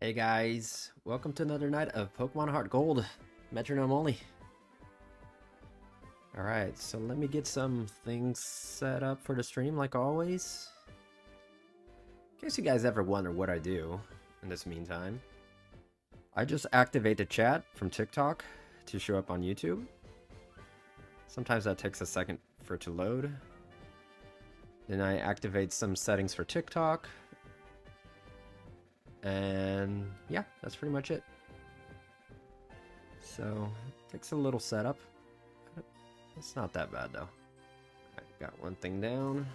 Hey guys, welcome to another night of Pokemon HeartGold, Metronome-Only. Alright, so let me get some things set up for the stream like always. In case you guys ever wonder what I do in this meantime, I just activate the chat from TikTok to show up on YouTube. Sometimes that takes a second for it to load. Then I activate some settings for TikTok. And yeah, that's pretty much it. So, it takes a little setup. It's not that bad though. I got one thing down.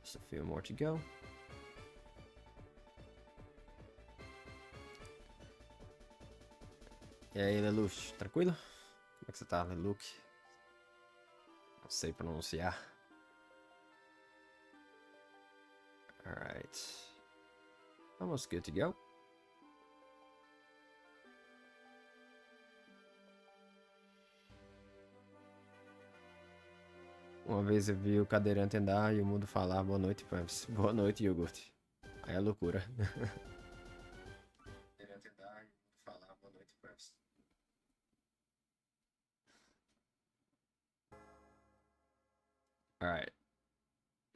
Just a few more to go. E aí, Lelouch, tranquilo? Como é que você tá, Lelouch? Não sei pronunciar. Alright. Almost good to go. Uma vez eu vi o cadeirante andar e o mundo falar boa noite, Pamps. Boa noite, iogurte. Aí é loucura. Cadeirante andar e o mundo falar boa noite, Pamps. Alright.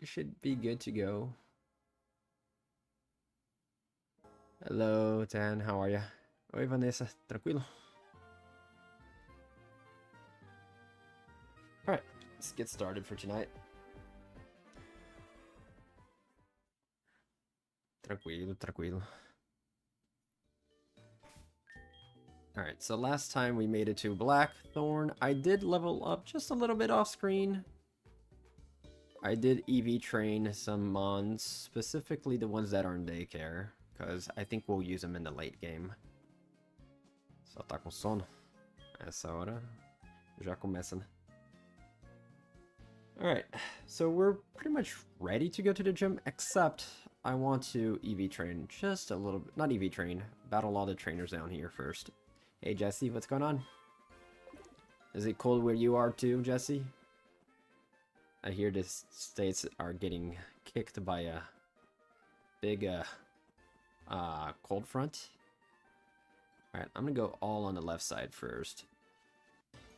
You should be good to go. Hello, Tan, how are ya? Oi, Vanessa, tranquilo? Alright, let's get started for tonight. Tranquilo, tranquilo. Alright, so last time we made it to Blackthorn. I did level up just a little bit off screen. I did EV train some Mons, specifically the ones that are in daycare, because I think we'll use them in the late game. Só tá com sono? Essa hora já começa, né? Alright, so we're pretty much ready to go to the gym, except I want to EV train just a little bit. Not EV train, battle all the trainers down here first. Hey Jesse, what's going on? Is it cold where you are too, Jesse? I hear the states are getting kicked by a big cold front. Alright, I'm gonna go all on the left side first.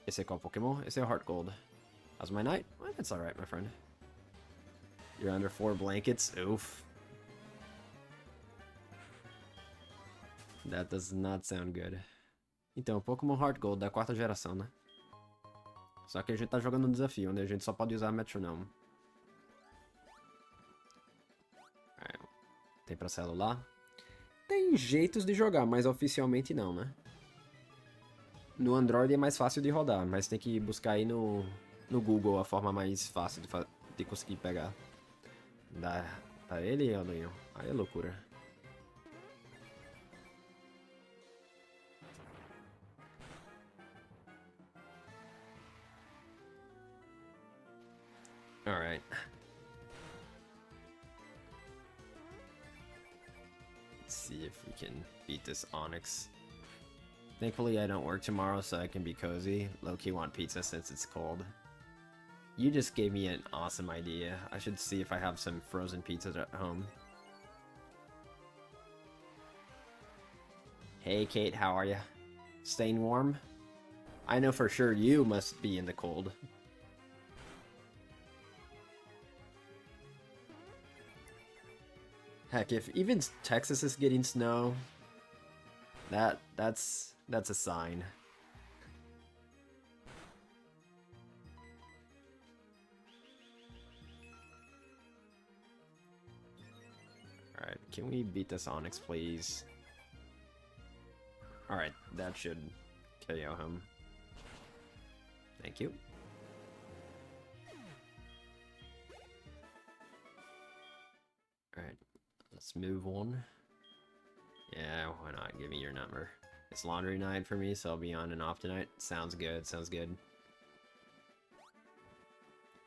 Esse é qual Pokémon? Esse é o HeartGold. How's my night? Well, that's alright, my friend. You're under 4 blankets? Oof. That does not sound good. Então, Pokémon HeartGold da 4ª geração, né? Só que a gente tá jogando um desafio, né? A gente só pode usar Metronome. Tem pra celular? Tem jeitos de jogar, mas oficialmente não, né? No Android é mais fácil de rodar, mas tem que buscar aí no Google a forma mais fácil de conseguir pegar. Dá ele, Alinho? Aí é loucura. Alright. Let's see if we can beat this Onyx. Thankfully I don't work tomorrow, so I can be cozy. Low-key want pizza since it's cold. You just gave me an awesome idea. I should see if I have some frozen pizzas at home. Hey Kate, how are ya? Staying warm? I know for sure you must be in the cold. Heck, if even Texas is getting snow, that's a sign. Alright, can we beat this Onyx, please? Alright, that should KO him. Thank you. Alright, let's move on. Yeah, why not? Give me your number. It's laundry night for me, so I'll be on and off tonight. Sounds good, sounds good.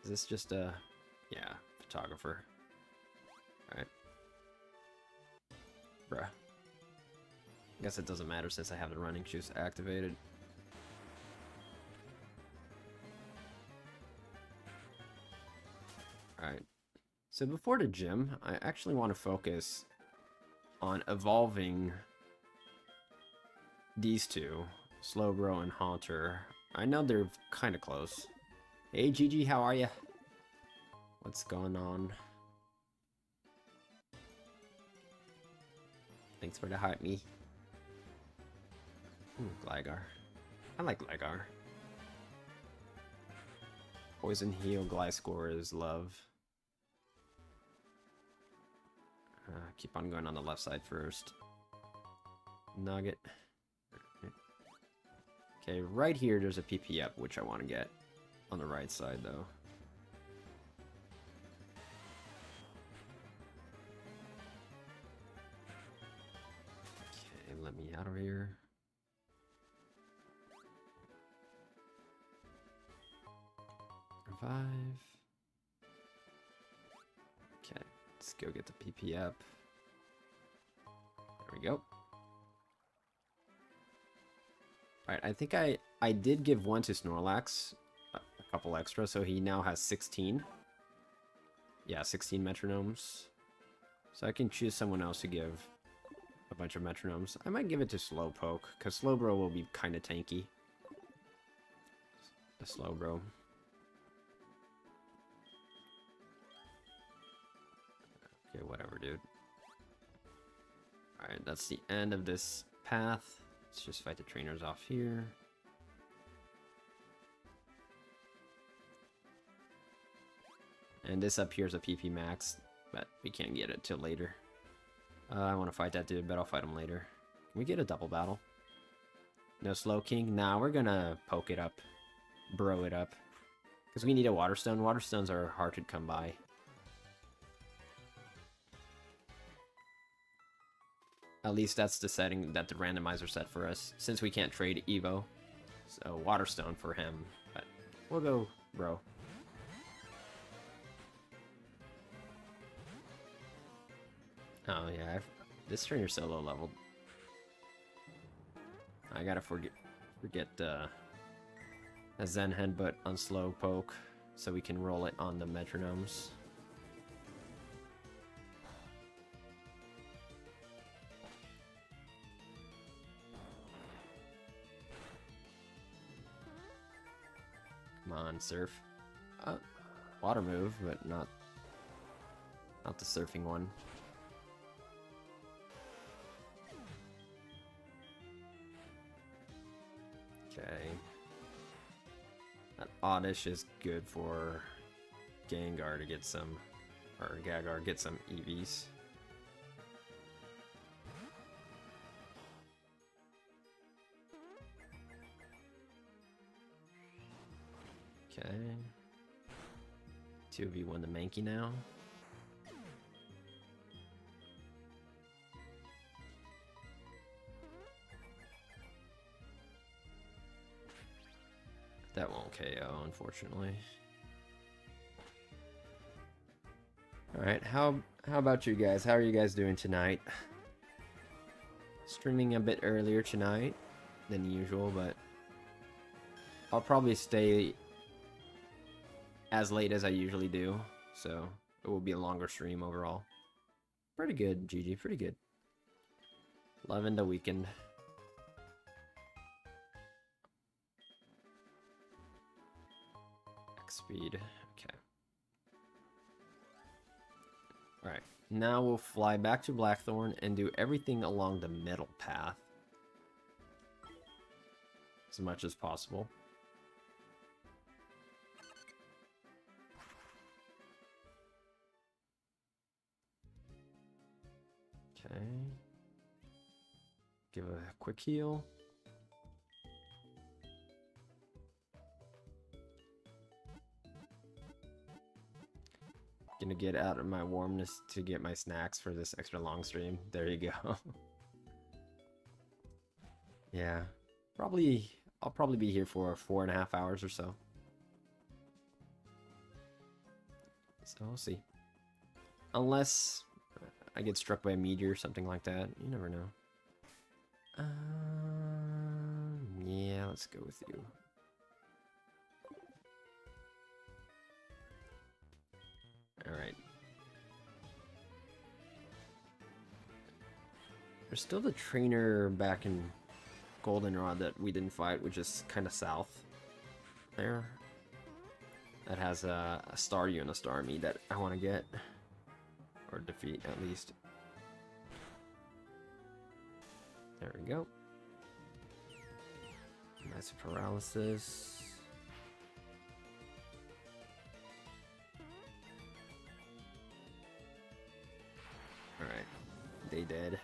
Is this just a... yeah, photographer. Alright. Bruh. I guess it doesn't matter since I have the running shoes activated. Alright. So before the gym, I actually want to focus on evolving these two, Slowbro and Haunter. I know they're kind of close. Hey Gigi, how are ya? What's going on? Thanks for the hype me. Gligar. I like Gligar. Poison Heal Gliscor is love. Keep on going on the left side first. Nugget. Okay, right here there's a PP up, which I want to get. On the right side, though. Okay, let me out of here. Revive. Okay, let's go get the PP up. There we go. Alright, I think I did give one to Snorlax, a couple extra, so he now has 16. Yeah, 16 metronomes. So I can choose someone else to give a bunch of metronomes. I might give it to Slowpoke, because Slowbro will be kind of tanky. The Slowbro. Okay, whatever, dude. Alright, that's the end of this path. Let's just fight the trainers off here. And this up here is a PP max, but we can't get it till later. I want to fight that dude, but I'll fight him later. Can we get a double battle? No Slow King? Nah, we're gonna poke it up. Bro it up. Because we need a Water Stone. Water Stones are hard to come by. At least that's the setting that the randomizer set for us, since we can't trade Evo. So, Water Stone for him, but we'll go Bro. Oh yeah, this trainer's so low leveled. I gotta forget a Zen Headbutt on Slowpoke, so we can roll it on the metronomes. Come on, Surf. Water move, but not the surfing one. Okay. That Oddish is good for Gengar to get some, or Gagar get some EVs. Okay. 2v1 the Mankey now. That won't KO, unfortunately. Alright, how about you guys? How are you guys doing tonight? Streaming a bit earlier tonight than usual, but I'll probably stay as late as I usually do, so it will be a longer stream overall. Pretty good, GG, pretty good. Loving the weekend. Speed. Okay. Alright. Now we'll fly back to Blackthorn and do everything along the middle path. As much as possible. Okay. Give a quick heal. Gonna get out of my warmness to get my snacks for this extra long stream. There you go. Yeah, I'll probably be here for 4.5 hours or so. So we'll see. Unless I get struck by a meteor or something like that. You never know. Yeah, let's go with you. Alright. There's still the trainer back in Goldenrod that we didn't fight, which is kind of south there. That has a Staryu and a Starmie that I want to get. Or defeat, at least. There we go. Nice paralysis. Alright. They dead.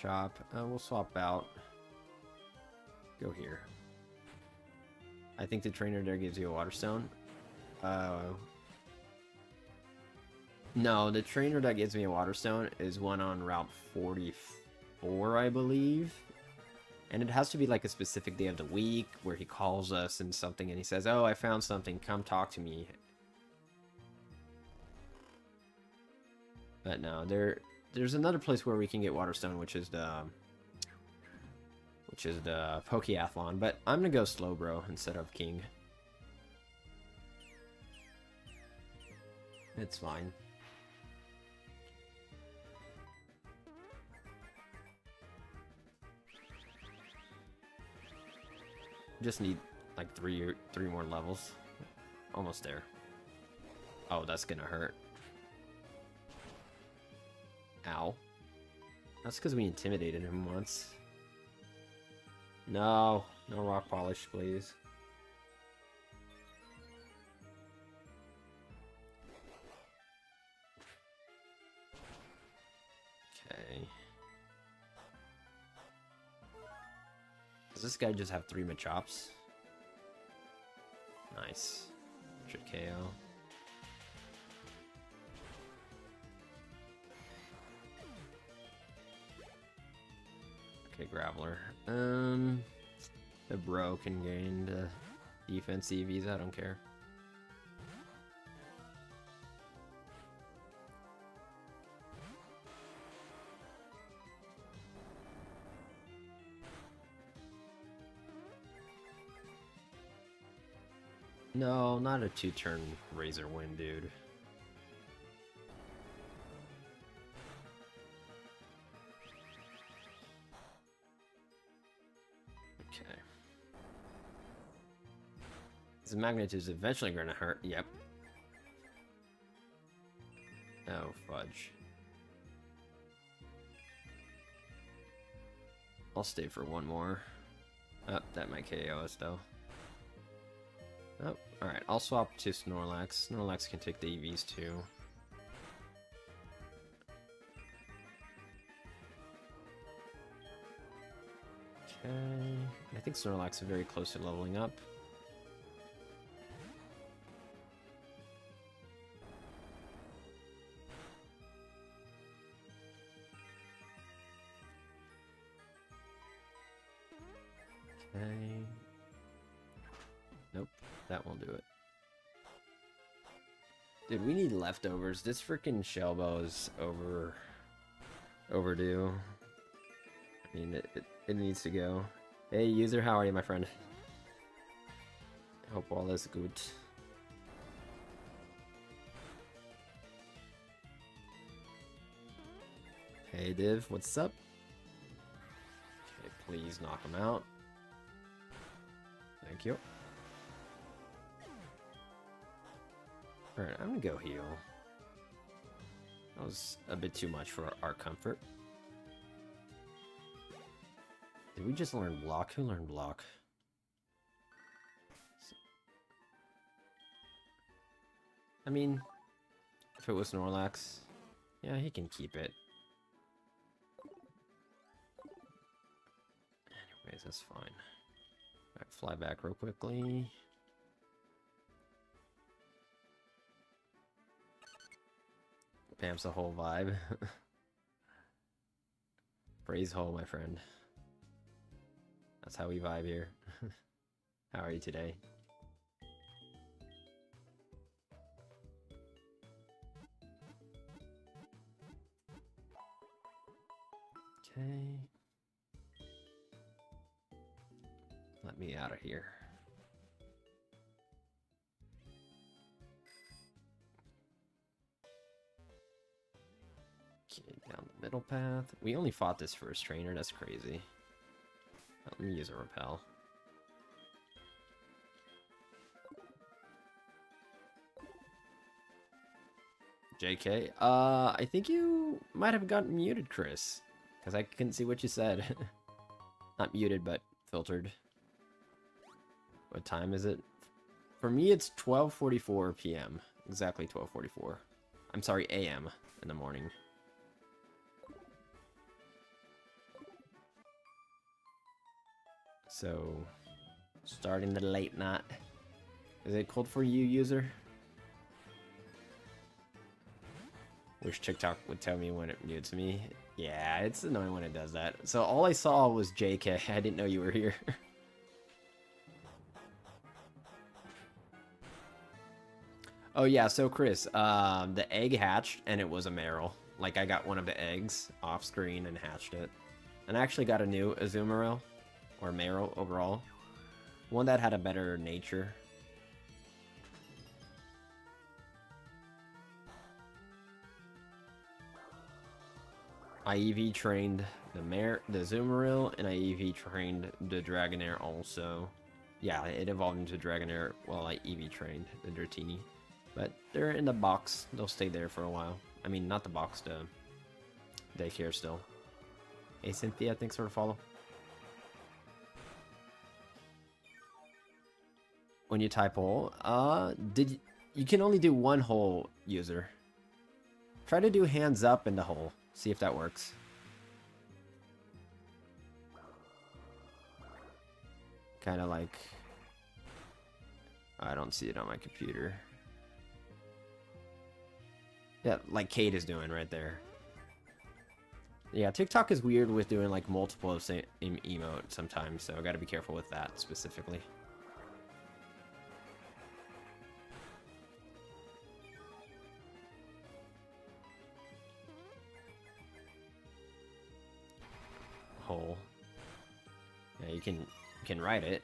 Chop. We'll swap out. Go here. I think the trainer there gives you a water stone. No, the trainer that gives me a water stone is one on Route 44, I believe. And it has to be like a specific day of the week where he calls us and something and he says, "Oh, I found something, come talk to me." But no, there's another place where we can get water stone, which is the Pokeathlon, but I'm gonna go Slowbro instead of King. It's fine. Just need like three more levels. Almost there. Oh, that's gonna hurt. Ow. That's because we intimidated him once. No, no rock polish, please. Okay. Does this guy just have 3 Machops? Nice. Should KO. Okay, Graveler. The bro can gain the defense EVs, I don't care. No, not a 2-turn Razor Wind, dude. Okay. This Magnet is eventually going to hurt. Yep. Oh, fudge. I'll stay for one more. Oh, that might KO us, though. Oh, alright. I'll swap to Snorlax. Snorlax can take the EVs, too. Okay. I think Snorlax is very close to leveling up. Okay. Nope, that won't do it. Dude, we need leftovers. This freaking Shellbow is overdue. I mean, it needs to go. Hey, user, how are you, my friend? Hope all is good. Hey, Div, what's up? Okay, please knock him out. Thank you. Alright, I'm gonna go heal. That was a bit too much for our comfort. Did we just learn block? Who learned block? I mean, if it was Snorlax, yeah, he can keep it. Anyways, that's fine. Alright, fly back real quickly. Pam's the whole vibe. Praise hole, my friend. That's how we vibe here. How are you today? Okay. Let me out of here. Okay, down the middle path. We only fought this first trainer, that's crazy. Let me use a repel. JK, I think you might have gotten muted, Chris. Because I couldn't see what you said. Not muted, but filtered. What time is it? For me, it's 12:44 p.m. Exactly 12:44. I'm sorry, a.m. in the morning. So, starting the late night. Is it cold for you, user? Wish TikTok would tell me when it mutes me. Yeah, it's annoying when it does that. So all I saw was JK. I didn't know you were here. Oh yeah, so Chris, the egg hatched and it was a Meryl. Like I got one of the eggs off screen and hatched it. And I actually got a new Azumarill, or Meryl overall. One that had a better nature. I EV trained the Azumarill, and I EV trained the Dragonair also. Yeah, it evolved into Dragonair while I EV trained the Dratini. But they're in the box. They'll stay there for a while. I mean, not the box, the daycare still. Hey, Cynthia, thanks for the follow. When you type hole, you can only do one hole, user. Try to do hands up in the hole. See if that works. Kind of like... I don't see it on my computer. Yeah, like Kate is doing right there. Yeah, TikTok is weird with doing like multiple of same emote sometimes, so I gotta be careful with that specifically. Hole. Yeah, you can write it.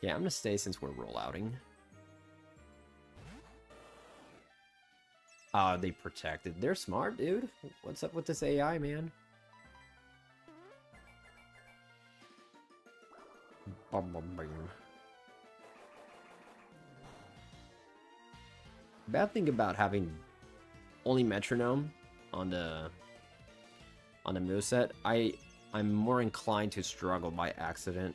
Yeah, I'm gonna stay since we're rollouting. They protected. They're smart, dude. What's up with this AI, man? Bad thing about having only Metronome on the moveset, I'm more inclined to struggle by accident.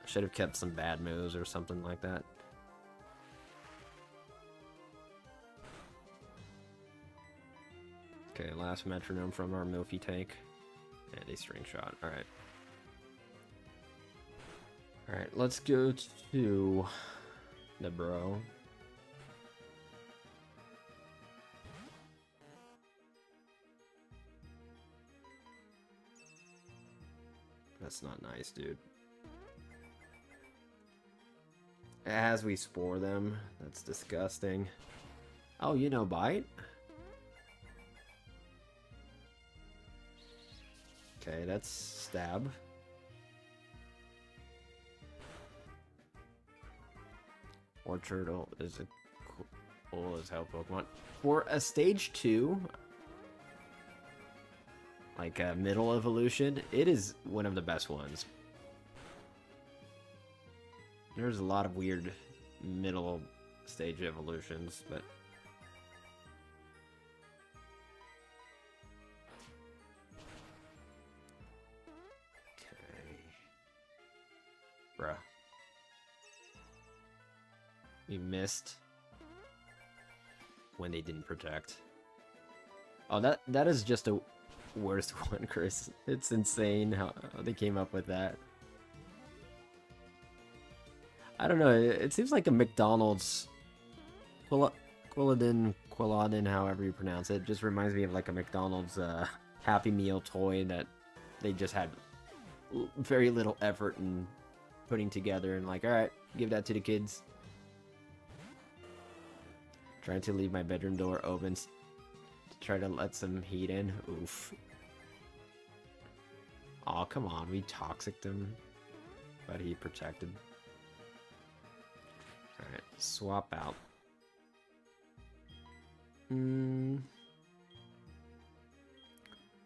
I should have kept some bad moves or something like that. Okay, last Metronome from our Milfy tank. And a string shot. Alright. Alright, let's go to the bro. That's not nice, dude. As we spore them, that's disgusting. Oh, you know bite? Okay, that's stab. Or turtle is a cool as hell Pokemon. For a stage 2, like a middle evolution, it is one of the best ones. There's a lot of weird middle stage evolutions, but okay. Bruh. We missed when they didn't protect. Oh, that is just a worst one, Chris. It's insane how they came up with that. I don't know, it seems like a McDonald's Quilladin, however you pronounce it, just reminds me of like a McDonald's Happy Meal toy that they just had very little effort in putting together and like, alright, give that to the kids. Trying to leave my bedroom door open to try to let some heat in. Oof. Aw, come on, we toxicked him, but he protected. Alright, swap out.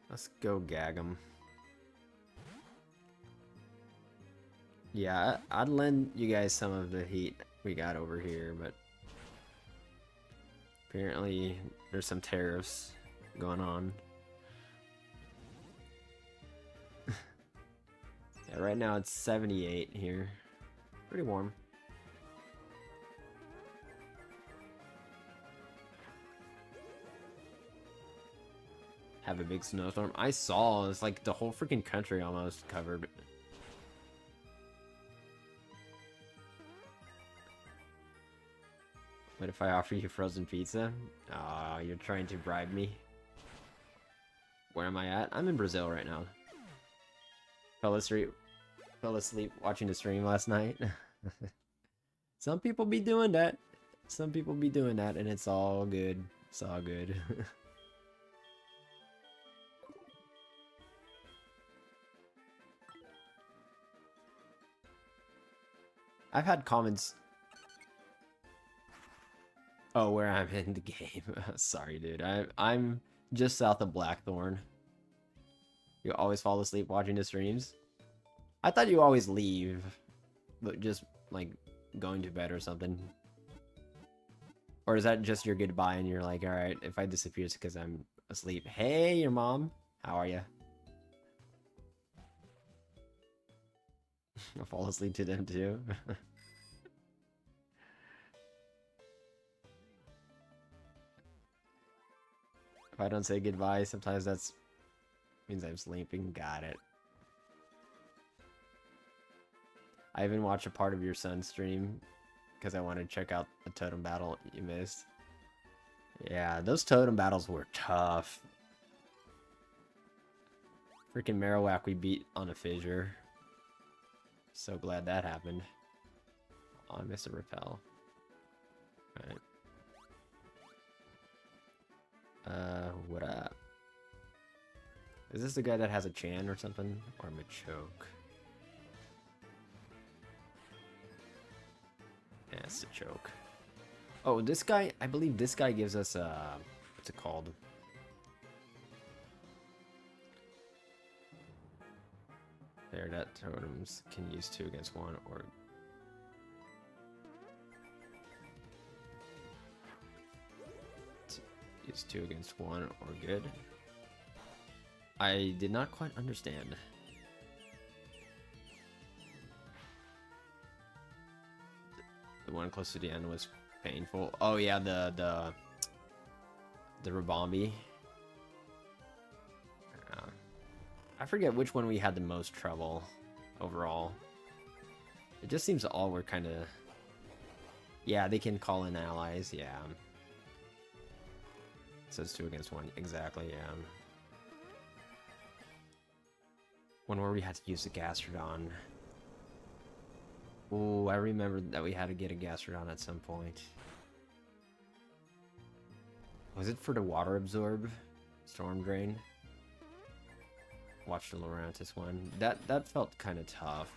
Let's go gag him. Yeah, I'd lend you guys some of the heat we got over here, but apparently there's some tariffs going on. Yeah, right now it's 78 here. Pretty warm. Have a big snowstorm. I saw it's like the whole freaking country almost covered. What if I offer you frozen pizza? Oh, you're trying to bribe me. Where am I at? I'm in Brazil right now. Fell asleep watching the stream last night. Some people be doing that. Some people be doing that, and it's all good. It's all good. I've had comments. Oh, where I'm in the game. Sorry, dude. I'm just south of Blackthorn. You always fall asleep watching the streams? I thought you always leave, but just like going to bed or something. Or is that just your goodbye and you're like, all right, if I disappear it's because I'm asleep. Hey, your mom. How are you? I'll fall asleep to them too. If I don't say goodbye, sometimes that's means I'm sleeping. Got it. I even watched a part of your son's stream because I wanted to check out a totem battle you missed. Yeah, those totem battles were tough. Freaking Marowak we beat on a fissure. So glad that happened. Oh, I missed a repel. Alright. What up? Is this the guy that has a Chan or something? Or Machoke? Yeah, it's the choke. Oh, this guy, I believe this guy gives us, what's it called? There, that totems can use 2 against 1 or... Use 2 against 1 or good. I did not quite understand. The one close to the end was painful. Oh yeah, the Rabombi. I forget which one we had the most trouble overall. It just seems all were kind of... Yeah, they can call in allies, yeah. It says 2 against 1, exactly, yeah. One where we had to use the Gastrodon. Ooh, I remember that we had to get a Gastrodon at some point. Was it for the water absorb? Storm Drain? Watched the Lurantis one. That felt kind of tough.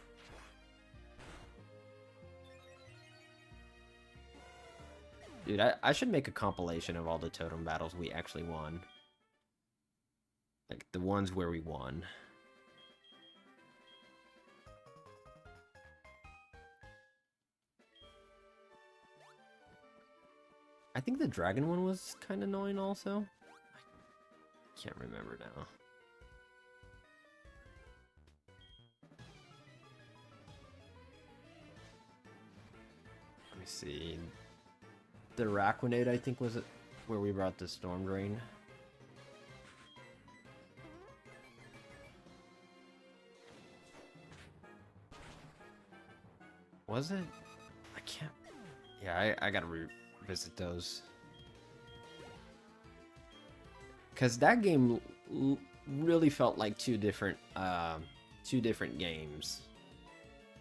Dude, I should make a compilation of all the totem battles we actually won. Like, the ones where we won. I think the dragon one was kind of annoying also. I can't remember now. Let me see. The Raquinade, I think, was it where we brought the Storm Drain. Was it? I can't... Yeah, I gotta revisit those. Because that game really felt like two different games.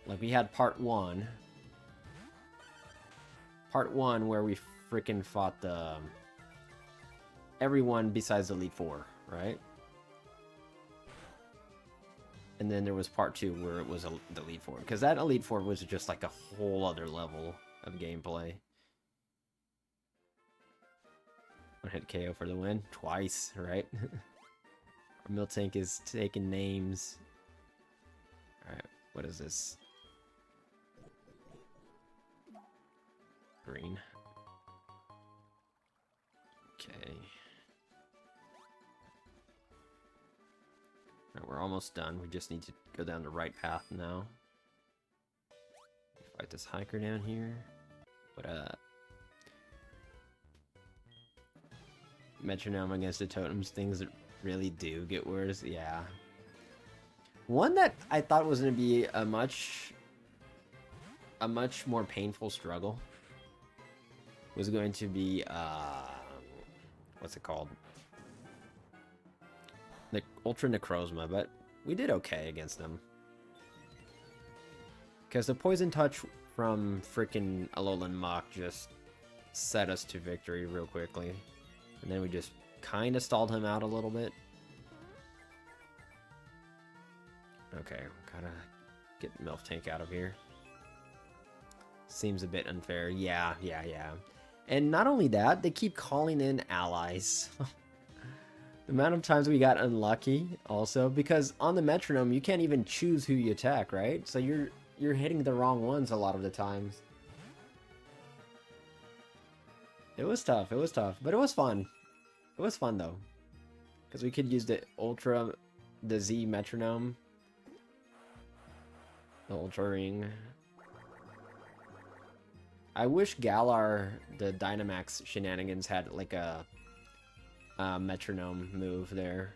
Like, we had part one. Part 1 where we freaking fought the... everyone besides the Elite Four, right? And then there was part 2 where it was the Elite Four. Because that Elite Four was just like a whole other level of gameplay. One hit KO for the win. Twice, right? Our Miltank is taking names. Alright, what is this? Green. Okay. Alright, we're almost done. We just need to go down the right path now. Fight this hiker down here. What up? Metronome against the totems, things that really do get worse. Yeah. One that I thought was going to be a much more painful struggle was going to be what's it called? The Ultra Necrozma, but we did okay against them. Because the Poison Touch from freaking Alolan Mach just set us to victory real quickly. And then we just kind of stalled him out a little bit. Okay, gotta get Miltank out of here. Seems a bit unfair. Yeah. And not only that, they keep calling in allies. The amount of times we got unlucky also, because on the Metronome, you can't even choose who you attack, right? So you're hitting the wrong ones a lot of the times. It was tough, but it was fun. It was fun though, because we could use the Z Metronome, the Ultra Ring. I wish Galar, the Dynamax shenanigans, had like a metronome move there.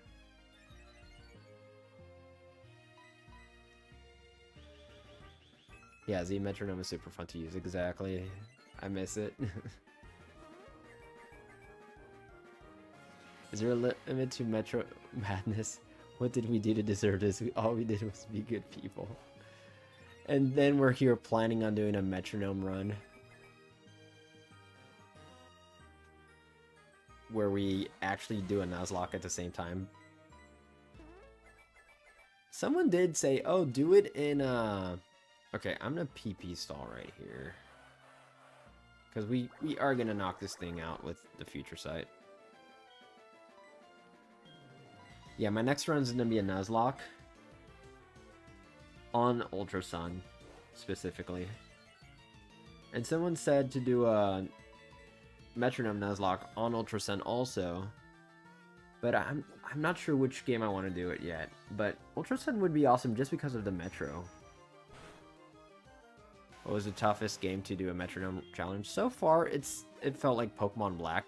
Yeah, Z Metronome is super fun to use, exactly. I miss it. Is there a limit to Metro Madness? What did we do to deserve this? All we did was be good people. And then we're here planning on doing a Metronome run, where we actually do a Nuzlocke at the same time. Someone did say, oh, do it in okay, I'm gonna PP stall right here, because we are gonna knock this thing out with the Future Sight. Yeah, my next run's gonna be a Nuzlocke on Ultra Sun specifically. And someone said to do a Metronome Nuzlocke on Ultra Sun also, but I'm not sure which game I want to do it yet. But Ultra Sun would be awesome just because of the Metro. What was the toughest game to do a Metronome challenge? So far, it felt like Pokemon Black,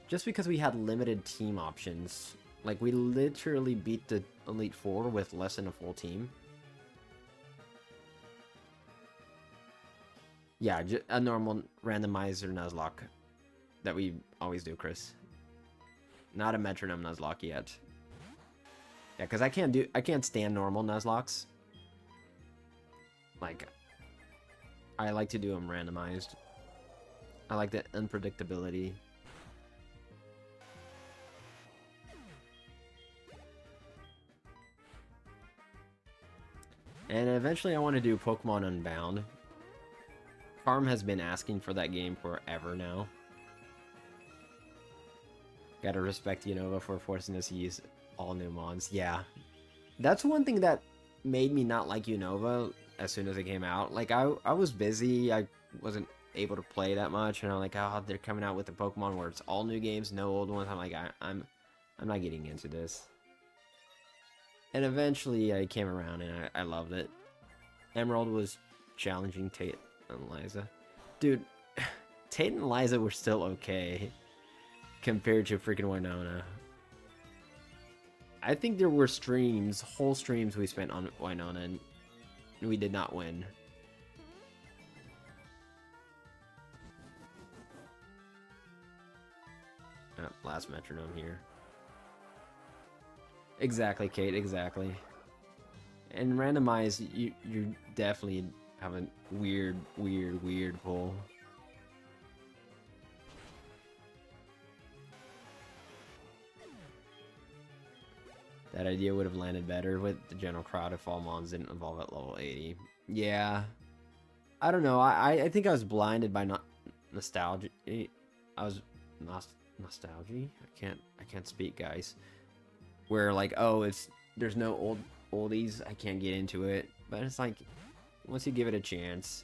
just because we had limited team options. Like, we literally beat the Elite Four with less than a full team. Yeah, just a normal randomizer Nuzlocke that we always do, Chris. Not a Metronome Nuzlocke yet. Yeah, because I can't stand normal Nuzlocks. Like, I like to do them randomized. I like the unpredictability. And eventually I want to do Pokemon Unbound. Farm has been asking for that game forever now. Gotta respect Unova for forcing us to use all new mons. Yeah. That's one thing that made me not like Unova as soon as it came out. Like, I was busy, I wasn't able to play that much, and I'm like, oh, they're coming out with the Pokemon where it's all new games, no old ones. I'm like, I'm not getting into this. And eventually I came around and I loved it. Emerald was challenging Tate and Liza. Dude, Tate and Liza were still okay compared to freaking Winona. I think there were streams, whole streams we spent on Winona, and we did not win. Last Metronome here. Exactly, Kate, exactly. And randomize, you definitely have a weird pull. That idea would have landed better with the general crowd if all mons didn't evolve at level 80. Yeah. I don't know, I think I was blinded by nostalgia. I was nostalgia. I can't speak, guys. Where like, oh, there's no oldies. I can't get into it. But it's like, once you give it a chance.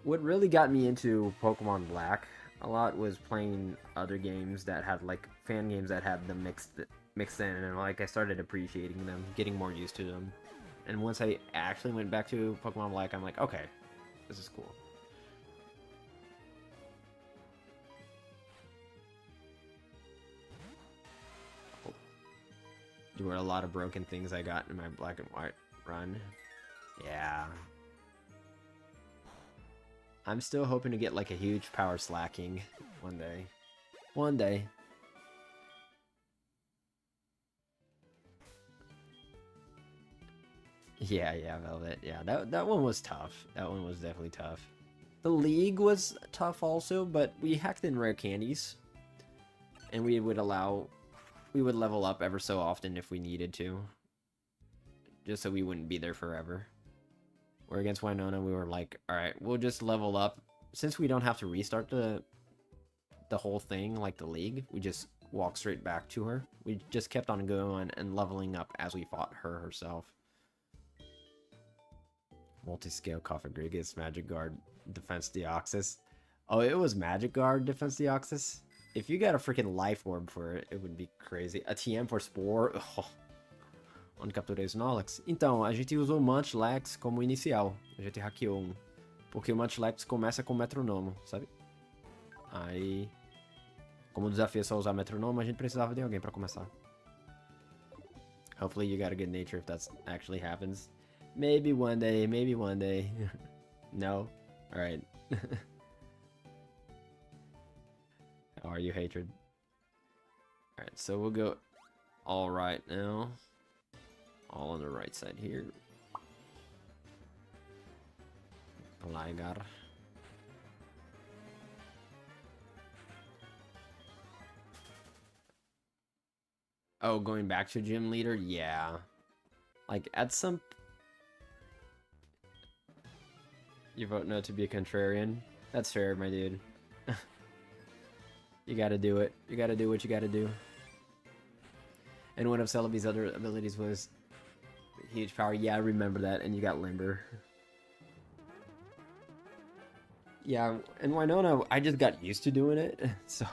What really got me into Pokemon Black a lot was playing other games that had like fan games that had them mixed in, and like I started appreciating them, getting more used to them. And once I actually went back to Pokemon Black, I'm like, okay, this is cool. There were a lot of broken things I got in my Black and White run. Yeah. I'm still hoping to get like a huge power slacking one day. One day. Yeah, Velvet. Yeah, that one was tough. That one was definitely tough. The League was tough also, but we hacked in rare candies. And we would level up ever so often if we needed to. Just so we wouldn't be there forever. Where against Winona, we were like, alright, we'll just level up. Since we don't have to restart the whole thing like the League, we just walk straight back to her. We just kept on going and leveling up as we fought her herself. Multi-scale Cofagrigus, Magic Guard, Defense Deoxys. Oh, it was Magic Guard, Defense Deoxys? If you got a freaking Life Orb for it, it would be crazy. A TM for Spore. Oh. Onde capturei os Snorlax? Então, a gente usou o Munchlax como inicial. A gente hackeou um. Porque o Munchlax começa com Metronome, sabe? Aí, como o desafio é só usar Metronome, a gente precisava de alguém pra começar. Hopefully you got a good nature if that actually happens. Maybe one day, maybe one day. No? Alright. How are you, Hatred? Alright, so we'll go all right now. All on the right side here. Gligar. Oh, going back to gym leader? Yeah. Like, at some... You vote no to be a contrarian? That's fair, my dude. You gotta do it. You gotta do what you gotta do. And one of Celebi's other abilities was huge power. Yeah, I remember that. And you got Limber. Yeah, and Winona, I just got used to doing it. So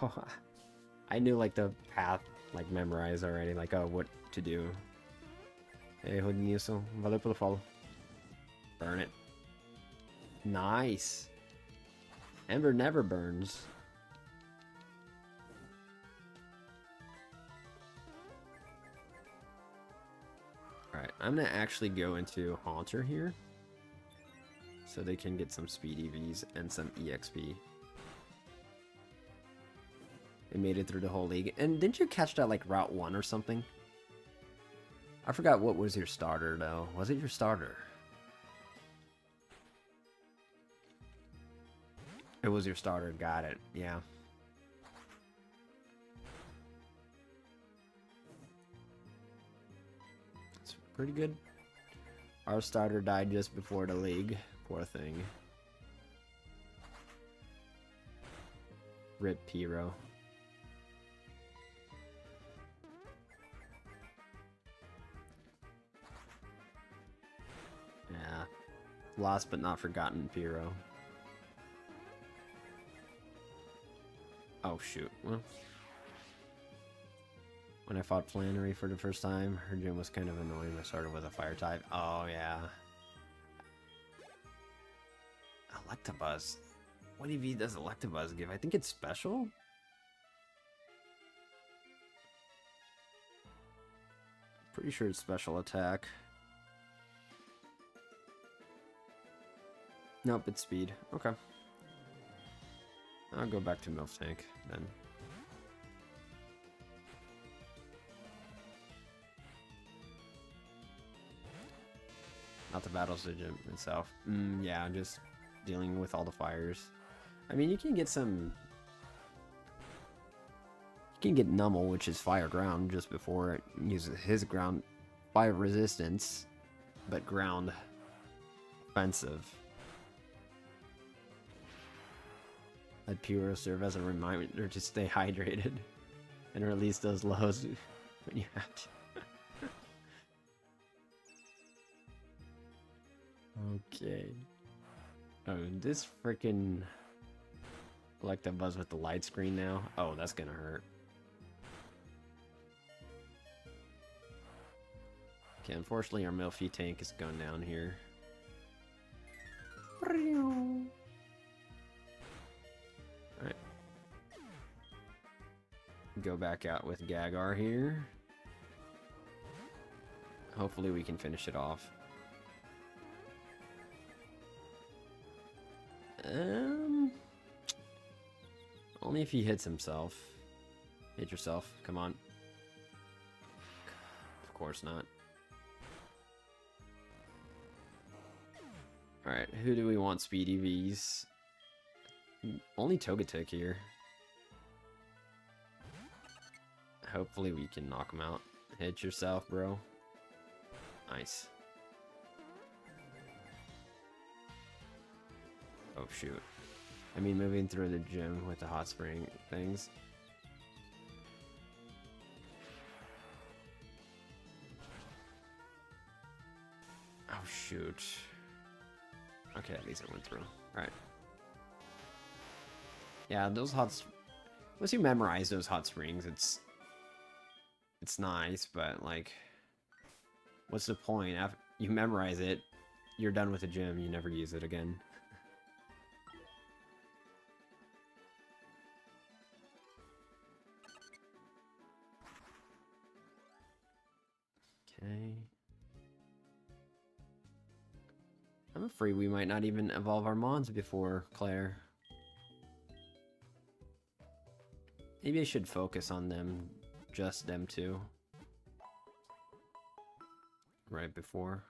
I knew like the path like memorized already. Like, oh, what to do. Hey, Rodnilson. Valeu pelo follow. Burn it. Nice. Ember never burns. Alright, I'm gonna actually go into Haunter here. So they can get some speed EVs and some EXP. They made it through the whole league. And didn't you catch that like Route 1 or something? I forgot what was your starter though. Was it your starter? It was your starter, got it, yeah. It's pretty good. Our starter died just before the league. Poor thing. Rip Pyro. Yeah. Lost but not forgotten Pyro. Oh shoot. Well, when I fought Flannery for the first time, her gym was kind of annoying. I started with a fire type. Oh yeah. Electabuzz. What EV does Electabuzz give? I think it's special? Pretty sure it's special attack. Nope, it's speed. Okay. I'll go back to Milf Tank then. Not the battle gym itself. Yeah, just dealing with all the fires. I mean, you can get some... You can get Nummel, which is fire ground, just before it uses his ground fire resistance, but ground offensive. Let Puro serve as a reminder to stay hydrated and release those lows when you have to. Okay. Oh, this freaking Electabuzz with the light screen now. Oh, that's gonna hurt. Okay, unfortunately our Milfy tank is going down here. Alright. Go back out with Gagar here. Hopefully we can finish it off. Only if he hits himself. Hit yourself, come on. Of course not. Alright, who do we want speed EVs? Only Togetic here. Hopefully we can knock him out. Hit yourself, bro. Nice. Oh shoot. I mean, moving through the gym with the hot spring things. Oh shoot. Okay, at least it went through. Alright. Yeah, those once you memorize those hot springs, it's nice, but like, what's the point? After you memorize it, you're done with the gym, you never use it again. Okay. I'm afraid we might not even evolve our Mons before Claire. Maybe I should focus on them, just them two. Right before.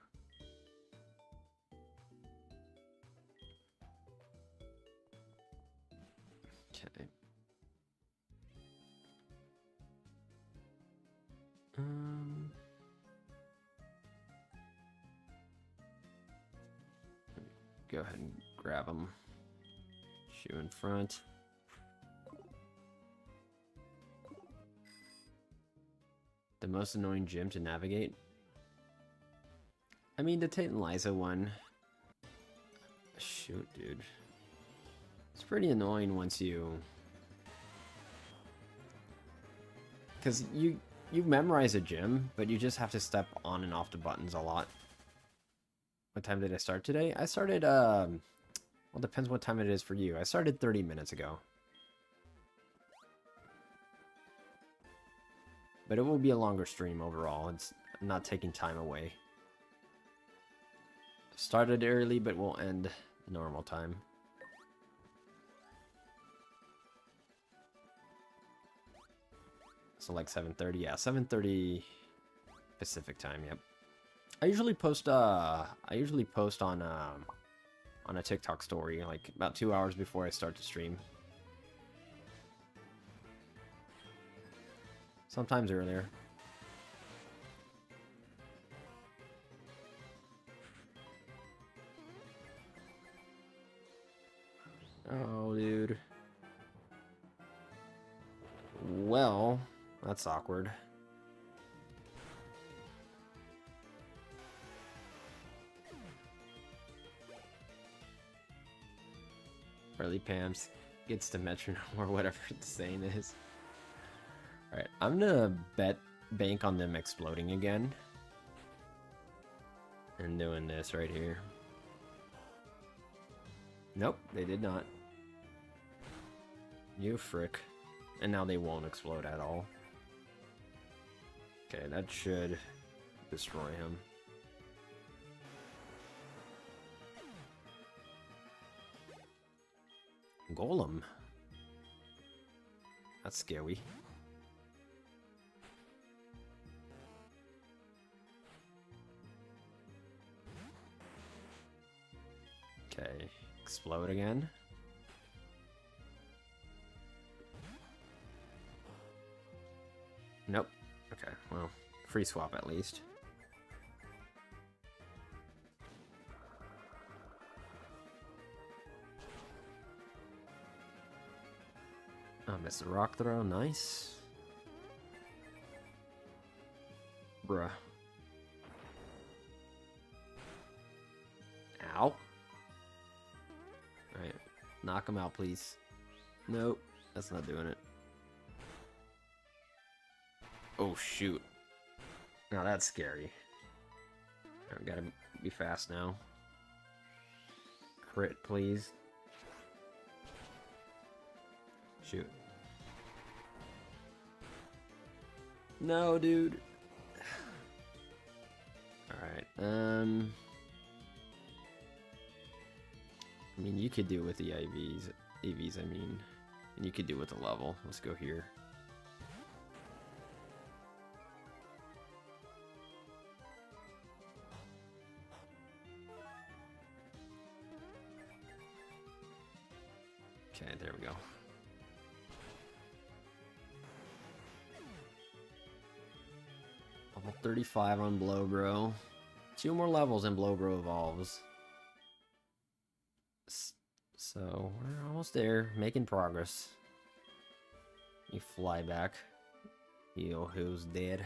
Okay. Go ahead and grab him. Shoe in front. The most annoying gym to navigate? I mean, the Tate and Liza one. Shoot, dude. It's pretty annoying once you... Because you memorize a gym, but you just have to step on and off the buttons a lot. What time did I start today? I started, well, depends what time it is for you. I started 30 minutes ago. But it will be a longer stream overall. It's not taking time away. Started early, but we'll end normal time. So like 7:30, yeah, 7:30 Pacific time, yep. I usually post on a TikTok story like about 2 hours before I start to stream. Sometimes earlier. Oh, dude. Well, that's awkward. Early Pams gets to metronome or whatever the saying is. Alright, I'm gonna bank on them exploding again. And doing this right here. Nope, they did not. You frick. And now they won't explode at all. Okay, that should destroy him. Golem. That's scary. Okay, explode again. Nope. Okay, well, free swap at least. Missed the rock throw, nice. Bruh. Ow. Alright, knock him out, please. Nope, that's not doing it. Oh, shoot. Now that's scary. I gotta be fast now. Crit, please. Shoot. No, dude. Alright, I mean, you could do it with the AVs, I mean. And you could do it with the level. Let's go here. Okay, there we go. Level 35 on Blowbro. 2 more levels and Blowbro evolves. So, we're almost there, making progress. You fly back. Yo, who's dead?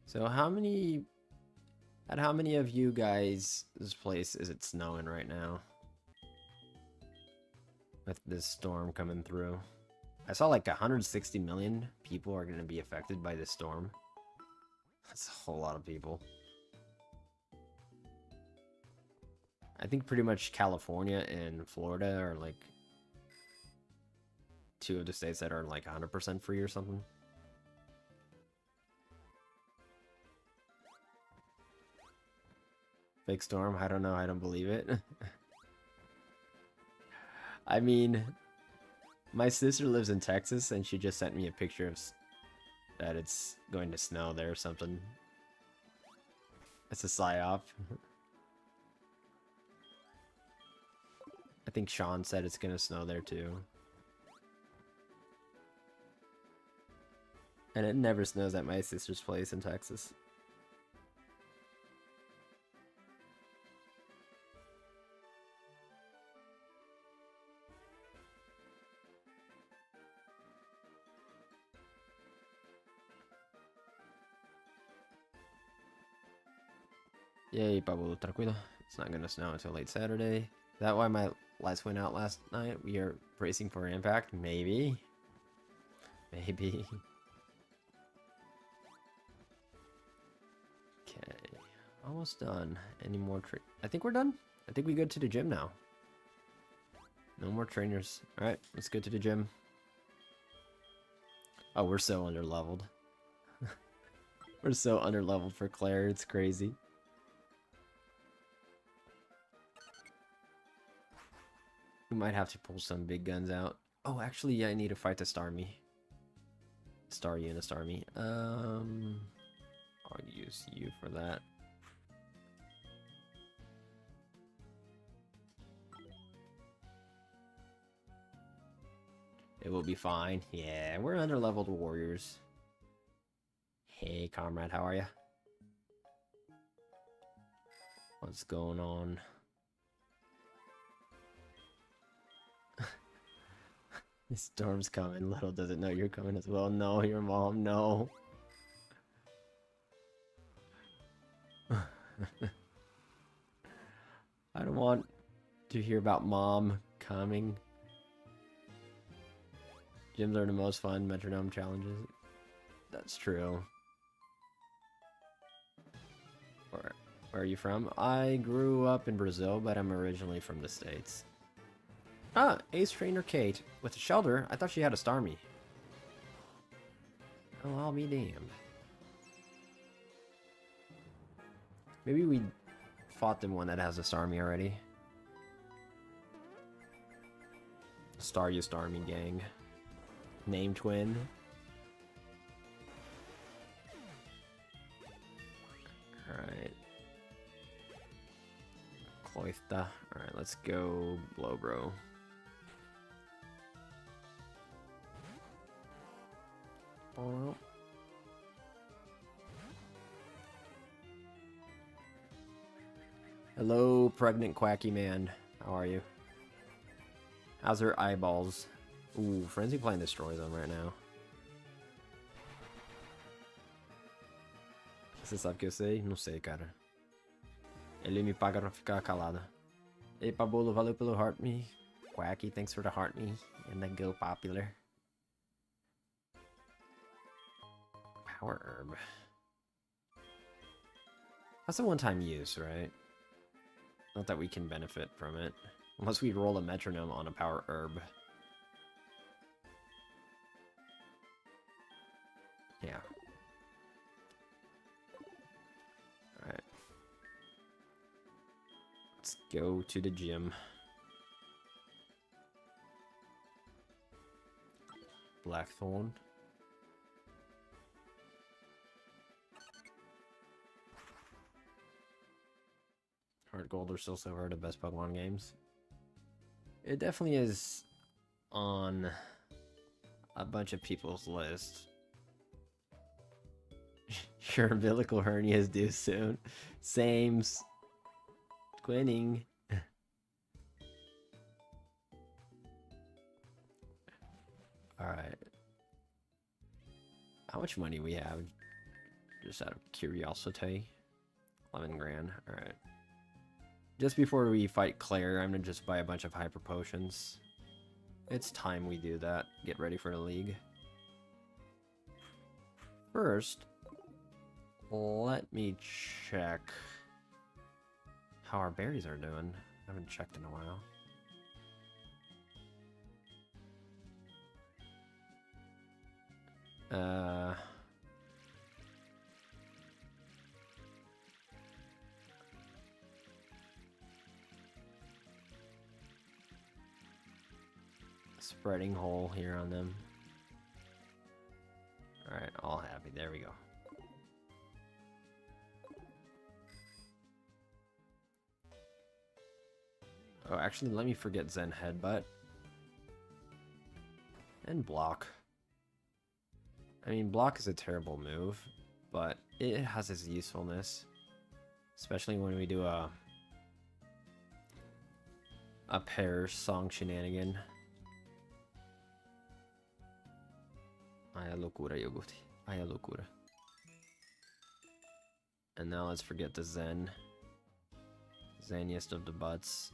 So how many of you guys' place is it snowing right now? With this storm coming through. I saw like 160 million people are going to be affected by this storm. That's a whole lot of people. I think pretty much California and Florida are like 2 of the states that are like 100% free or something. Fake storm? I don't know. I don't believe it. I mean, my sister lives in Texas and she just sent me a picture of that it's going to snow there or something. It's a psyop. I think Sean said it's gonna snow there too. And it never snows at my sister's place in Texas. Yay, Pablo, tranquilo. It's not gonna snow until late Saturday. Is that why my lights went out last night? We are bracing for impact? Maybe. Maybe. Okay. Almost done. Any more I think we're done. I think we go to the gym now. No more trainers. Alright, let's go to the gym. Oh, we're so underleveled. We're so underleveled for Claire, it's crazy. We might have to pull some big guns out. Oh, actually, yeah, I need to fight the Starmie. Star you and a Starmie. I'll use you for that. It will be fine. Yeah, we're underleveled warriors. Hey, comrade, how are ya? What's going on? This storm's coming. Little does it know you're coming as well. No, your mom, no. I don't want to hear about mom coming. Gyms are the most fun metronome challenges. That's true. Where are you from? I grew up in Brazil, but I'm originally from the States. Ah, Ace Trainer Kate. With a shelter, I thought she had a Starmie. Oh, I'll be damned. Maybe we fought the one that has a Starmie already. Star you Starmie gang. Name twin. Alright. Cloysta. Alright, let's go blow, bro. Hello, pregnant quacky man. How are you? How's her eyeballs? Ooh, Frenzy Plan destroys them right now. Você sabe o que eu sei? Não sei, cara. Ele me paga pra ficar calado. Ei, Pabolo, valeu pelo heart me. Quacky, thanks for the heart me. And the go popular. Power herb. That's a one-time use, right? Not that we can benefit from it. Unless we roll a metronome on a power herb. Yeah. Alright. Let's go to the gym. Blackthorn. HeartGold or Still Silver are the best Pokemon games. It definitely is on a bunch of people's list. Your umbilical hernia is due soon. Sames. Quinning. Alright. How much money we have? Just out of curiosity. 11 grand. Alright. Just before we fight Claire, I'm gonna just buy a bunch of hyper potions. It's time we do that. Get ready for the league. First, let me check how our berries are doing. I haven't checked in a while. Spreading hole here on them. Alright, all happy. There we go. Oh, actually, let me forget Zen Headbutt. And Block. I mean, Block is a terrible move, but it has its usefulness. Especially when we do a pair song shenanigan. Ai, a loucura, Yogurt. Ai, a loucura. And now let's forget the Zen. Zaniest of the butts.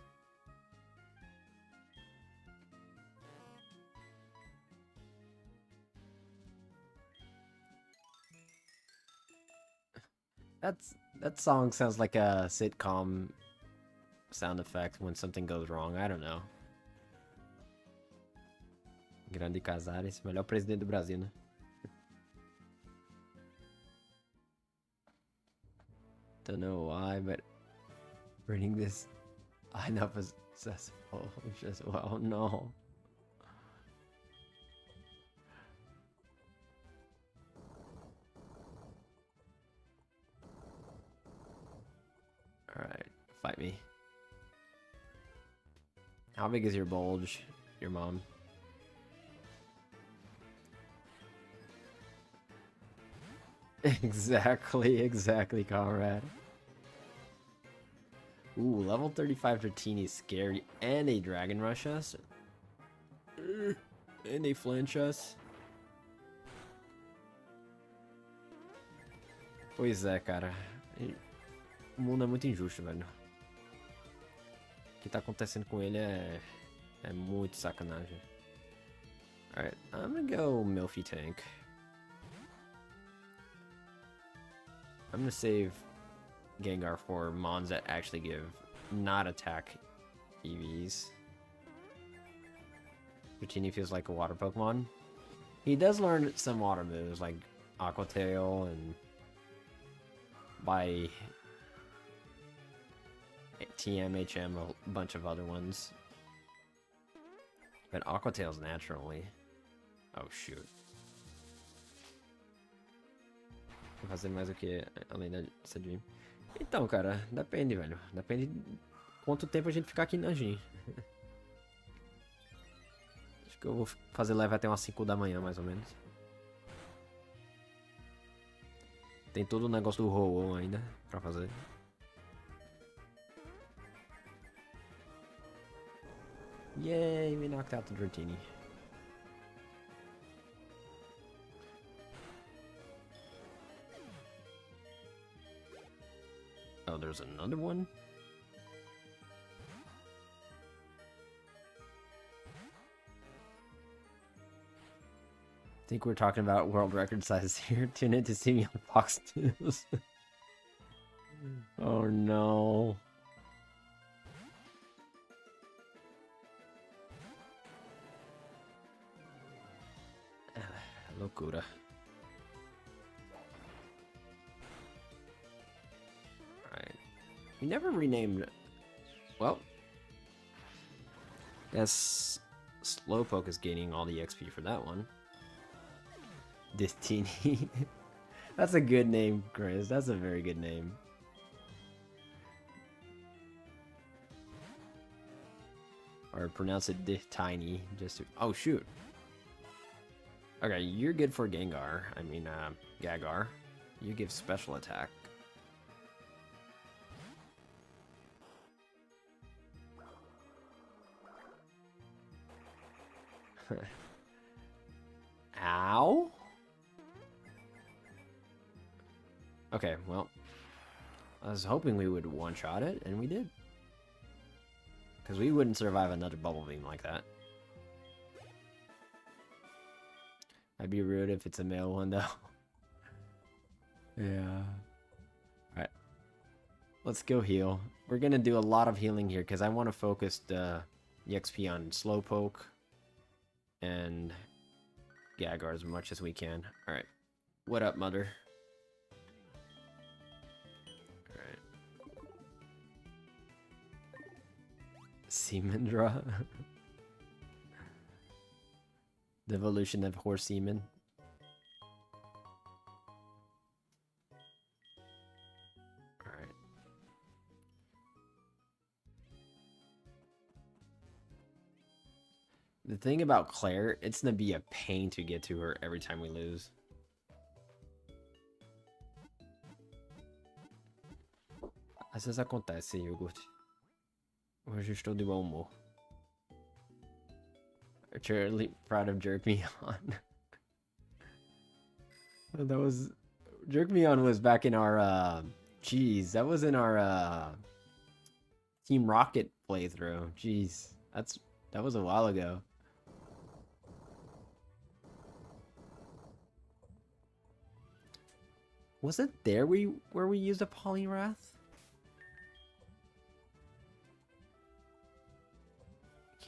That song sounds like a sitcom sound effect when something goes wrong. I don't know. Grande Casares, melhor presidente do Brasil, né? Don't know why, but reading this, I know successful as well. No. Alright, fight me. How big is your bulge, your mom? Exactly, comrade. Ooh, level 35 Dratini is scary, and they Dragon Rush us. And they flinch us. Pois é, cara. O mundo é muito injusto, velho. O que tá acontecendo com ele é muito sacanagem. Alright, I'm gonna go Milfy Tank. I'm gonna save Gengar for Mons that actually give not attack EVs. Dratini feels like a water Pokemon. He does learn some water moves like Aqua Tail and by TM, HM, a bunch of other ones. But Aqua Tail's naturally. Oh shoot. Fazer mais o que além dessa Dream? Então, cara, depende, velho. Depende de quanto tempo a gente ficar aqui na Gym. Acho que eu vou fazer live até umas 5 da manhã, mais ou menos. Tem todo o negócio do Ho-Oh ainda pra fazer. Yay, we knocked out the Dratini. Oh, there's another one? I think we're talking about world record sizes here. Tune in to see me on Fox News. Oh no. Locura. Alright. We never renamed... Well. Yes, Slowpoke is gaining all the XP for that one. Distini. That's a good name, Chris. That's a very good name. Or pronounce it Distini. Just to... Oh, shoot. Okay, you're good for Gengar. I mean, Gagar. You give special attack. Ow? Okay, well, I was hoping we would one-shot it, and we did. Because we wouldn't survive another Bubble Beam like that. I'd be rude if it's a male one, though. Yeah. Alright. Let's go heal. We're gonna do a lot of healing here, because I want to focus the XP on Slowpoke and Gagar as much as we can. Alright. What up, mother? Alright. Seamandra. The evolution of horse semen. Alright. The thing about Claire, it's gonna be a pain to get to her every time we lose. Às vezes acontece, Yogurt. Hoje estou de bom humor. Truly proud of Jerk Me On. That was... Jerk Me On was back in our, Jeez, that was in our, Team Rocket playthrough. Jeez, that was a while ago. Was it there where we used a Poliwrath?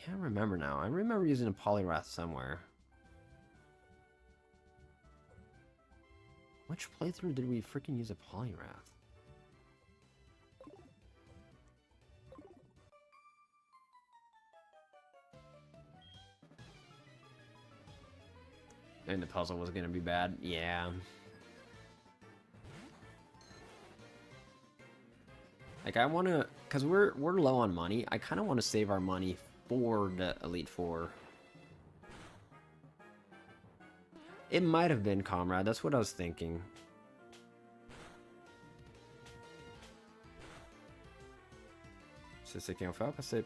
Can't remember now. I remember using a Poliwrath somewhere. Which playthrough did we freaking use a Poliwrath? And the puzzle was gonna be bad. Yeah. Like I wanna, cause we're low on money. I kind of want to save our money for the Elite Four. It might have been Comrade. That's what I was thinking. Se você quer alfalfa, você...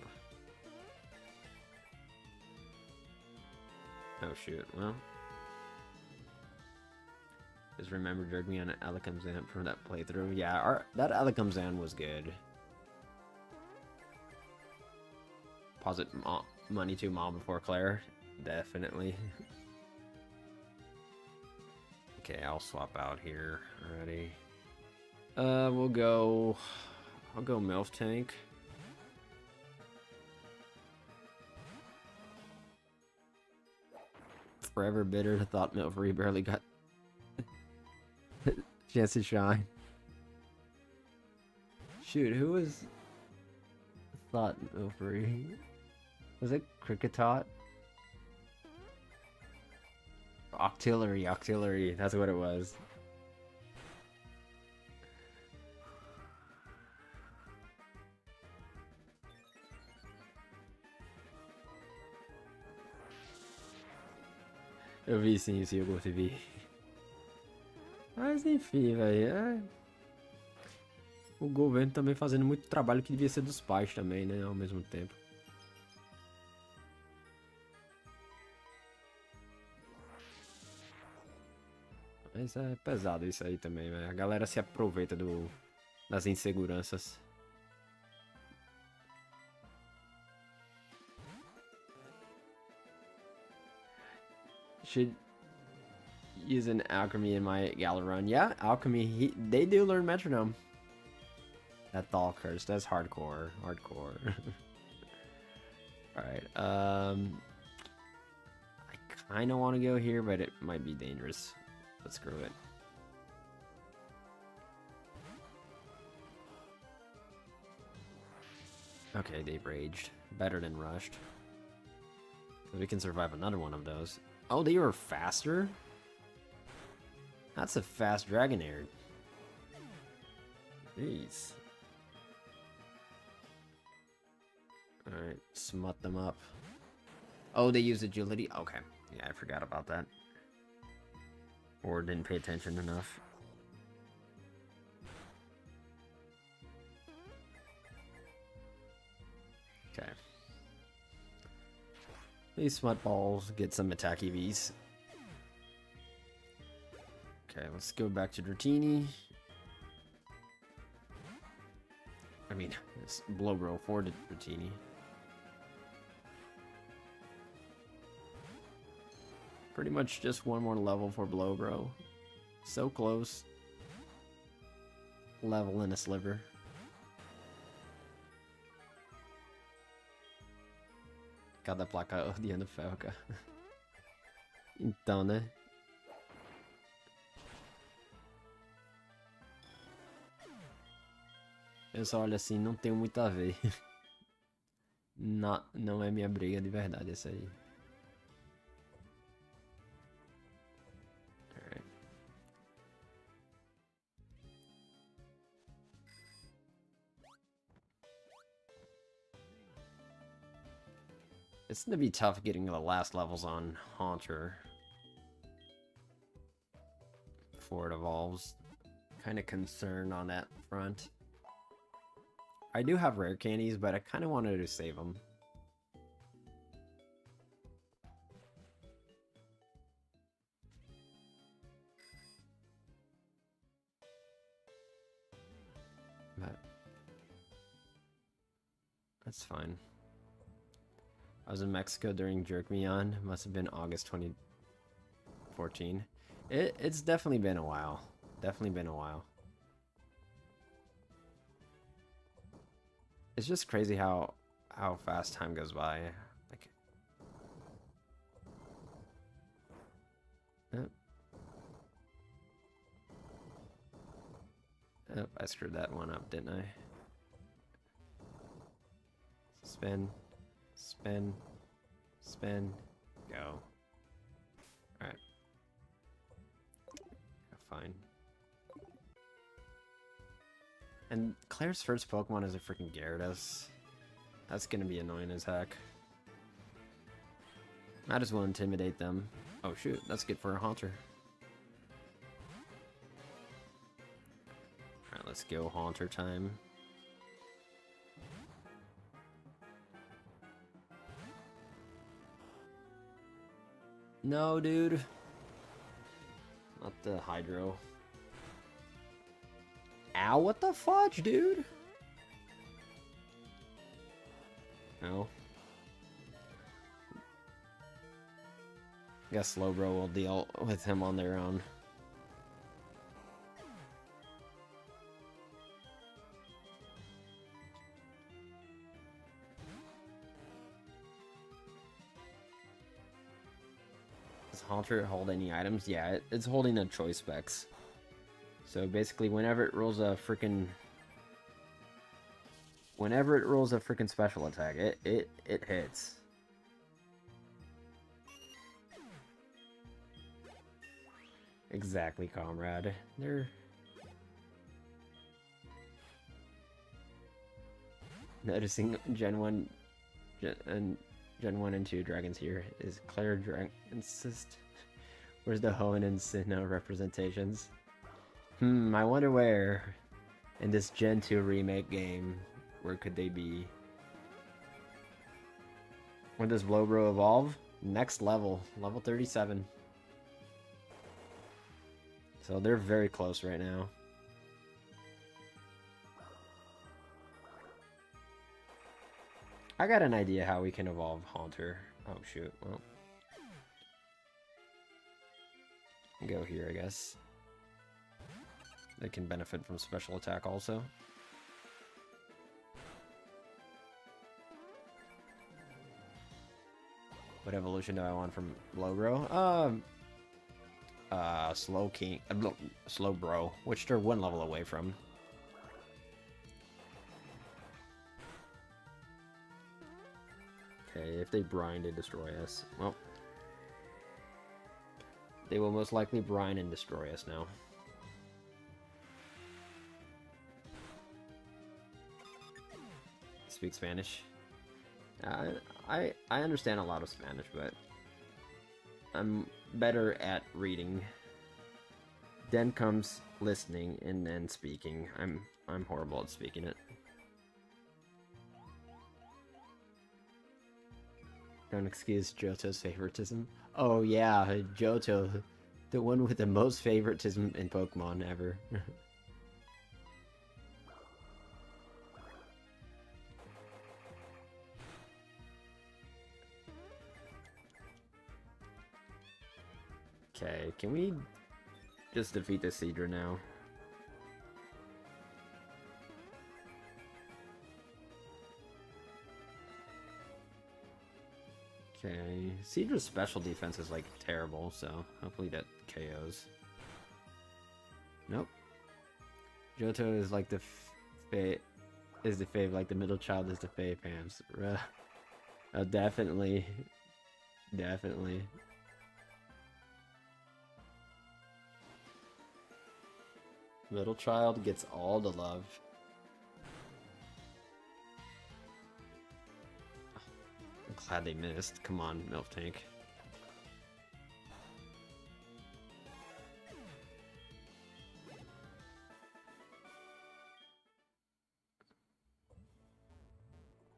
Oh shoot, well. Just remember Jerk Me On an Alicamzan from that playthrough. Yeah, that Alicamzan was good. Deposit money to Mom before Claire. Definitely. Okay, I'll swap out here already. I'll go MILF Tank. Forever bitter, thought Milfrey barely got chance to shine. Shoot, who was thought Milfrey? Was it Cricketot? Octillery, that's what it was. Eu vi sim esse Yogurt TV. Mas enfim, velho. O governo também fazendo muito trabalho que devia ser dos pais também, né? Ao mesmo tempo. Mas é pesado isso aí também, velho. A galera se aproveita das inseguranças. Should use an alchemy in my gala run. Yeah, alchemy, they do learn metronome. That Thal curse, that's hardcore. Hardcore. Alright, I kinda wanna go here, but it might be dangerous. But screw it. Okay, they've raged. Better than rushed. We can survive another one of those. Oh, they were faster? That's a fast Dragonair. Jeez. Alright, smut them up. Oh, they use agility? Okay. Yeah, I forgot about that. Or didn't pay attention enough. Okay. These smut balls get some attack EVs. Okay, let's go back to Dratini. I mean, it's Blowbro for Dratini. Pretty much just one more level for Blowbro. So close. Level in a sliver. Cada placa odiando ferro, cara. Então, né? Eu só olho assim, não tenho muito a ver. Não é minha briga de verdade essa aí. Alright. It's gonna be tough getting the last levels on Haunter before it evolves. Kind of concerned on that front. I do have rare candies, but I kind of wanted to save them. But that's fine. I was in Mexico during Jerk Me On. Must have been August 2014. It's definitely been a while. Definitely been a while. It's just crazy how fast time goes by. Like, oh, I screwed that one up, didn't I? Spin, spin, spin, go. All right. Fine. And Claire's first Pokemon is a freaking Gyarados. That's gonna be annoying as heck. Might as well intimidate them. Oh shoot, that's good for a Haunter. Alright, let's go Haunter time. No, dude. Not the Hydro. Ow, what the fudge, dude? No. Guess Slowbro will deal with him on their own. Does Haunter hold any items? Yeah, it's holding a choice specs. So basically, whenever it rolls a freaking special attack, it hits. Exactly, comrade. They're noticing Gen 1 and 2 dragons here. Is Claire Insist? Where's the Hoenn and Sinnoh representations? I wonder where in this Gen 2 remake game, where could they be? When does Blowbro evolve? Next level, level 37. So they're very close right now. I got an idea how we can evolve Haunter. Oh shoot, well. Go here, I guess. They can benefit from special attack also. What evolution do I want from Logro? Slow King, Slow Bro, which they're 1 level away from. Okay, if they brine, they destroy us. Well, they will most likely brine and destroy us now. Speak Spanish. I understand a lot of Spanish, but I'm better at reading. Then comes listening and then speaking. I'm horrible at speaking it. Don't excuse Johto's favoritism. Oh yeah, Johto, the one with the most favoritism in Pokemon ever. Okay, can we just defeat the Seadra now? Okay, Seadra's special defense is like terrible, so hopefully that KOs. Nope. Johto is like the fave, like the middle child is the fave Pams. Definitely. Definitely. Middle child gets all the love. I'm glad they missed. Come on, Milk Tank.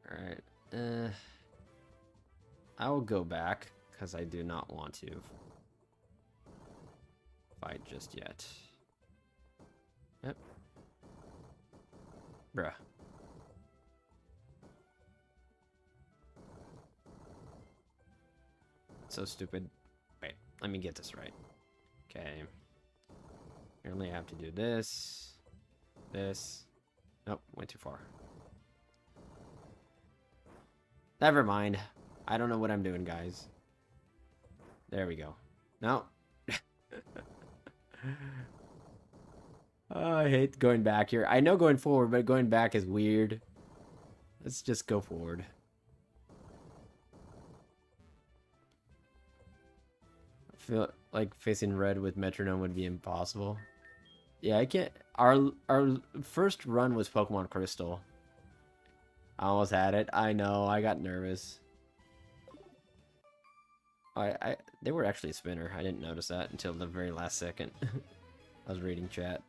Alright. I will go back, because I do not want to fight just yet. Yep. Bruh. So stupid. Wait, let me get this right. Okay. I only have to do this. This. Nope, went too far. Never mind. I don't know what I'm doing, guys. There we go. No. Oh, I hate going back here. I know going forward, but going back is weird. Let's just go forward. I feel like facing red with Metronome would be impossible. Yeah, I can't. Our first run was Pokemon Crystal. I almost had it. I know. I got nervous. They were actually a spinner. I didn't notice that until the very last second. I was reading chat.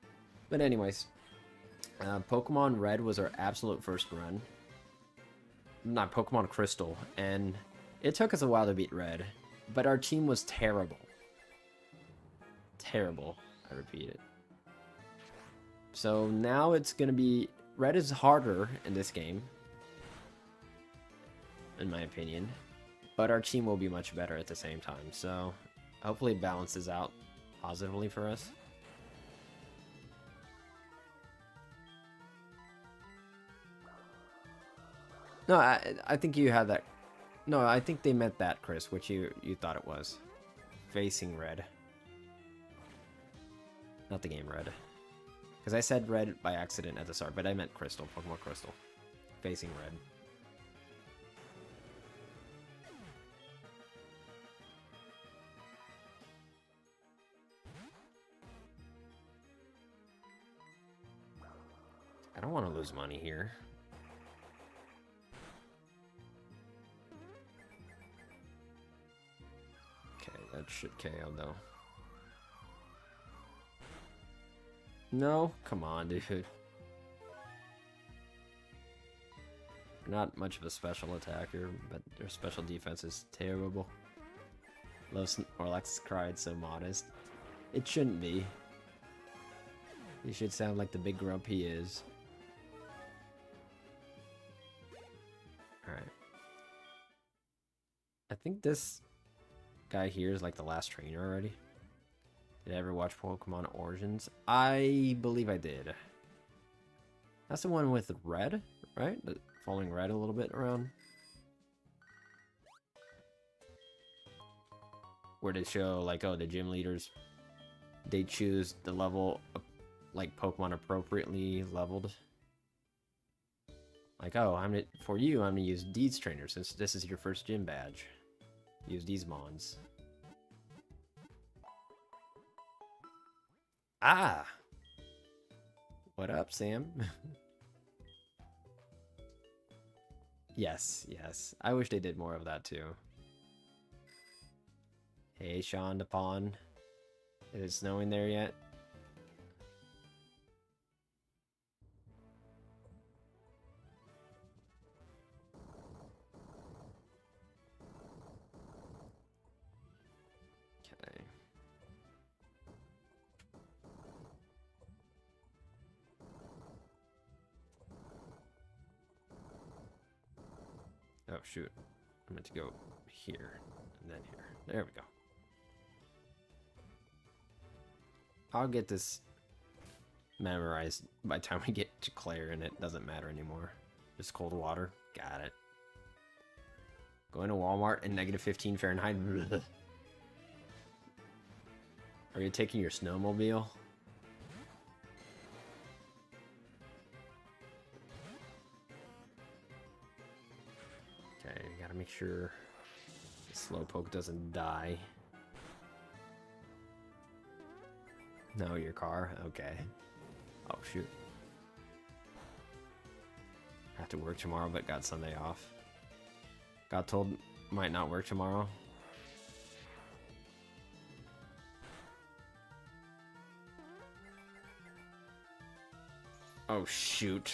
But anyways, Pokemon Red was our absolute first run. Not Pokemon Crystal, and it took us a while to beat Red, but our team was terrible. Terrible, I repeat it. So now it's gonna be, Red is harder in this game, in my opinion, but our team will be much better at the same time, so hopefully it balances out positively for us. No, I think you had that. No, I think they meant that, Chris, which you thought it was. Facing Red. Not the game Red. Because I said Red by accident at the start, but I meant Crystal, Pokemon Crystal. Facing Red. I don't want to lose money here. That should KO though. No? Come on, dude. Not much of a special attacker, but their special defense is terrible. Low Snorlax cried so modest. It shouldn't be. He should sound like the big grump he is. Alright. I think this guy here is like the last trainer already. Did I ever watch Pokemon Origins? I believe I did. That's the one with red, right? Following red a little bit around. Where they show like, oh, the gym leaders, they choose the level of, like, Pokemon appropriately leveled. Like, oh, for you, I'm gonna use these trainers since this is your first gym badge. Use these mons. Ah! What up, Sam? Yes, yes. I wish they did more of that too. Hey, Sean the Pawn. Is it snowing there yet? Okay. Oh, shoot. I meant to go here and then here. There we go. I'll get this memorized by the time we get to Claire, and it doesn't matter anymore. Just cold water. Got it. Going to Walmart and -15 Fahrenheit. Blech. Are you taking your snowmobile? Okay, gotta make sure the Slowpoke doesn't die. No, your car? Okay. Oh, shoot. Have to work tomorrow, but got Sunday off. Got told might not work tomorrow. Oh, shoot.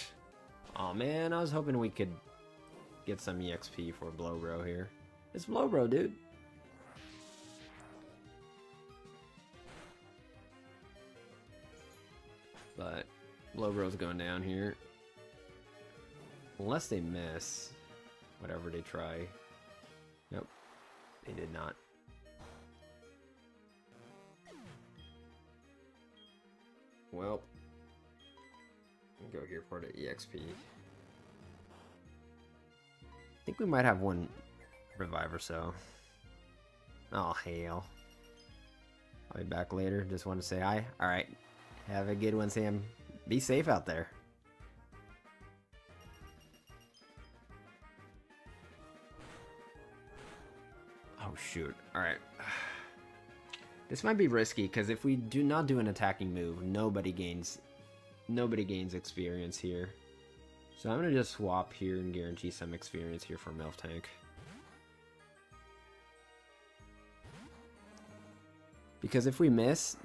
Oh man, I was hoping we could get some EXP for Blowbro here. It's Blowbro, dude. But Blowbro's going down here. Unless they miss whatever they try. Nope, they did not. Well, I'll go here for the EXP. I think we might have one revive or so. Oh, hell. I'll be back later. Just want to say hi. Alright. Have a good one, Sam. Be safe out there. Oh, shoot. Alright. This might be risky, because if we do not do an attacking move, nobody gains experience here. So I'm going to just swap here and guarantee some experience here for Miltank. Because if we miss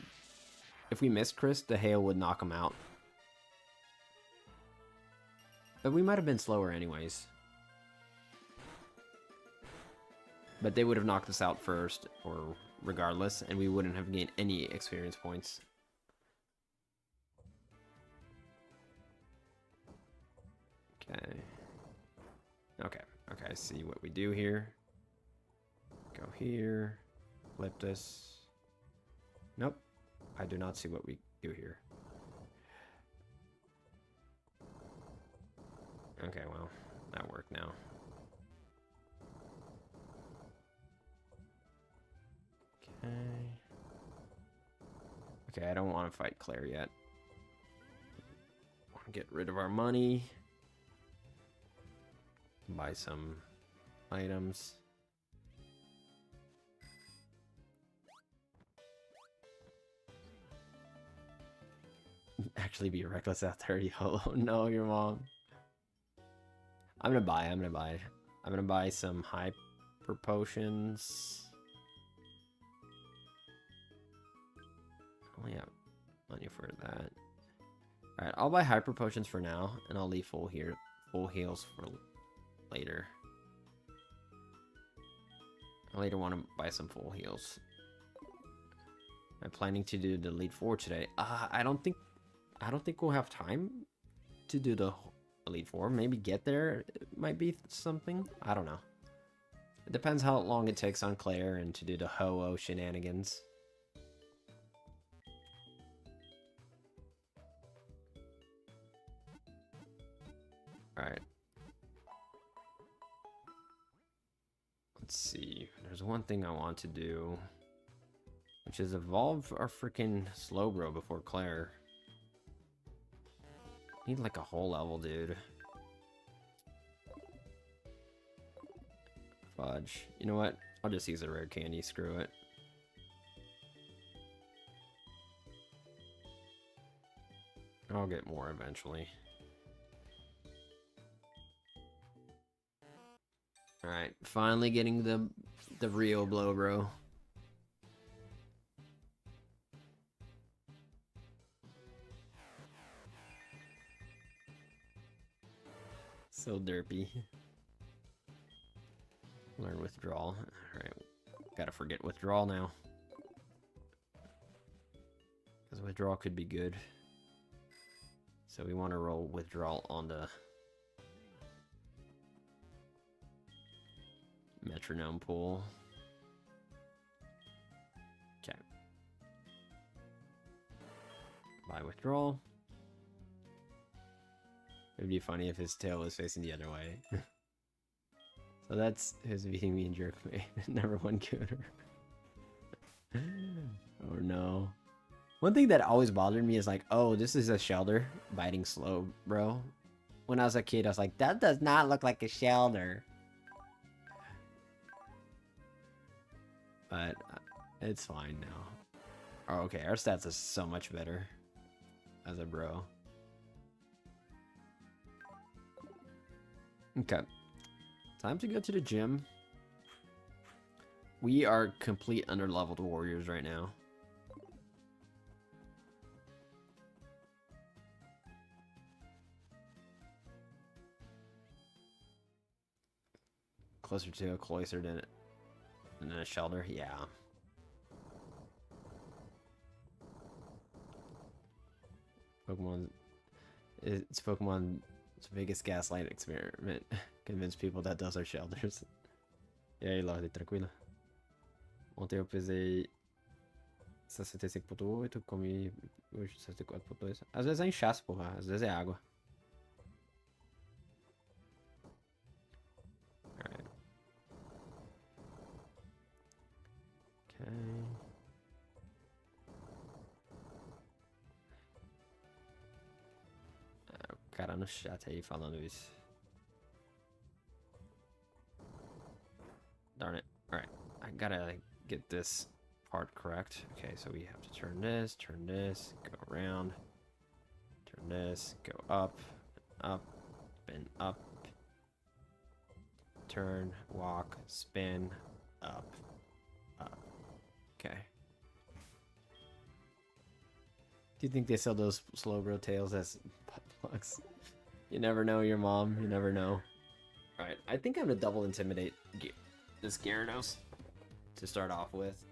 Chris, the hail would knock him out. But we might have been slower anyways. But they would have knocked us out first, or regardless, and we wouldn't have gained any experience points. Okay. Okay, I see what we do here. Go here. Flip this. Nope. I do not see what we do here. Okay, well, that worked now. Okay, I don't want to fight Claire yet. Want to get rid of our money. Buy some items. Actually be reckless out there, YOLO. No, your mom. I'm gonna buy some hyper potions. I only have money for that. Alright, I'll buy hyper potions for now, and I'll leave full heals for later. I later want to buy some full heals. I'm planning to do the Elite Four today. I don't think I don't think we'll have time to do the Elite Four. Maybe get there might be something. I don't know. It depends how long it takes on Claire and to do the Ho-Oh shenanigans. Alright. Let's see. There's one thing I want to do, which is evolve our freaking Slowbro before Claire. Need like a whole level, dude. Fudge. You know what? I'll just use a rare candy. Screw it. I'll get more eventually. Alright, finally getting the real blow, bro. So derpy. Learn withdrawal. Alright, gotta forget withdrawal now. Because withdrawal could be good. So we want to roll withdrawal on the metronome pool. Okay. By withdrawal. It would be funny if his tail was facing the other way. So that's his beating me and jerk me. Never one cooter. Oh no. One thing that always bothered me is like, oh, this is a Shelder biting slow, bro. When I was a kid, I was like, that does not look like a Shelder. But it's fine now. Oh, okay, our stats are so much better as a bro. Okay. Time to go to the gym. We are complete under-leveled warriors right now. Closer to a cloister than a Shelder, yeah. It's Pokemon's biggest gaslight experiment. Convince people that those are Shelders. E aí, Lorde, tranquilo? Ontem eu pesei 65,8, comi hoje 64,2. Às vezes é inchaço, porra. Às vezes é água. Alright. Okay. O cara no chat aí falando isso. Darn it. Alright. I gotta get this part correct. Okay, so we have to turn this, go around, turn this, go up, and up, turn, walk, spin, up. Okay. Do you think they sell those Slowbro tails as butt plugs? You never know, your mom. You never know. Alright, I think I'm gonna double intimidate this Gyarados to start off with.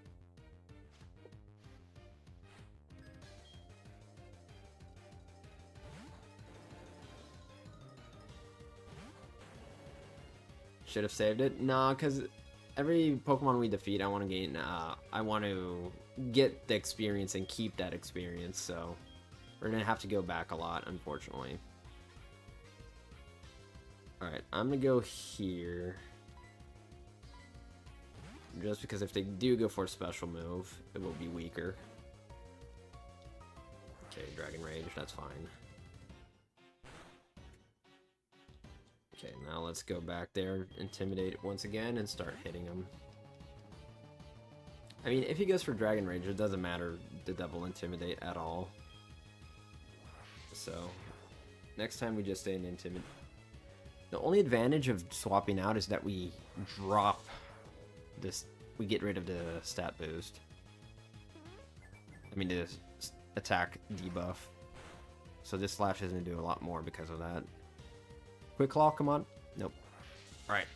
Should have saved it. Nah, because every Pokemon we defeat, I want to gain. I want to get the experience and keep that experience. So we're gonna have to go back a lot, unfortunately. All right, I'm gonna go here. Just because if they do go for a special move, it will be weaker. Okay, Dragon Rage, that's fine. Okay, now let's go back there, intimidate once again, and start hitting him. I mean, if he goes for Dragon Rage, it doesn't matter the double intimidate at all. So, next time we just stay in intimidate. The only advantage of swapping out is that we drop this, we get rid of the stat boost. I mean, the attack debuff. So this slash is going to do a lot more because of that. Quick Claw, come on. Nope. Alright.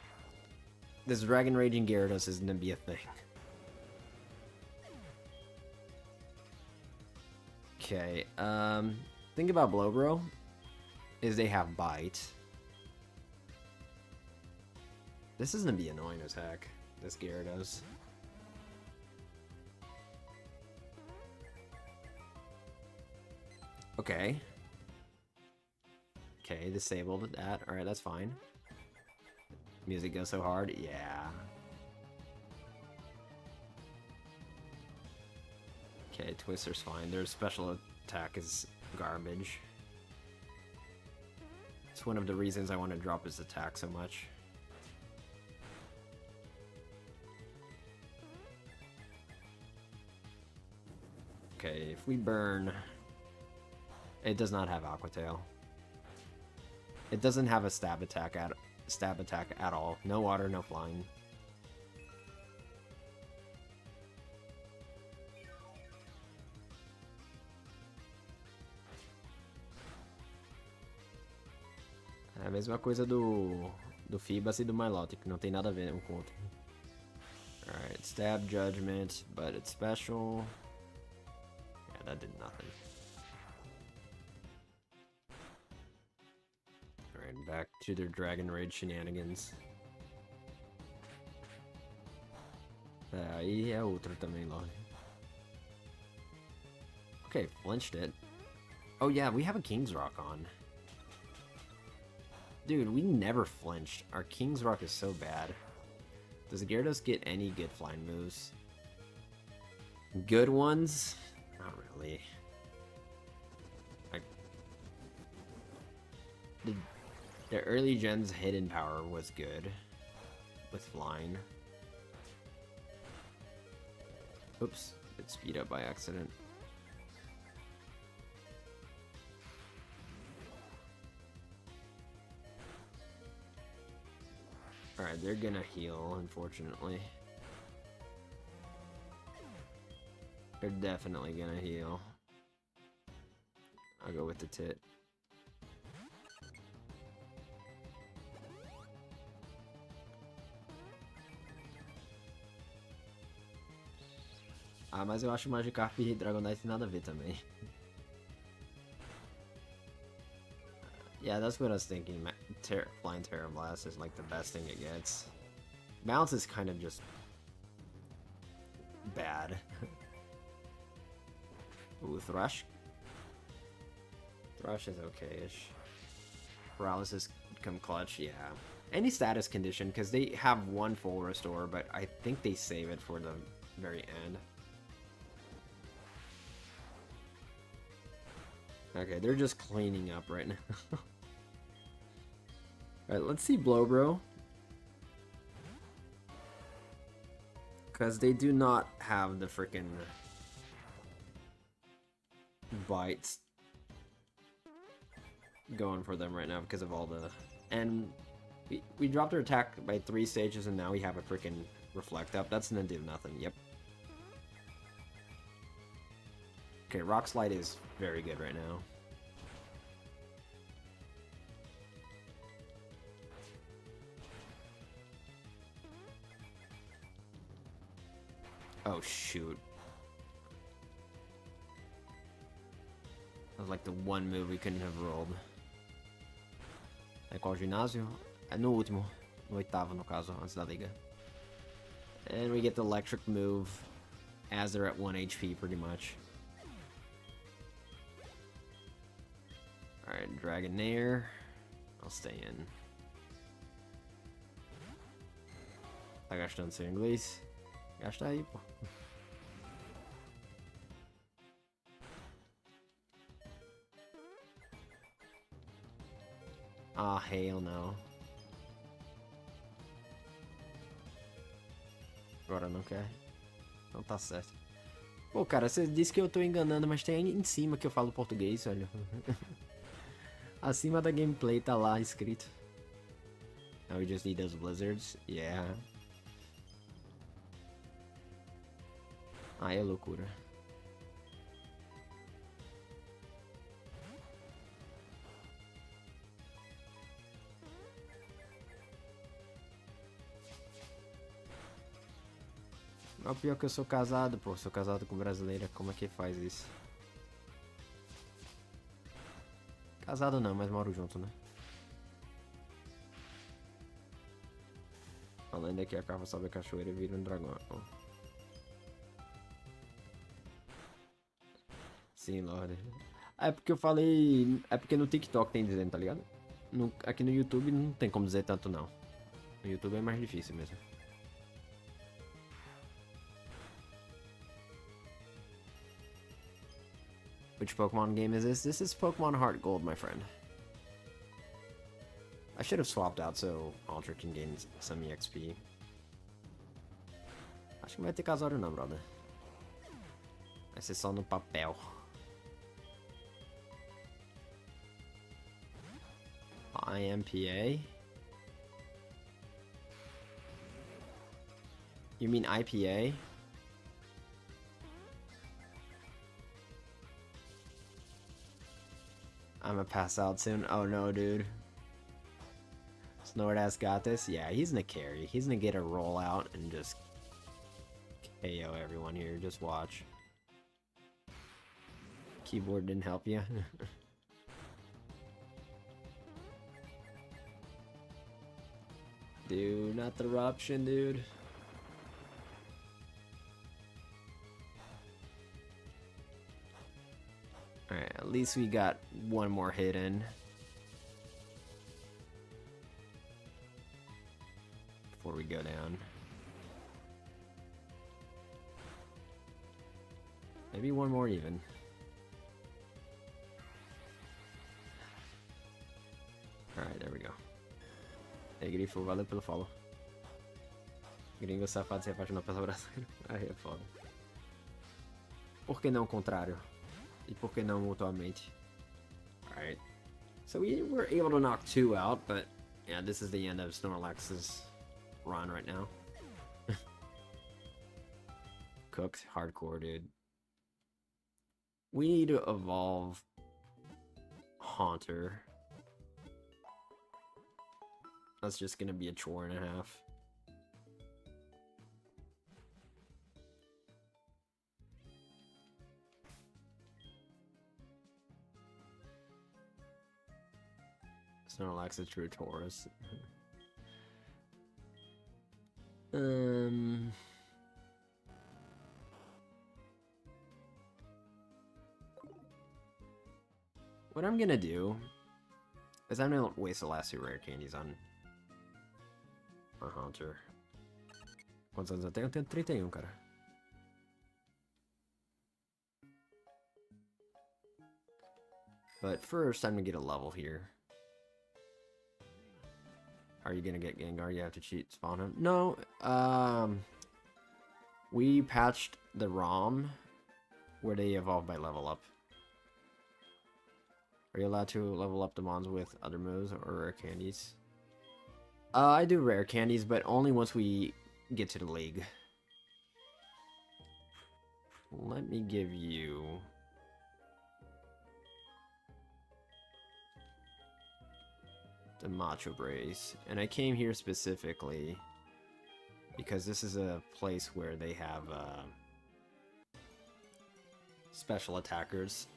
This Dragon Raging Gyarados is going to be a thing. Okay, Thing about Blowbro is they have bite. This is gonna be annoying as heck. This Gyarados. Okay. Okay, disabled that. Alright, that's fine. Music goes so hard. Yeah. Okay, Twister's fine. Their special attack is garbage. It's one of the reasons I want to drop his attack so much. Okay, if we burn... It does not have Aqua Tail. It doesn't have a stab attack at all. No water, no flying. É a mesma coisa do Fibas e do Milotic, que não tem nada a ver um com o outro. Alright, Stab, Judgment, but it's special. Yeah, that did nothing. Alright, back to their Dragon Rage shenanigans. Aí é outro também, Lord. Okay, flinched it. Oh yeah, we have a King's Rock on. Dude, we never flinched. Our King's Rock is so bad. Does Gyarados get any good flying moves? Good ones? Not really. Like, the early gen's hidden power was good with flying. Oops, it speed up by accident. Alright, they're gonna heal, unfortunately. They're definitely gonna heal. I'll go with the tit. Ah, mas eu acho Magikarp e Dragonite nada a ver também. Yeah, that's what I was thinking. Flying Terra Blast is like the best thing it gets. Bounce is kind of just bad. Ooh, Thrush. Thrush is okay-ish. Paralysis come clutch, yeah. Any status condition, because they have one full restore, but I think they save it for the very end. Okay, they're just cleaning up right now. Alright, let's see Blowbro. Because they do not have the freaking bites going for them right now because of all the... And we dropped our attack by 3 stages and now we have a freaking reflect up. That's gonna do nothing, yep. Okay, Rock Slide is very good right now. Oh shoot. That was like the one move we couldn't have rolled. É qual ginásio? É no último. No oitavo, no caso, antes da liga. And we get the electric move as they're at 1 HP pretty much. Alright, Dragonair. I'll stay in. Tá gastando seu inglês? Gasta aí, pô. Ah, hell no. Agora não quer. Não tá certo. Pô, cara, você disse que eu tô enganando, mas tem aí em cima que eu falo português, olha. Acima da gameplay tá lá escrito. Now we just need those blizzards. Yeah. Aí é loucura. É o pior que eu sou casado, pô. Sou casado com brasileira. Como é que faz isso? Casado não, mas moro junto, né? A lenda é que a carva sobe a cachoeira e vira um dragão. Oh. Sim, Lorde. É porque eu falei. É porque no TikTok tem dizendo, tá ligado? Aqui no YouTube não tem como dizer tanto, não. No YouTube é mais difícil mesmo. Which Pokemon game is this? This is Pokemon HeartGold, my friend. I should have swapped out so Ultra can gain some EXP. Acho que não vai ter casório não, brother. Vai ser só no papel. IMPA? You mean IPA? I'm gonna pass out soon. Oh no, dude. Snorlax got this? Yeah, he's gonna carry. He's gonna get a roll out and just KO everyone here. Just watch. Keyboard didn't help you. Dude, not the eruption, dude. Alright, at least we got one more hit in. Before we go down. Maybe one more even. Alright, there we go. Hey, Grifo, valeu pelo follow. Gringo safado se apaixonou pela brasileira. Aí é foda. Por que não o contrário? E por que não mutuamente? Alright. So we were able to knock 2 out, but yeah, this is the end of Snorlax's run right now. Cooked hardcore, dude. We need to evolve Haunter. That's just gonna be a chore and a half. Snorlax a true Taurus. What I'm gonna do is I'm gonna waste the last 2 rare candies on a Haunter. Quantos anos eu tenho? Eu tenho 31, cara. But first, I'm gonna get a level here. Are you gonna get Gengar? You have to cheat spawn him. No, we patched the ROM where they evolve by level up. Are you allowed to level up the mons with other moves or rare candies? I do rare candies, but only once we get to the league. Let me give you... the Macho Brace. And I came here specifically because this is a place where they have special attackers.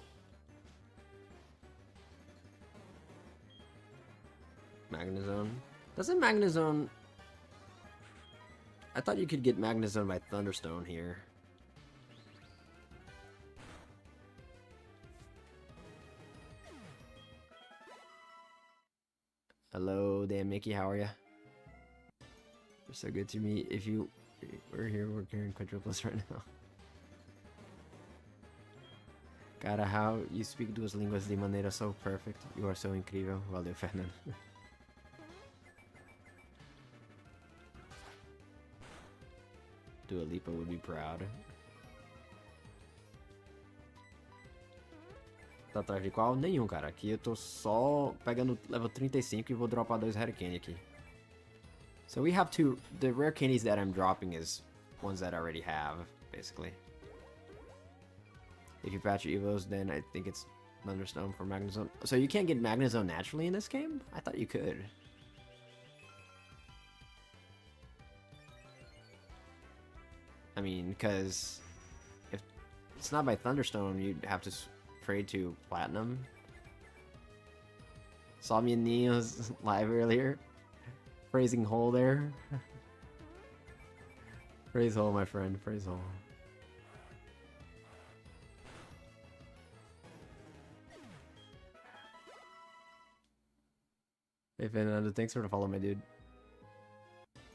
Magnezone. Doesn't Magnezone... I thought you could get Magnezone by Thunderstone here. Hello, damn Mickey, how are ya? You're so good to me. If you were here, we're carrying quadruples right now. Cara, how you speak duas línguas de maneira so perfect. You are so incrível. Valeu, Fernando. Dua Lipa would be proud. Tá atrás de qual? Nenhum, cara. Aqui eu tô só pegando level 35 e vou dropar 2 Rare Candy aqui. So we have to... The Rare Candies that I'm dropping is ones that I already have, basically. If you patch your Evos, then I think it's Thunderstone for Magnezone. So you can't get Magnezone naturally in this game? I thought you could. I mean, because if it's not by Thunderstone, you'd have to trade to Platinum. Saw me and Neo's live earlier. Praising Hole there. Praise Hole, my friend. Praise Hole. Hey Fernando, thanks for the follow, my dude.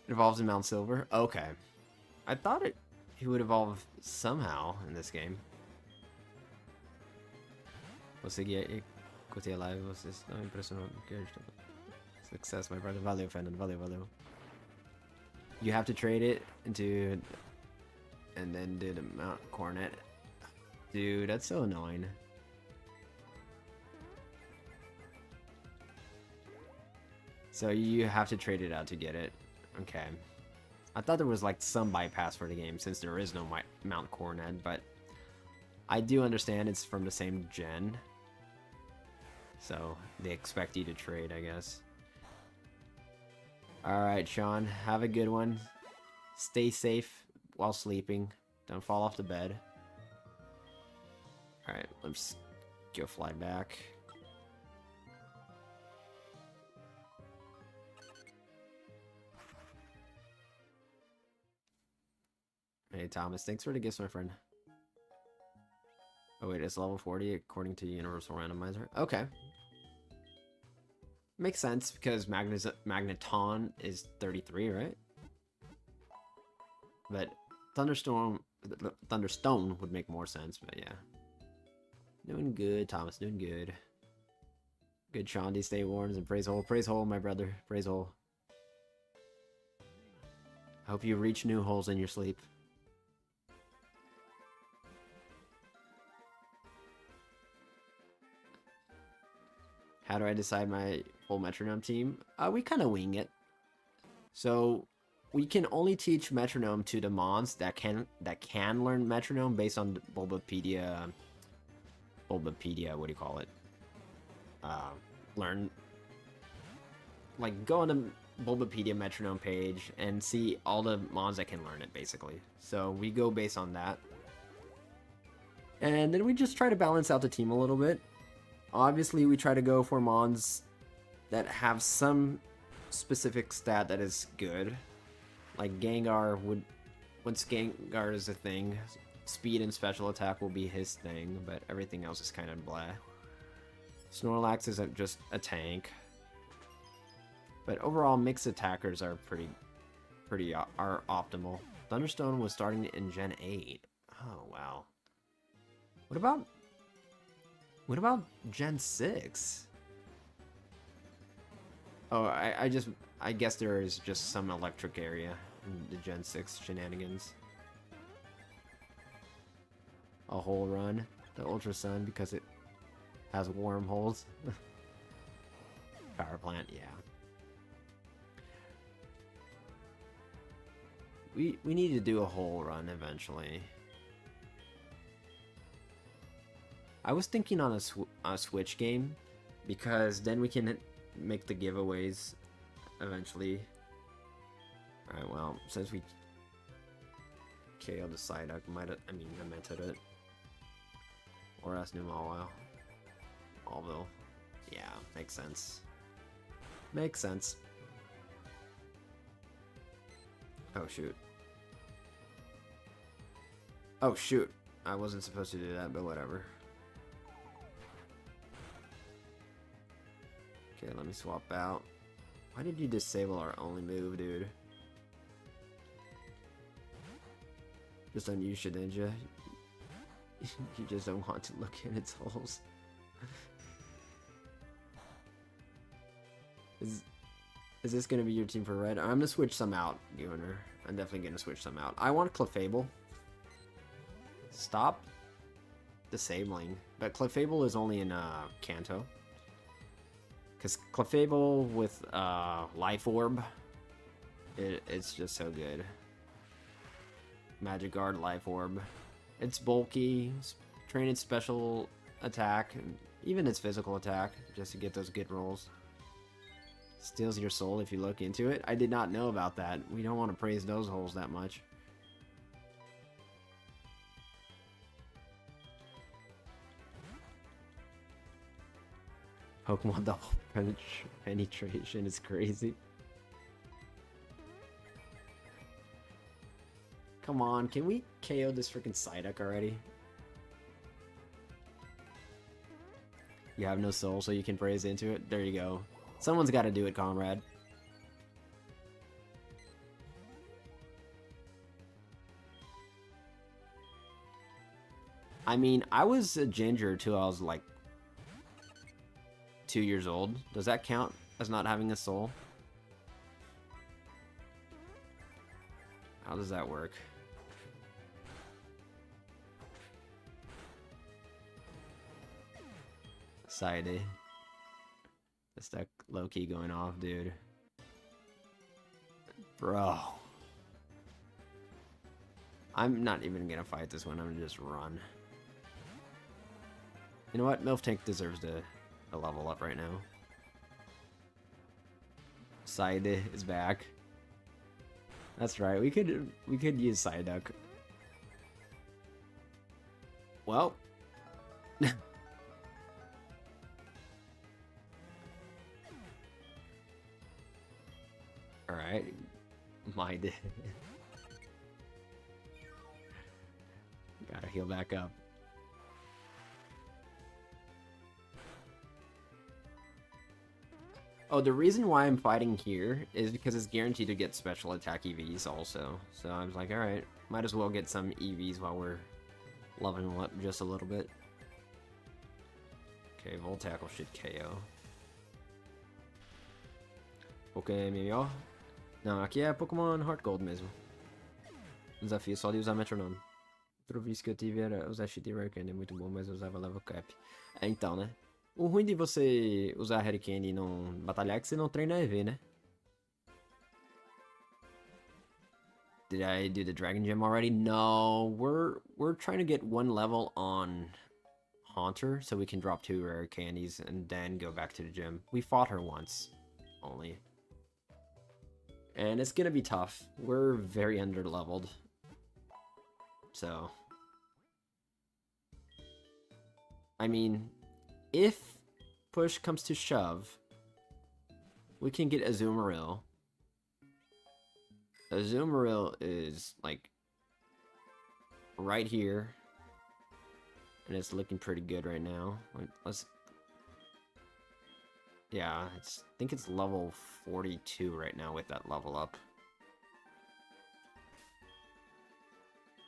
It evolves in Mount Silver. Okay. I thought he would evolve somehow in this game. Consegui alive. Vocês não impressionam. Success, my brother. Valeu, Fernando. Valeu. You have to trade it into and then do the Mount Coronet. Dude, that's so annoying. So you have to trade it out to get it. Okay. I thought there was like some bypass for the game since there is no Mount Coronet, but I do understand it's from the same gen. So they expect you to trade, I guess. Alright, Sean. Have a good one. Stay safe while sleeping. Don't fall off the bed. Alright, let's go fly back. Hey Thomas, thanks for the gifts, my friend. Oh wait, it's level 40 according to Universal Randomizer. Okay. Makes sense because Magneton is 33, right? But Thunderstone would make more sense, but yeah. Doing good, Thomas, doing good. Good, Shondi, stay warm and praise hole, my brother, praise hole. I hope you reach new holes in your sleep. How do I decide my full metronome team? We kind of wing it. So we can only teach metronome to the mons that can learn metronome based on Bulbapedia. What do you call it? Learn. Like go on the Bulbapedia metronome page and see all the mons that can learn it, basically. So we go based on that, and then we just try to balance out the team a little bit. Obviously, we try to go for mons that have some specific stat that is good. Like Gengar would, once Gengar is a thing, speed and special attack will be his thing, but everything else is kind of blah. Snorlax is just a tank. But overall, mixed attackers are pretty optimal. Thunderstone was starting in Gen 8. Oh, wow. What about Gen 6? Oh, I guess there is just some electric area in the Gen 6 shenanigans. A hole run. The Ultra Sun because it has wormholes. Power plant, yeah. We need to do a hole run eventually. I was thinking on a Switch game, because then we can make the giveaways eventually. Alright, well, since we KO'd the Psyduck, I meant it. Or ask Numawile. Allville. Yeah, makes sense. Makes sense. Oh, shoot. Oh, shoot. I wasn't supposed to do that, but whatever. Okay, let me swap out. Why did you disable our only move, dude? Just don't use Shedinja. You just don't want to look in its holes. Is this gonna be your team for red? I'm gonna switch some out, Gunner. I'm definitely gonna switch some out. I want Clefable. Stop disabling. But Clefable is only in Kanto. Because Clefable with Life Orb, it's just so good. Magic Guard, Life Orb. It's bulky, train its special attack, and even its physical attack, just to get those good rolls. Steals your soul if you look into it. I did not know about that. We don't want to praise those holes that much. Pokemon double penetration is crazy. Come on, can we KO this freaking Psyduck already? You have no soul, so you can praise into it? There you go. Someone's got to do it, comrade. I mean, I was a ginger till I was like 2 years old. Does that count as not having a soul? How does that work? Side. This deck low-key going off, dude. Bro. I'm not even gonna fight this one, I'm gonna just run. You know what? Miltank deserves to level up right now. Side is back. That's right, we could use Psyduck. Well. Alright. My day. Gotta heal back up. Oh, the reason why I'm fighting here is because it's guaranteed to get special attack EVs also. So I was like, alright, might as well get some EVs while we're leveling up just a little bit. Okay, Volt Tackle should KO. Ok, melhor. Não, aqui é Pokémon HeartGold mesmo. Desafio só de usar Metronome. Outro vício que eu tive era usar Cheat Rare Candy, é muito bom, mas eu usava Level Cap. É, então, né? O ruim de você usar Rare Candy e não batalhar é que você não treina EV, né? Did I do the Dragon Gem already? No, we're trying to get one level on Haunter so we can drop 2 rare candies and then go back to the gym. We fought her once, only. And it's gonna be tough. We're very under-leveled. So... I mean, if push comes to shove, we can get Azumarill. Azumarill is, like, right here. And it's looking pretty good right now. Let's... Yeah, I think it's level 42 right now with that level up.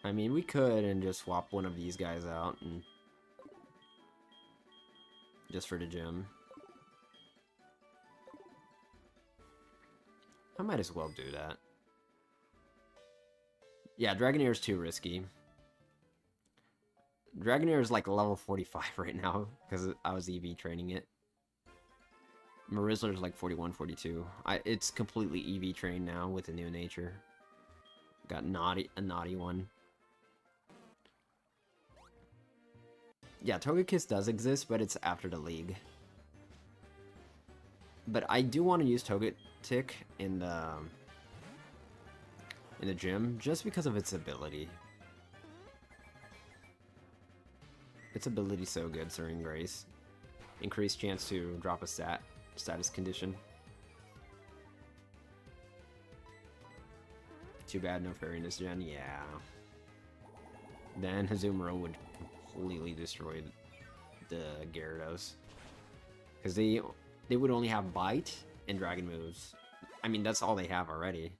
I mean, we could and just swap one of these guys out and... just for the gym. I might as well do that. Yeah, Dragonair is too risky. Dragonair is like level 45 right now because I was EV training it. Marizzler is like 41, 42. It's completely EV trained now with a new nature. Got a naughty one. Yeah, Togekiss does exist, but it's after the league. But I do want to use Togetic in the gym just because of its ability. Its ability's so good, Serene Grace. Increased chance to drop a status condition. Too bad no fairy in this gen, yeah. Then Azumarill would completely destroy the Gyarados. Because they would only have Bite and Dragon moves. I mean, that's all they have already.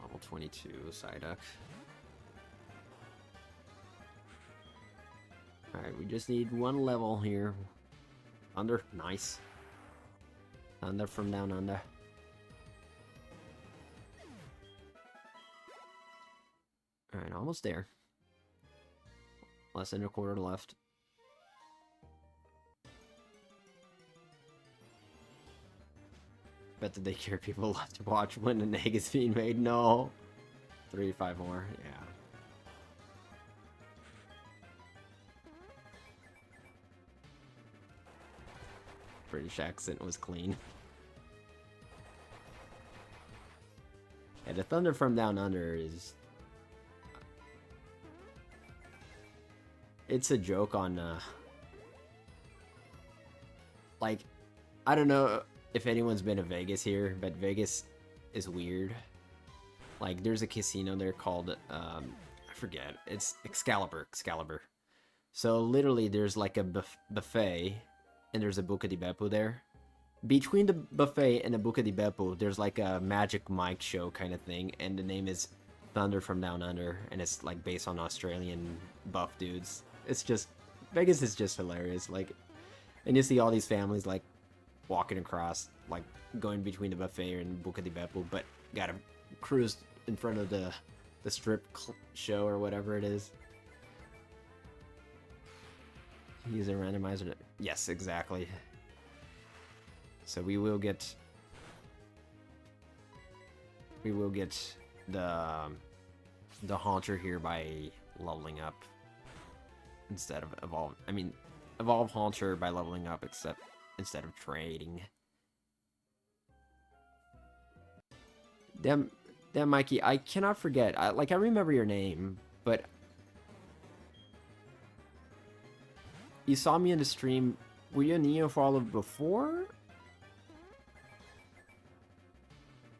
Level 22, Psyduck. Alright, we just need one level here. Under, nice. Thunder from down under. Alright, almost there. Less than a quarter left. Bet the daycare people love to watch when an egg is being made. No. 3, 5 more. Yeah. British accent was clean. Yeah, the Thunder from Down Under is... It's a joke on, like, I don't know if anyone's been to Vegas here, but Vegas is weird. Like, there's a casino there called, I forget, it's Excalibur. So, literally, there's like a buffet, and there's a Buca di Beppo there. Between the buffet and the Buca di Beppo, there's like a Magic Mike show kind of thing, and the name is Thunder from Down Under, and it's like based on Australian buff dudes. It's just, Vegas is just hilarious, like, and you see all these families like walking across, like going between the buffet and Buca di Beppo, but gotta cruise in front of the strip show or whatever it is. Use a randomizer. Yes, exactly. So we will get the Haunter here by leveling up instead of evolve. I mean, evolve Haunter by leveling up, except instead of trading. Damn, Mikey, I cannot forget. I remember your name, but you saw me in the stream. Were you a Neo follower before?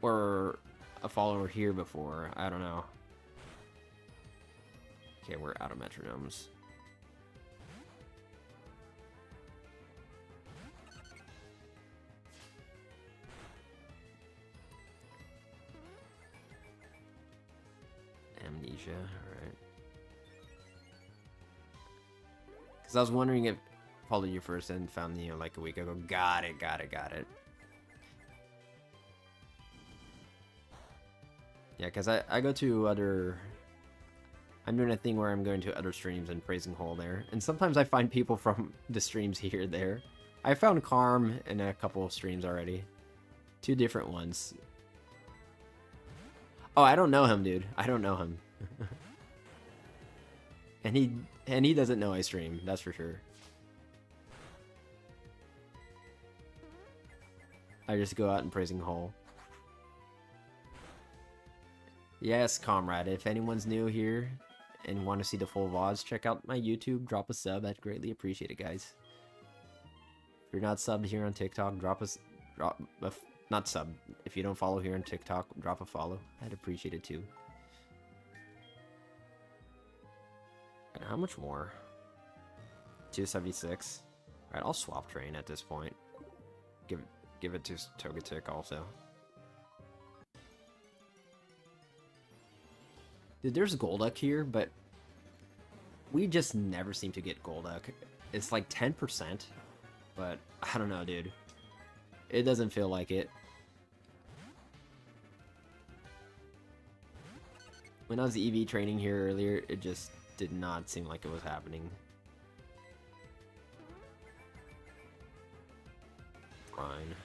Or a follower here before? I don't know. Okay, we're out of metronomes. Amnesia, alright. Because I was wondering if I followed you first and found Neo like a week ago. Got it. Yeah, because I go to other... I'm doing a thing where I'm going to other streams and praising Hole there. And sometimes I find people from the streams here or there. I found Karm in a couple of streams already. 2 different ones. Oh, I don't know him, dude. I don't know him. and he doesn't know I stream, that's for sure. I just go out and praising Hole. Yes, comrade. If anyone's new here and want to see the full VODs, check out my YouTube. Drop a sub. I'd greatly appreciate it, guys. If you're not subbed here on TikTok, not sub. If you don't follow here on TikTok, drop a follow. I'd appreciate it too. And how much more? 276. Alright, I'll swap train at this point. Give it to Togetic also. Dude, there's Golduck here, but we just never seem to get Golduck. It's like 10%, but I don't know, dude. It doesn't feel like it. When I was EV training here earlier, it just did not seem like it was happening. Fine.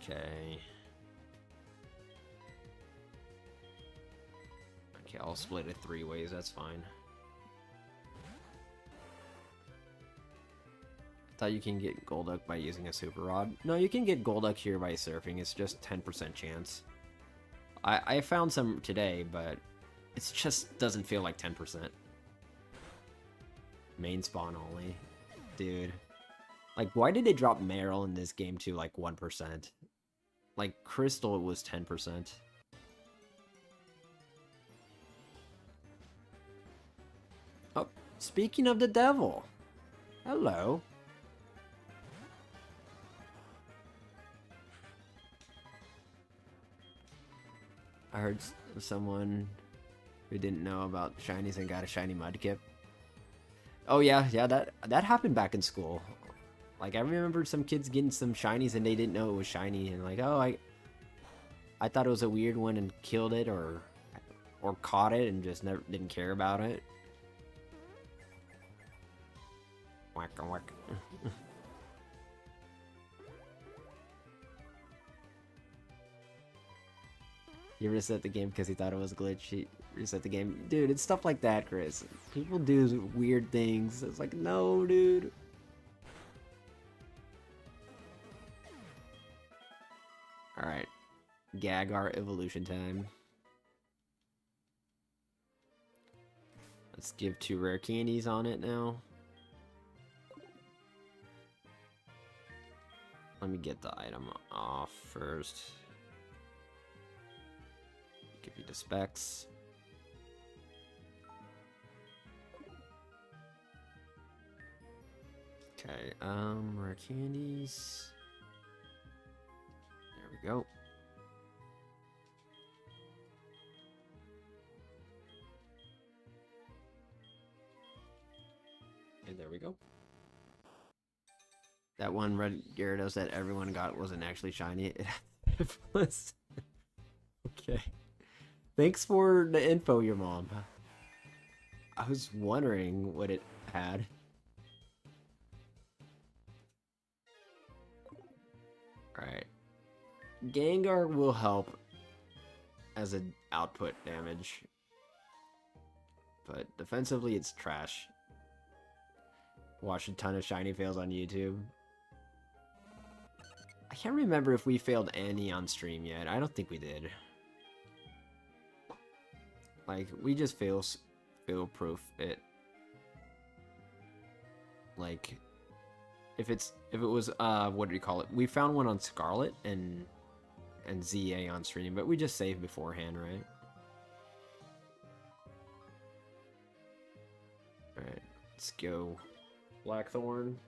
Okay. Okay, I'll split it 3 ways, that's fine. I thought you can get Golduck by using a Super Rod. No, you can get Golduck here by surfing, it's just 10% chance. I found some today, but it just doesn't feel like 10%. Main spawn only. Dude. Like, why did they drop Meryl in this game to like 1%? Like, Crystal was 10%. Oh, speaking of the devil. Hello. I heard someone who didn't know about shinies and got a shiny Mudkip. Oh yeah, that happened back in school. Like, I remember some kids getting some shinies and they didn't know it was shiny, and like, oh, I thought it was a weird one and killed it or caught it and just never didn't care about it. Whack whack. He reset the game because he thought it was a glitch. He reset the game. Dude, it's stuff like that, Chris. People do weird things. It's like, no, dude. Alright. Gagar evolution time. Let's give 2 rare candies on it now. Let me get the item off first. Give you the specs. Okay, rare candies. There we go. And there we go. That one red Gyarados that everyone got wasn't actually shiny. It was. Okay. Thanks for the info, your mom. I was wondering what it had. Alright. Gengar will help as an output damage. But defensively, it's trash. Watch a ton of shiny fails on YouTube. I can't remember if we failed any on stream yet. I don't think we did. Like, we just fail proof it. Like, if it was what do you call it? We found one on Scarlet and ZA on stream, but we just saved beforehand, right? Alright, let's go. Blackthorn.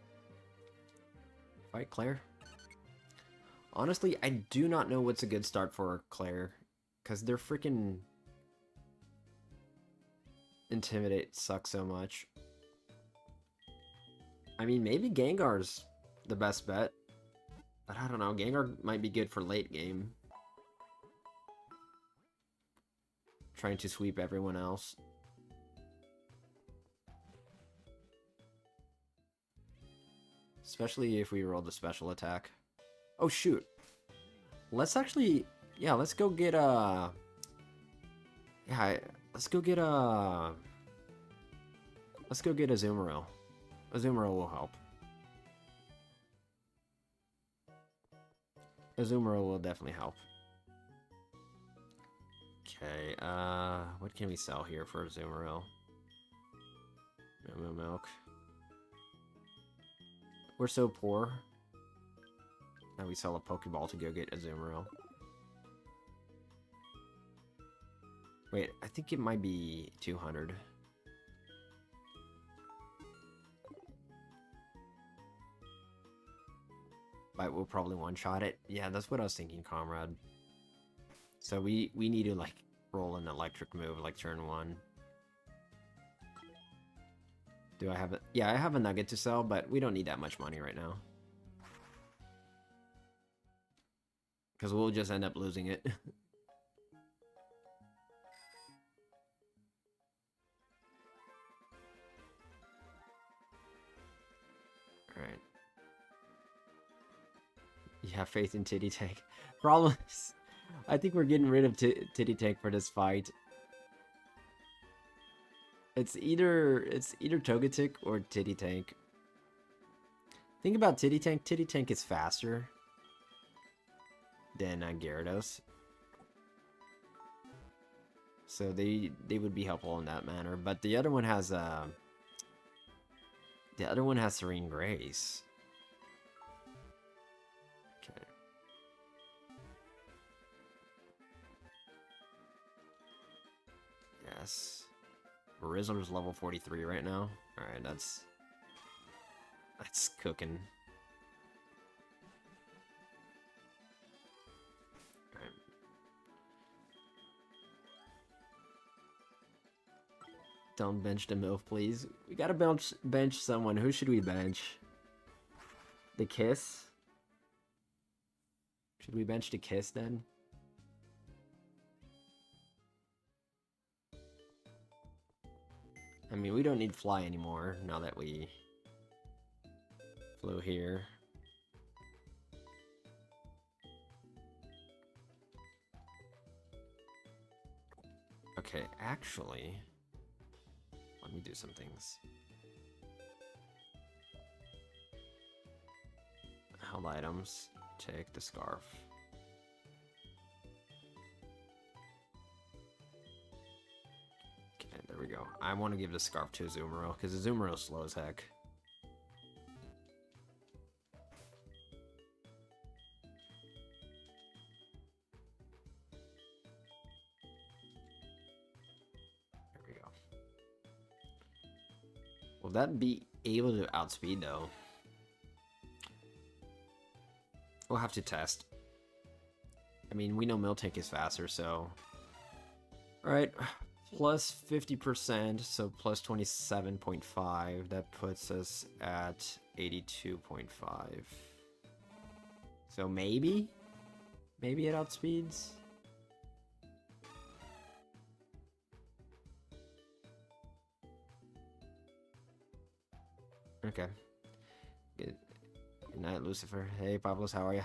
Fight Claire. Honestly, I do not know what's a good start for Claire, because their freaking Intimidate sucks so much. I mean, maybe Gengar's the best bet, but I don't know. Gengar might be good for late game. Trying to sweep everyone else. Especially if we roll the special attack. Oh shoot. Let's actually, yeah, let's go get let's go get a Azumarill. Azumarill will help. Azumarill will definitely help. Okay, what can we sell here for Azumarill? Milk. We're so poor. Now we sell a Pokeball to go get Azumarill. Wait, I think it might be 200. But we'll probably one-shot it. Yeah, that's what I was thinking, comrade. So we need to, like, roll an electric move, like, turn 1. Do I have it? Yeah, I have a nugget to sell, but we don't need that much money right now. Because we'll just end up losing it. Alright. You have faith in Titty Tank. Problem is, I think we're getting rid of Titty Tank for this fight. It's either Togetic or Titty Tank. Think about Titty Tank. Titty Tank is faster than Gyarados, so they would be helpful in that manner. But the other one has Serene Grace. Okay. Yes. Rizzler's level 43 right now. Alright, that's cooking. Alright. Don't bench the MILF, please. We gotta bench someone. Who should we bench? The Kiss? Should we bench the Kiss then? I mean, we don't need Fly anymore now that we flew here. Okay, actually, let me do some things. Held items, take the scarf. we go. I want to give the Scarf to Azumarill, because Azumarill is slow as heck. There we go. Will that be able to outspeed, though? We'll have to test. I mean, we know Miltank is faster, so... Alright, plus 50%, so plus 27.5. That puts us at 82.5. So maybe? Maybe it outspeeds? Okay. Good night, Lucifer. Hey, Pablos, how are ya?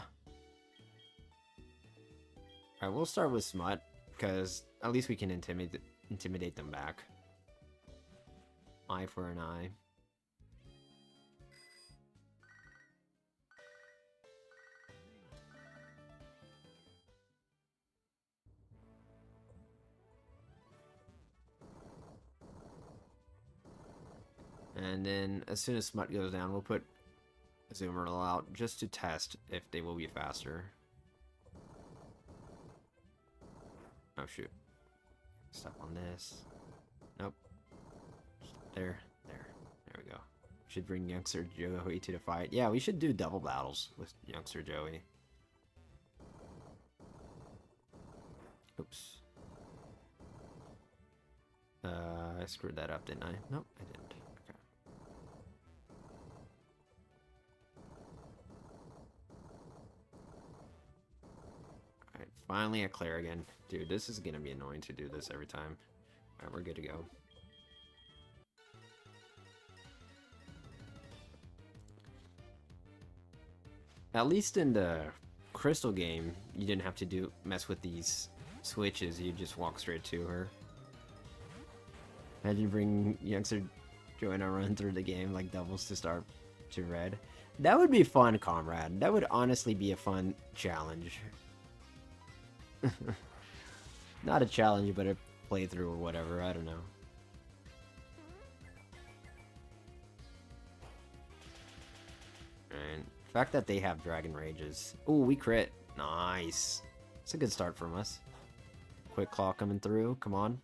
Alright, we'll start with Smut, because at least we can intimidate them back. Eye for an eye. And then, as soon as Smut goes down, we'll put Azumarill out, just to test if they will be faster. Oh shoot. Stop on this. Nope. There. There we go. Should bring Youngster Joey to the fight. Yeah, we should do double battles with Youngster Joey. Oops. I screwed that up, didn't I? Nope, I didn't. Okay. Alright, finally a Claire again. Dude, this is gonna be annoying to do this every time. Alright, we're good to go. At least in the Crystal game, you didn't have to mess with these switches. You just walk straight to her. Imagine bring Youngster Joey to run through the game like doubles to start to red. That would be fun, comrade. That would honestly be a fun challenge. Not a challenge, but a playthrough or whatever. I don't know. And the fact that they have Dragon Rages. Ooh, we crit. Nice. It's a good start from us. Quick Claw coming through. Come on.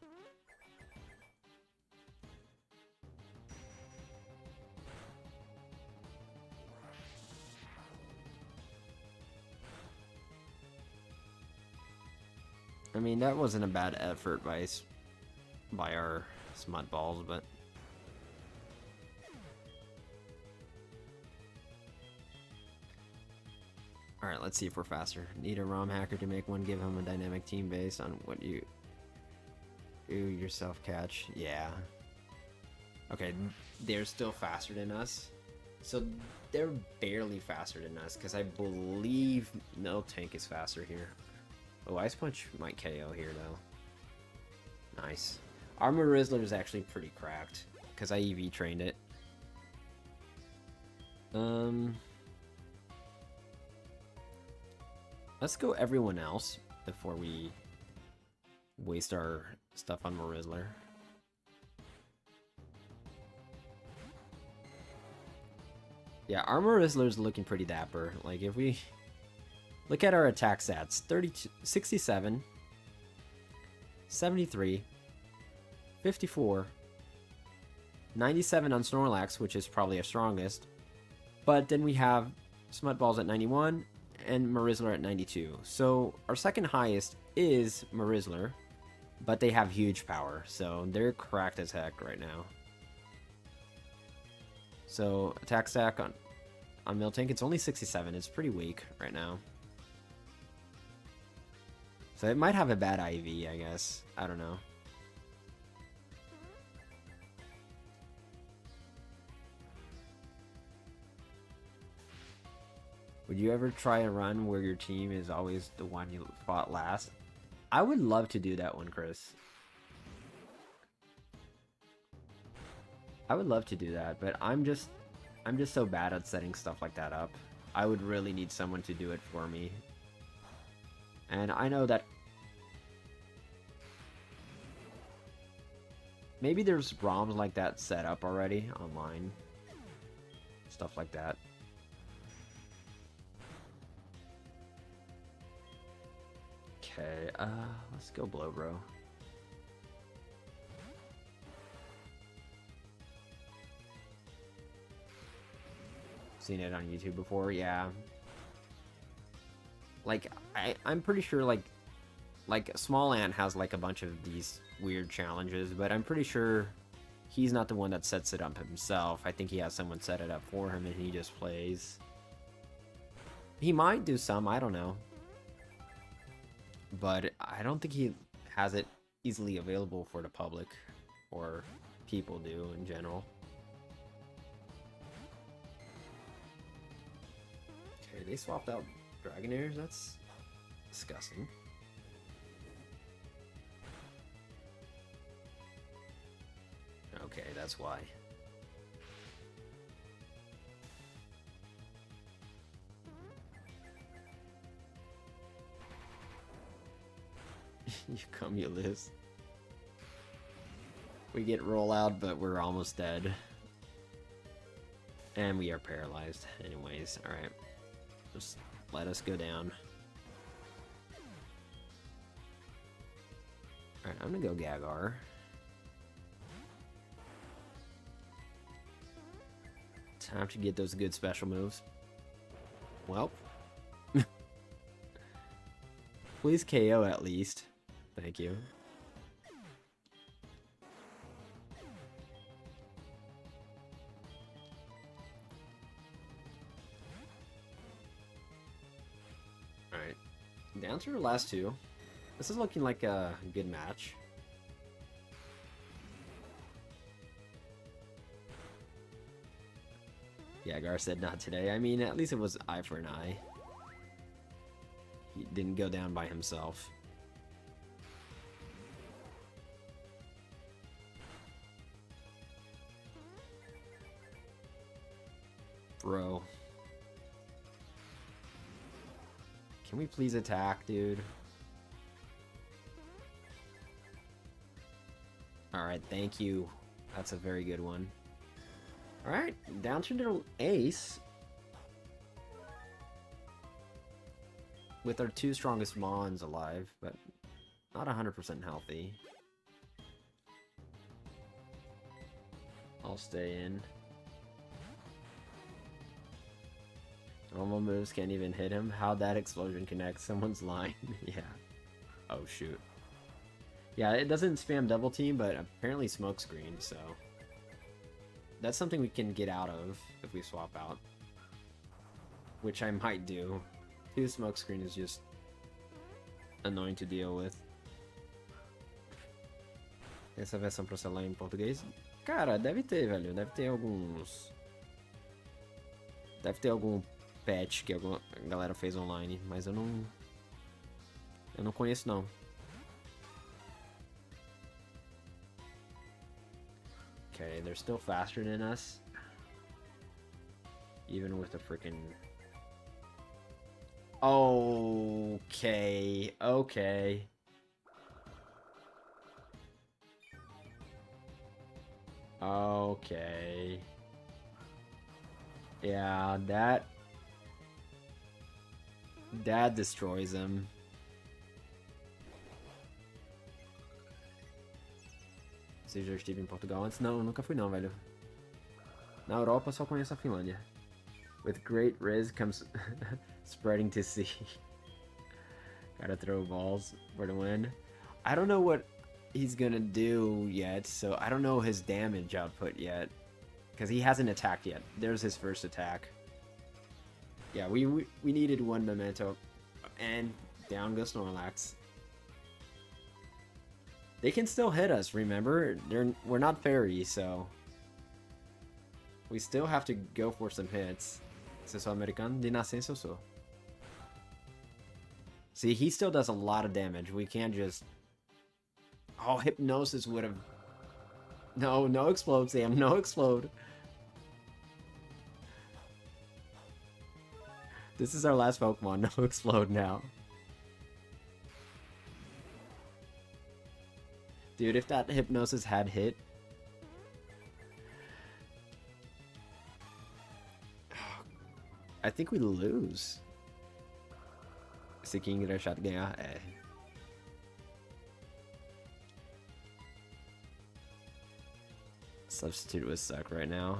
I mean, that wasn't a bad effort by our Smut Balls, but... Alright, let's see if we're faster. Need a ROM hacker to make one, give him a dynamic team based on what you do yourself catch. Yeah. Okay, they're still faster than us. So they're barely faster than us, because I believe Miltank is faster here. Oh, Ice Punch might KO here, though. Nice. Our Marizzler is actually pretty cracked, because I EV trained it. Let's go everyone else before we waste our stuff on Marizzler. Yeah, our Marizzler's looking pretty dapper. Like, if we... Look at our attack stats. 32, 67, 73, 54, 97 on Snorlax, which is probably our strongest. But then we have Smut Balls at 91 and Marizzler at 92. So our second highest is Marizzler, but they have huge power. So they're cracked as heck right now. So attack stack on Miltank, it's only 67. It's pretty weak right now. So it might have a bad IV, I guess. I don't know. Would you ever try a run where your team is always the one you fought last? I would love to do that one, Chris. I would love to do that, but I'm just so bad at setting stuff like that up. I would really need someone to do it for me. And I know that Maybe there's ROMs like that set up already online. Stuff like that. Okay, let's go blow, bro. Seen it on YouTube before, yeah. Like, I'm pretty sure, like Small Ant has, like, a bunch of these weird challenges, but I'm pretty sure he's not the one that sets it up himself. I think he has someone set it up for him and he just plays. He might do some, I don't know. But I don't think he has it easily available for the public, or people do in general. Okay, they swapped out Dragonairs? That's disgusting. Okay, that's why. You come, you lose. We get roll out, but we're almost dead. And we are paralyzed anyways. Alright. Just let us go down. Alright, I'm gonna go Gagar. Time to get those good special moves. Well. Please KO at least. Thank you. Alright. Down to our last two. This is looking like a good match. Yeah, Gar said not today. I mean, at least it was eye for an eye. He didn't go down by himself. Bro. Can we please attack, dude? Alright, thank you. That's a very good one. Alright, down to their ace. With our two strongest Mons alive, but not 100% healthy. I'll stay in. Normal moves can't even hit him. How'd that explosion connect? Someone's lying. Yeah. Oh, shoot. Yeah, it doesn't spam double team, but apparently smoke screen, so... That's something we can get out of if we swap out. Which I might do. 2 smoke screen is just annoying to deal with. Essa versão pra celular em português? Cara, deve ter, velho. Deve ter alguns... Deve ter algum patch que a galera fez online, mas eu não conheço, não. Okay, they're still faster than us. Even with the freaking... Okay, okay. Okay. Yeah, that destroys him. Você já esteve em Portugal antes? Não, nunca fui não, velho. Na Europa só conheço a Finlândia. With great riz comes spreading to sea. Gotta throw balls for the win. I don't know what he's gonna do yet, so I don't know his damage output yet. Because he hasn't attacked yet. There's his first attack. Yeah, we needed one memento. And down goes Snorlax. They can still hit us, remember? We're not fairy, so... We still have to go for some hits. Você sou americano? De nascença eu sou. See, he still does a lot of damage. We can't just... Oh, Hypnosis would have... No, no explode, Sam. No explode. This is our last Pokemon. No explode now. Dude, if that Hypnosis had hit, I think we lose. Se quem engraxado ganhar, é. Substitute would suck right now.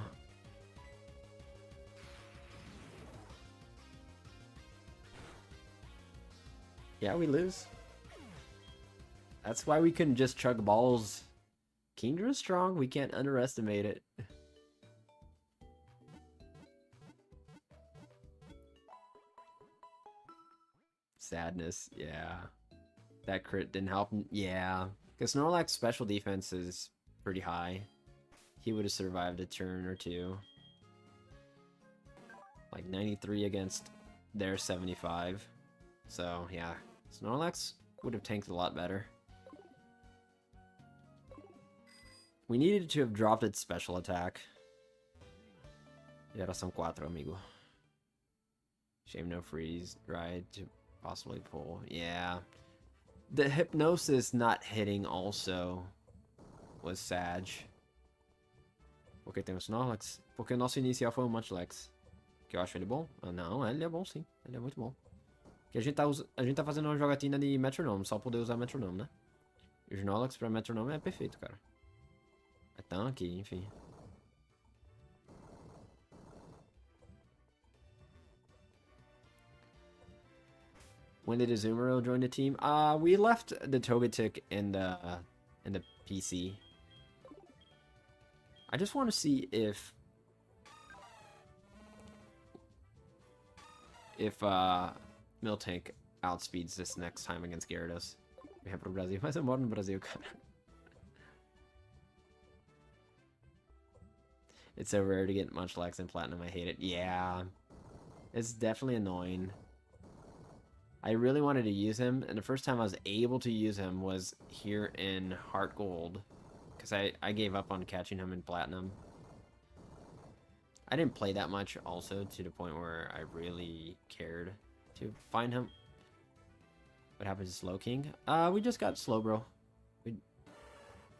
Yeah, we lose. That's why we couldn't just chug balls. Kindra's strong, we can't underestimate it. Sadness, yeah. That crit didn't help him. Yeah, because Snorlax's special defense is pretty high. He would have survived a turn or two. Like 93 against their 75. So, yeah. Snorlax would have tanked a lot better. We needed to have dropped its special attack. Era são 4, amigo. Shame no freeze. Ride to possibly pull. Yeah. The hypnosis not hitting also was sad. Porque tem o Snorlax. Porque o nosso inicial foi o Munchlax. Que eu acho ele bom. Ah, não, ele é bom sim. Ele é muito bom. Que a gente tá fazendo uma jogatina de Metronome, só poder usar Metronome, né? E o Snorlax pra Metronome é perfeito, cara. É tanque, enfim. When did Azumarill join the team? We left the Togetic in the PC. I just want to see if Miltank outspeeds this next time against Gyarados. Vem pro Brasil, mas eu moro no Brasil, cara. It's so rare to get Munchlax in Platinum, I hate it. Yeah, it's definitely annoying. I really wanted to use him, and the first time I was able to use him was here in HeartGold. Because I gave up on catching him in Platinum. I didn't play that much also, to the point where I really cared to find him. What happens to Slowking? We just got Slowbro.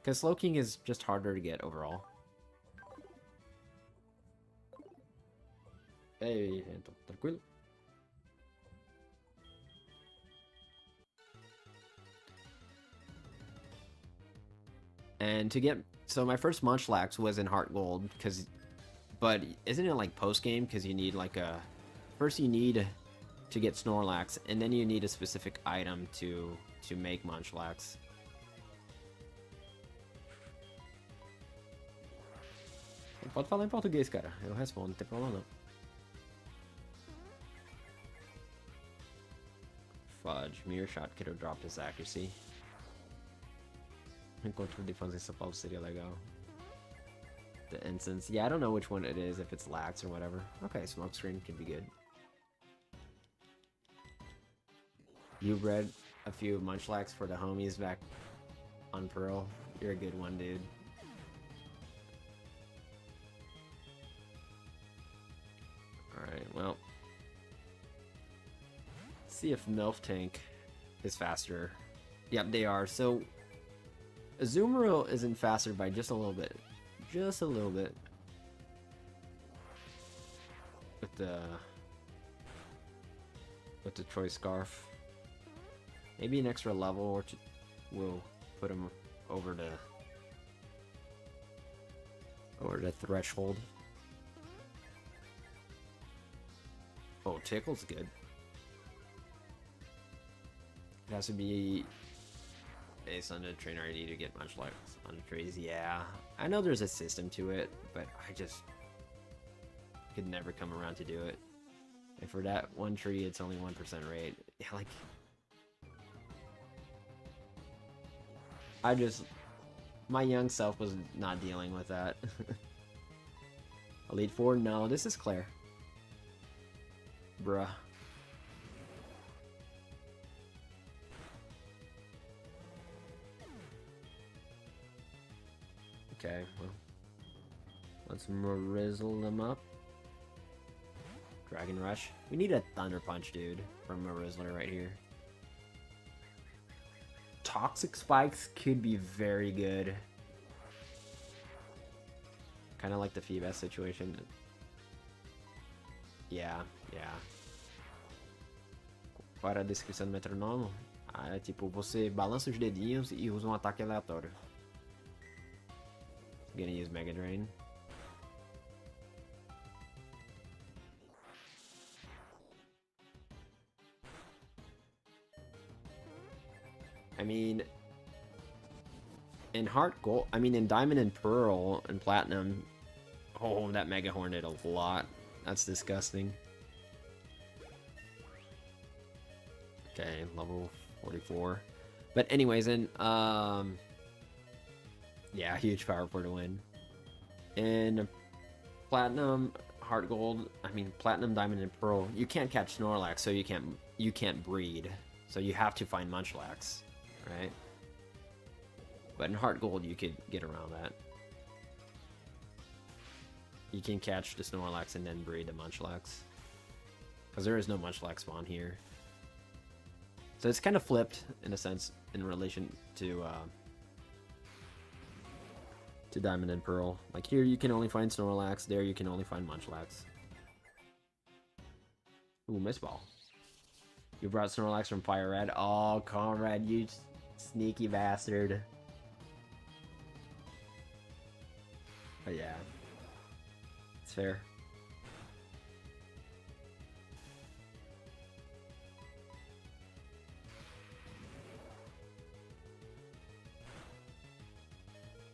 Because Slowking is just harder to get overall. Hey, tranquilo. And to get... So my first Munchlax was in HeartGold, because... But isn't it like post-game? Because you need like a... First you need to get Snorlax, and then you need a specific item to make Munchlax. Pode falar em português, cara. Eu respondo, não tem problema não. Fudge. Mirror Shot could have dropped his accuracy. Encontro de defesa em São Paulo seria legal. The instance. Yeah, I don't know which one it is, if it's lax or whatever. Okay, Smokescreen could be good. You bred a few Munchlax for the homies back on Pearl. You're a good one, dude. Alright, well. Let's see if Miltank is faster. Yep, they are. So, Azumarill isn't faster by just a little bit. Just a little bit. With the Choice Scarf. Maybe an extra level or two will put him over the threshold. Oh, Tickle's good. It has to be based on the trainer ID to get Munchlax on the trees. Yeah, I know there's a system to it, but I just could never come around to do it. And for that one tree, it's only 1% rate. Yeah, like my young self was not dealing with that. Elite Four? No, this is Claire. Bruh. Okay, well, let's Marizzle them up. Dragon Rush. We need a Thunder Punch, dude, from Marizzler right here. Toxic Spikes could be very good. Kind of like the Feebas situation. Yeah, Yeah. Qual era a descrição do metronomo? Ah, é tipo, você balança os dedinhos e usa um ataque aleatório. Gonna use Mega Drain. I mean, in HeartGold, I mean in Diamond and Pearl and Platinum, oh, that Mega Horn did a lot. That's disgusting. Okay, level 44. But anyways, yeah, huge power for to win. In Platinum, HeartGold, I mean Platinum, Diamond, and Pearl, you can't catch Snorlax, so you can't breed. So you have to find Munchlax, right? But in HeartGold, you could get around that. You can catch the Snorlax and then breed the Munchlax. Because there is no Munchlax spawn here. So it's kind of flipped, in a sense, in relation to Diamond and Pearl. Like here you can only find Snorlax, there you can only find Munchlax. Ooh, Miss Ball. You brought Snorlax from Fire Red. Oh, Conrad, you sneaky bastard. But yeah, it's fair.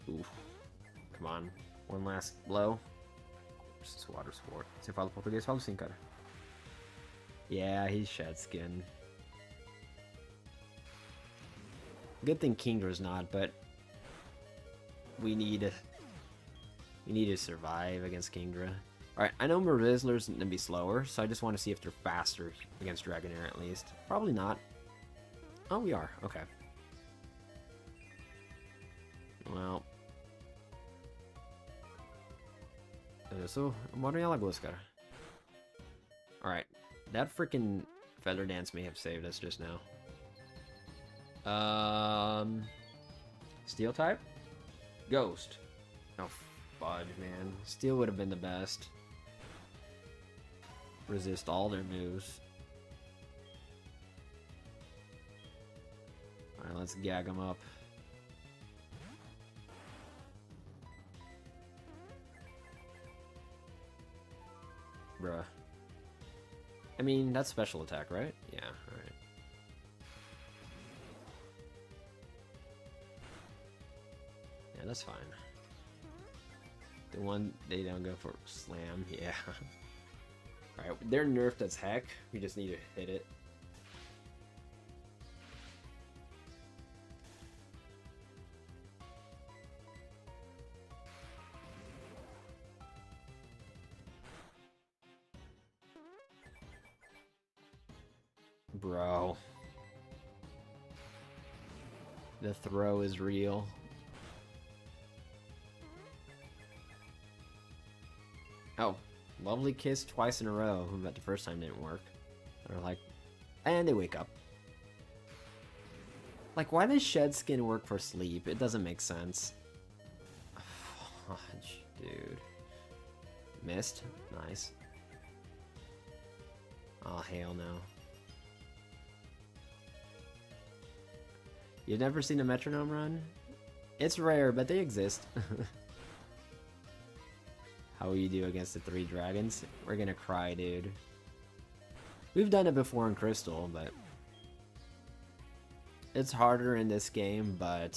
Oof. Come on. One last blow. Water Sport. Você fala português? Falo sim, cara. Yeah, he's shed skin. Good thing Kingdra's not, but we need to survive against Kingdra. Alright, I know Marizzler's gonna be slower, so I just want to see if they're faster against Dragonair at least. Probably not. Oh, we are. Okay. Well. So, Mario Lagos, cara. Alright. That freaking Feather Dance may have saved us just now. Steel type? Ghost. Oh, fudge, man. Steel would have been the best. Resist all their moves. Alright, let's gag them up. Bruh. I mean, that's special attack, right? Yeah, alright. Yeah, that's fine. The one they don't go for slam, yeah. Alright, they're nerfed as heck. We just need to hit it. Bro. The throw is real. Oh, lovely kiss twice in a row, but the first time didn't work. They're like, and they wake up. Like, why does shed skin work for sleep? It doesn't make sense. Fudge, dude. Missed. Nice. Oh, hell no. You've never seen a metronome run? It's rare, but they exist. How will you do against the 3 dragons? We're gonna cry, dude. We've done it before in Crystal, but it's harder in this game, but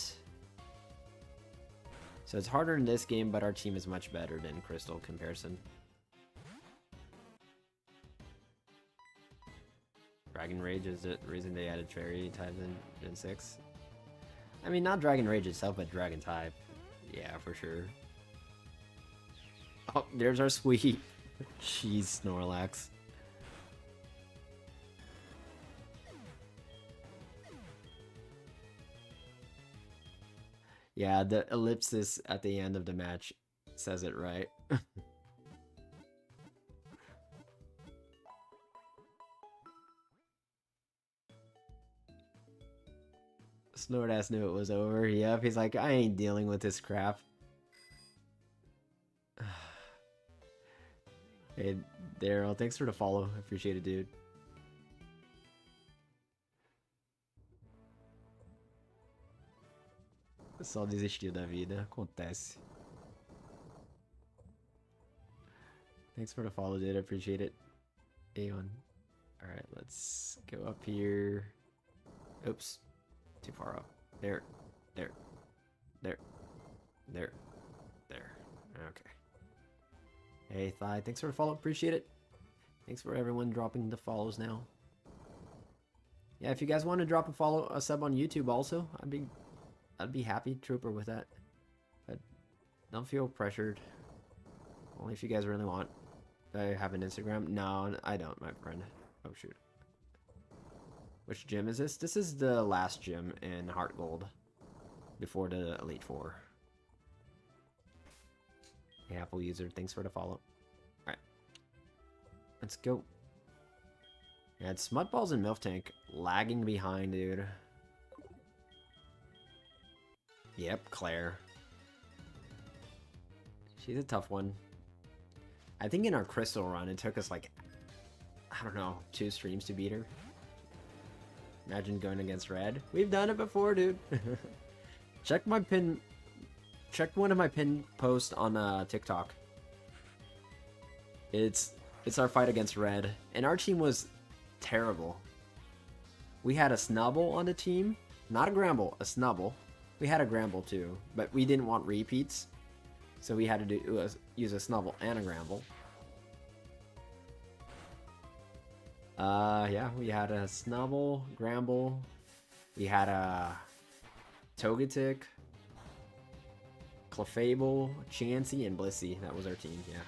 so it's harder in this game, but our team is much better than Crystal comparison. Dragon Rage is the reason they added fairy types in Gen 6. I mean, not Dragon Rage itself, but Dragon type. Yeah, for sure. Oh, there's our sweet. Jeez, Snorlax. Yeah, the ellipsis at the end of the match says it right. Snorlax knew it was over. Yep, he's like, I ain't dealing with this crap. Hey, Daryl, thanks for the follow. I appreciate it, dude. O pessoal desistiu da vida. Acontece. Thanks for the follow, dude. I appreciate it. A1. Alright, let's go up here. Oops. Too far up. There. There. There. There. There. Okay. Hey, Thigh. Thanks for the follow. Appreciate it. Thanks for everyone dropping the follows now. Yeah, if you guys want to drop a sub on YouTube also, I'd be happy, Trooper, with that. But don't feel pressured. Only if you guys really want. Do I have an Instagram? No, I don't, my friend. Oh, shoot. Which gym is this? This is the last gym in HeartGold. Before the Elite Four. Hey, Apple user, thanks for the follow. Alright. Let's go. Yeah, it's Smutballs and Milf Tank lagging behind, dude. Yep, Claire. She's a tough one. I think in our Crystal run, it took us like, I don't know, 2 streams to beat her. Imagine going against Red. We've done it before, dude. Check my pin. Check one of my pin posts on TikTok. It's our fight against Red, and our team was terrible. We had a Snubble on the team, not a Gramble, a Snubble. We had a Gramble too, but we didn't want repeats, so we had to use a Snubble and a Gramble. Yeah, we had a Snubble, Gramble, we had a Togetic, Clefable, Chansey, and Blissey. That was our team, yeah.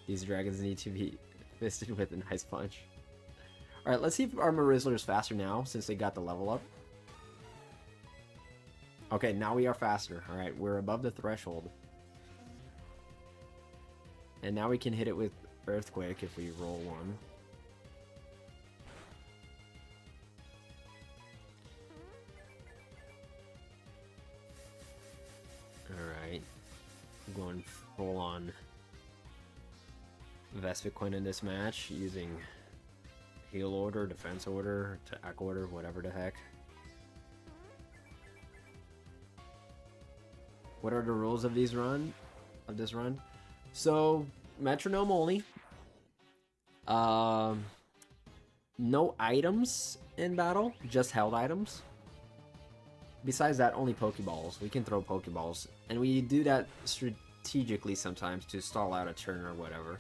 These dragons need to be fisted with an ice punch. Alright, let's see if our Marizzler is faster now, since they got the level up. Okay, now we are faster. Alright, we're above the threshold. And now we can hit it with Earthquake if we roll one. Alright. Going full on Vespiquen in this match, using heal order, defense order, attack order, whatever the heck. What are the rules of this run? So, Metronome-Only. No items in battle, just held items. Besides that, only Pokeballs. We can throw Pokeballs, and we do that strategically sometimes to stall out a turn or whatever.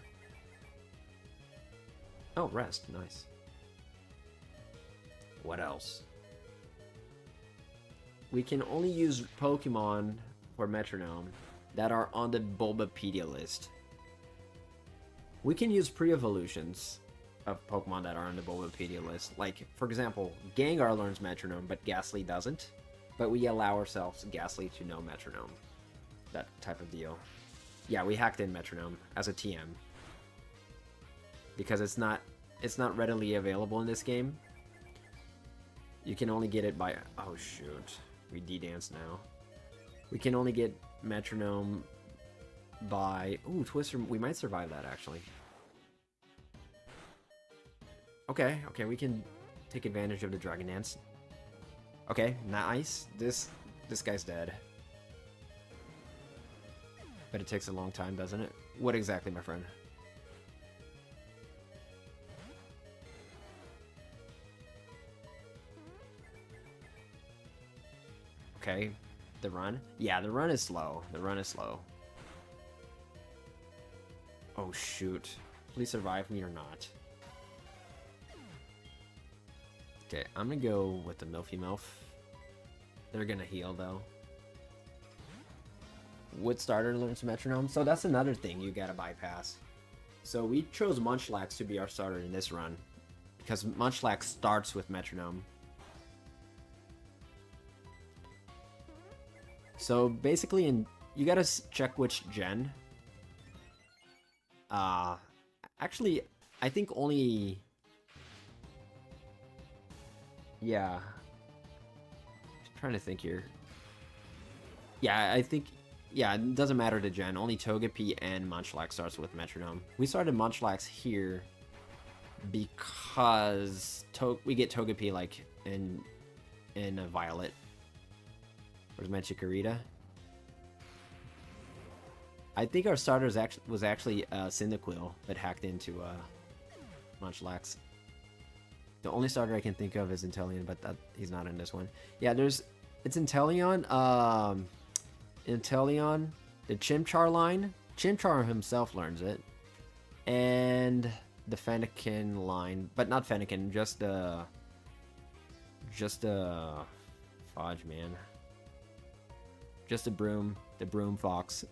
Oh, rest. Nice. What else? We can only use Pokemon for Metronome that are on the Bulbapedia list. We can use pre-evolutions of Pokemon that are on the Bulbapedia list. Like, for example, Gengar learns Metronome, but Ghastly doesn't. But we allow ourselves Ghastly to know Metronome. That type of deal. Yeah, we hacked in Metronome as a TM. Because it's not readily available in this game. You can only get it by... Oh, shoot. We D-dance now. We can only get Metronome by... Ooh, Twister. We might survive that, actually. Okay, we can take advantage of the Dragon Dance. Okay, nice. This guy's dead. But it takes a long time, doesn't it? What exactly, my friend? Okay, the run? Yeah, the run is slow. Oh, shoot. Please survive me or not. Okay, I'm gonna go with the Milfy Milf. They're gonna heal, though. Wood starter learns Metronome. So that's another thing you gotta bypass. So we chose Munchlax to be our starter in this run, because Munchlax starts with Metronome. So basically, you gotta check which gen. Actually, I think only... Yeah. I'm trying to think here. Yeah, I think Yeah, it doesn't matter to gen. Only Togepi and Munchlax starts with Metronome. We started Munchlax here because we get Togepi like in a Violet. Where's my Chikorita? I think our starter was actually Cyndaquil that hacked into Munchlax. The only starter I can think of is Inteleon, but he's not in this one. Yeah, it's Inteleon, Inteleon, the Chimchar line. Chimchar himself learns it, and the Fennekin line, but not Fennekin, just Fudge, man. Just the Broom Fox.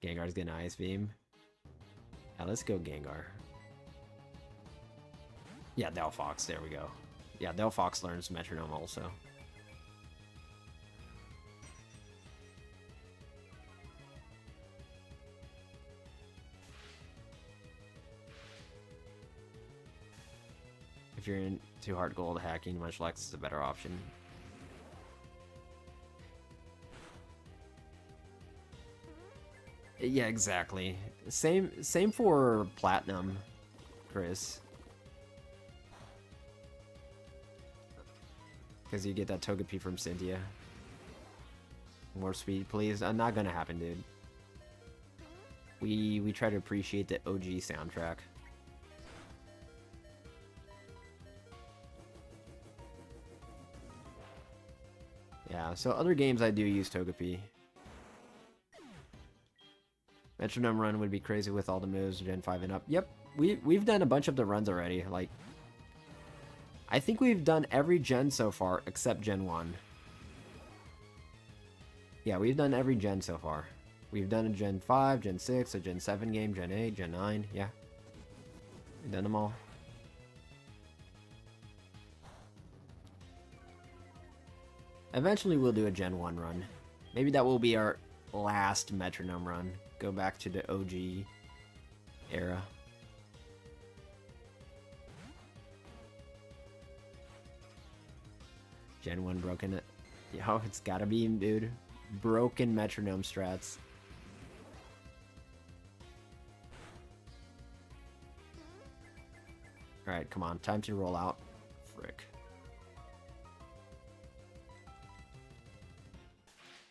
Gengar's getting Ice Beam. Yeah, let's go Gengar. Yeah, Delphox, there we go. Yeah, Delphox learns Metronome also. If you're into HeartGold hacking, Munchlax is a better option. Yeah, exactly. Same for Platinum, Chris. Because you get that Togepi from Cynthia. More speed, please. Not gonna happen, dude. We try to appreciate the OG soundtrack. Yeah, so other games I do use Togepi. Metronome run would be crazy with all the moves, Gen 5 and up. Yep, we've done a bunch of the runs already. Like, I think we've done every gen so far except Gen 1. Yeah, we've done every gen so far. We've done a Gen 5, Gen 6, a Gen 7 game, Gen 8, Gen 9, yeah. We've done them all. Eventually we'll do a Gen 1 run. Maybe that will be our last Metronome run. Go back to the OG era. Gen 1 broken it. Yo, it's gotta be, dude. Broken Metronome strats. Alright, come on. Time to roll out. Frick.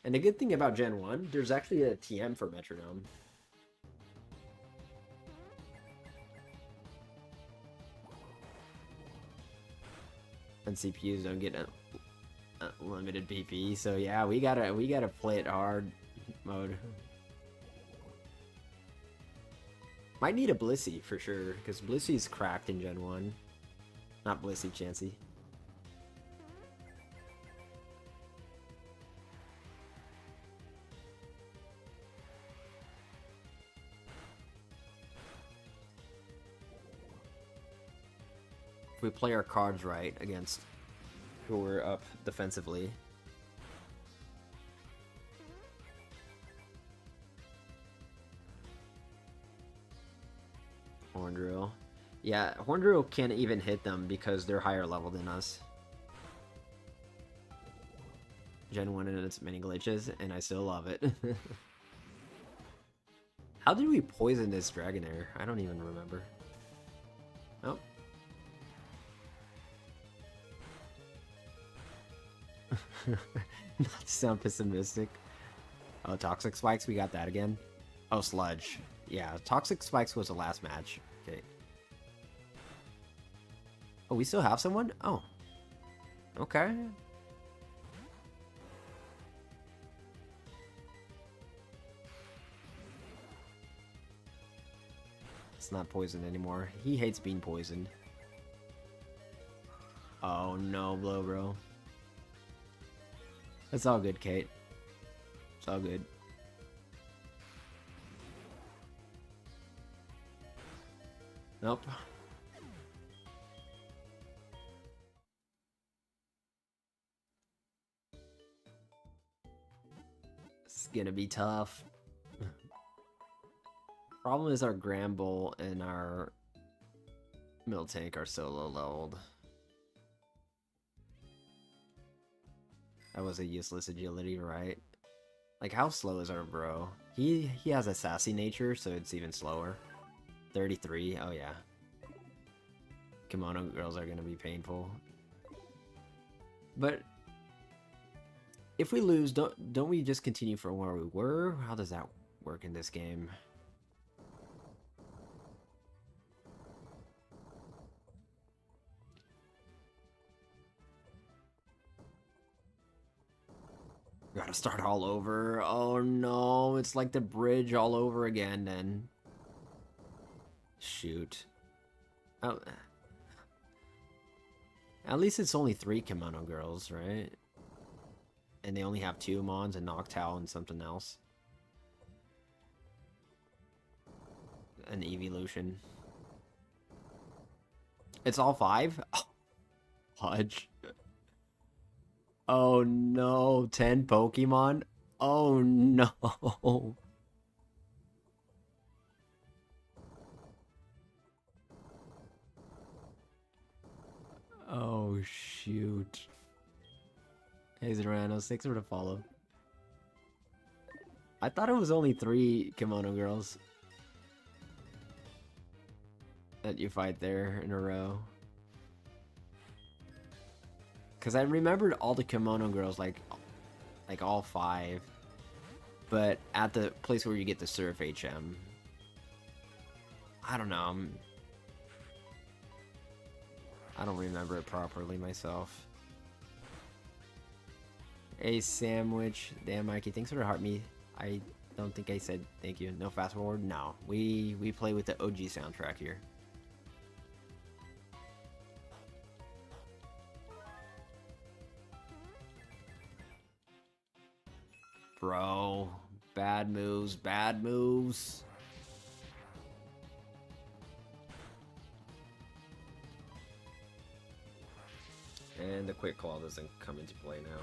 And the good thing about Gen 1, there's actually a TM for Metronome. And CPUs don't get unlimited PP, so yeah, we gotta play it hard mode. Might need a Blissey for sure, because Blissey's cracked in Gen 1. Not Blissey, Chansey. If we play our cards right against who we're up defensively. Horndrill. Yeah, Horndrill can't even hit them because they're higher level than us. Gen 1 and its many glitches, and I still love it. How did we poison this Dragonair? I don't even remember. Nope. Not to sound pessimistic. Oh, Toxic Spikes, we got that again. Oh, Sludge. Yeah, Toxic Spikes was the last match. Okay. Oh, we still have someone? Oh. Okay. It's not poisoned anymore. He hates being poisoned. Oh no, blow, bro. It's all good, Kate. It's all good. Nope. It's gonna be tough. Problem is our Gramble and our Miltank are so low leveled. That was a useless agility, right? Like, how slow is our bro? He has a sassy nature, so it's even slower. 33, oh yeah. Kimono girls are gonna be painful. But if we lose, don't we just continue from where we were? How does that work in this game? Gotta start all over. Oh no, it's like the bridge all over again then. Shoot. Oh, at least it's only 3 kimono girls, right? And they only have 2 mons and Noctowl and something else. An evolution. It's all 5? Oh, Hudge. Oh no, 10 Pokemon? Oh no. Oh shoot. Hey Zeranos, thanks for the follow. I thought it was only 3 kimono girls that you fight there in a row. Cause I remembered all the kimono girls, like all 5, but at the place where you get the Surf HM, I don't know. I don't remember it properly myself. A sandwich. Damn, Mikey, thanks for the heart me. I don't think I said thank you. No fast forward. No, we play with the OG soundtrack here. Bro, bad moves, bad moves. And the quick claw doesn't come into play now.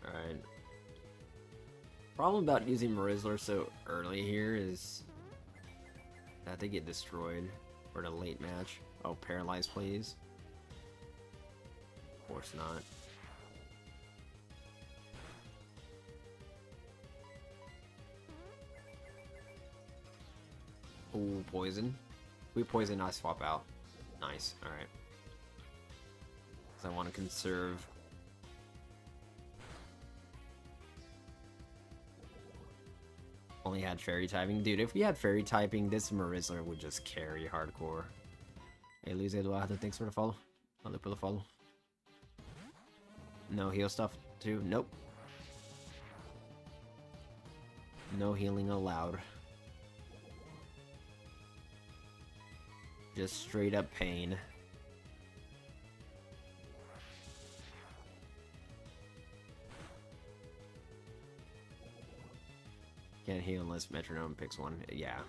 Alright. Problem about using Marizzler so early here is that they get destroyed for the late match. Oh, paralyze please. Of course not. Ooh, poison. We poison, I swap out. Nice, alright. Because I want to conserve. Only had fairy typing. Dude, if we had fairy typing, this Marizzler would just carry hardcore. Hey, Luis Eduardo, thanks for the follow. I'll look for the follow. No heal stuff, too? Nope. No healing allowed. Just straight up pain. Can't heal unless Metronome picks one. Yeah.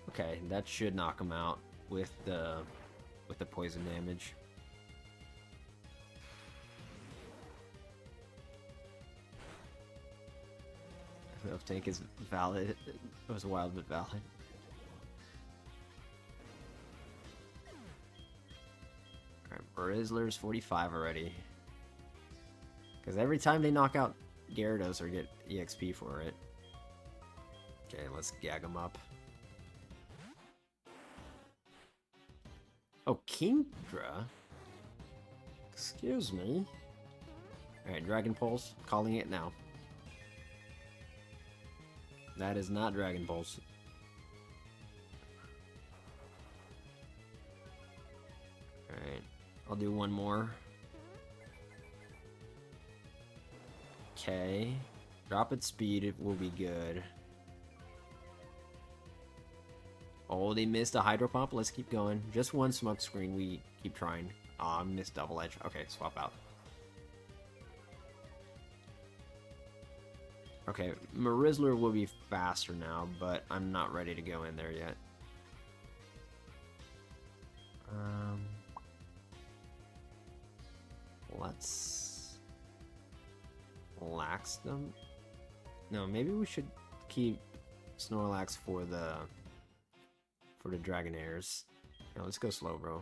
Okay, that should knock him out with the poison damage. If tank is valid, it was wild but valid. Alright, Marizzler's 45 already. Because every time they knock out Gyarados or get EXP for it. Okay, let's gag him up. Oh, Kingdra? Excuse me. Alright, Dragon Pulse. Calling it now. That is not Dragon Pulse. Alright, I'll do one more. Okay. Drop its speed, it will be good. Oh, they missed a Hydro Pump. Let's keep going. Just one smoke screen. We keep trying. Ah, missed Double Edge. Okay, swap out. Okay, Marizzler will be faster now, but I'm not ready to go in there yet. Let's lax them. No, maybe we should keep Snorlax for for the Dragonairs. Now let's go Slowbro.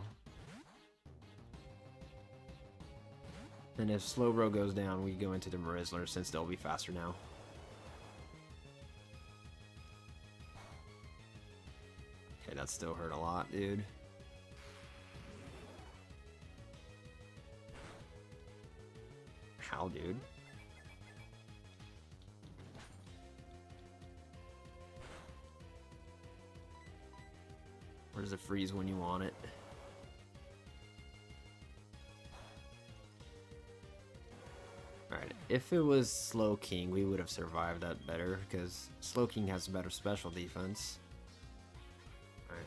And if Slowbro goes down, we go into the Marizzler since they'll be faster now. Okay, that still hurt a lot, dude. How, dude? Where does it freeze when you want it? Alright, if it was Slow King, we would have survived that better, because Slow King has better special defense. Alright.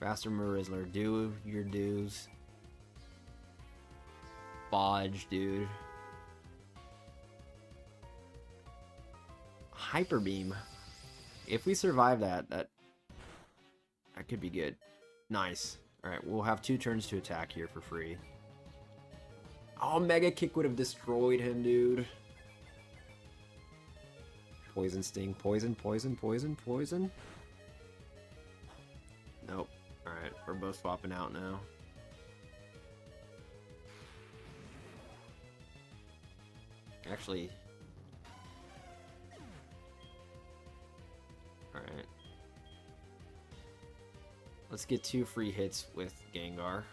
Faster Marizzler, do your dues. Bodge, dude. Hyper Beam. If we survive that could be good. Nice. Alright, we'll have 2 turns to attack here for free. Oh, Mega Kick would have destroyed him, dude. Poison Sting. Poison, poison, poison, poison. Nope. Alright, we're both swapping out now. Actually... Alright. Let's get 2 free hits with Gengar.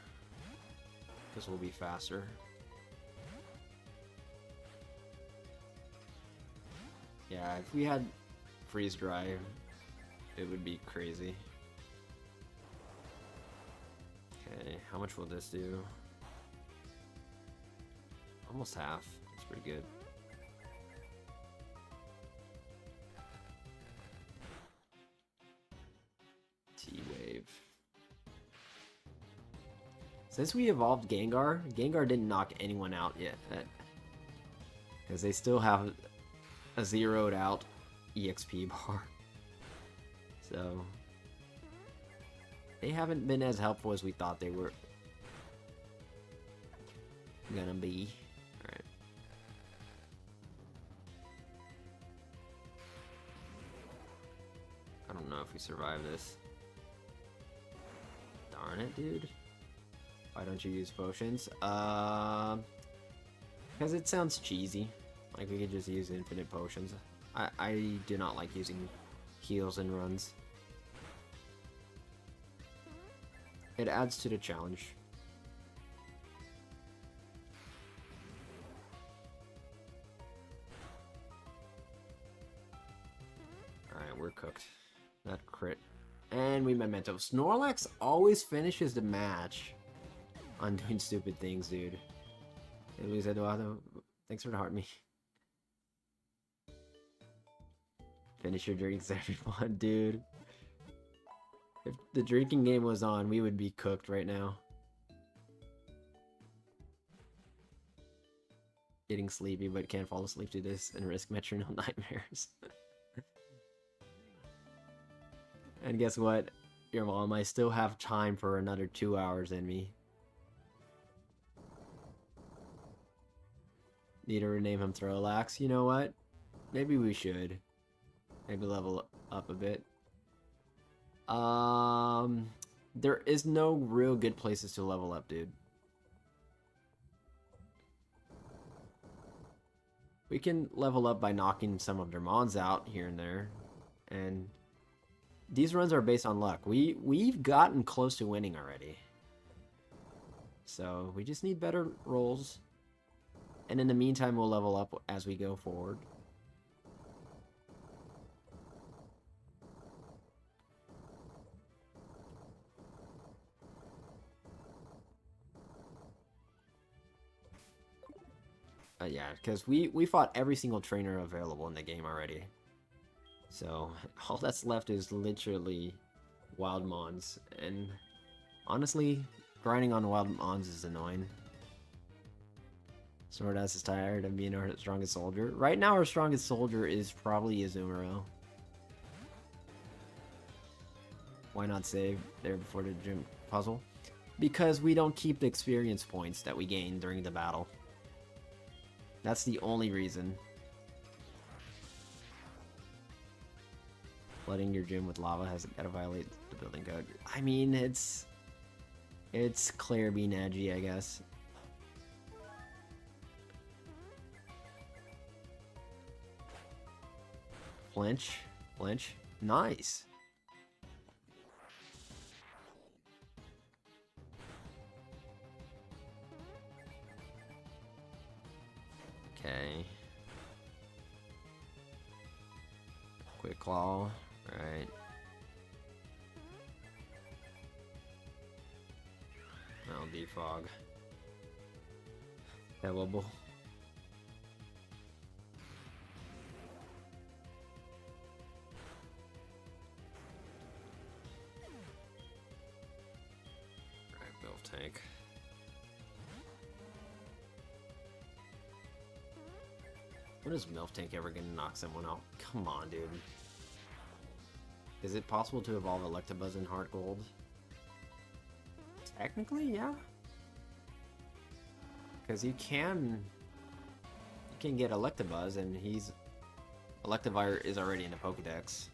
Because we'll be faster. Yeah, if we had Freeze Dry, it would be crazy. Okay, how much will this do? Almost half. That's pretty good. T-Wave. Since we evolved Gengar, Gengar didn't knock anyone out yet. Because they still have a zeroed out EXP bar. So they haven't been as helpful as we thought they were gonna be. Alright. I don't know if we survive this. Darn it, dude. Why don't you use potions? Because it sounds cheesy. Like, we could just use infinite potions. I do not like using heals and runs. It adds to the challenge. Alright, we're cooked. That crit. And we Memento. Snorlax always finishes the match on doing stupid things, dude. Hey, Luis Eduardo, thanks for the heart me. Finish your drinks, everyone, dude. If the drinking game was on, we would be cooked right now. Getting sleepy, but can't fall asleep to this and risk Metronome nightmares. And guess what? Your mom, I still have time for another 2 hours in me. Need to rename him Throwlax. You know what? Maybe we should. Maybe level up a bit. There is no real good places to level up, dude. We can level up by knocking some of their mons out here and there. And these runs are based on luck. We've gotten close to winning already. So we just need better rolls. And in the meantime, we'll level up as we go forward. Yeah, because we fought every single trainer available in the game already. So all that's left is literally wild mons. And honestly, grinding on wild mons is annoying. Swordass is tired of being our strongest soldier. Right now our strongest soldier is probably Azumarill. Why not save there before the gym puzzle? Because we don't keep the experience points that we gain during the battle. That's the only reason. Flooding your gym with lava has got to violate the building code. I mean, it's Claire being edgy, I guess. Flinch, flinch, nice. Okay. Quick claw, right. Now defog. Killable. Right, build tank. When is Milf Tank ever gonna knock someone out? Come on, dude. Is it possible to evolve Electabuzz in HeartGold? Technically, yeah. Because you can get Electabuzz, and Electivire is already in the Pokédex.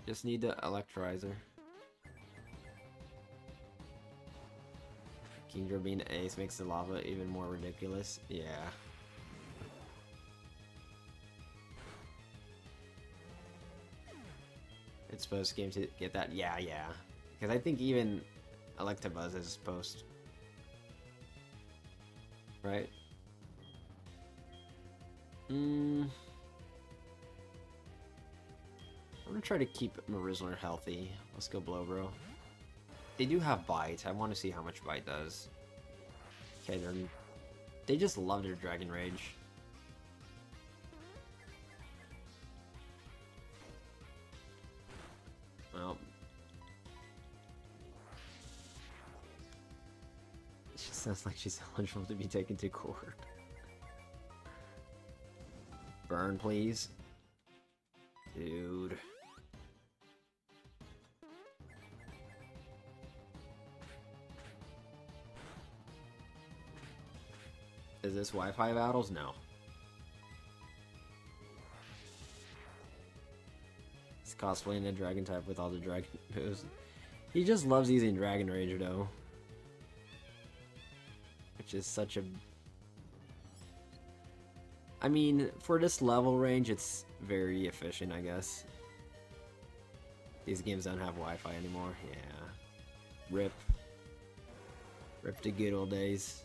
Just need the Electrizer. Kingdra being ace makes the lava even more ridiculous. Yeah. It's supposed game to get that. Yeah. Because I think even Electabuzz is supposed. Right? I'm gonna try to keep Marizzler healthy. Let's go Blowbro. They do have Bite. I want to see how much Bite does. Okay, they just love their Dragon Rage. Well, she sounds like she's eligible to be taken to court. Burn, please. Dude. Is this Wi-Fi battles? No. He's cosplaying a dragon type with all the dragon moves. He just loves using Dragon Rage though. Which is such a... I mean, for this level range, it's very efficient, I guess. These games don't have Wi-Fi anymore. Yeah. Rip. Rip the good old days.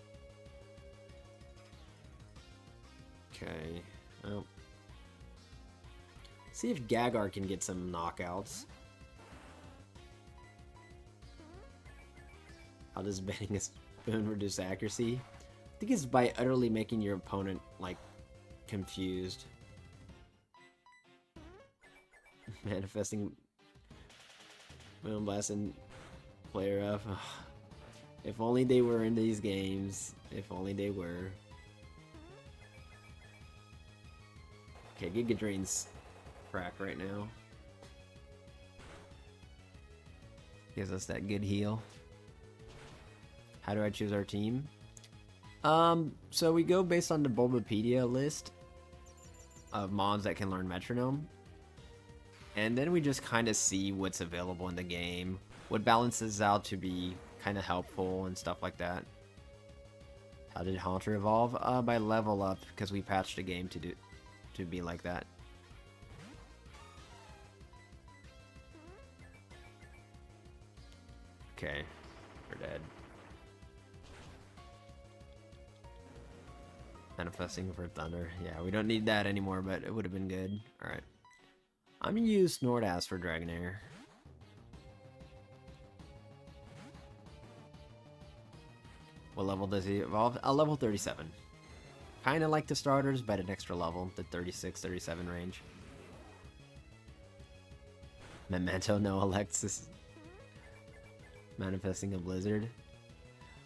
Okay. Oh. See if Gagar can get some knockouts. How does banning a spoon reduce accuracy? I think it's by utterly making your opponent, like, confused. Manifesting Moonblast and player up. If only they were in these games. If only they were. Okay, Giga Drain's crack right now. Gives us that good heal. How do I choose our team? So we go based on the Bulbapedia list of mons that can learn Metronome. And then we just kind of see what's available in the game, what balances out to be kind of helpful and stuff like that. How did Haunter evolve? By level up, because we patched the game to be like that. Okay, we're dead. Manifesting for Thunder. Yeah, we don't need that anymore, but it would have been good. Alright. I'm gonna use Snortass for Dragonair. What level does he evolve? Level 37. Kinda like the starters, but an extra level, the 36, 37 range. Memento, no Alexis. Manifesting a Blizzard.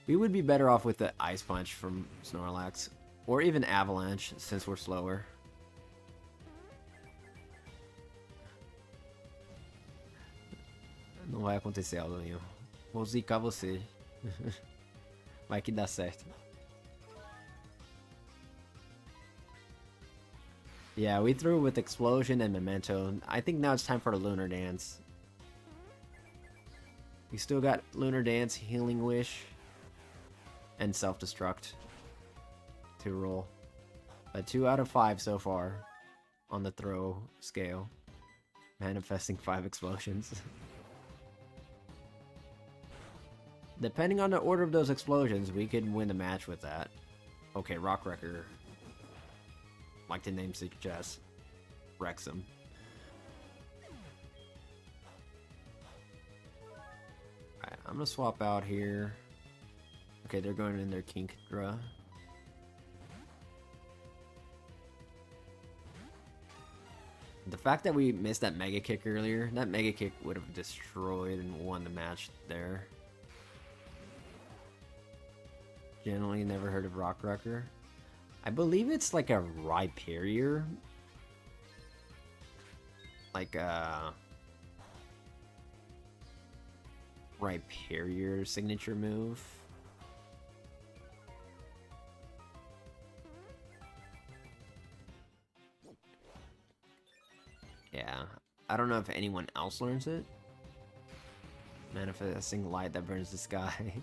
We would be better off with the Ice Punch from Snorlax. Or even Avalanche, since we're slower. Não vai acontecer, Aldonho. Vou zicar você. Vai que dá certo. Yeah, we threw with Explosion and Memento. I think now it's time for the Lunar Dance. We still got Lunar Dance, Healing Wish, and Self-Destruct to roll. But 2 out of 5 so far on the throw scale. Manifesting 5 explosions. Depending on the order of those explosions, we could win the match with that. Okay, Rock Wrecker. Like the name suggests, wrecks him. Alright, I'm gonna swap out here. Okay, they're going in their Kinkdra. The fact that we missed that Mega Kick earlier, that Mega Kick would have destroyed and won the match there. Generally never heard of Rock Wrecker. I believe it's like a Rhyperior. Like a Rhyperior signature move. Yeah, I don't know if anyone else learns it. Manifesting light that burns the sky.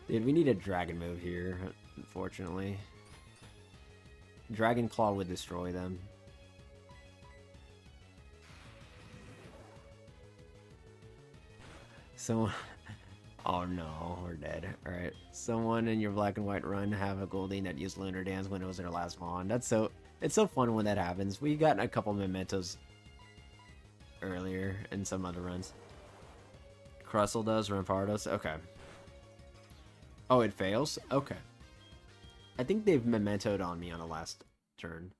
Dude, we need a dragon move here, unfortunately. Dragon Claw would destroy them. Someone... Oh no, we're dead. Alright, someone in your black and white run have a Golding that used Lunar Dance when it was their last Mon. That's so... It's so fun when that happens. We got a couple Mementos earlier in some other runs. Crustle does, Rampardos. Okay. Oh, it fails? Okay. I think they've Mementoed on me on the last turn.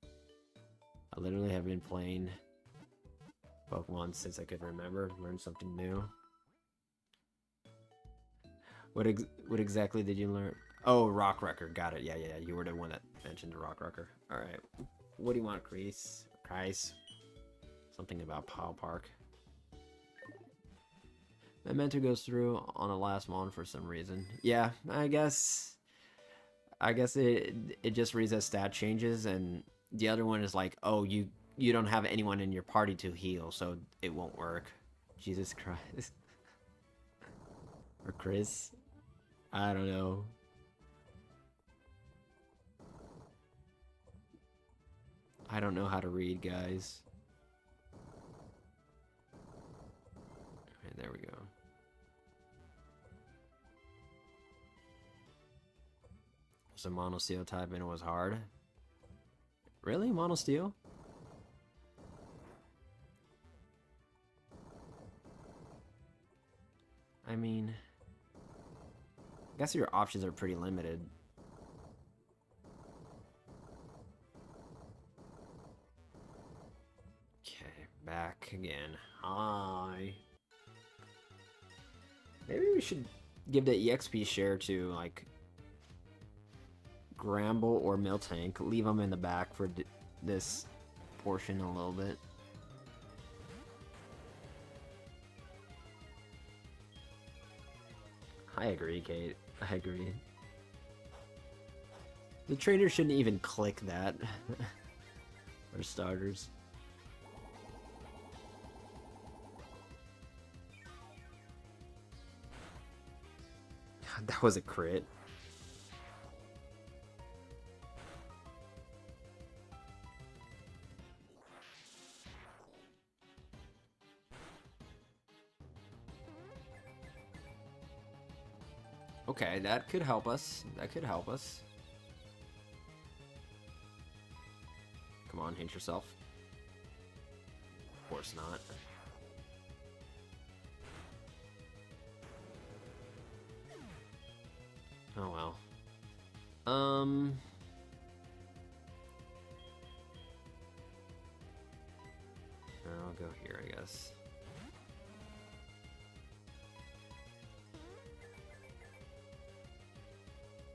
I literally have been playing Pokemon since I could remember. Learned something new. What exactly did you learn? Oh, Rock Wrecker. Got it. Yeah. You were the one that mentioned the Rock Wrecker. Alright. What do you want, Kreese? Something about Pile Park. Memento goes through on the last Mon for some reason. Yeah, I guess it just resets stat changes, and the other one is like, oh, you don't have anyone in your party to heal, so it won't work. Jesus Christ. Or Chris. I don't know. I don't know how to read, guys. Okay, there we go. So Mono Steel type and it was hard. Really? Mono Steel? I mean, I guess your options are pretty limited. Okay, back again. Hi. Maybe we should give the EXP share to, like, Gramble or Miltank. Leave them in the back for this portion a little bit. I agree, Kate. I agree. The trainer shouldn't even click that. For starters. God, that was a crit. Okay, that could help us. That could help us. Come on, hit yourself. Of course not. Oh well. I'll go here, I guess.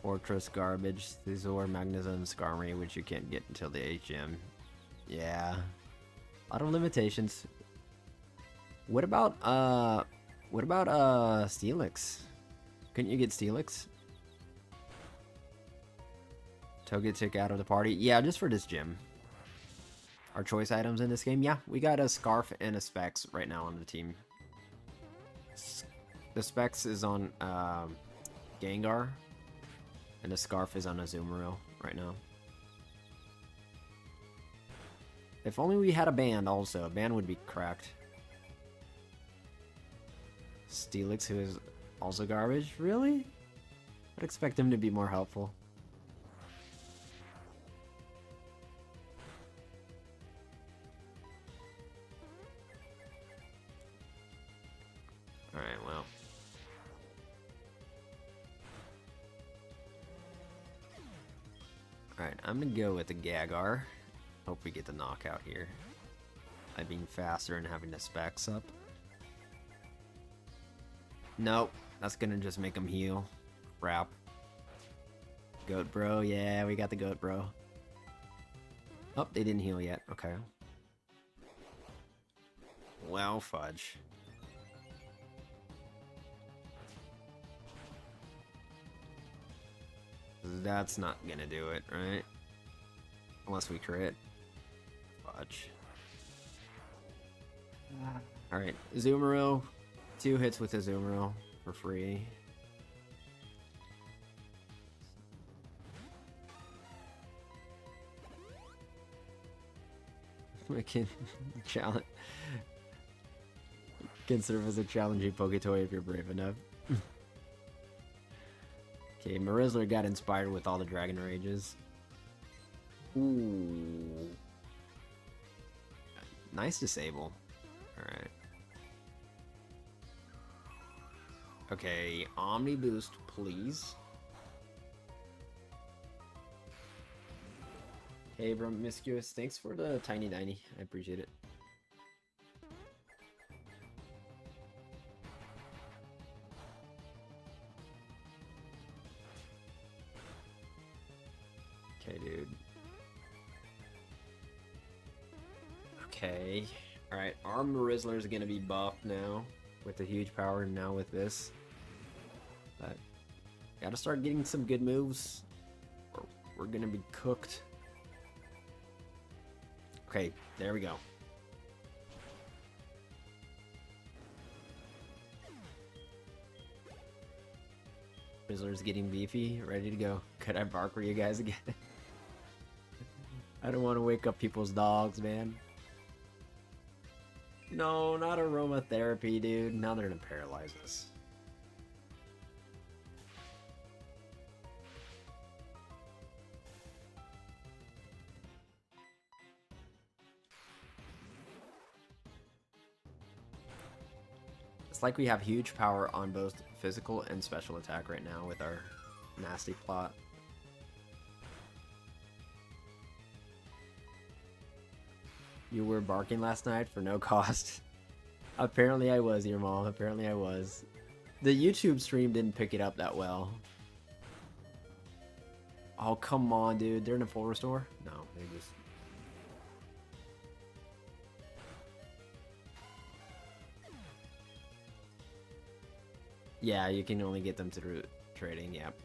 Fortress Garbage, Thesor, Magnezone, Skarmory, which you can't get until the HM. Yeah. A lot of limitations. What about Steelix? Couldn't you get Steelix? Togetic out of the party. Yeah, just for this gym. Our choice items in this game. Yeah, we got a Scarf and a Specs right now on the team. The Specs is on Gengar. And the Scarf is on Azumarill right now. If only we had a band also. A band would be cracked. Steelix, who is also garbage? Really? I'd expect him to be more helpful. Alright, well. Alright, I'm gonna go with the Gagar. Hope we get the knockout here. By being faster and having the specs up. Nope, that's gonna just make him heal. Crap. Goat bro, yeah, we got the goat bro. Oh, they didn't heal yet, okay. Well, fudge. That's not gonna do it, right? Unless we crit. Fudge. Alright, Azumarill. 2 hits with Azumarill for free. We can challenge. Can serve as a challenging Poketoy if you're brave enough. Okay, Marizzler got inspired with all the Dragon Rages. Ooh. Nice disable. Alright. Okay, Omni Boost, please. Hey, Promiscuous, thanks for the tiny. I appreciate it. Okay, dude. Okay. Alright, our Marizzler is gonna be buffed now with the huge power and now with this. But gotta start getting some good moves or we're gonna be cooked. Okay, there we go. Rizzler's getting beefy, ready to go. Could I bark for you guys again? I don't want to wake up people's dogs, man. No, not aromatherapy, dude. Now they're gonna paralyze us. It's like we have huge power on both physical and special attack right now with our nasty plot. You were barking last night for no cost. Apparently I was, your mom. Apparently I was. The YouTube stream didn't pick it up that well. Oh, come on, dude. They're in a full restore? No, they just... Yeah, you can only get them through trading, yep.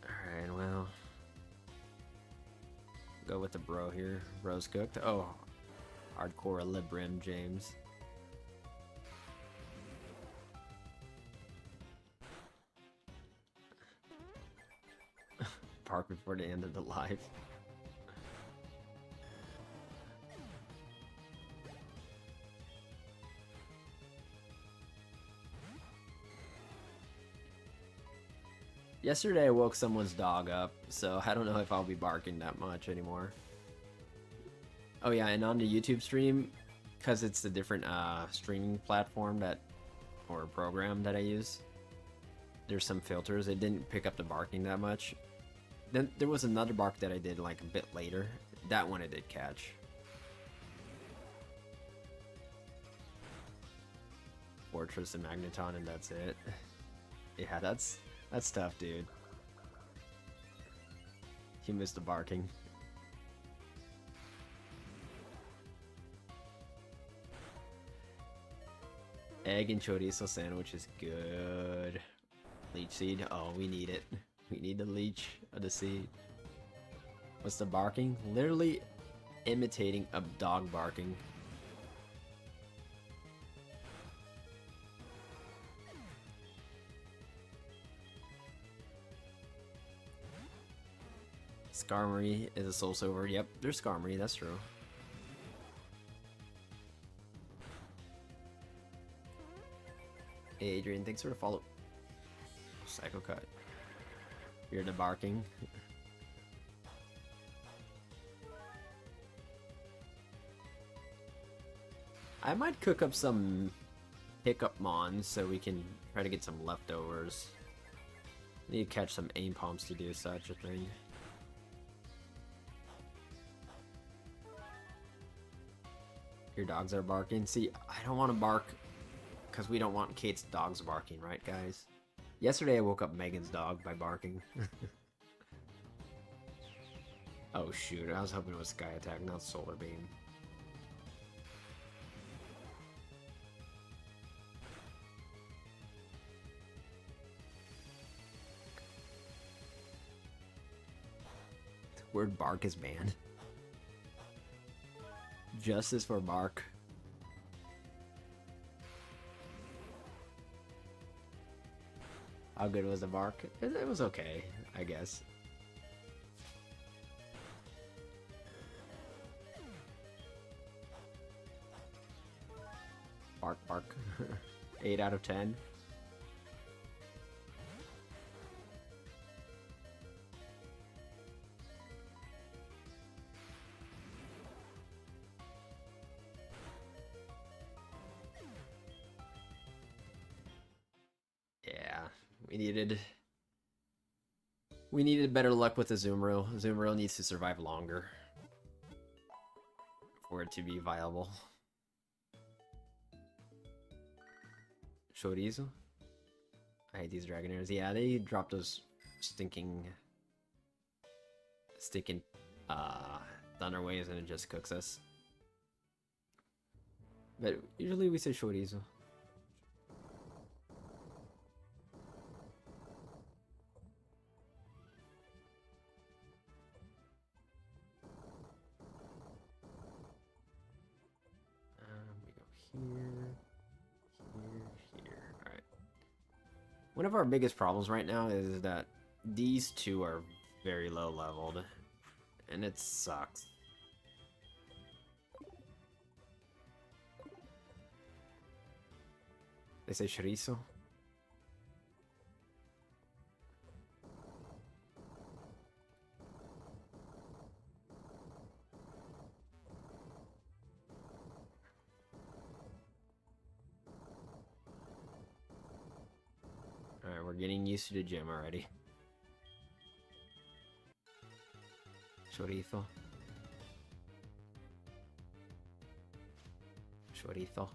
Alright, well. Go with the bro here. Bro's cooked. Oh, hardcore Librim James. Park before the end of the live. Yesterday I woke someone's dog up, so I don't know if I'll be barking that much anymore. Oh yeah, and on the YouTube stream, because it's a different streaming platform that, or program that I use, there's some filters. It didn't pick up the barking that much. Then there was another bark that I did like a bit later. That one it did catch. Fortress and Magneton, and that's it. Yeah, that's tough, dude. He missed the barking. Egg and chorizo sandwich is good. Leech seed. Oh, we need it. We need the leech of the seed. What's the barking? Literally imitating a dog barking. Skarmory is a soul silver. Yep, there's Skarmory, that's true. Hey Adrian, thanks for the follow. Psycho cut. You're the barking. I might cook up some hiccup mons so we can try to get some leftovers. Need to catch some aim pumps to do such a thing. Your dogs are barking. See, I don't want to bark because we don't want Kate's dogs barking, right, guys? Yesterday I woke up Megan's dog by barking. Oh shoot, I was hoping it was Sky Attack, not Solar Beam. The word bark is banned. Justice for bark. How good was the bark? It was okay, I guess. Bark, bark. 8 out of 10. We needed better luck with the Azumarill. Azumarill needs to survive longer for it to be viable. Chorizo? I hate these Dragonairs. Yeah, they drop those stinking Thunder Waves and it just cooks us. But usually we say Chorizo. Here. Alright. One of our biggest problems right now is that these two are very low leveled. And it sucks. They say chorizo? Alright, we're getting used to the gym already. Chorizo. Chorizo.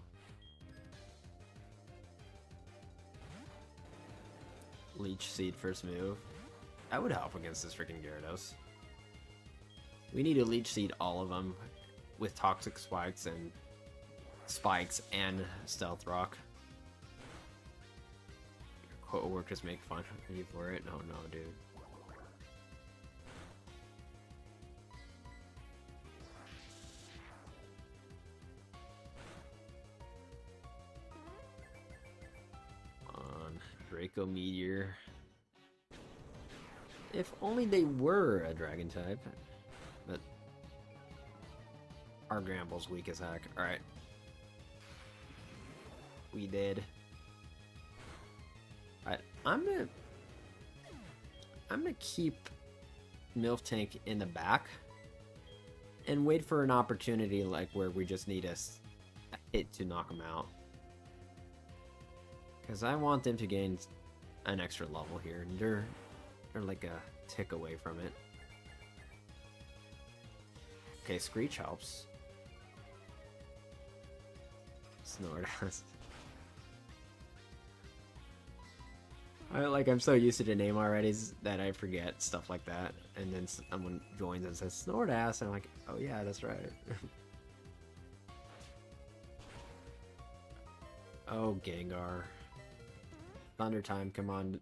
Leech Seed first move. That would help against this freaking Gyarados. We need to Leech Seed all of them with Toxic Spikes and Stealth Rock. Your co-workers make fun of you for it? Oh no, dude. Draco Meteor. If only they were a dragon type. But our Grambl's weak as heck. Alright. We did. Alright, I'm gonna keep Miltank in the back and wait for an opportunity like where we just need a hit to knock him out. Because I want them to gain an extra level here, and they're like a tick away from it. Okay, Screech helps. Snorlax. I'm so used to the name already that I forget stuff like that, and then someone joins and says Snorlax, and I'm like, oh yeah, that's right. Oh, Gengar. Thunder time, come on.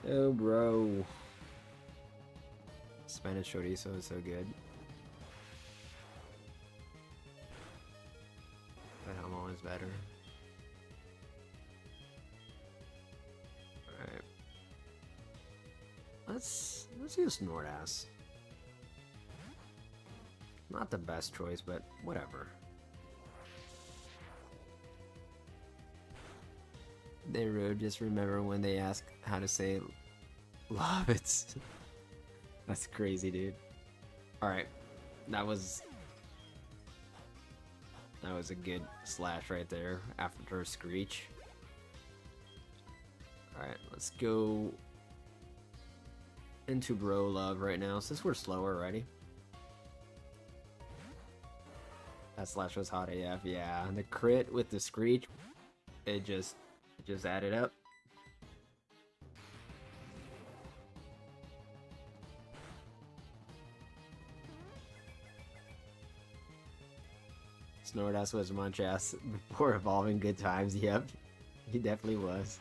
Oh, bro. Spanish chorizo is so good. But I'm always better. Alright. Let's use Nordass. Not the best choice, but whatever. They rude, just remember when they ask how to say love, it's... That's crazy, dude. Alright. That was a good slash right there after her screech. Alright, let's go into bro love right now since we're slower already. That slash was hot AF, yeah. The crit with the screech, it just added up. Snorlax was Munchass before evolving. Good times, yep. He definitely was.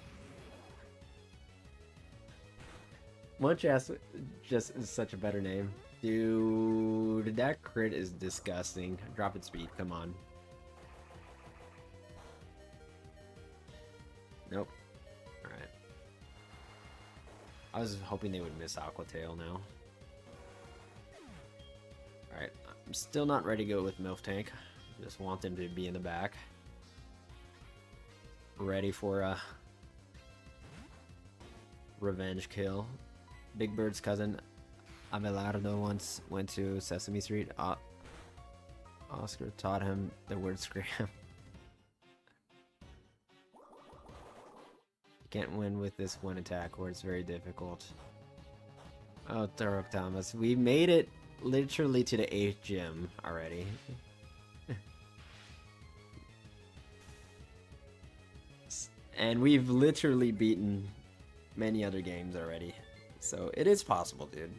Munchass just is such a better name. Dude, that crit is disgusting. Drop its speed, come on. Nope. Alright. I was hoping they would miss Aqua Tail now. Alright, I'm still not ready to go with Milf Tank. Just want them to be in the back. Ready for a revenge kill. Big Bird's cousin Abelardo once went to Sesame Street. Oscar taught him the word scram. You can't win with this one attack or it's very difficult. Oh, Turok Thomas. We made it literally to the 8th gym already. And we've literally beaten many other games already. So it is possible, dude.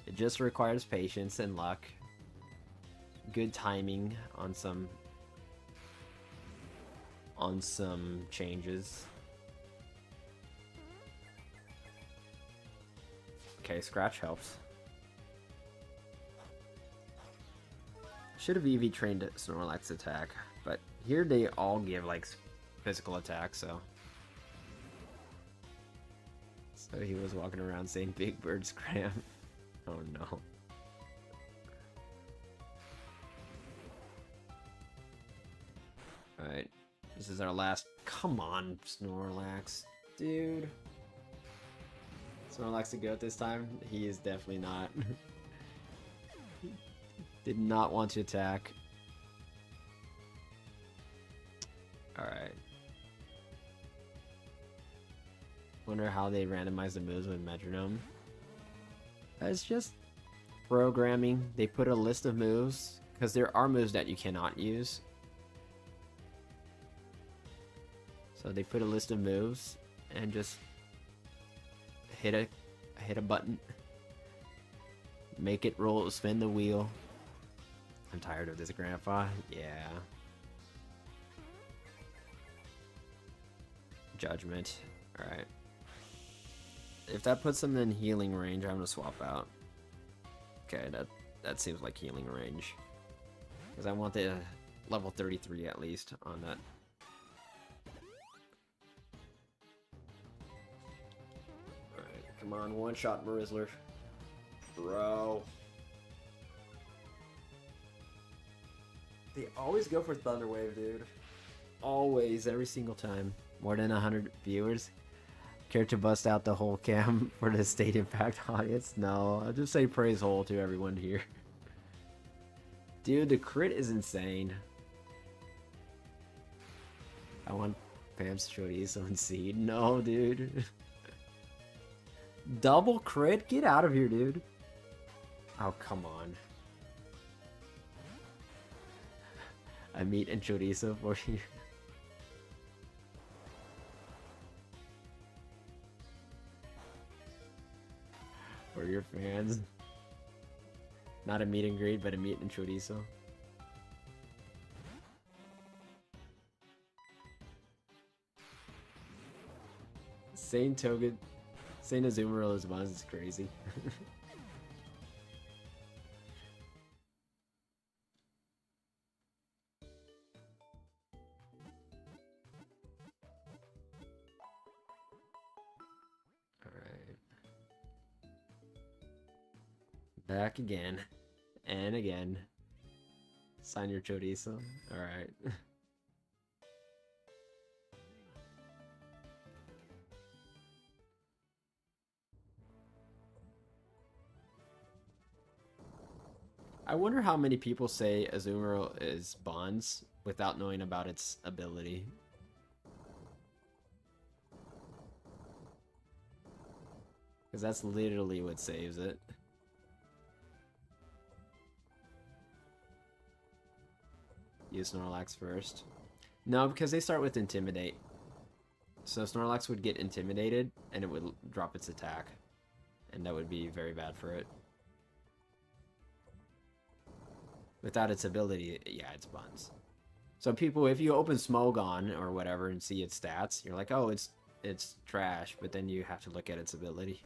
It just requires patience and luck. Good timing on some changes. Okay, Scratch helps. Should have EV trained Snorlax attack, but here they all give like physical attack, so he was walking around saying Big Bird scram. Oh no. Alright, this is our last. Come on, Snorlax, dude. Snorlax to go at this time? He is definitely not. Did not want to attack. Alright. Wonder how they randomize the moves with Metronome. It's just programming. They put a list of moves because there are moves that you cannot use. So they put a list of moves and just hit a button. Make it roll, spin the wheel. I'm tired of this, Grandpa. Yeah. Judgment. Alright. If that puts them in healing range, I'm gonna swap out. Okay, that seems like healing range. Because I want the level 33 at least on that. Alright, come on, one shot Marizzler. Bro. They always go for Thunder Wave, dude. Always, every single time. More than 100 viewers. Care to bust out the whole cam for the State Impact audience? No, I'll just say praise hole to everyone here. Dude, the crit is insane. I want Pam's chorizo and seed. No, dude. Double crit? Get out of here, dude. Oh, come on. A meat and chorizo for you. For your fans. Not a meet and greet, but a meat and chorizo. Saying Toga, saying Azumarill is Buzz is crazy. Alright. Back again. And again. Sign your chorizo. Alright. I wonder how many people say Azumarill is Bonds without knowing about its ability. Because that's literally what saves it. Use Snorlax first. No, because they start with Intimidate. So Snorlax would get intimidated and it would drop its attack. And that would be very bad for it. Without its ability, yeah, it's Buns. So people, if you open Smogon or whatever and see its stats, you're like, oh, it's trash, but then you have to look at its ability.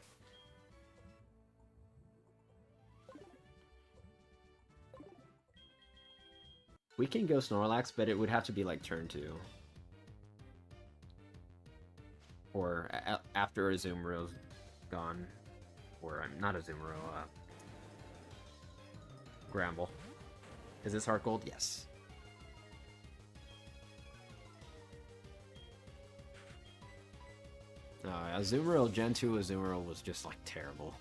We can go Snorlax, but it would have to be like turn 2. Or after Azumarill's gone. Or not Azumarill, Gramble. Is this HeartGold? Yes. Azumarill, Gen 2 Azumarill was just like terrible.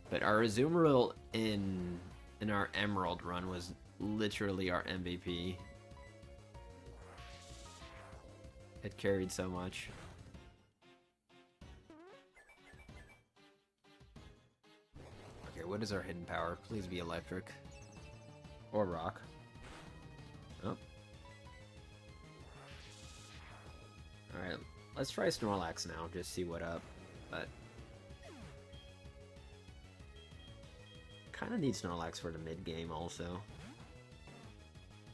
But our Azumarill in our Emerald run was literally our MVP. It carried so much. Okay, what is our hidden power? Please be electric. Or rock. Oh. Alright, let's try Snorlax now, just see what up. But kind of need Snorlax for the mid game also.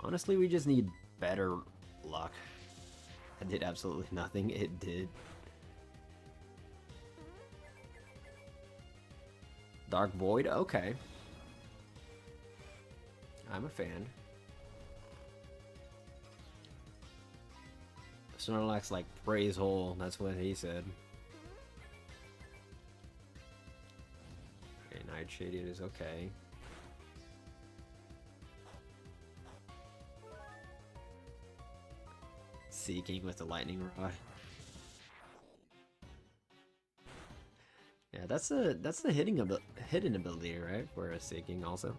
Honestly, we just need better luck. I did absolutely nothing. It did. Dark Void? Okay. I'm a fan. Snorlax like praise hole, that's what he said. Okay, Nightshade is okay. Seeking with the lightning rod. Yeah, that's the hidden ability, right? For a Seeking also.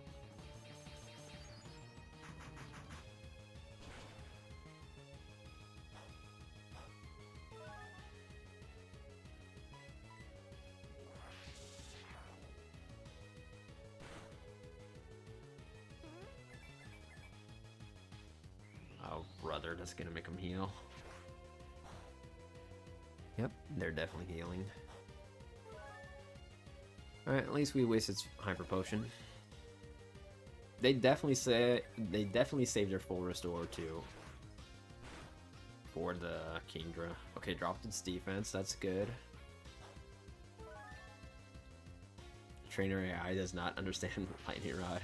Oh, brother, that's gonna make him heal. Yep, they're definitely healing. Alright, at least we wasted Hyper Potion. They definitely saved their full restore too. For the Kingdra. Okay, dropped its defense, that's good. Trainer AI does not understand Lightning Rod.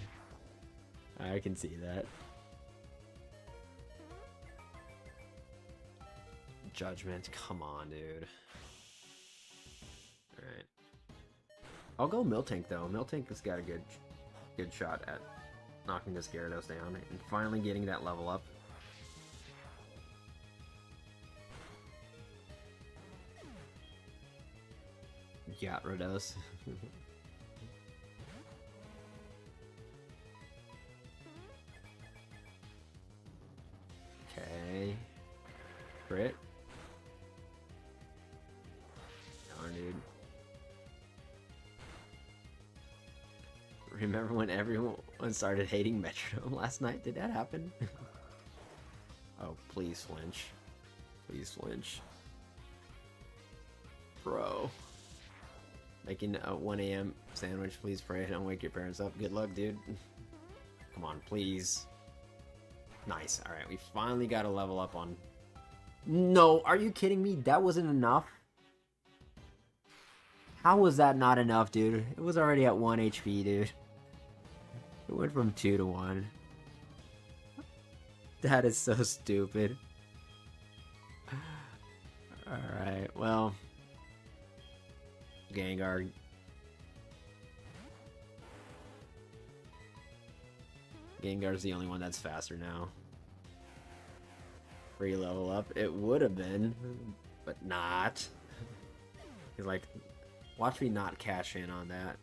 I can see that. Judgment, come on, dude. Alright. I'll go Miltank though. Miltank has got a good shot at knocking this Gyarados down and finally getting that level up. Gyarados. Okay. Crit. Darn, dude. Remember when everyone started hating Metronome last night? Did that happen? Oh, please flinch. Please flinch. Bro. Making a 1 AM sandwich, please pray don't wake your parents up. Good luck, dude. Come on, please. Nice. Alright, we finally got a level up on... No, are you kidding me? That wasn't enough? How was that not enough, dude? It was already at 1 HP, dude. It went from 2 to 1. That is so stupid. Alright, well... Gengar. Gengar's the only one that's faster now. Free level up. It would have been, but not. He's like, watch me not cash in on that.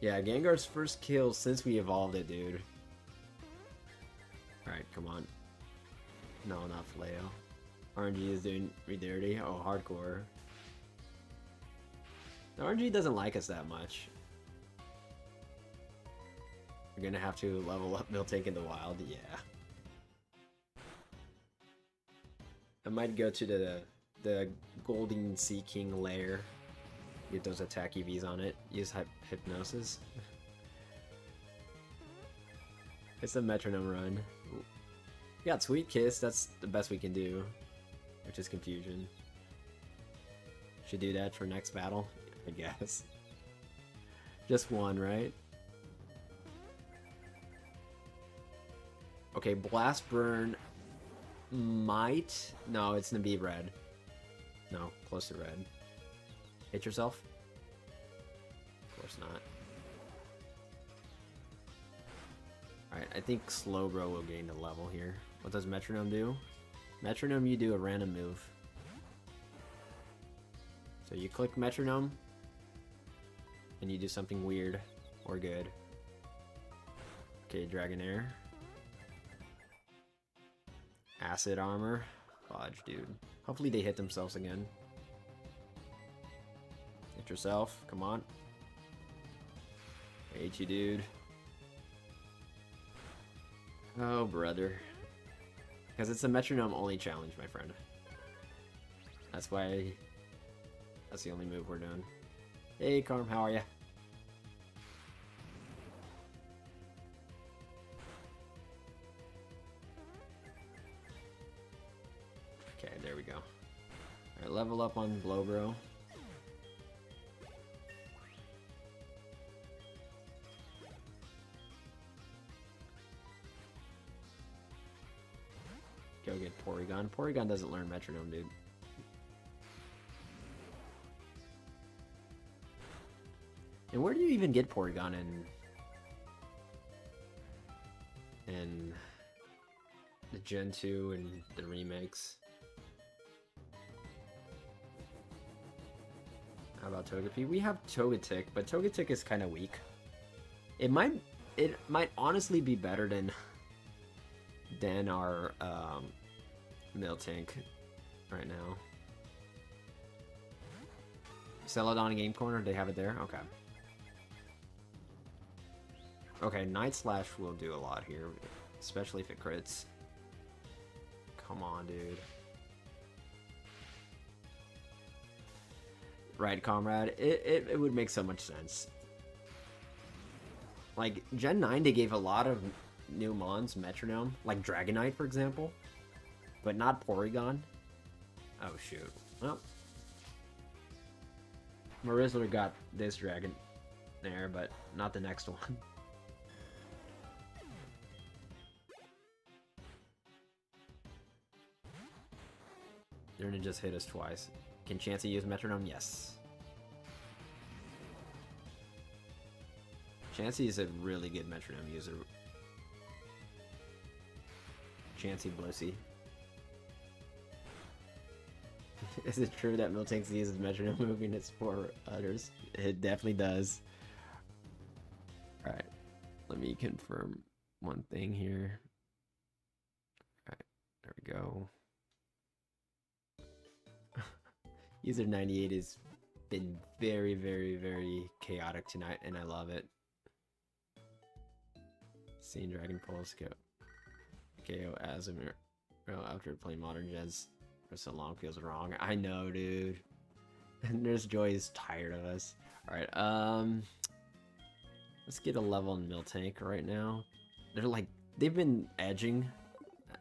Yeah, Gengar's first kill since we evolved it, dude. Alright, come on. No, not Flail. RNG is doing me dirty. Oh, hardcore. The RNG doesn't like us that much. We're gonna have to level up Miltank in the wild, yeah. I might go to the Golden Sea King lair. Get those attack EVs on it. Use Hypnosis. It's a Metronome run. Ooh. We got Sweet Kiss, that's the best we can do. Which is Confusion. Should do that for next battle, I guess. Just one, right? Okay, Blast Burn might... No, it's gonna be red. No, close to red. Hit yourself? Of course not. Alright, I think Slowbro will gain the level here. What does Metronome do? Metronome, you do a random move. So you click Metronome, and you do something weird or good. Okay, Dragonair. Acid Armor. Fudge, dude. Hopefully they hit themselves again. Hit yourself. Come on. Hate you, dude. Oh, brother. Because it's a Metronome-Only challenge, my friend. That's why... That's the only move we're doing. Hey, Carm, how are ya? Okay, there we go. Alright, level up on Blowbro. Go get Porygon. Porygon doesn't learn Metronome, dude. And where do you even get Porygon in the Gen 2 and the remakes? How about Togepi? We have Togetic, but Togetic is kind of weak. It might honestly be better than our Miltank right now. Celadon Game Corner, they have it there? Okay. Okay, Night Slash will do a lot here, especially if it crits. Come on, dude. Right, comrade. It would make so much sense. Like, Gen 9, they gave a lot of new mons Metronome, like Dragonite, for example, but not Porygon. Oh, shoot. Well, Marizzler got this dragon there, but not the next one. They're gonna just hit us twice. Can Chansey use Metronome? Yes. Chansey is a really good Metronome user. Chansey Blissey. Is it true that Miltank uses Metronome moving its four udders? It definitely does. Alright. Let me confirm one thing here. Alright. There we go. User 98 has been very, very, very chaotic tonight, and I love it. Seeing Dragon Pulse go KO Azumir after playing Modern Gens for so long feels wrong. I know, dude. Nurse Joy is tired of us. Alright, Let's get a level in Miltank right now. They're like, they've been edging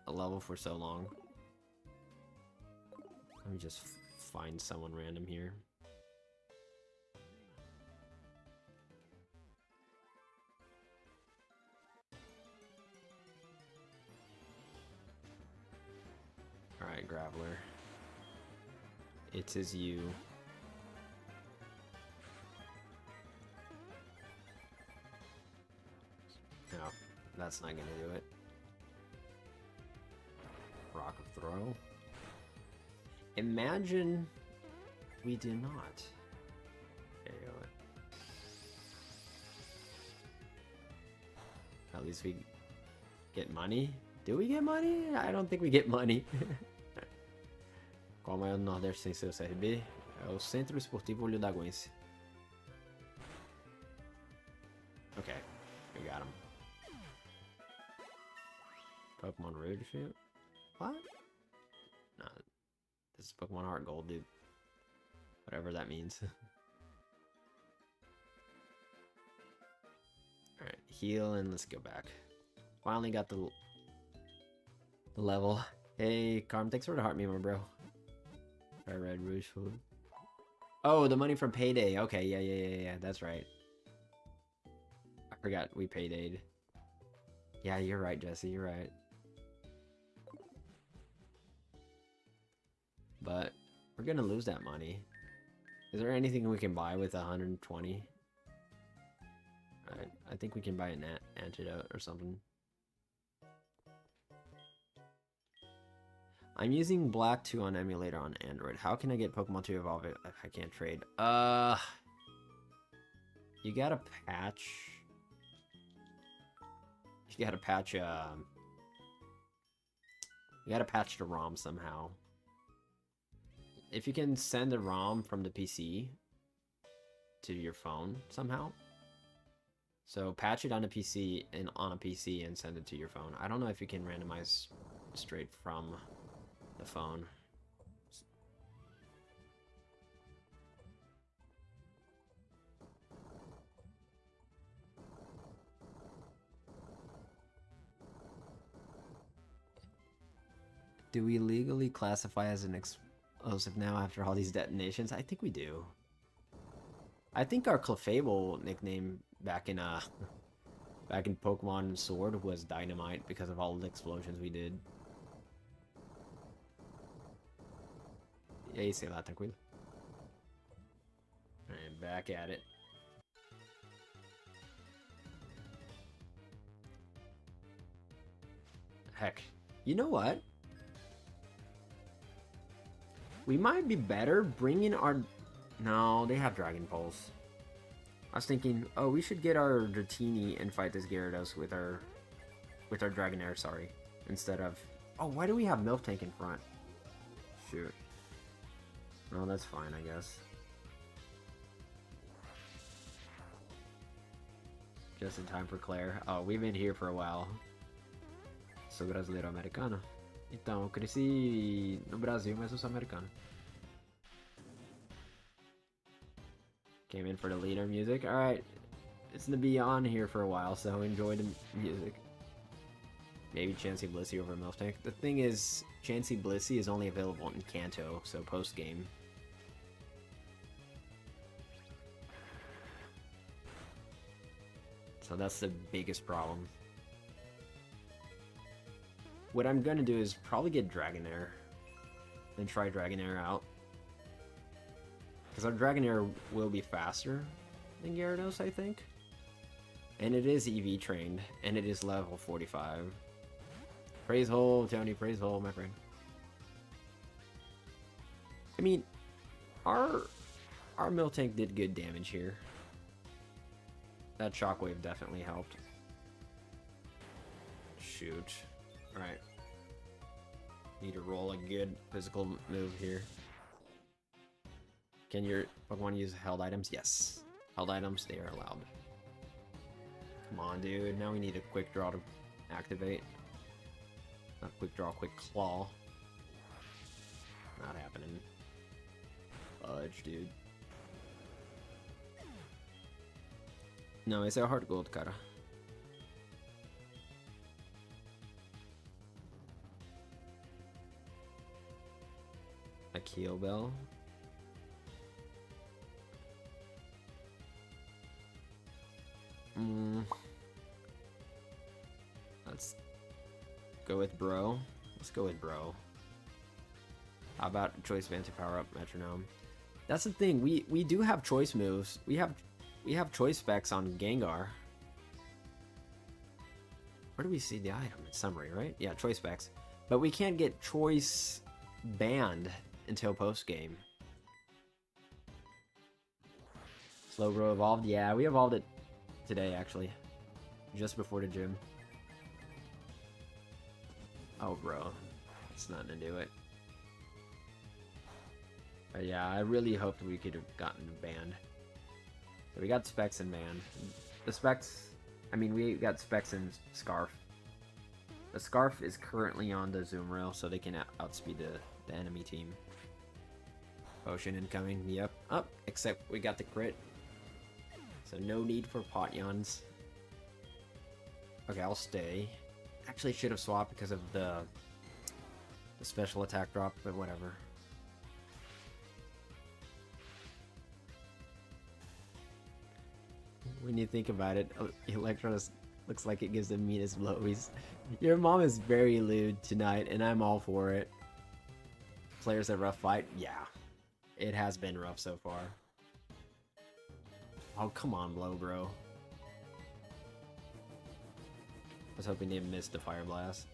a level for so long. Let me just find someone random here. Alright, Graveler. It is you. No, that's not gonna do it. Rock of Throw. Imagine we do not. There you go. At least we get money. Do we get money? I don't think we get money. Qual o maior do Nordeste sem ser o CRB? É o Centro Esportivo Olho-d'Águense. Okay, we got him. Pokemon Road Field? What? No, this is Pokemon HeartGold, dude. Whatever that means. Alright, heal and let's go back. Finally got the level. Hey, Carm, thanks for the heart memo, bro. Red Rouge food. Oh, the money from Payday. Okay, yeah, that's right. I forgot we paydayed. Yeah, you're right, Jesse, you're right. But we're gonna lose that money. Is there anything we can buy with 120? Alright, I think we can buy an antidote or something. I'm using Black 2 on emulator on Android. How can I get Pokemon to evolve it if I can't trade? You gotta patch. You gotta patch, you gotta patch the ROM somehow. If you can send the ROM from the PC to your phone somehow. So patch it on a PC and send it to your phone. I don't know if you can randomize straight from the phone. Do we legally classify as an explosive now after all these detonations? I think we do. I think our Clefable nickname back in Pokemon Sword was Dynamite because of all the explosions we did. E aí, sei lá, tranquilo? Alright, back at it. Heck, you know what? We might be better bringing our... No, they have Dragon Pulse. I was thinking, oh, we should get our Dratini and fight this Gyarados with our Dragonair, sorry. Instead of... Oh, why do we have Miltank in front? Shoot. No, that's fine, I guess. Just in time for Claire. Oh, we've been here for a while. Sou brasileiro americano. Então, eu cresci no Brasil, mas eu sou americano. Came in for the leader music. Alright, it's gonna be on here for a while, so enjoy the music. Maybe Chansey Blissey over Miltank. The thing is, Chansey Blissey is only available in Kanto, so post-game. So that's the biggest problem. What I'm gonna do is probably get Dragonair. Then try Dragonair out. Because our Dragonair will be faster than Gyarados, I think. And it is EV trained, and it is level 45. Praise hole, Tony, praise hole, my friend. I mean, our Miltank did good damage here. That Shockwave definitely helped. Shoot. Alright. Need to roll a good physical move here. Can your Pokemon use held items? Yes. Held items, they are allowed. Come on, dude. Now we need a quick draw to activate. Not quick draw, quick claw. Not happening. Fudge, dude. No, it's a HeartGold, cara. A Keel Bell. Let's go with Bro. Let's go with Bro. How about Choice Band to power up Metronome? That's the thing. We do have choice moves. We have choice specs on Gengar. Where do we see the item? In summary, right? Yeah, choice specs. But we can't get choice band until post game. Slowbro evolved. Yeah, we evolved it today actually, just before the gym. Oh, bro, it's nothing to do it. But yeah, I really hoped we could have gotten banned. So we got specs and banned. The specs, I mean, we got specs and Scarf. The Scarf is currently on the zoom rail, so they can outspeed the enemy team. Potion incoming, yep. Up, except we got the crit. So no need for Potyons. Okay, I'll stay. Actually, should have swapped because of the special attack drop, but whatever. When you think about it, Electros looks like it gives the meanest blowies. Your mom is very lewd tonight, and I'm all for it. Players at rough fight? Yeah. It has been rough so far. Oh, come on, Blow, bro. I was hoping they missed the Fire Blast.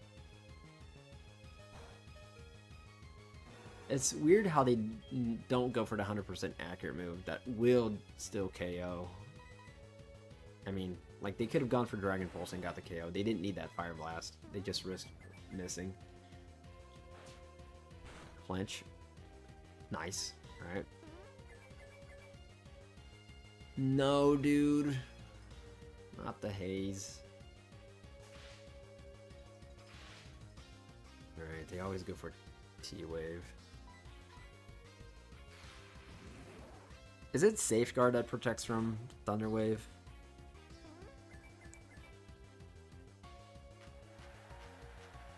It's weird how they don't go for the 100% accurate move that will still KO. I mean, like, they could have gone for Dragon Pulse and got the KO. They didn't need that Fire Blast. They just risked missing. Clench. Nice. Alright. No, dude. Not the haze. Alright, they always go for T-Wave. Is it Safeguard that protects from Thunder Wave?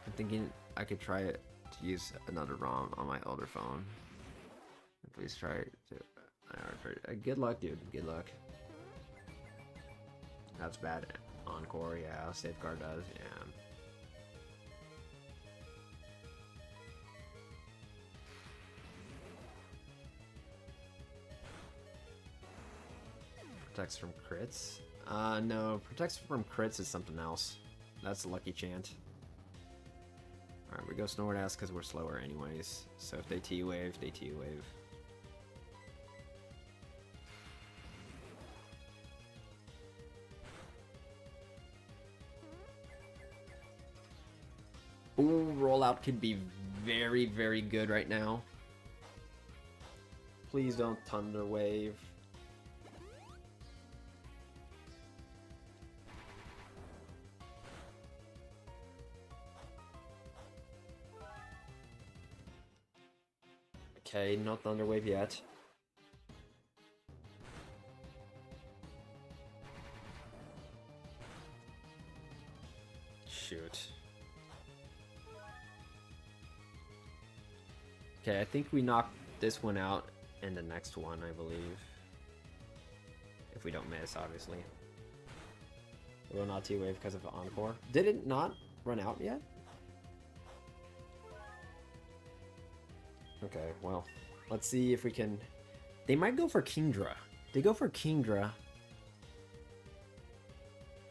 I'm thinking I could try it to use another ROM on my older phone. Please try it. Good luck, dude. Good luck. That's bad. Encore, yeah. Safeguard does, yeah. Protects from crits? No. Protects from crits is something else. That's a Lucky Chant. Alright, we go Snorlax because we're slower anyways. So if they T-Wave, they T-Wave. Ooh, rollout could be very, very good right now. Please don't Thunder Wave. Okay, not Thunder Wave yet. Shoot. Okay, I think we knocked this one out and the next one, I believe. If we don't miss, obviously. We will not T-Wave because of Encore. Did it not run out yet? Okay, well, let's see if we can... They might go for Kingdra. They go for Kingdra.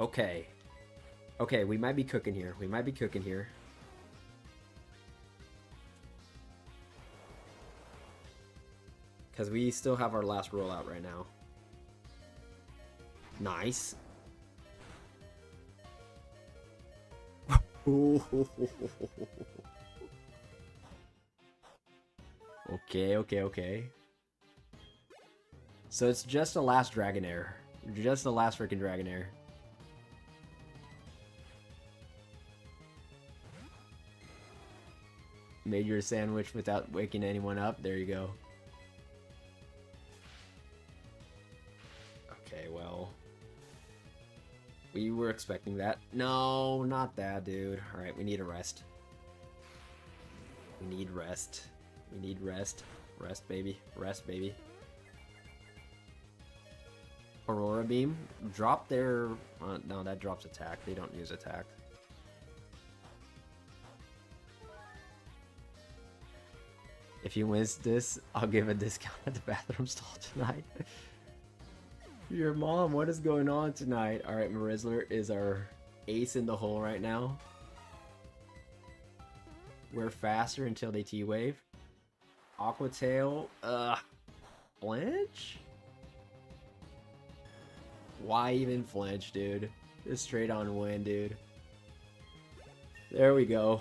Okay. Okay, we might be cooking here. We might be cooking here. Because we still have our last rollout right now. Nice. Okay. So it's just the last Dragonair. Just the last freaking Dragonair. Made your sandwich without waking anyone up. There you go. Okay, well. We were expecting that. No, not that, dude. Alright, we need a rest. We need rest. We need rest. Rest, baby. Rest, baby. Aurora Beam. Drop their... no, that drops attack. They don't use attack. If he wins this, I'll give a discount at the bathroom stall tonight. Your mom, what is going on tonight? Alright, Marizzler is our ace in the hole right now. We're faster until they T-Wave. Aqua Tail, flinch? Why even flinch, dude? Just straight on win, dude. There we go.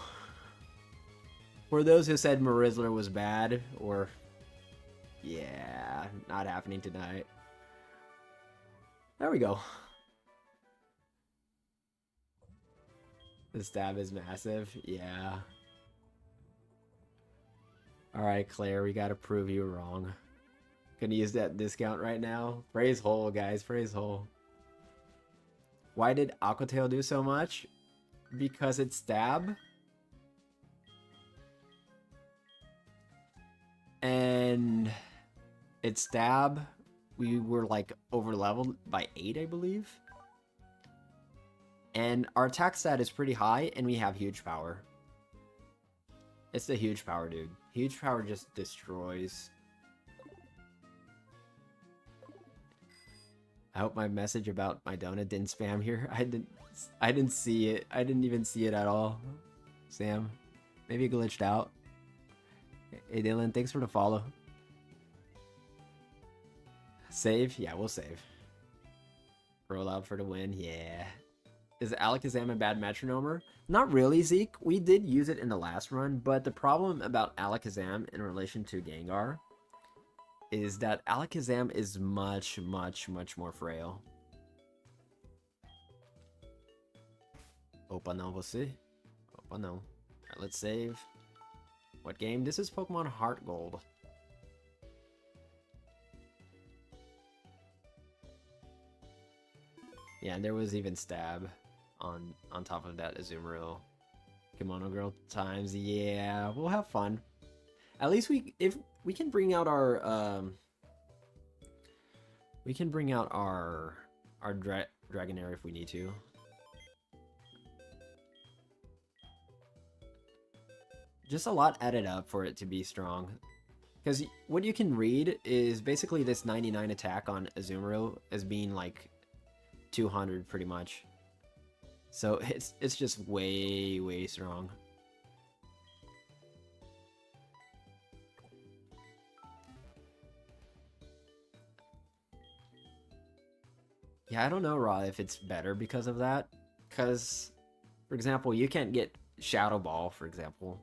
For those who said Marizzler was bad, or... yeah, not happening tonight. There we go. The stab is massive. Yeah. Alright, Claire, we gotta prove you wrong. Gonna use that discount right now. Praise Hole, guys. Praise Hole. Why did Aqua Tail do so much? Because it's stab. And it's stab. We were like over leveled by 8, I believe. And our attack stat is pretty high, and we have huge power. It's the huge power, dude. Huge power just destroys. I hope my message about my donut didn't spam here. I didn't see it. I didn't even see it at all. Sam, maybe it glitched out. Hey Dylan, thanks for the follow. Save? Yeah, we'll save. Roll out for the win. Yeah. Is Alakazam a bad metronomer? Not really, Zeke. We did use it in the last run, but the problem about Alakazam in relation to Gengar is that Alakazam is much more frail. Opa não você. Opa não. Alright, let's save. What game? This is Pokemon HeartGold. Yeah, and there was even stab on top of that Azumarill. Kimono Girl times. Yeah, we'll have fun. At least if we can bring out our Dragonair if we need to. Just a lot added up for it to be strong. Because what you can read is basically this 99 attack on Azumarill as being like 200 pretty much. So it's just way strong. Yeah, I don't know, Raw, if it's better because of that. Because, for example, you can't get Shadow Ball, for example.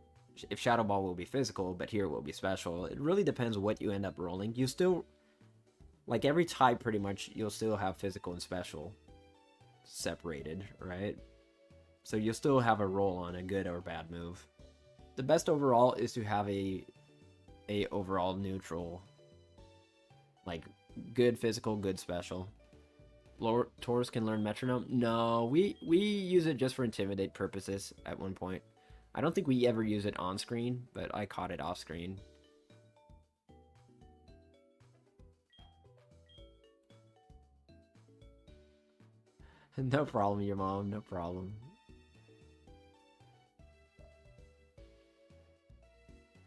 If Shadow Ball will be physical, but here it will be special. It really depends what you end up rolling. You still, like every type pretty much, you'll still have physical and special separated, right? So you'll still have a roll on a good or bad move. The best overall is to have a overall neutral, like good physical, good special. Taurus can learn Metronome? No, we use it just for intimidate purposes at one point. I don't think we ever use it on screen, but I caught it off screen. No problem, your mom, no problem.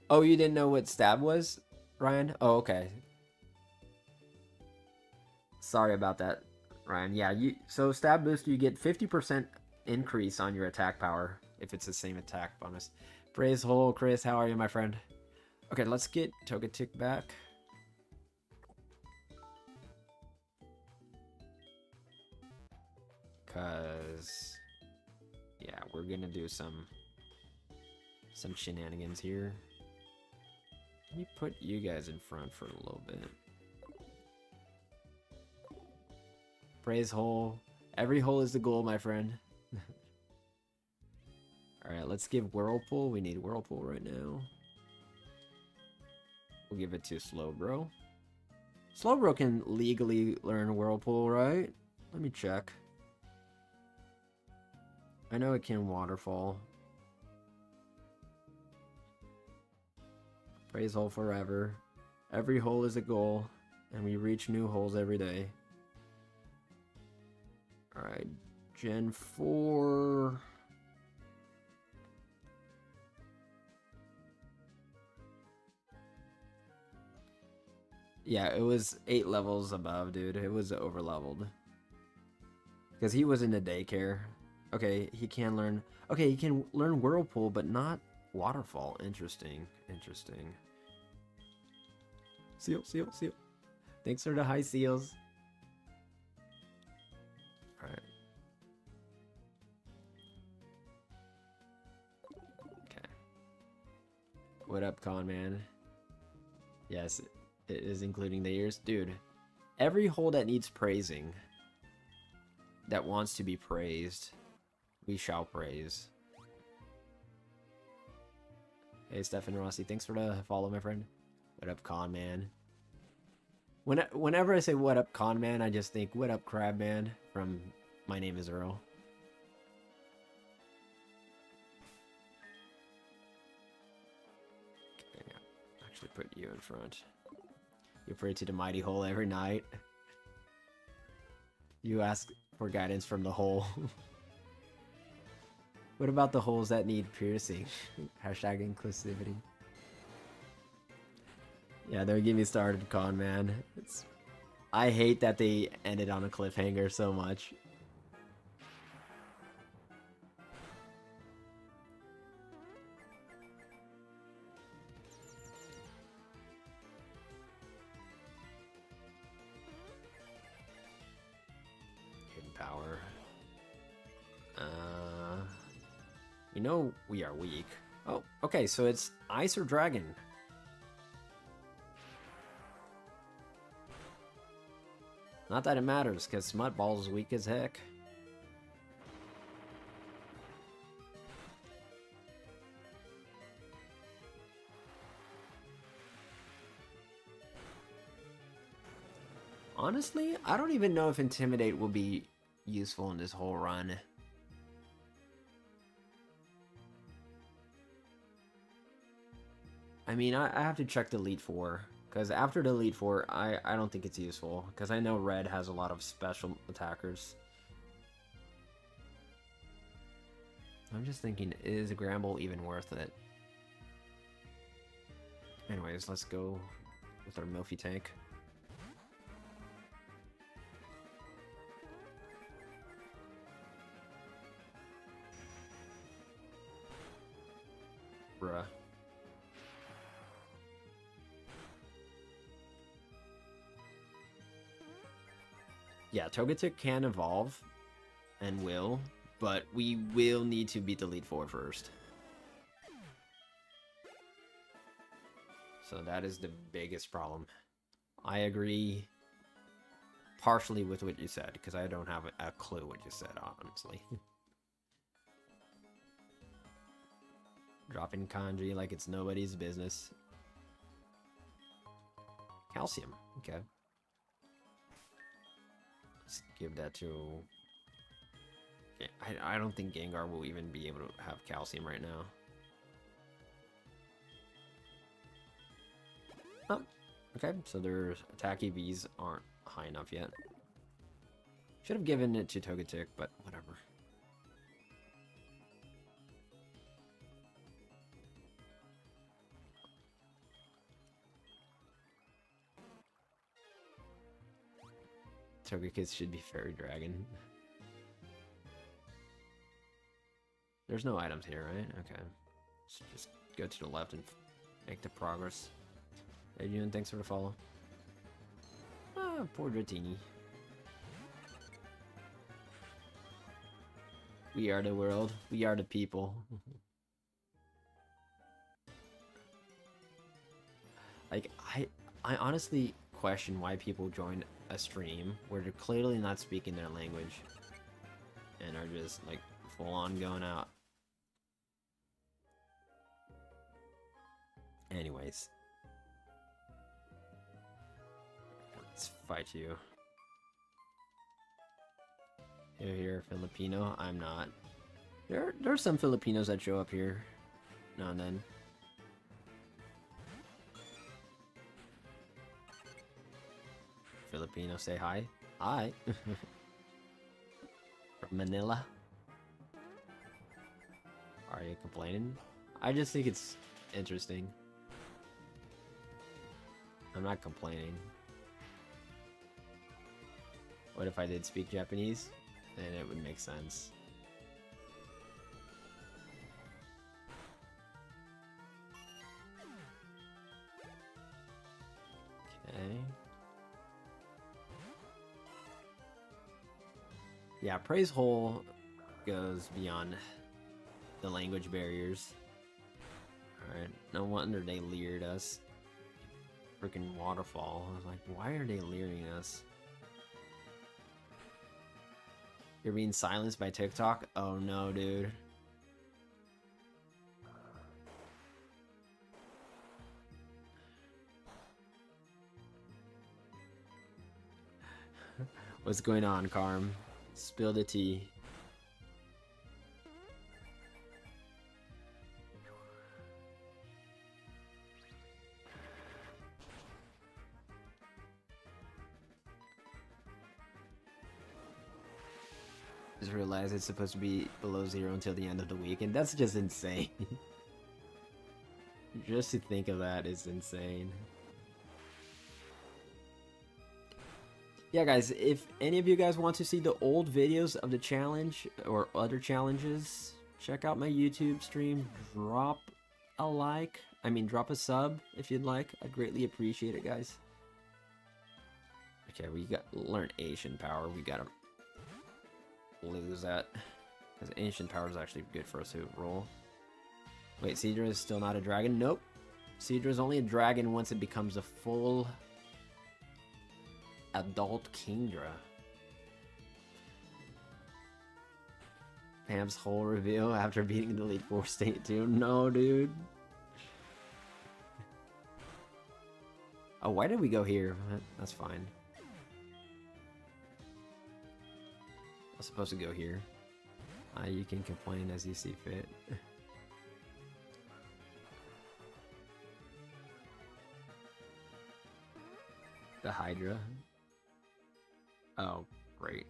Oh, you didn't know what stab was, Ryan? Oh, okay. Sorry about that, Ryan. Yeah, so stab boost, you get 50% increase on your attack power if it's the same attack bonus. Praise Hole, Chris, how are you, my friend? Okay, let's get Togetic back. Cause yeah, we're gonna do some shenanigans here. Let me put you guys in front for a little bit. Praise Hole. Every hole is the goal, my friend. Alright, let's give Whirlpool. We need Whirlpool right now. We'll give it to Slowbro. Slowbro can legally learn Whirlpool, right? Let me check. I know it can waterfall. Praise hole forever. Every hole is a goal, and we reach new holes every day. Alright, Gen 4. Yeah, it was 8 levels above, dude. It was over leveled. Because he was in the daycare. Okay, he can learn. Okay, he can learn Whirlpool, but not Waterfall. Interesting. Interesting. Seal, seal, seal. Thanks for the high seals. Alright. Okay. What up, con man? Yes, it is including the ears. Dude, every hole that needs praising, that wants to be praised, we shall praise. Hey, Stefan Rossi, thanks for the follow, my friend. What up, con man? Whenever I say what up, con man, I just think what up, crab man from My Name is Earl. Okay, I'll actually put you in front. You pray to the mighty hole every night. You ask for guidance from the hole. What about the holes that need piercing? Hashtag inclusivity. Yeah, don't get me started, con man. I hate that they ended on a cliffhanger so much. Hidden power. You know we are weak. Oh, okay, so it's ice or dragon. Not that it matters, because Smutball's weak as heck. Honestly, I don't even know if Intimidate will be useful in this whole run. I mean, I have to check the Elite Four, because after the Elite Four, I don't think it's useful, because I know Red has a lot of special attackers. I'm just thinking, is Gramble even worth it? Anyways, let's go with our Milfy tank. Bruh. Yeah, Togetic can evolve, and will, but we will need to beat the Elite Four first. So that is the biggest problem. I agree partially with what you said, because I don't have a clue what you said, honestly. Dropping kanji like it's nobody's business. Calcium, okay. Let's give that to... I don't think Gengar will even be able to have calcium right now. Oh, okay, so their attack EVs aren't high enough yet. Should have given it to Togetic, but whatever. Togekiss should be Fairy Dragon. There's no items here, right? Okay. Let's just go to the left and make the progress. Hey, Ewan, thanks for the follow. Ah, poor Dratini. We are the world. We are the people. Like, I honestly question why people join a stream where they're clearly not speaking their language and are just like full on going out. Anyways, let's fight you. You're here, Filipino. I'm not. There are some Filipinos that show up here now and then. Filipino, say hi. Hi. From Manila. Are you complaining? I just think it's interesting. I'm not complaining. What if I did speak Japanese? Then it would make sense. Okay. Yeah, Praise Hole goes beyond the language barriers. Alright, no wonder they leered us. Freaking waterfall. I was like, why are they leering us? You're being silenced by TikTok? Oh no, dude. What's going on, Carm? Spill the tea. Just realized it's supposed to be below 0 until the end of the week, and that's just insane. Just to think of that is insane. Yeah, guys, if any of you guys want to see the old videos of the challenge or other challenges, check out my YouTube stream. Drop a like. I mean, drop a sub if you'd like. I'd greatly appreciate it, guys. Okay, we got learn Asian power. We gotta lose that because ancient power is actually good for us to roll. Wait, Cedra is still not a dragon? Nope. Cedra is only a dragon once it becomes a full adult Kingdra. Pam's whole reveal after beating the Elite Four State 2. No, dude. Oh, why did we go here? That's fine. I was supposed to go here. You can complain as you see fit. The Hydra. Oh, great.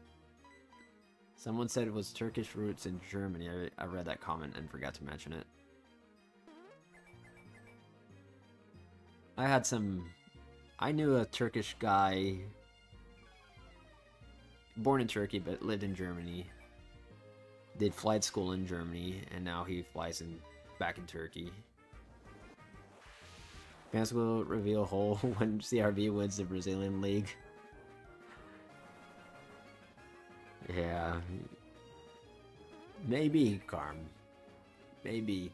Someone said it was Turkish roots in Germany. I read that comment and forgot to mention it. I knew a Turkish guy born in Turkey but lived in Germany. Did flight school in Germany and now he flies back in Turkey. Fans will reveal whole when CRB wins the Brazilian League. Yeah. Maybe, Carm. Maybe.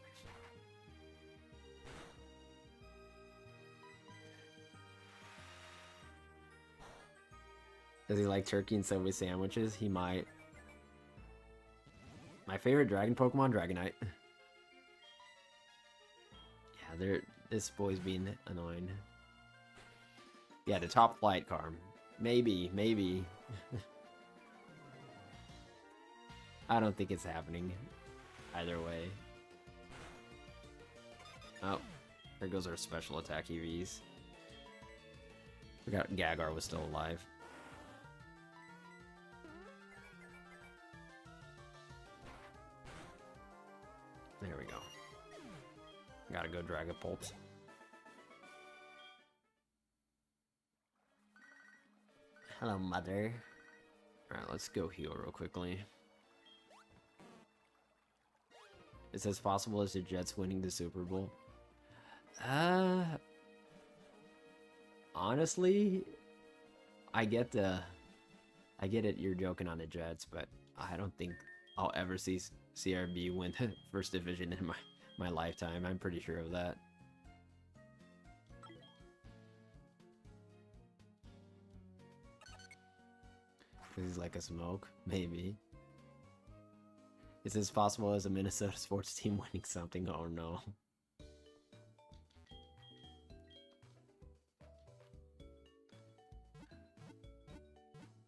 Does he like turkey and Subway sandwiches? He might. My favorite dragon Pokemon, Dragonite. Yeah, this boy's being annoying. Yeah, the top flight, Carm. Maybe. I don't think it's happening. Either way. Oh, there goes our special attack EVs. Forgot Gagar was still alive. There we go. Gotta go Dragapult. Hello, mother. Alright, let's go heal real quickly. It's as possible as the Jets winning the Super Bowl. Honestly, I get it, you're joking on the Jets, but I don't think I'll ever see CRB win the first division in my lifetime. I'm pretty sure of that. Because he's like a smoke? Maybe. It's as possible as a Minnesota sports team winning something. Oh no.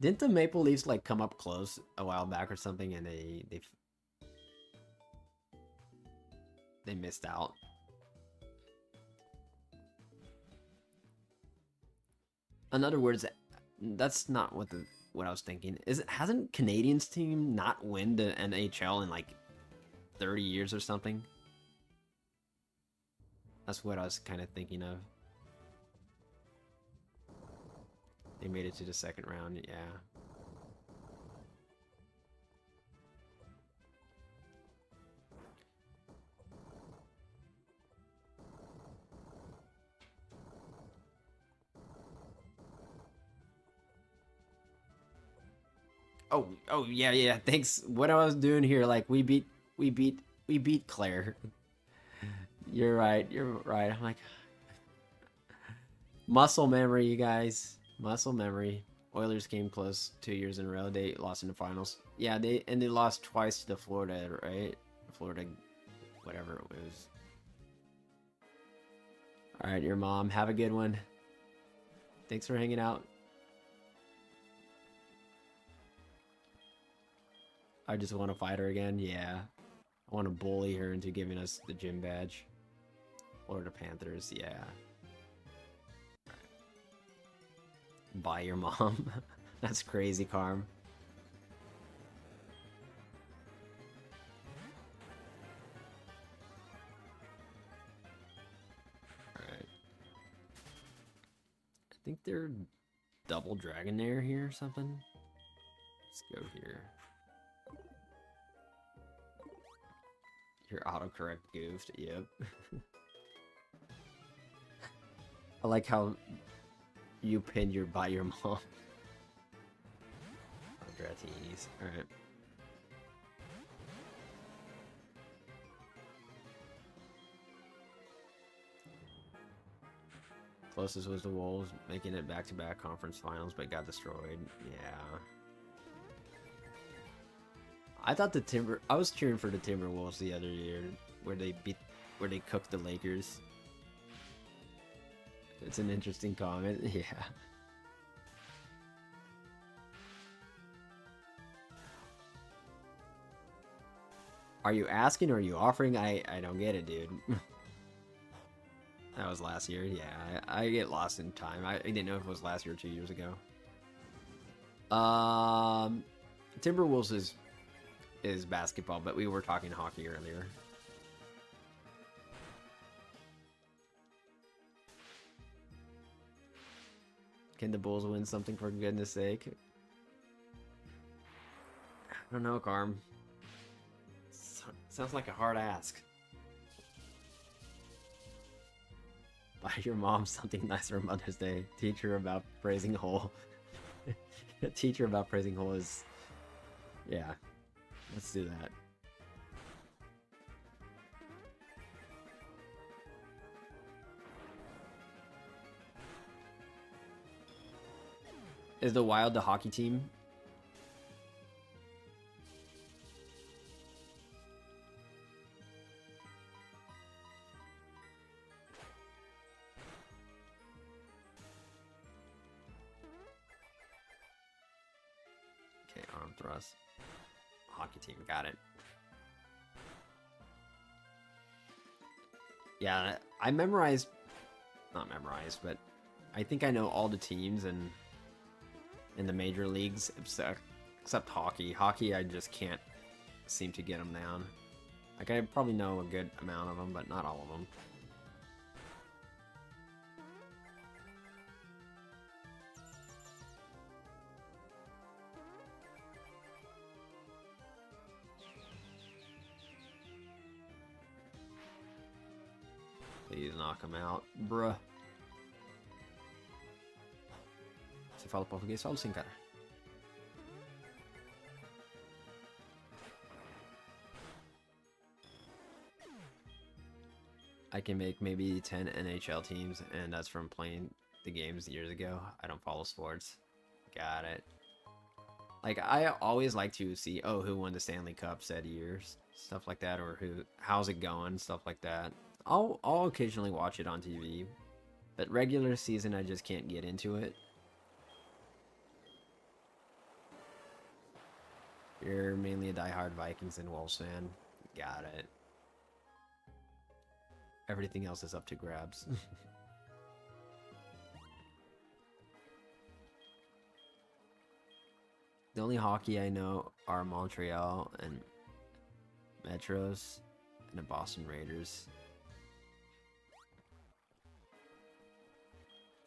Didn't the Maple Leafs like come up close a while back or something and they they missed out. In other words, that's not what I was thinking. Hasn't Canadians team not win the NHL in like 30 years or something? That's what I was kind of thinking of. They made it to the second round, yeah. Oh yeah. Thanks. What I was doing here, like we beat Claire. You're right. I'm like muscle memory, you guys. Muscle memory. Oilers came close 2 years in a row. They lost in the finals. Yeah, they lost twice to Florida, right? Florida, whatever it was. All right, your mom. Have a good one. Thanks for hanging out. I just want to fight her again. Yeah. I want to bully her into giving us the gym badge. Florida Panthers, yeah. Buy your mom. That's crazy, Carm. Alright. I think they're double Dragonair here or something. Let's go here. Your autocorrect goofed, yep. I like how you pinned your buy your mom. Dratinis. Alright. Closest was the Wolves, making it back-to-back conference finals, but got destroyed. Yeah. I thought the I was cheering for the Timberwolves the other year, where they cooked the Lakers. It's an interesting comment, yeah. Are you asking or are you offering? I don't get it, dude. That was last year, yeah. I get lost in time. I didn't know if it was last year or 2 years ago. Timberwolves is basketball, but we were talking hockey earlier. Can the Bulls win something for goodness sake? I don't know, Carm. Sounds like a hard ask. Buy your mom something nice for Mother's Day. Teach her about praising Hole. Teach her about praising Hole is... Yeah. Let's do that. Is the Wild the hockey team? Okay, arm thrust. Hockey team, got it. Yeah, I memorized... Not memorized, but... I think I know all the teams in the major leagues, except hockey. Hockey, I just can't seem to get them down. Like, I probably know a good amount of them, but not all of them. Please knock him out, bruh. Se fala português, falo sim, cara. I can make maybe 10 NHL teams, and that's from playing the games years ago. I don't follow sports. Got it. Like, I always like to see, oh, who won the Stanley Cup said years, stuff like that, or how's it going, stuff like that. I'll occasionally watch it on TV, but regular season, I just can't get into it. You're mainly a diehard Vikings and Wolves fan. Got it. Everything else is up to grabs. The only hockey I know are Montreal and Metros and the Boston Raiders.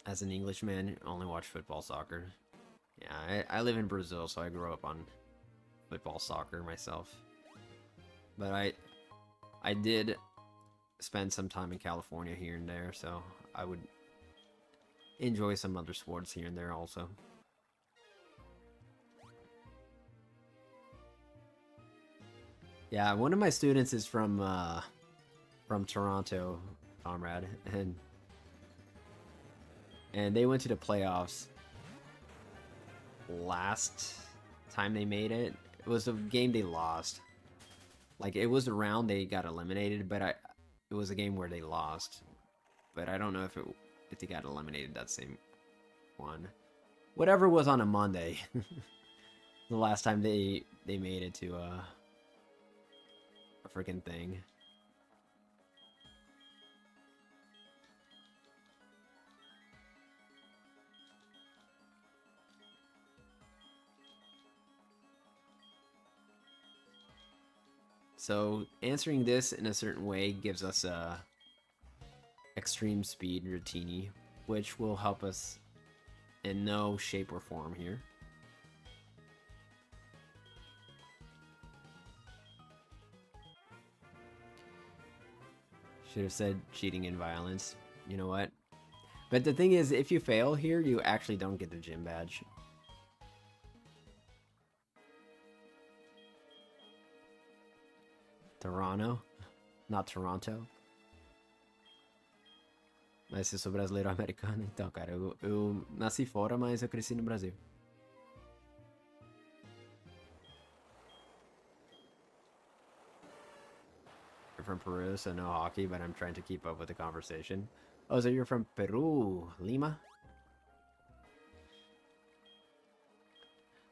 As an Englishman, I only watch football, soccer. Yeah, I live in Brazil, so I grew up on football, soccer myself. But I did spend some time in California here and there, so I would enjoy some other sports here and there also. Yeah, one of my students is from Toronto, comrade, and they went to the playoffs last time they made it. It was a game they lost. Like, it was a round they got eliminated, but it was a game where they lost. But I don't know if they got eliminated that same one. Whatever was on a Monday. The last time they made it to a freaking thing. So answering this in a certain way gives us a extreme speed routine, which will help us in no shape or form here. Should have said cheating and violence. You know what? But the thing is, if you fail here, you actually don't get the gym badge. Toronto? Not Toronto? Mas eu sou brasileiro americano, então, cara, eu nasci fora, mas eu cresci no Brasil. You're from Peru, so no hockey, but I'm trying to keep up with the conversation. Oh, so you're from Peru, Lima?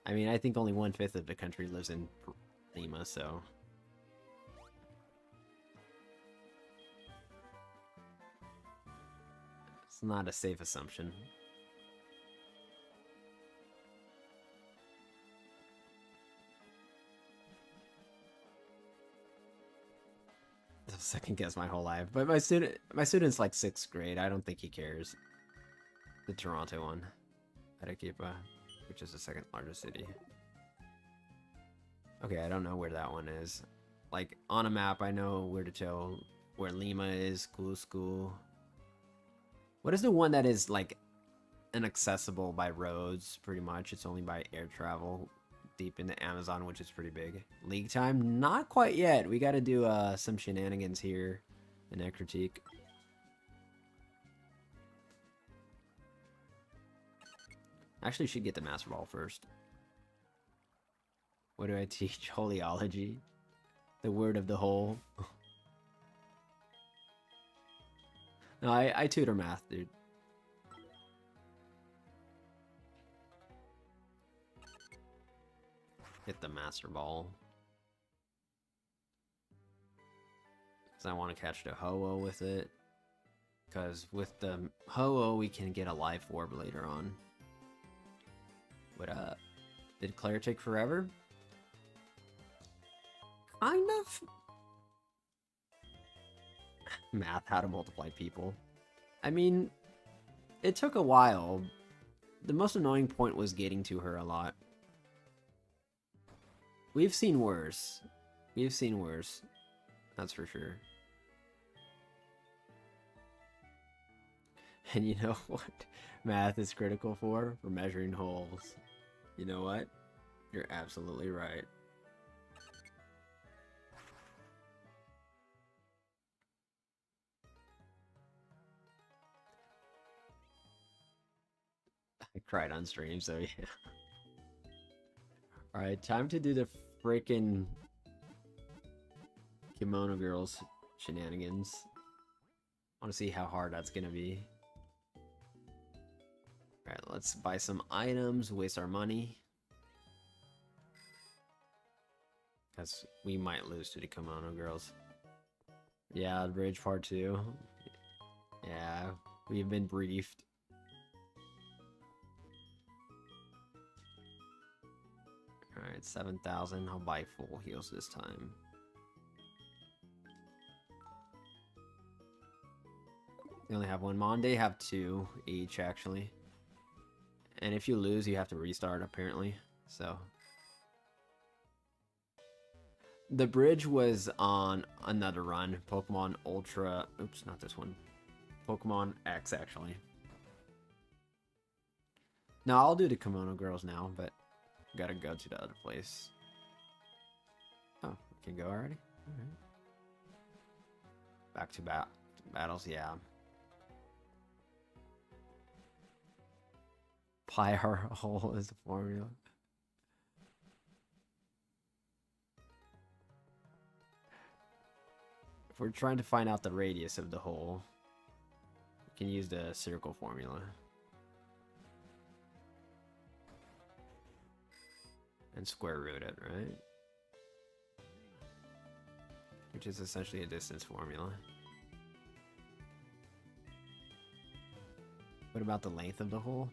I mean, I think only 1/5 of the country lives in Lima, so... It's not a safe assumption. I'll second guess my whole life, but my student's like 6th grade. I don't think he cares. The Toronto one, Arequipa, which is the 2nd largest city. Okay, I don't know where that one is. Like, on a map, I know where to tell where Lima is, Cusco. What is the one that is, like, inaccessible by roads, pretty much? It's only by air travel deep in the Amazon, which is pretty big. League time? Not quite yet. We gotta do some shenanigans here in that critique. Actually, should get the Master Ball first. What do I teach? Holyology? The word of the whole? No, I tutor math, dude. Hit the Master Ball. Because I want to catch the Ho-Oh with it. Because with the Ho-Oh, we can get a life orb later on. What up? Did Claire take forever? Kind of. Math, how to multiply people. I mean, it took a while. The most annoying point was getting to her a lot. We've seen worse. We've seen worse. That's for sure. And you know what math is critical for? For measuring holes. You know what? You're absolutely right. I cried on stream, so yeah. Alright, time to do the freaking Kimono Girls shenanigans. I want to see how hard that's gonna be. Alright, let's buy some items, waste our money. Because we might lose to the Kimono Girls. Yeah, Bridge Part 2. Yeah, we've been briefed. Alright, 7,000. I'll buy full heals this time. They only have one Mon. They have two each, actually. And if you lose, you have to restart, apparently. So. The bridge was on another run. Pokemon Ultra. Oops, not this one. Pokemon X, actually. No, I'll do the Kimono Girls now, but gotta go to the other place. Oh, we can go already? Alright. Back to battles, yeah. Pyre hole is the formula. If we're trying to find out the radius of the hole, we can use the circle formula. And square root it, right? Which is essentially a distance formula. What about the length of the hole?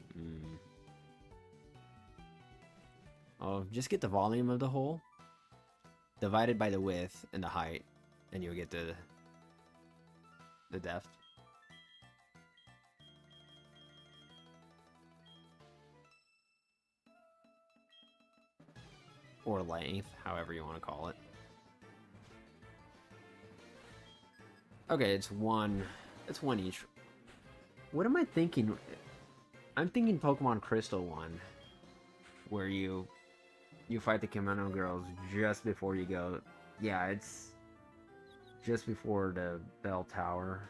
Oh, just get the volume of the hole divided by the width and the height, and you'll get the depth. Or length, however you want to call it. Okay, it's one each. What am I thinking? I'm thinking Pokemon Crystal 1, where you fight the Kimono Girls just before you go. Yeah, it's just before the Bell Tower.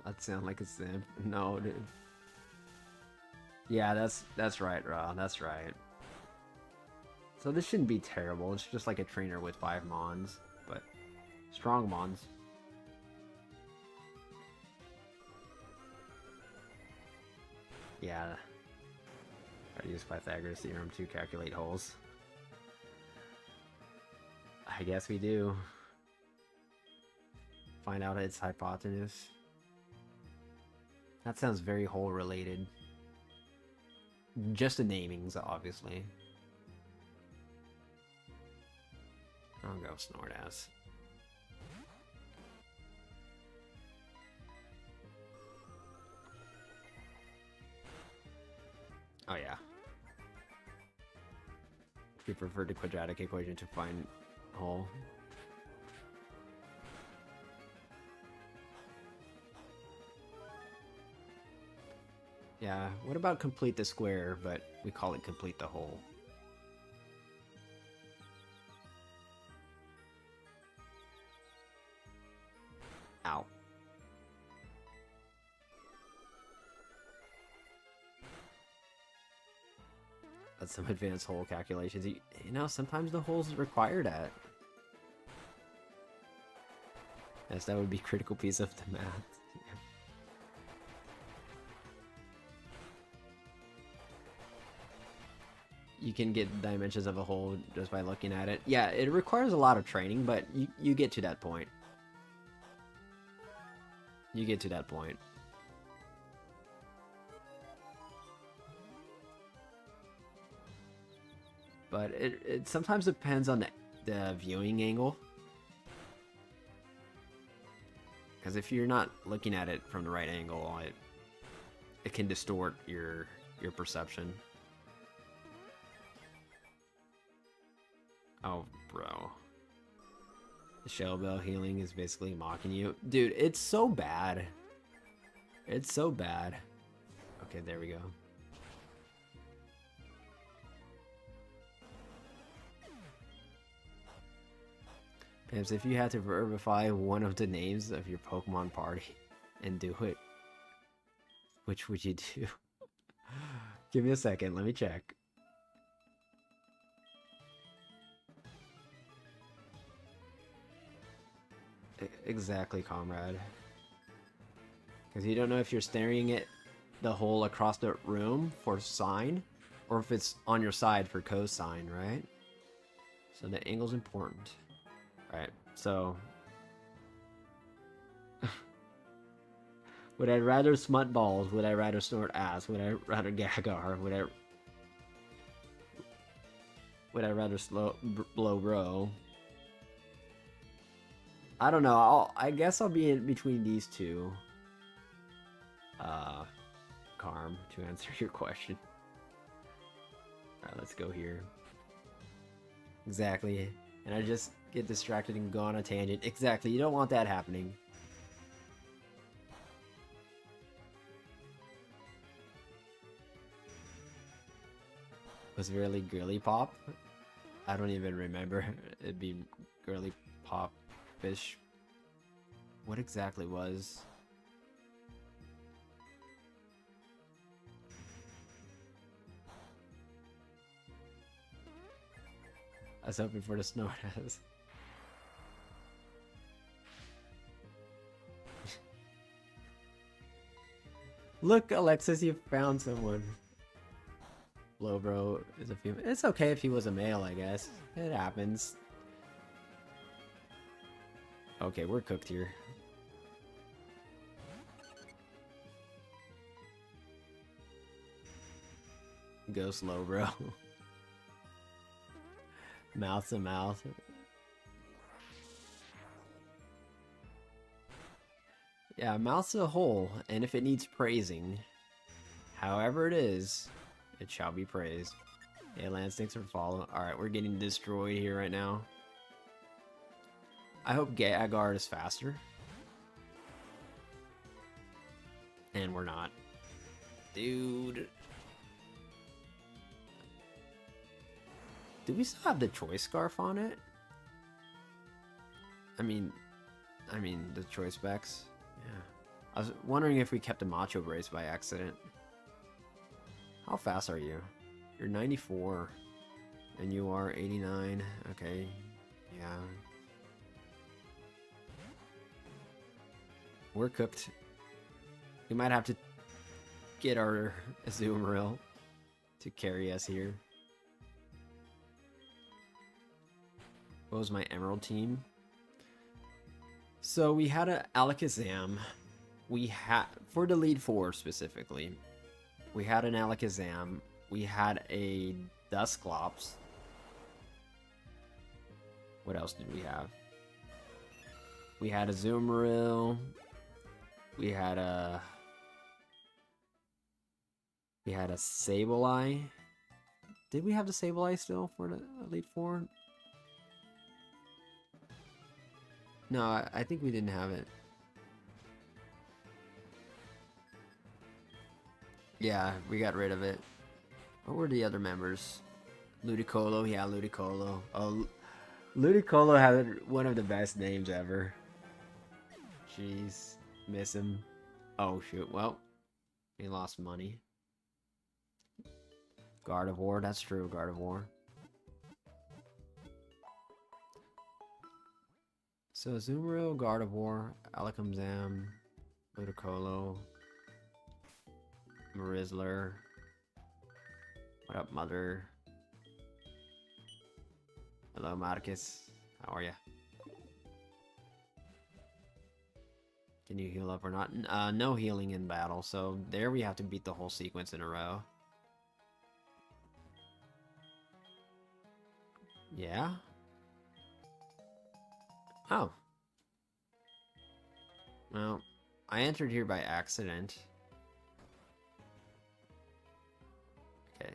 That sound like a simp. No, dude. Yeah, that's right, Ra. That's right. So this shouldn't be terrible. It's just like a trainer with 5 Mons, but strong Mons. Yeah. Gotta use Pythagoras theorem to calculate holes. I guess we do. Find out its hypotenuse. That sounds very hole related. Just the namings, obviously. I'll go Snortass. Oh yeah. We prefer the quadratic equation to find hole. Yeah, what about complete the square, but we call it complete the hole? Ow. That's some advanced hole calculations. You know, sometimes the holes require that. Yes, that would be a critical piece of the math. You can get dimensions of a hole just by looking at it. Yeah, it requires a lot of training, but you get to that point. You get to that point. But it sometimes depends on the viewing angle. Because if you're not looking at it from the right angle, it can distort your perception. Oh, bro. The Shell Bell healing is basically mocking you. Dude, it's so bad. It's so bad. Okay, there we go. Pamps, if you had to verify one of the names of your Pokemon party and do it, which would you do? Give me a second, let me check. Exactly, comrade. Because you don't know if you're staring at the hole across the room for sine, or if it's on your side for cosine, right? So the angle's important. Alright, so... Would I rather smut balls? Would I rather snort ass? Would I rather gagar? Would I rather blow bro? I don't know. I guess I'll be in between these two. Carm, to answer your question. Alright, let's go here. Exactly. And I just get distracted and go on a tangent. Exactly. You don't want that happening. Was it really girly pop? I don't even remember. It'd be girly pop-ish. What exactly was? I was hoping for the snort ass. Look, Alexis, you found someone. Lowbro is a female. It's okay if he was a male, I guess. It happens. Okay, we're cooked here. Go slow, bro. Mouth to mouth. Yeah, mouth's a hole, and if it needs praising, however it is, it shall be praised. Yeah, Lance, thanks for following. Alright, we're getting destroyed here right now. I hope Gagar is faster. And we're not. Dude. Do we still have the choice scarf on it? I mean the choice specs. Yeah. I was wondering if we kept a macho brace by accident. How fast are you? You're 94. And you are 89. Okay. Yeah. We're cooked. We might have to get our Azumarill to carry us here. What was my Emerald team? So we had a Alakazam. We had, for the lead four specifically, we had an Alakazam. We had a Dusclops. What else did we have? We had a Azumarill. We had a Sableye. Did we have the Sableye still for the Elite Four? No, I think we didn't have it. Yeah, we got rid of it. What were the other members? Ludicolo, yeah, Ludicolo. Oh, Ludicolo had one of the best names ever. Jeez, miss him. Oh shoot, well, he lost money. Gardevoir, that's true, Gardevoir. So Azumarill, Gardevoir, Alakazam, Ludicolo, Marizzler. What up, mother? Hello, Marcus. How are ya? Can you heal up or not? No healing in battle, so there we have to beat the whole sequence in a row. Yeah? Oh. Well, I entered here by accident. Okay.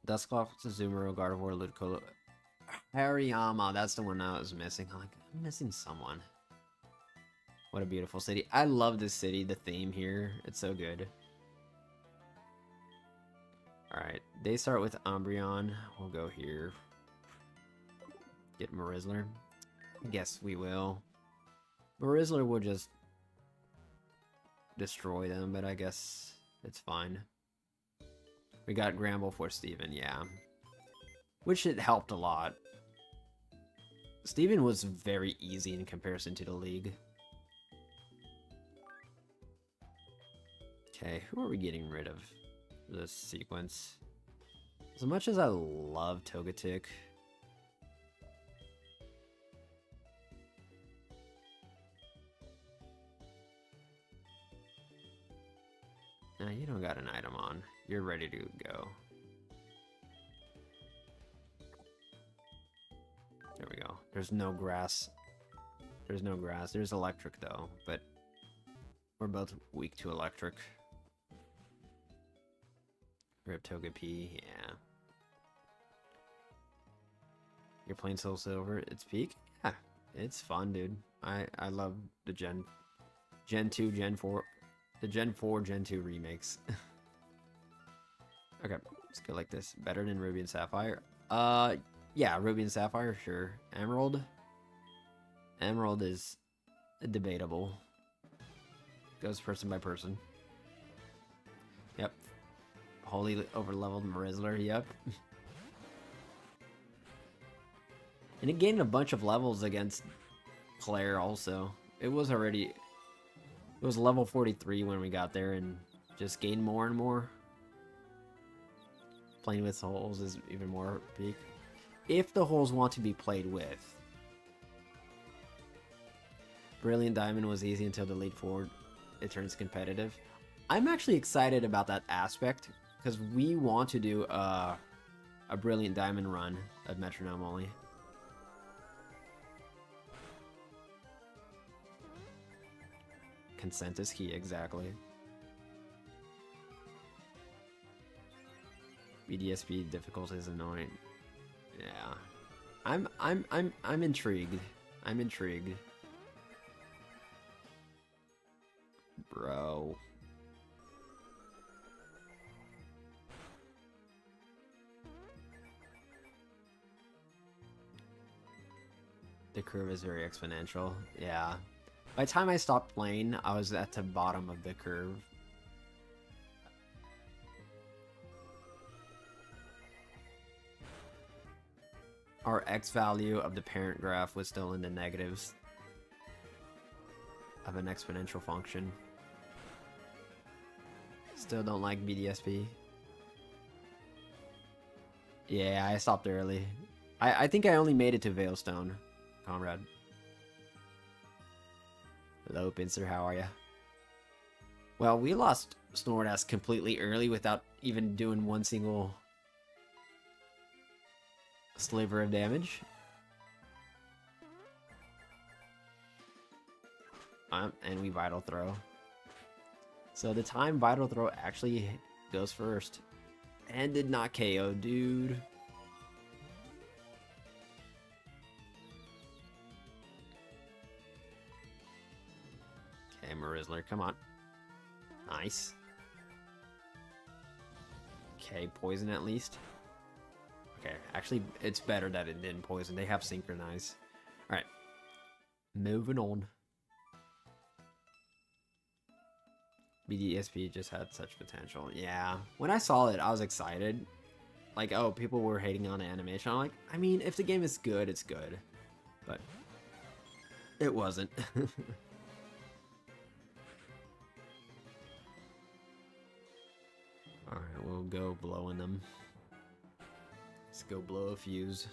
Dusclops, Azumarill, Gardevoir, Ludicolo, Hariyama. That's the one I was missing. I'm missing someone. What a beautiful city. I love this city, the theme here. It's so good. Alright, they start with Umbreon. We'll go here. Get Marizzler. Guess we will. Marizzler will just destroy them, but I guess it's fine. We got Gramble for Steven, yeah. Which it helped a lot. Steven was very easy in comparison to the league. Okay, who are we getting rid of this sequence? As much as I love Togetic, nah, you don't got an item on. You're ready to go. There we go. There's no grass. There's no grass. There's electric though, but we're both weak to electric. Rip Togepi, yeah. You're playing Soul Silver, it's peak? Yeah, it's fun, dude. I love the Gen 2, Gen 4, the Gen 4, Gen 2 remakes. Okay, let's go like this. Better than Ruby and Sapphire? Yeah, Ruby and Sapphire, sure. Emerald? Emerald is debatable. Goes person by person. Yep. Wholly over-leveled Marizzler, yep. And it gained a bunch of levels against Claire also. It was level 43 when we got there and just gained more and more. Playing with holes is even more peak. If the holes want to be played with. Brilliant Diamond was easy until the Elite Four, it turns competitive. I'm actually excited about that aspect because we want to do a Brilliant Diamond run of Metronome-Only. Consent is key, exactly. BDSP difficulty is annoying. Yeah. I'm intrigued. I'm intrigued. Bro. The curve is very exponential. Yeah. By the time I stopped playing, I was at the bottom of the curve. Our X value of the parent graph was still in the negatives of an exponential function. Still don't like BDSP. Yeah, I stopped early. I think I only made it to Veilstone, comrade. Hello, Pincer, how are ya? Well, we lost Snorlax completely early without even doing one single sliver of damage. And we Vital Throw. So the time Vital Throw actually goes first. And did not KO, dude. Okay, Marizzler, come on. Nice. Okay, poison at least. Okay, actually, it's better that it didn't poison. They have Synchronize. Alright. Moving on. BDSP just had such potential. Yeah. When I saw it, I was excited. Like, oh, people were hating on the animation. I'm like, I mean, if the game is good, it's good. But it wasn't. Alright, we'll go blowing them. Let's go blow a fuse.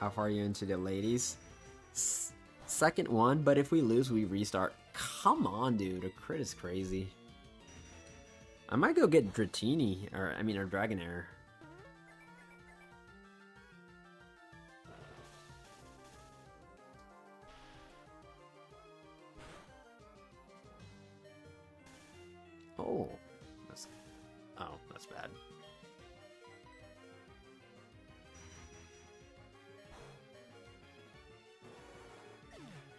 How far are you into the ladies? Second one, but if we lose, we restart. Come on, dude. A crit is crazy. I might go get Dratini, or Dragonair. Oh, that's bad.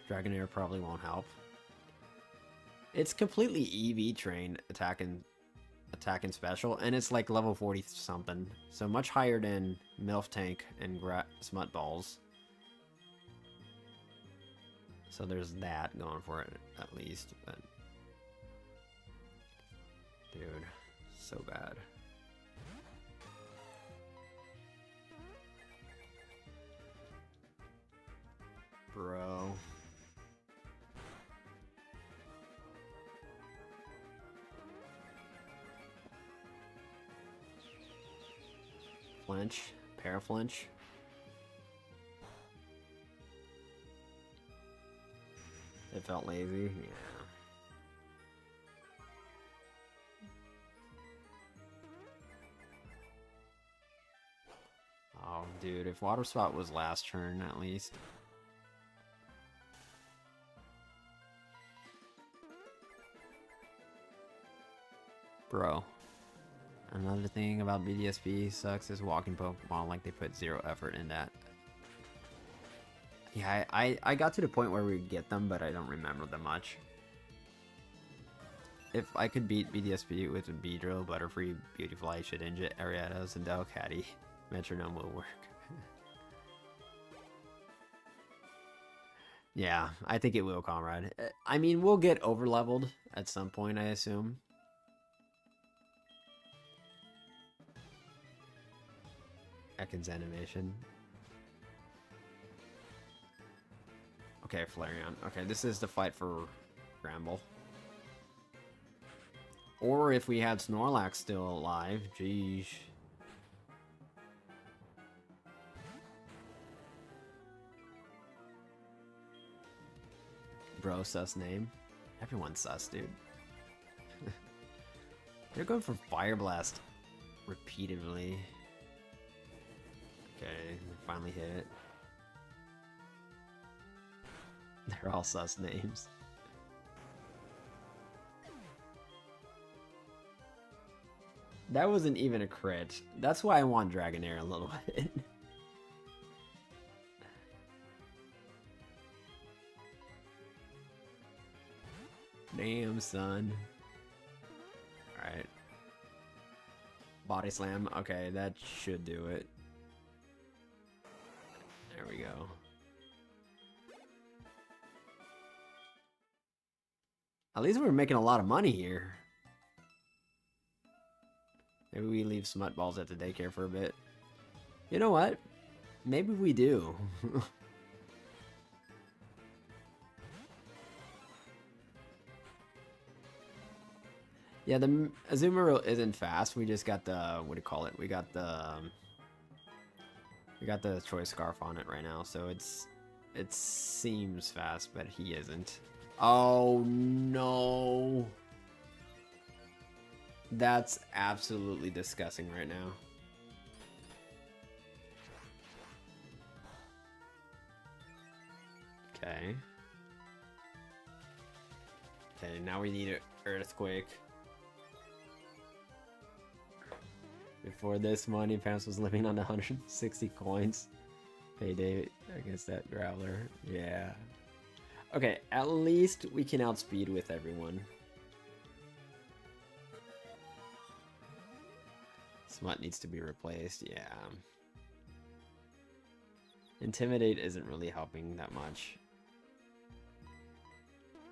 Dragonair probably won't help. It's completely EV trained attack and special, and it's like level 40 something, so much higher than MILF Tank and Smut Balls. So there's that going for it at least, but dude, so bad. Bro. flinch, paraflinch. It felt lazy, yeah. Oh, dude, if Water Spot was last turn, at least. Bro. Another thing about BDSP sucks is walking Pokemon, like they put zero effort in that. Yeah, I got to the point where we get them, but I don't remember them much. If I could beat BDSP with a Beedrill, Butterfree, Beautifly, Shedinja, Ariados, and Delcatty, Metronome will work. Yeah, I think it will, Comrade. I mean, we'll get over-leveled at some point, I assume. Ekans animation. Okay, Flareon. Okay, this is the fight for Bramble. Or if we had Snorlax still alive. Jeez. Bro, sus name. Everyone's sus, dude. They're going for Fire Blast repeatedly. Okay, finally hit it. They're all sus names. That wasn't even a crit. That's why I want Dragonair a little bit. Damn, son. Alright. Body Slam. Okay, that should do it. There we go. At least we're making a lot of money here. Maybe we leave Smut Balls at the daycare for a bit. You know what? Maybe we do. Yeah, the Azumarill isn't fast. We just got the, what do you call it? We got the Choice Scarf on it right now, so it seems fast, but he isn't. Oh no. That's absolutely disgusting right now. Okay. Okay, now we need an Earthquake. Before this, money, Pamps was living on 160 coins. Payday against that Growler. Yeah. Okay, at least we can outspeed with everyone. Smut needs to be replaced, yeah. Intimidate isn't really helping that much.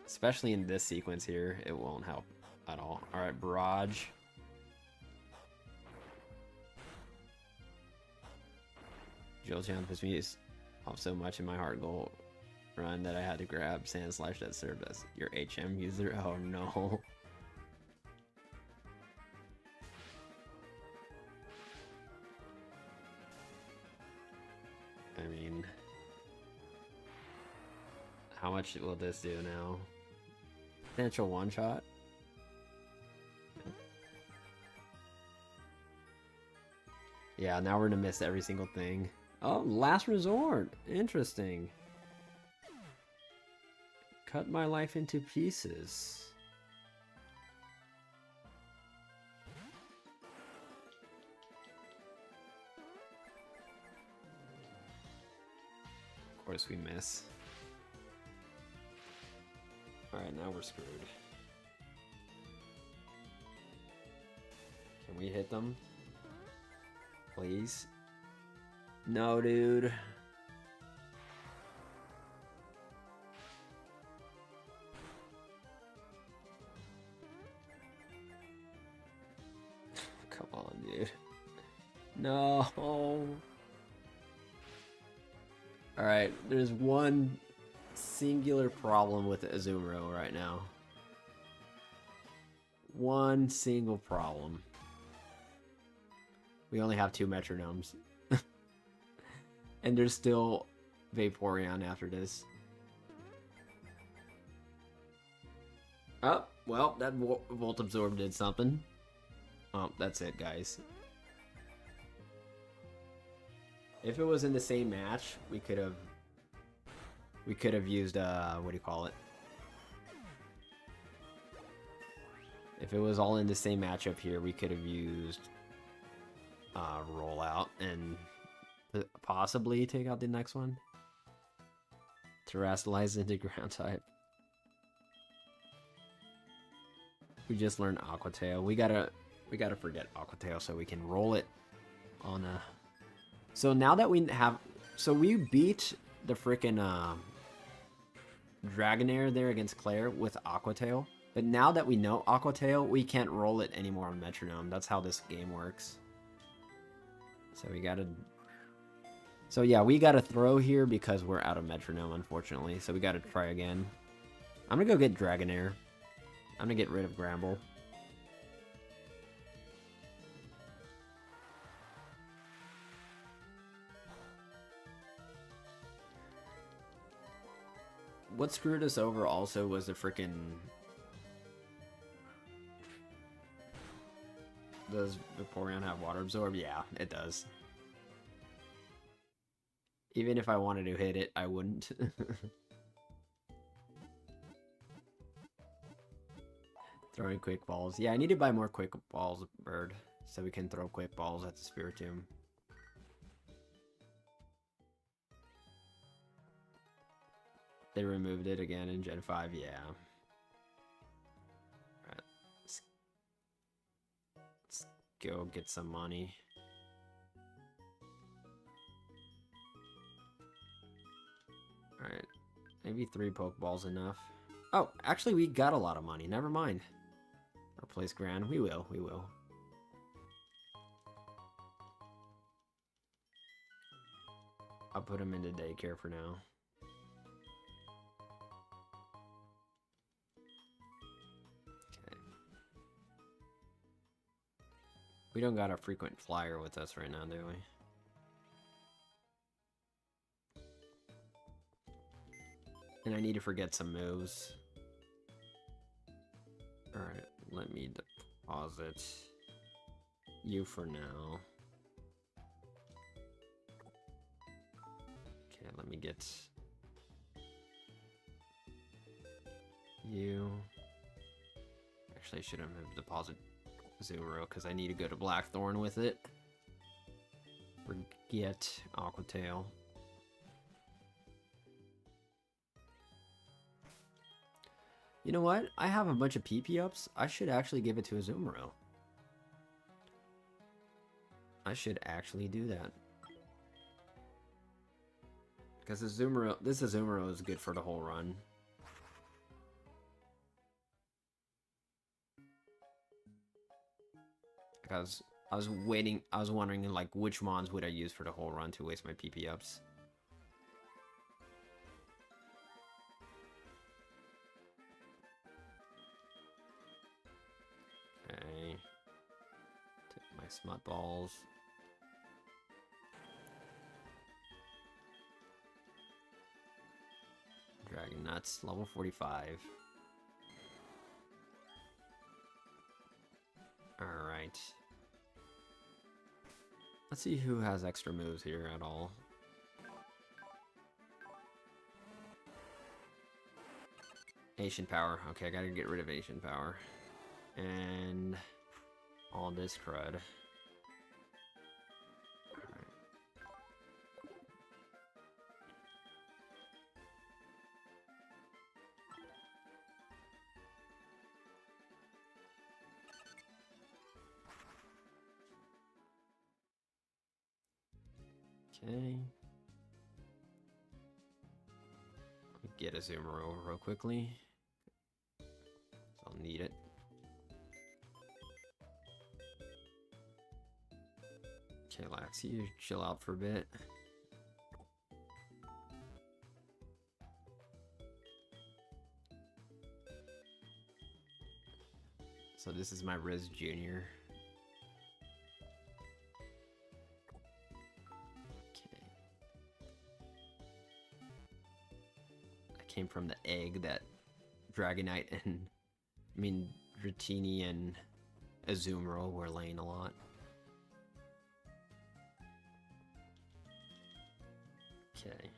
Especially in this sequence here, it won't help at all. Alright, Barrage. Jolteon pissed me off so much in my HeartGold run that I had to grab Sand Slash that served as your HM user. Oh no. I mean, how much will this do now? Potential one shot. Yeah, now we're gonna miss every single thing. Oh, last resort. Interesting. Cut my life into pieces. Of course we miss. Alright, now we're screwed. Can we hit them? Please? No, dude. Come on, dude. No. Alright, there's one singular problem with Azumarill right now. One single problem. We only have 2 Metronomes. And there's still Vaporeon after this. Oh, well, that Volt Absorb did something. Oh, that's it, guys. If it was in the same match, we could have used what do you call it? If it was all in the same matchup here, we could have used Rollout and possibly take out the next one. Terrasilize into ground type. We just learned Aqua Tail. We gotta forget Aqua Tail so we can roll it on a. So now that we have, so we beat the frickin' Dragonair there against Claire with Aqua Tail. But now that we know Aqua Tail, we can't roll it anymore on Metronome. That's how this game works. So we gotta. So yeah, we gotta throw here because we're out of Metronome, unfortunately. So we gotta try again. I'm gonna go get Dragonair. I'm gonna get rid of Gramble. What screwed us over also was the frickin'. Does Vaporeon have Water Absorb? Yeah, it does. Even if I wanted to hit it, I wouldn't. Throwing quick balls. Yeah, I need to buy more quick balls, Bird, so we can throw quick balls at the Spiritomb. They removed it again in Gen 5, yeah. Alright. Let's go get some money. Alright. Maybe 3 Pokeballs enough. Oh, actually we got a lot of money. Never mind. Replace Grand. We will. I'll put him into daycare for now. Okay. We don't got a frequent flyer with us right now, do we? And I need to forget some moves. Alright, let me deposit you for now. Okay, let me get you. Actually, I should have deposited Zero because I need to go to Blackthorn with it. Forget Aqua Tail. You know what? I have a bunch of PP ups. I should actually give it to Azumarill. I should actually do that. Because this Azumarill is good for the whole run. Because I was wondering like which mons would I use for the whole run to waste my PP ups. Okay. Take my smut balls. Dragon Nuts, level 45. Alright. Let's see who has extra moves here at all. Asian Power. Okay, I gotta get rid of Asian Power. And all this crud. Okay. Let me get a Azumarill real quickly. I'll need it. Okay, Lax, you chill out for a bit. So this is my Riz Jr. came from the egg that Dragonite and, I mean, Dratini and Azumarill were laying a lot. Okay.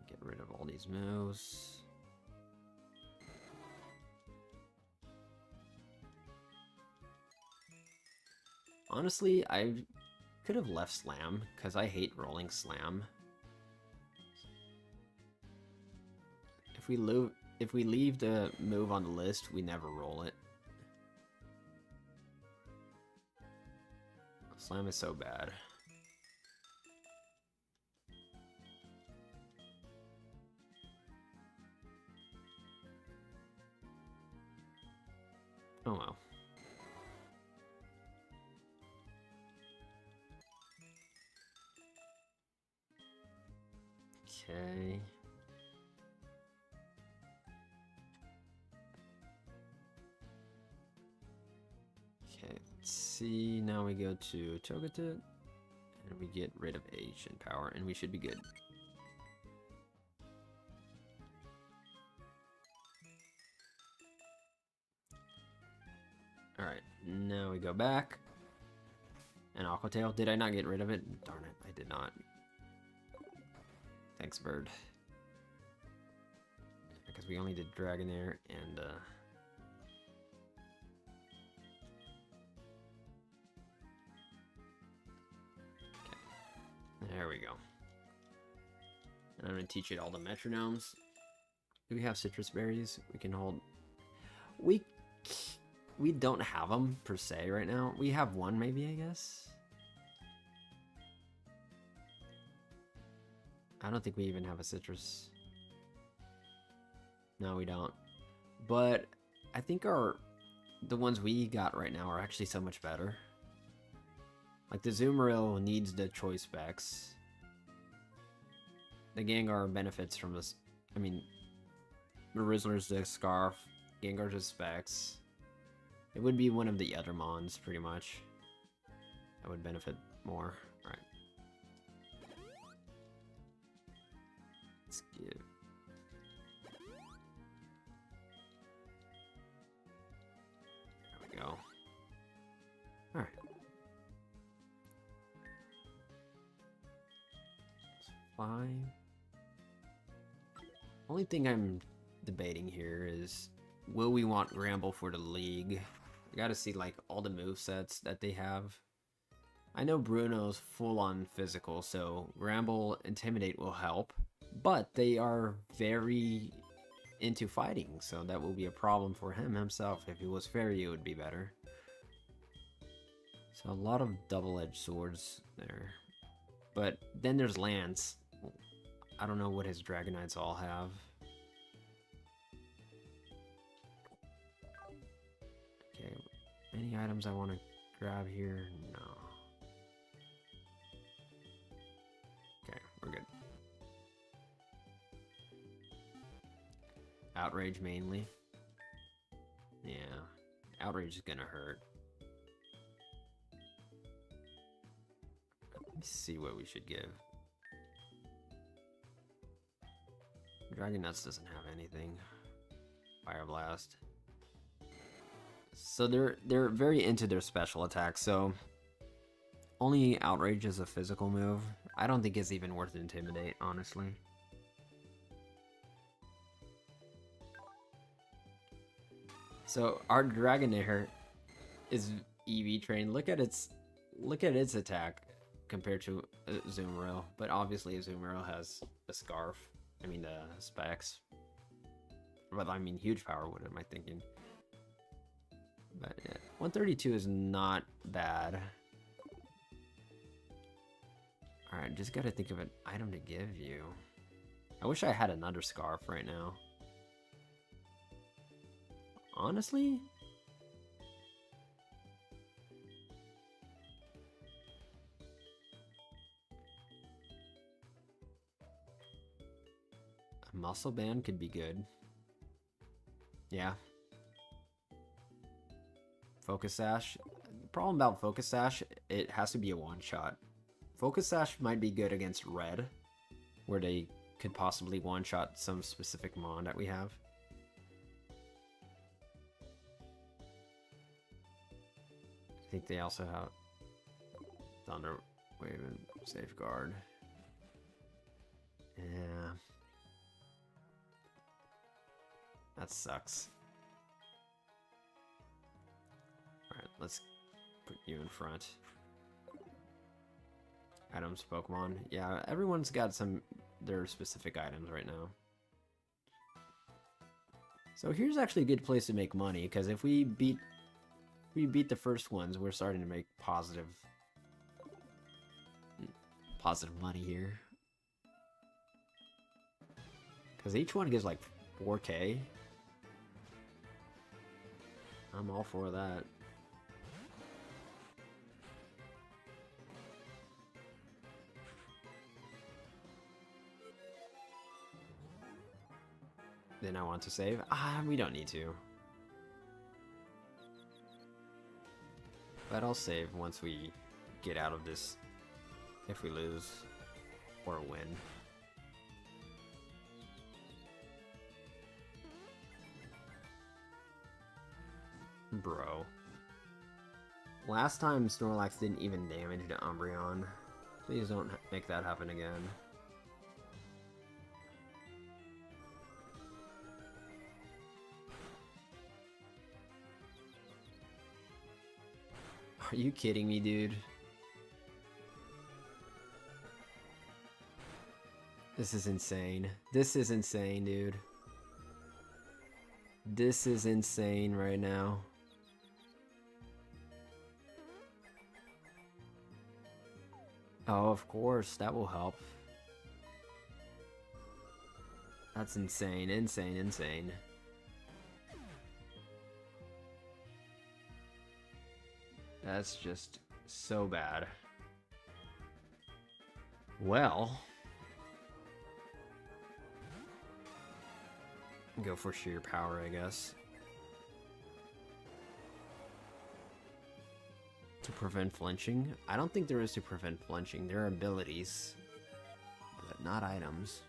Get rid of all these moves. Honestly, I could have left Slam, because I hate rolling Slam. If we leave the move on the list, we never roll it. Slam is so bad. Oh well. Okay. Okay, let's see. Now we go to Togetic, and we get rid of H and power, and we should be good. Alright, now we go back. And Aqua Tail. Did I not get rid of it? Darn it, I did not. Thanks, bird. Because we only did Dragonair and okay. There we go. And I'm gonna teach it all the metronomes. Do we have citrus berries? We can hold. We don't have them per se right now. We have one maybe, I guess. I don't think we even have a citrus. No, we don't. But I think the ones we got right now are actually so much better. Like the Azumarill needs the choice specs. The Gengar benefits from this. I mean, the Rizzler's the Scarf. Gengar's the specs. It would be one of the other Mons, pretty much. That would benefit more. Alright. Let's give. There we go. Alright. Fine. Only thing I'm debating here is, will we want Gramble for the league? I gotta see like all the movesets that they have. I know Bruno's full on physical, so Gramble Intimidate will help, but they are very into fighting, so that will be a problem for him himself. If he was fairy, it would be better. So a lot of double-edged swords there. But then there's Lance. I don't know what his Dragonites all have. Okay, any items I want to grab here? No. Okay, we're good. Outrage mainly. Yeah, Outrage is gonna hurt. Let's see what we should give. Dragon Nuts doesn't have anything. Fire Blast. So they're very into their special attacks, so only Outrage is a physical move. I don't think it's even worth Intimidate, honestly. So our Dragonair is EV trained. Look at its attack compared to Azumarill, but obviously Azumarill has a Scarf. I mean the specs. But I mean huge power. What am I thinking? But yeah, 132 is not bad. Alright, just gotta think of an item to give you. I wish I had another Scarf right now. Honestly? A Muscle Band could be good. Yeah. Focus Sash. The problem about Focus Sash, it has to be a one-shot. Focus Sash might be good against red, where they could possibly one-shot some specific mon that we have. I think they also have Thunder Wave and Safeguard. Yeah. That sucks. Alright, let's put you in front. Items, Pokemon. Yeah, everyone's got their specific items right now. So here's actually a good place to make money, because if we beat the first ones, we're starting to make positive money here. Because each one gives like 4K. I'm all for that. Then I want to save. We don't need to. But I'll save once we get out of this, if we lose or win. Bro. Last time Snorlax didn't even damage the Umbreon. Please don't make that happen again. Are you kidding me, dude? This is insane. This is insane, dude. This is insane right now. Oh, of course, that will help. That's insane, insane, insane. That's just so bad. Well, go for sheer power, I guess. To prevent flinching? I don't think there is to prevent flinching. There are abilities, but not items.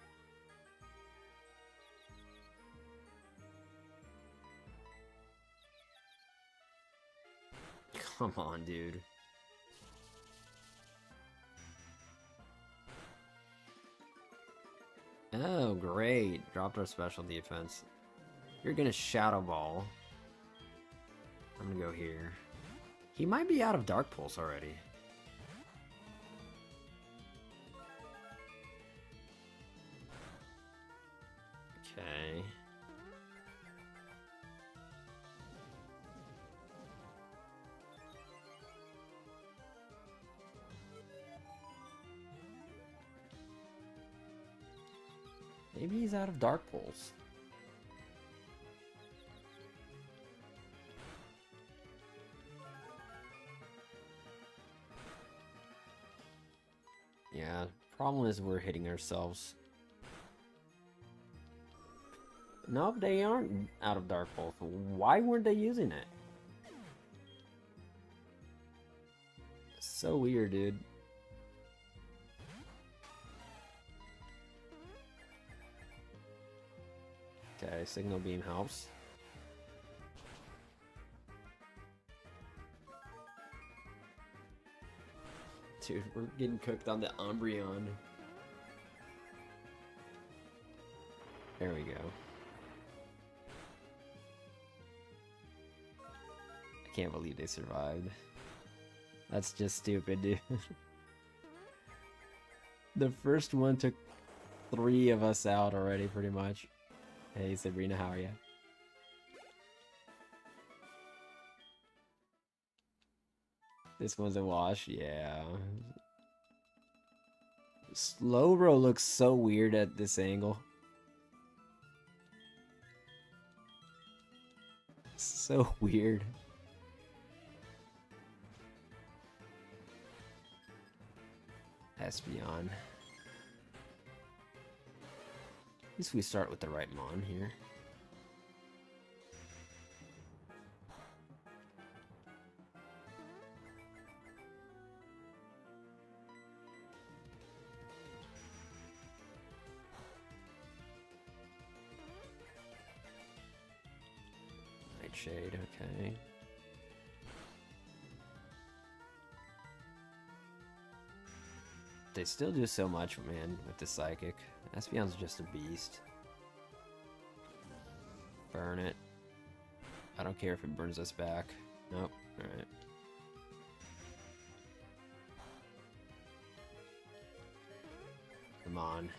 Come on, dude. Oh, great. Dropped our special defense. You're gonna Shadow Ball. I'm gonna go here. He might be out of Dark Pulse already. Okay. Maybe he's out of Dark Pulse. Yeah, problem is we're hitting ourselves. No, they aren't out of Dark Pulse. Why weren't they using it? So weird, dude. Okay, Signal Beam helps. Dude, we're getting cooked on the Umbreon. There we go. I can't believe they survived. That's just stupid, dude. The first one took 3 of us out already, pretty much. Hey, Sabrina, how are you? This one's a wash, yeah. Slowbro looks so weird at this angle. So weird. Espeon. At least we start with the right mon here. Nightshade, okay. They still do so much, man, with the Psychic. Espeon's just a beast. Burn it. I don't care if it burns us back. Nope. Alright. Come on.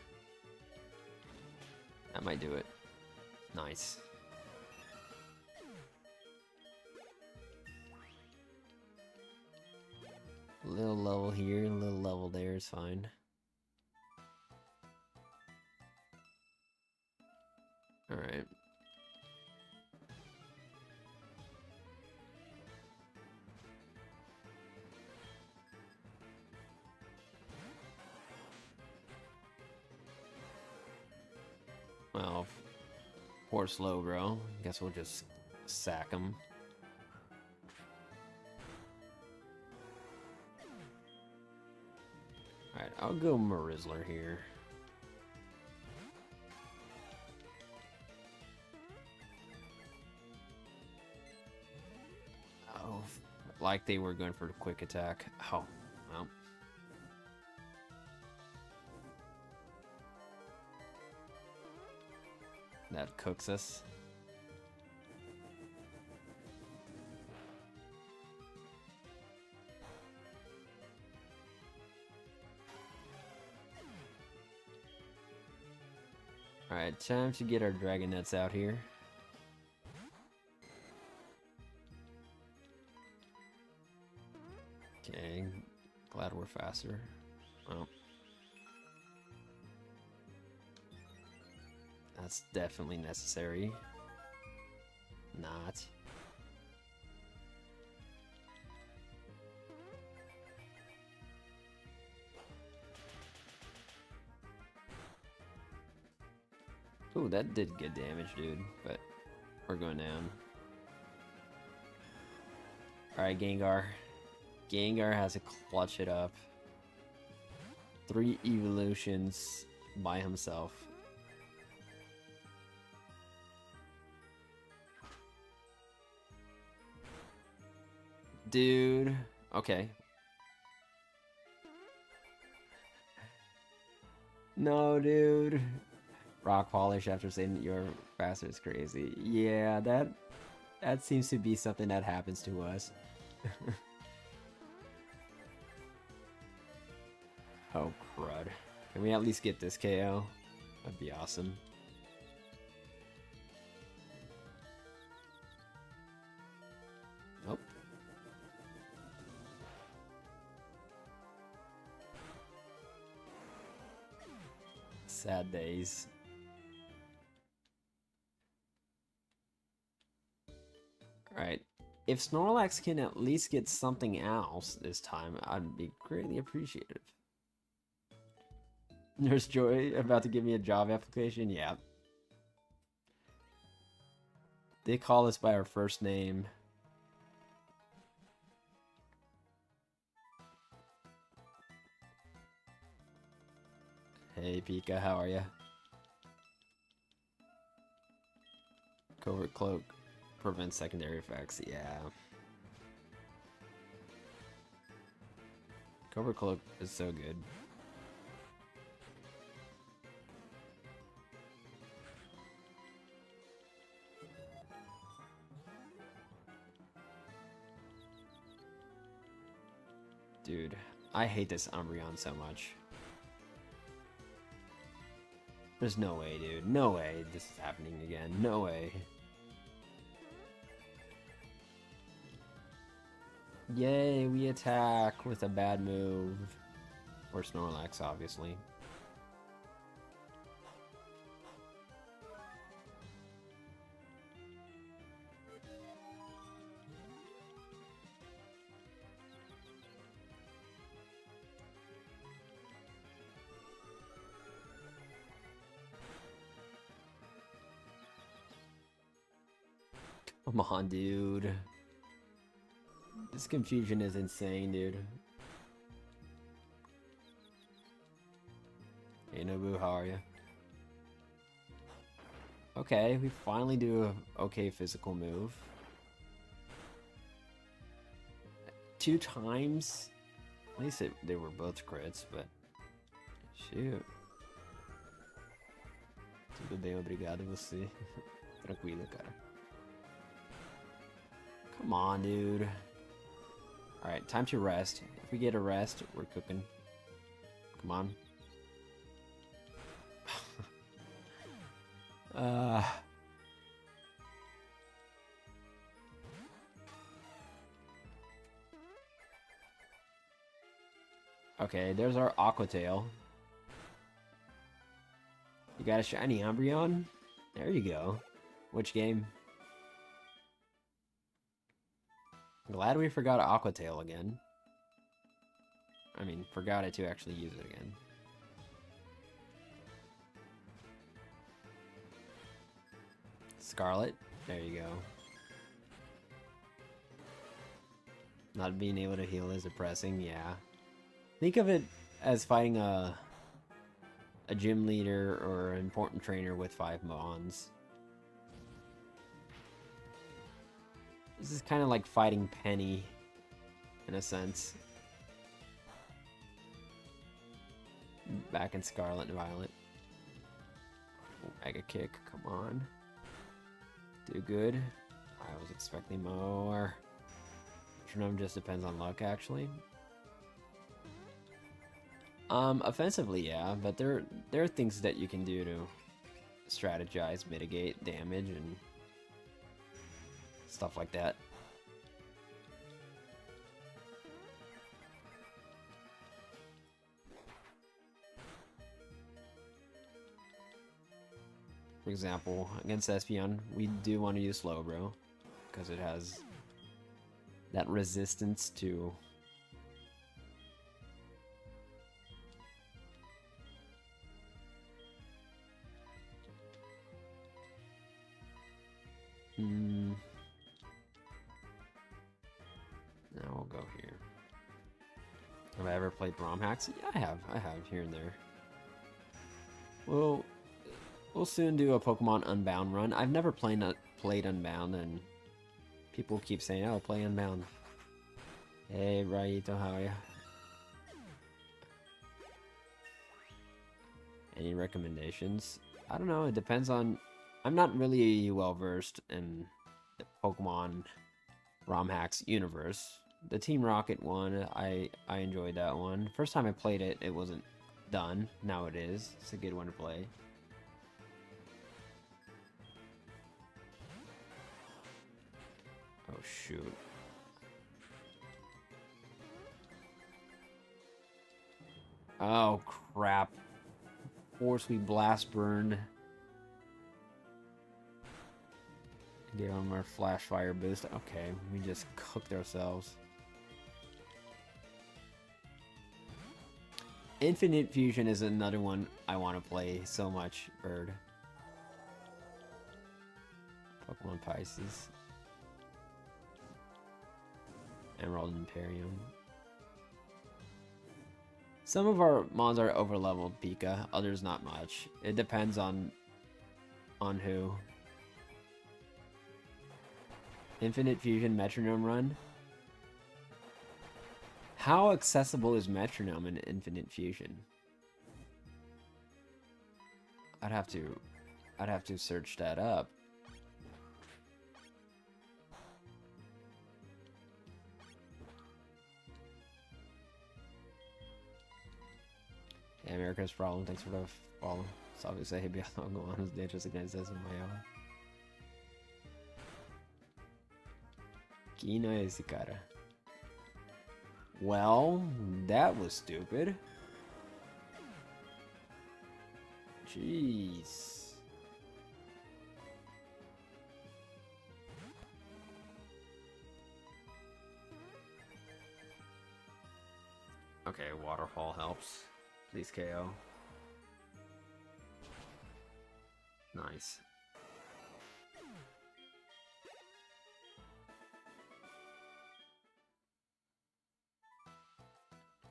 That might do it. Nice. A little level here, a little level there is fine. Alright. Well, poor slow, bro. Guess we'll just sack him. Alright, I'll go Marizzler here. Oh, like they were going for the quick attack. Oh, well. That cooks us. Alright, time to get our Dragonets out here. Okay, glad we're faster. Well, that's definitely necessary. Not. Ooh, that did good damage, dude, but we're going down. Alright, Gengar. Gengar has to clutch it up. 3 evolutions by himself. Dude. Okay. No, dude. Rock polish after saying that you're faster is crazy. Yeah, that seems to be something that happens to us. Oh, crud. Can we at least get this KO? That'd be awesome. Nope. Sad days. Alright. If Snorlax can at least get something else this time, I'd be greatly appreciative. Nurse Joy about to give me a job application? Yeah. They call us by our first name. Hey Pika, how are ya? Covert Cloak prevents secondary effects, yeah. Covert Cloak is so good. Dude, I hate this Umbreon so much. There's no way, dude. No way this is happening again. No way. Yay, we attack with a bad move. Or Snorlax, obviously. Come on, dude. This confusion is insane, dude. Hey, Nobu, how are you? Okay, we finally do a okay physical move. 2 times? At least they were both crits, but... Shoot. Tudo bem, obrigado você. Tranquilo, cara. Come on, dude. Alright, time to rest. If we get a rest, we're cooking. Come on. Okay, there's our Aquatail. You got a shiny Umbreon? There you go. Which game? Glad we forgot Aquatail again. I mean, forgot it to actually use it again. Scarlet. There you go. Not being able to heal is depressing, yeah. Think of it as fighting a gym leader or an important trainer with 5 Mons. This is kind of like fighting Penny, in a sense. Back in Scarlet and Violet. Mega Kick, come on. Do good. I was expecting more. Metronome just depends on luck, actually. Offensively, yeah, but there are things that you can do to strategize, mitigate damage, and stuff like that. For example, against Espeon, we do want to use Slowbro, because it has that resistance to... Now we'll go here. Have I ever played ROM hacks? Yeah, I have here and there. We'll soon do a Pokemon Unbound run. I've never played Unbound, and people keep saying, "Oh, play Unbound." Hey, Raito, how are ya? Any recommendations? I don't know. It depends on. I'm not really well versed in the Pokemon ROM hacks universe. The Team Rocket one, I enjoyed that one. First time I played it, it wasn't done. Now it is. It's a good one to play. Oh shoot. Oh crap. Force we Blast Burn. Give them our Flash Fire boost. Okay, we just cooked ourselves. Infinite Fusion is another one I want to play so much, Bird. Pokemon Pisces. Emerald Imperium. Some of our mons are overleveled, Pika. Others not much. It depends on who. Infinite Fusion Metronome run. How accessible is Metronome in Infinite Fusion? I'd have to search that up. Yeah, America's Problem. Thanks for the follow. Salve se arrebiatam alguns dentes against essa maior. Que não é esse cara? Well, that was stupid. Jeez. Okay, Waterfall helps. Please KO. Nice.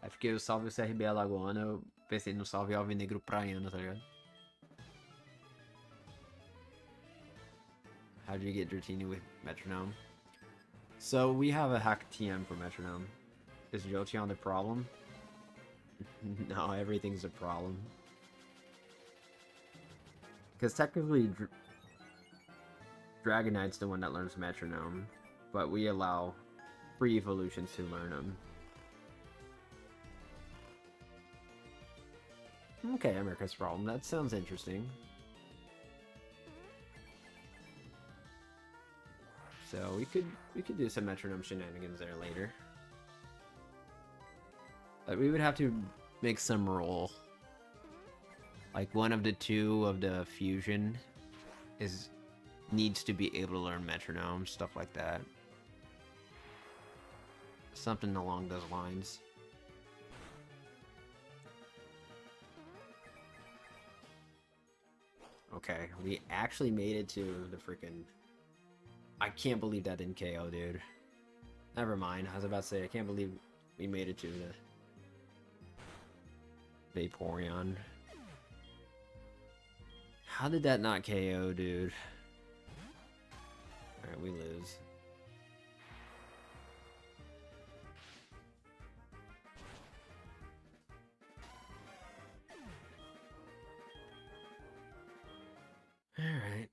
Aí fiquei o salve CRB Alagoana, eu pensei no salve Alvinegro Praiano, tá ligado? How do you get Dratini with Metronome? So we have a hack TM for Metronome. Is Jolteon the problem? No, everything's a problem. Because technically, Dragonite's the one that learns Metronome, but we allow free evolutions to learn them. Okay, America's problem. That sounds interesting. So we could do some Metronome shenanigans there later. But we would have to make some rule. Like one of the two of the fusion needs to be able to learn Metronome, stuff like that. Something along those lines. Okay, we actually made it to the freaking... I can't believe that didn't KO, dude. Never mind, I was about to say, I can't believe we made it to the Vaporeon. How did that not KO, dude? Alright, we lose. Alright.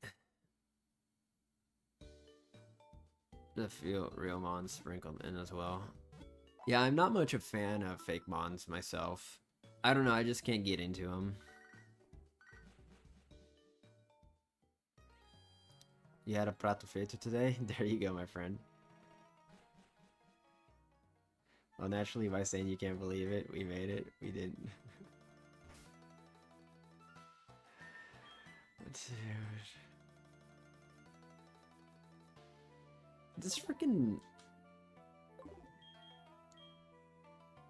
The real mons sprinkled in as well. Yeah, I'm not much a fan of fake mons myself. I don't know, I just can't get into them. You had a prato feito today? There you go, my friend. Well, naturally, by saying you can't believe it, we made it. We didn't. This freaking...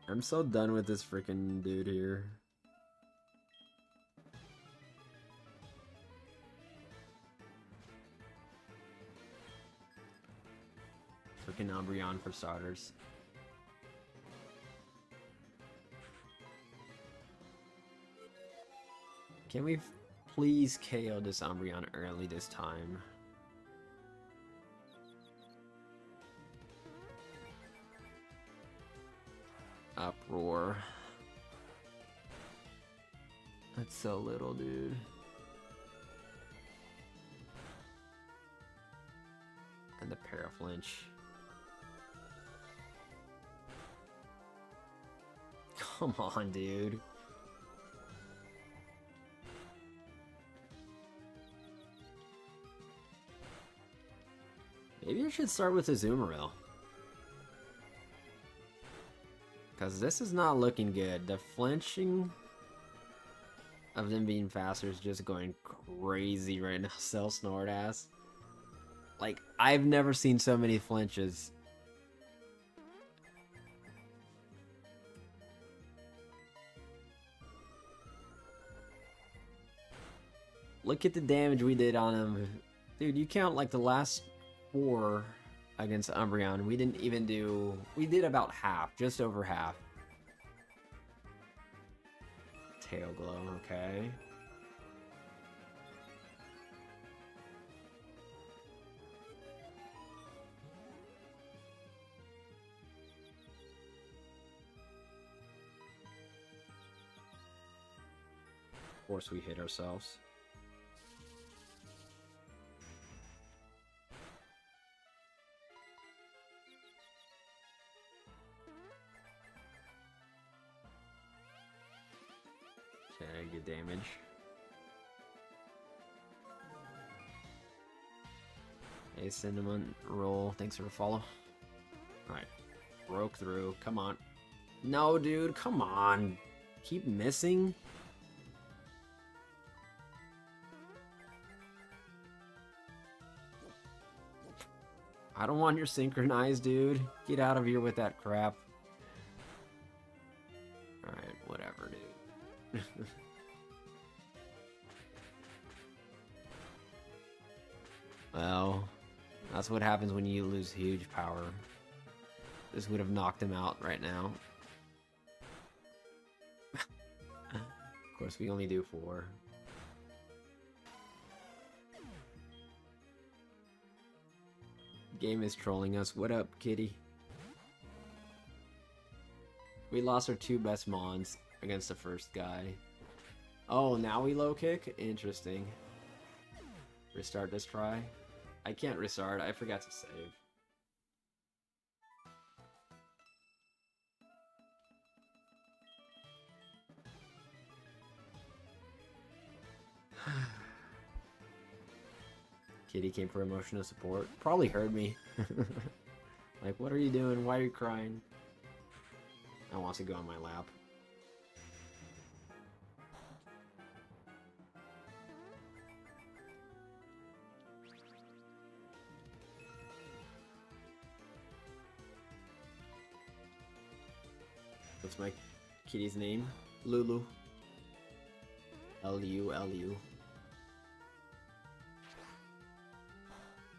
I'm so done with this freaking dude here. Freaking Umbreon for starters. Can we please KO this Umbreon early this time? Uproar. That's so little, dude. And the Paraflinch. Come on, dude. Maybe I should start with Azumarill. Because this is not looking good. The flinching of them being faster is just going crazy right now. Cell Snort ass. Like, I've never seen so many flinches. Look at the damage we did on him. Dude, you count like the last 4 against Umbreon. We didn't even do... We did about half. Just over half. Tail Glow, okay. Of course we hit ourselves. Okay, good damage. Hey, Cinnamon Roll, thanks for the follow. Alright, broke through, come on. No, dude, come on. Keep missing. I don't want your synchronized, dude. Get out of here with that crap. Alright, whatever, dude. Well, that's what happens when you lose huge power. This would have knocked him out right now. Of course, we only do 4. Game is trolling us. What up, kitty? We lost our 2 best mons against the first guy. Oh, now we low kick? Interesting. Restart this try. I can't restart, I forgot to save. Kitty came for emotional support. Probably heard me. Like, what are you doing? Why are you crying? I want to go on my lap. What's my kitty's name? Lulu. L-U-L-U.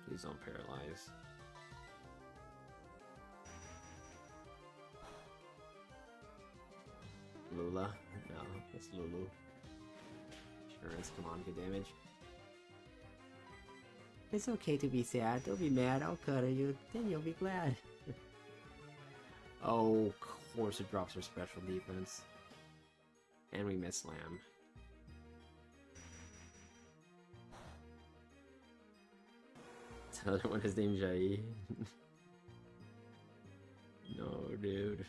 Please don't paralyze. Lula? No, it's Lulu. Insurance, come on, good damage. It's okay to be sad. Don't be mad. I'll cuddle you. Then you'll be glad. Oh, of course it drops our special defense. And we miss slam. Another one is named Jai. No, dude.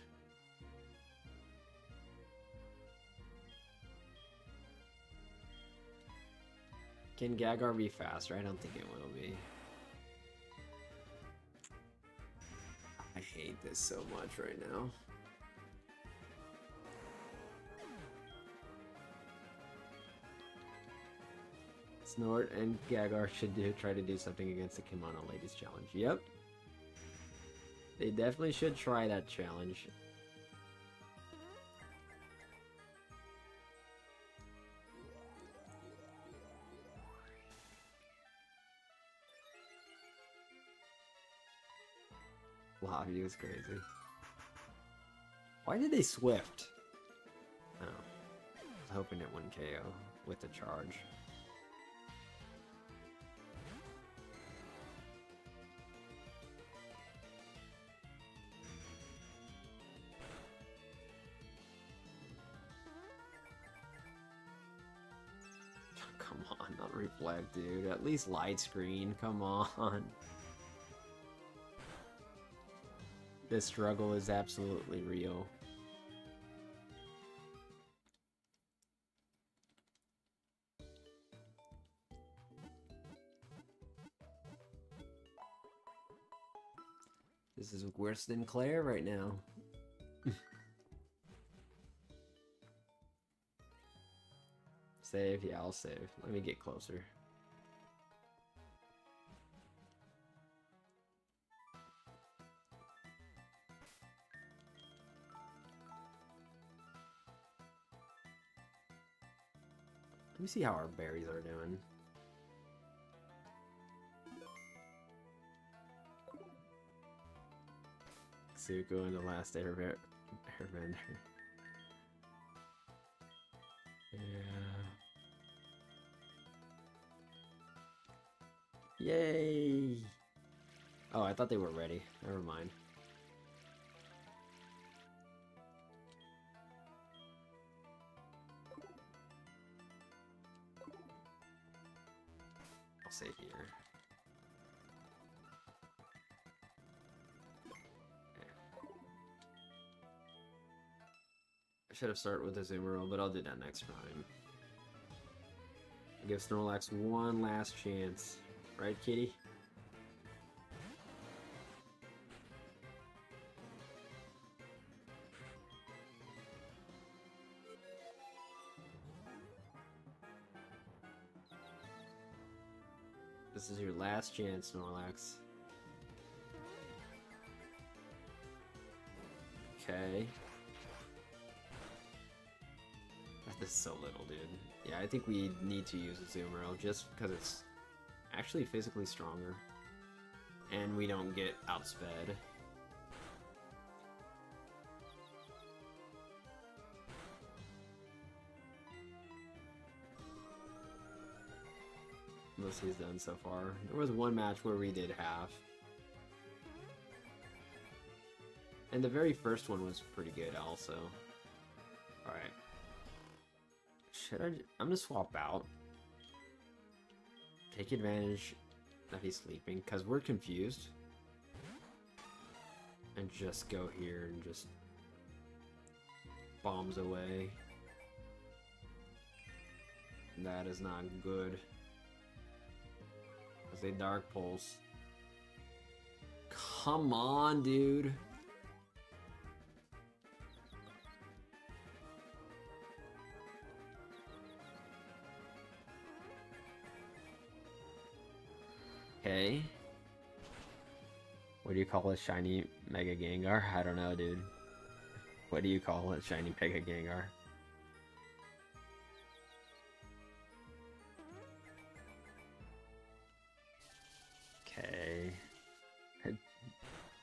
Can Gagar be faster? I don't think it will be. I hate this so much right now. Snort and Gagar should try to do something against the Kimono Ladies challenge. Yep. They definitely should try that challenge. Wow, he was crazy. Why did they Swift? Oh. I was hoping it wouldn't KO with the charge. Come on, not reflect, dude. At least light screen, come on. This struggle is absolutely real. This is worse than Claire right now. Save? Yeah, I'll save. Let me get closer. Let me see how our berries are doing. Suko in the last airbender. Yeah. Yay! Oh, I thought they were ready. Never mind. I'll save here. I should have started with a Zoomer, but I'll do that next time. I'll give Snorlax one last chance. Right, kitty? This is your last chance, Snorlax. Okay. This is so little, dude. Yeah, I think we need to use a Zoomer just because it's actually physically stronger. And we don't get outsped. Most he's done so far. There was one match where we did half. And the very first one was pretty good also. Alright. I'm gonna swap out. Take advantage that he's sleeping, because we're confused. And just go here and just bombs away. That is not good. Because they Dark Pulse. Come on, dude. Okay. What do you call a shiny Mega Gengar? I don't know, dude. What do you call a shiny Mega Gengar? Okay.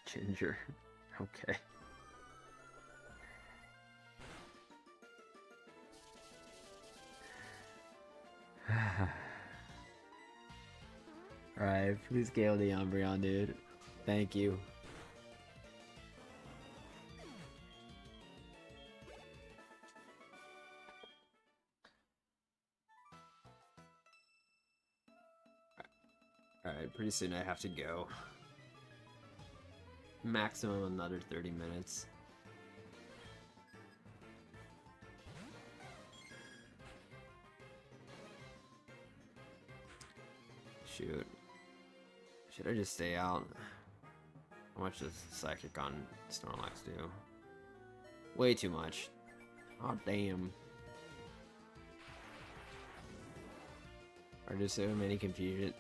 Ginger. Okay. Alright, please scale the Umbreon, dude. Thank you. Alright, pretty soon I have to go. Maximum another 30 minutes. Shoot. Should I just stay out? How much does Psychic on Snorlax do? Way too much. Oh damn. Are there so many confusion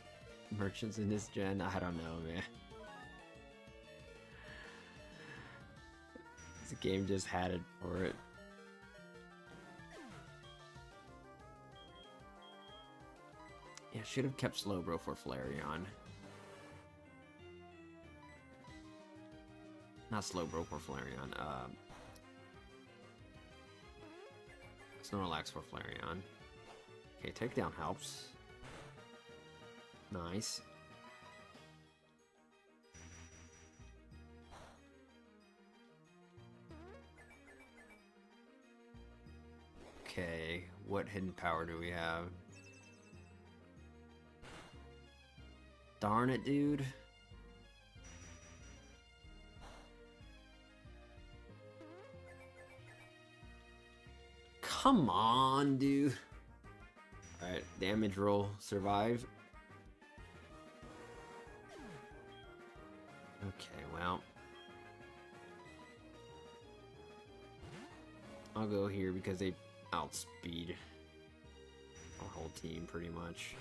merchants in this gen? I don't know, man. This game just had it for it. Yeah, should have kept Slowbro for Flareon. Not Slowbro for Flareon. Snorlax for Flareon. Okay, takedown helps. Nice. Okay, what hidden power do we have? Darn it, dude. Come on, dude. Alright, damage roll. Survive. Okay, well. I'll go here because they outspeed our whole team pretty much.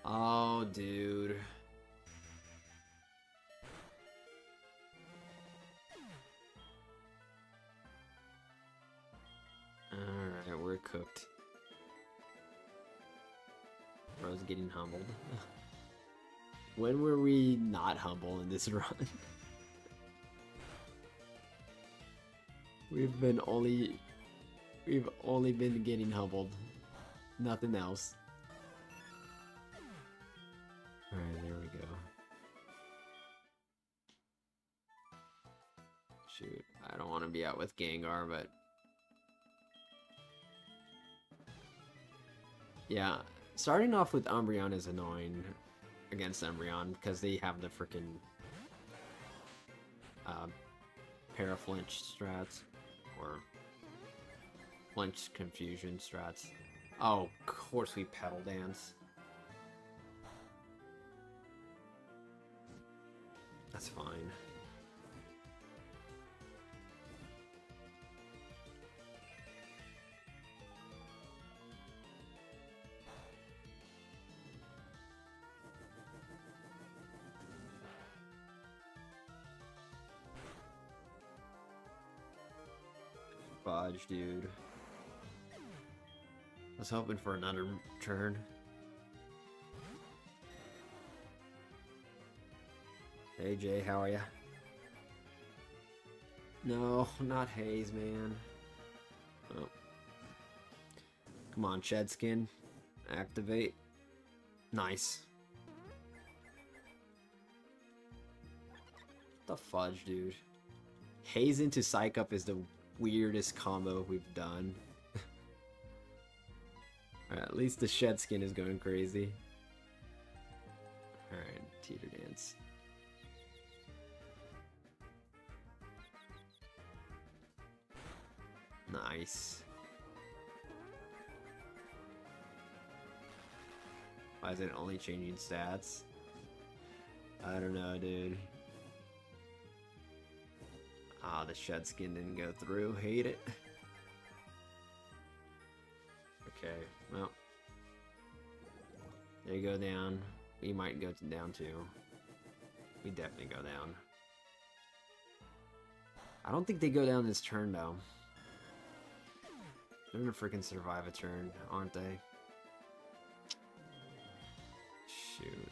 Oh, dude. Alright, we're cooked. Bro's getting humbled. When were we not humble in this run? We've only been getting humbled. Nothing else. Alright, there we go. Shoot, I don't want to be out with Gengar, but... yeah, starting off with Umbreon is annoying against Umbreon because they have the freaking Paraflinch strats, or Flinch Confusion strats. Oh, of course we Petal Dance. That's fine. Fudge, dude. I was hoping for another turn. Hey Jay, how are ya? No, not Haze, man. Oh. Come on, Shed Skin. Activate. Nice. The fudge, dude. Haze into Psych Up is the weirdest combo we've done. Alright, at least the Shed Skin is going crazy. Alright, Teeter Dance. Nice. Why is it only changing stats? I don't know, dude. Ah, the Shed Skin didn't go through. Hate it. Okay, well. They go down. We might go down too. We definitely go down. I don't think they go down this turn though. They're gonna freaking survive a turn, aren't they? Shoot.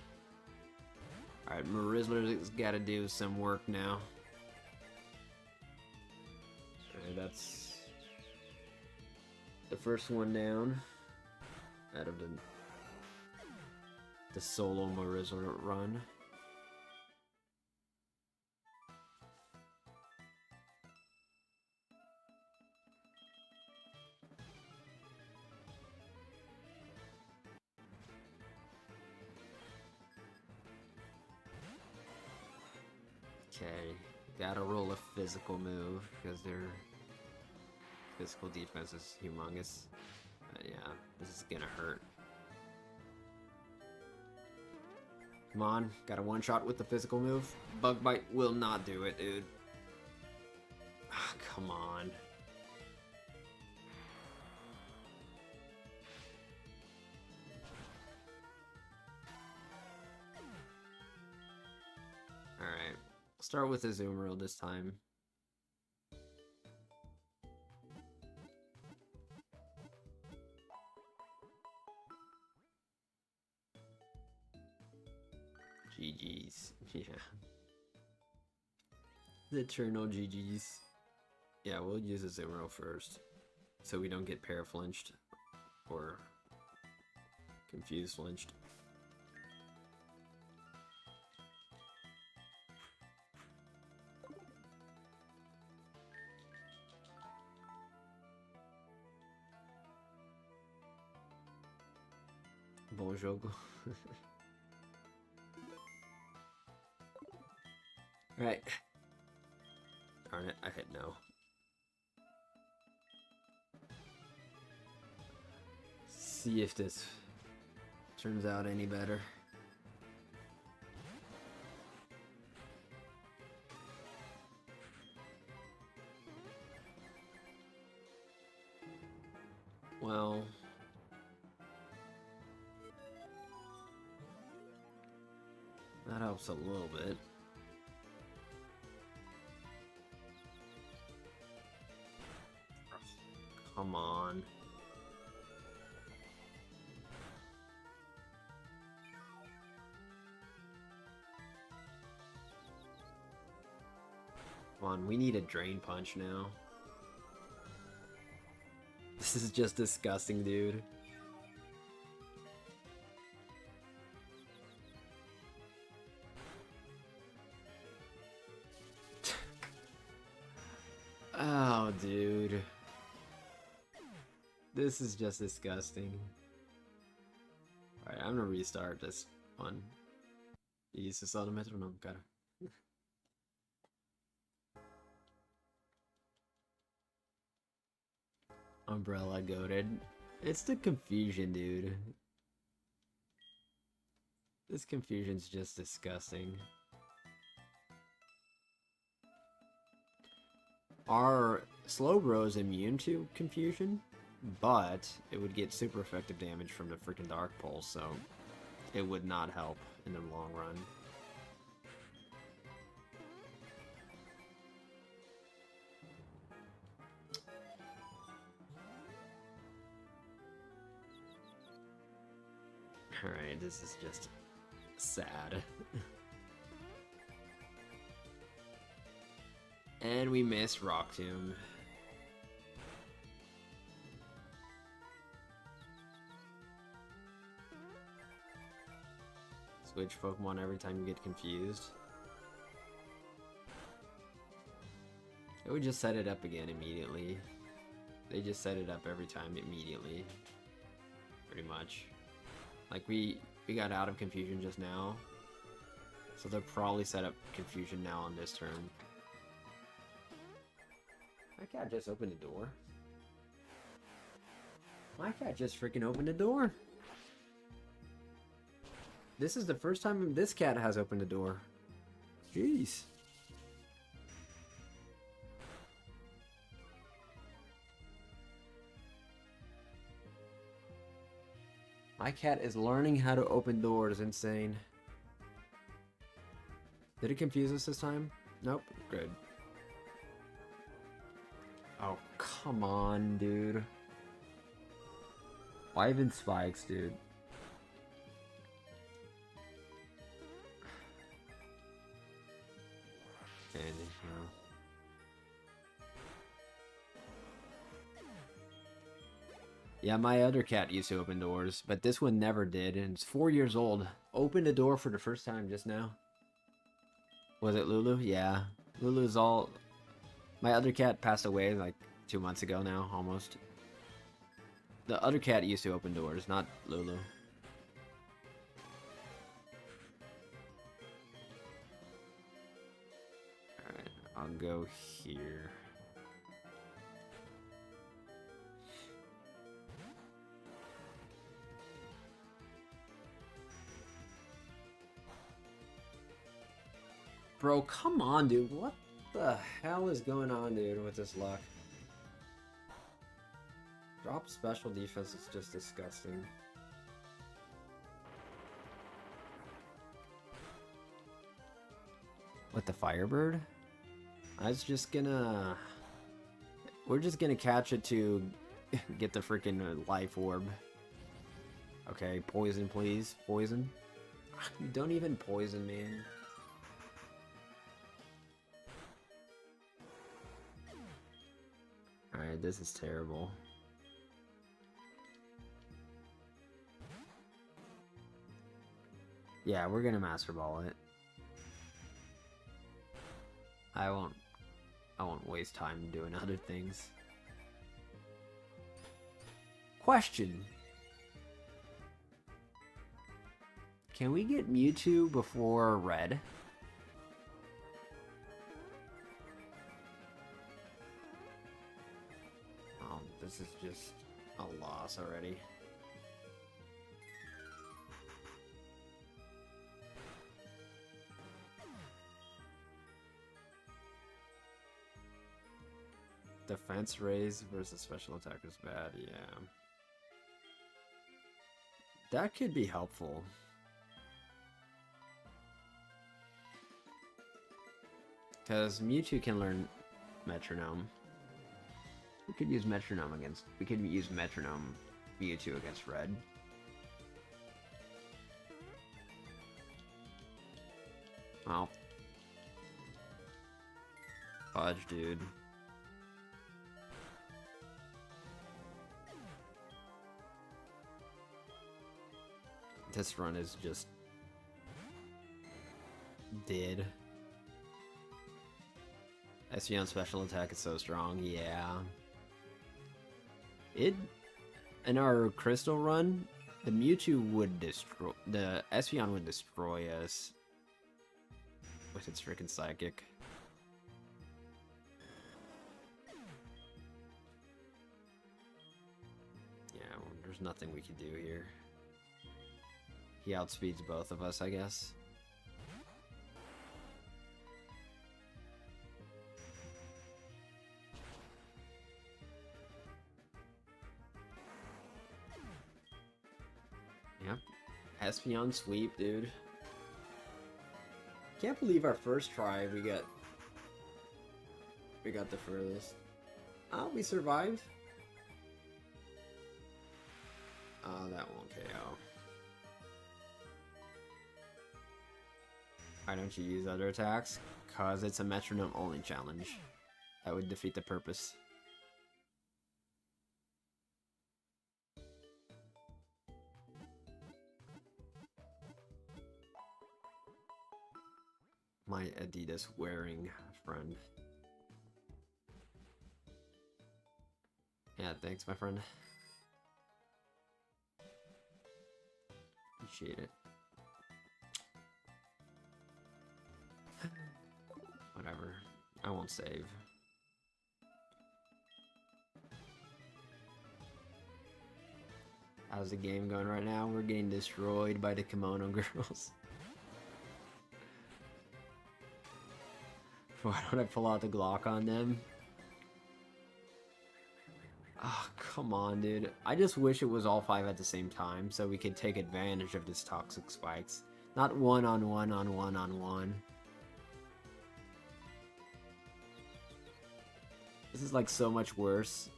Alright, Marizzler's gotta do some work now. Alright, that's the first one down out of the solo Marizzler run. Okay, gotta roll a physical move because their physical defense is humongous. Yeah, this is gonna hurt. Come on, got a one-shot with the physical move. Bug Bite will not do it, dude. Ah, come on. Alright, start with a Zoom Reel this time. GG's. Yeah. The eternal GG's. Yeah, we'll use a Zoom Reel first. So we don't get paraflinched or confused flinched. Bon jogo. Right. Darn it, I hit no. See if this turns out any better. Well, that helps a little bit. Come on. Come on, we need a Drain Punch now. This is just disgusting, dude. Oh, dude. This is just disgusting. Alright, I'm gonna restart this one. Use this on a metronome, gotta. Umbrella goated. It's the confusion, dude. This confusion's just disgusting. Our Slowbro is immune to confusion, but it would get super effective damage from the freaking Dark Pulse, so it would not help in the long run. Alright, this is just sad. And we missed Rock Tomb. Switch Pokemon every time you get confused. It would just set it up again immediately. They just set it up every time immediately. Pretty much. Like we got out of confusion just now. So they'll probably set up confusion now on this turn. My cat just opened the door. My cat just freaking opened the door. This is the first time this cat has opened the door. Jeez. My cat is learning how to open doors. Insane. Did it confuse us this time? Nope. Good. Oh, come on, dude. Why even spikes, dude? And, yeah, my other cat used to open doors, but this one never did, and it's 4 years old. Opened a door for the first time just now. Was it Lulu? Yeah. Lulu's all... My other cat passed away like 2 months ago now, almost. The other cat used to open doors, not Lulu. Alright, I'll go here. Bro, come on, dude. What the hell is going on, dude, with this luck? Drop special defense is just disgusting. What, the Firebird? I was just gonna... We're just gonna catch it to get the freaking life orb. Okay, poison, please. Poison. You don't even poison, man. Alright, this is terrible. Yeah, we're gonna Master Ball it. I won't waste time doing other things. Question. Can we get Mewtwo before Red? Oh, this is just a loss already. Defense raise versus special attack is bad, yeah. That could be helpful. Because Mewtwo can learn Metronome. We could use Metronome against... We could use Metronome Mewtwo against Red. Well. Fudge, dude. This run is just... dead. Espeon special attack is so strong, yeah. In our crystal run, the Mewtwo would destroy... The Espeon would destroy us. With its freaking psychic. Yeah, well, there's nothing we can do here. He outspeeds both of us, I guess. Yep. Espeon sweep, dude. Can't believe our first try we got the furthest. Oh, we survived. Oh, that won't KO. Why don't you use other attacks? Cause it's a Metronome-Only challenge. That would defeat the purpose. My Adidas wearing friend. Thanks, my friend. Appreciate it. Whatever. I won't save. How's the game going right now? We're getting destroyed by the kimono girls. Why don't I pull out the Glock on them? Oh, come on, dude. I just wish it was all 5 at the same time so we could take advantage of this toxic spikes. Not one on one on one on one. This is like so much worse.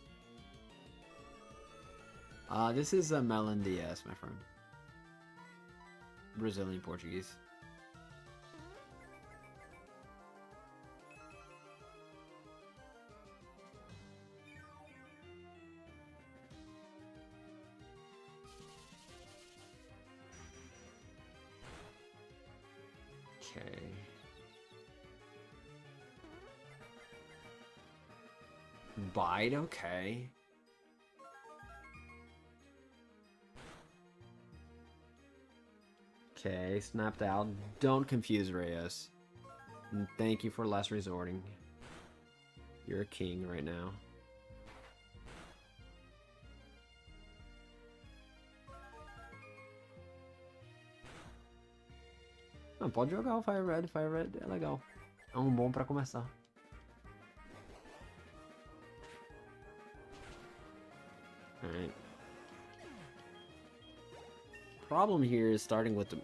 This is a Melon DS, my friend. Brazilian Portuguese. Okay. Bite, okay. Okay, snapped out. Don't confuse Reyes. And thank you for last resorting. You're a king right now. Não, pode jogar o Fire Red é legal. É bom pra começar. Alright. Problem here is starting with the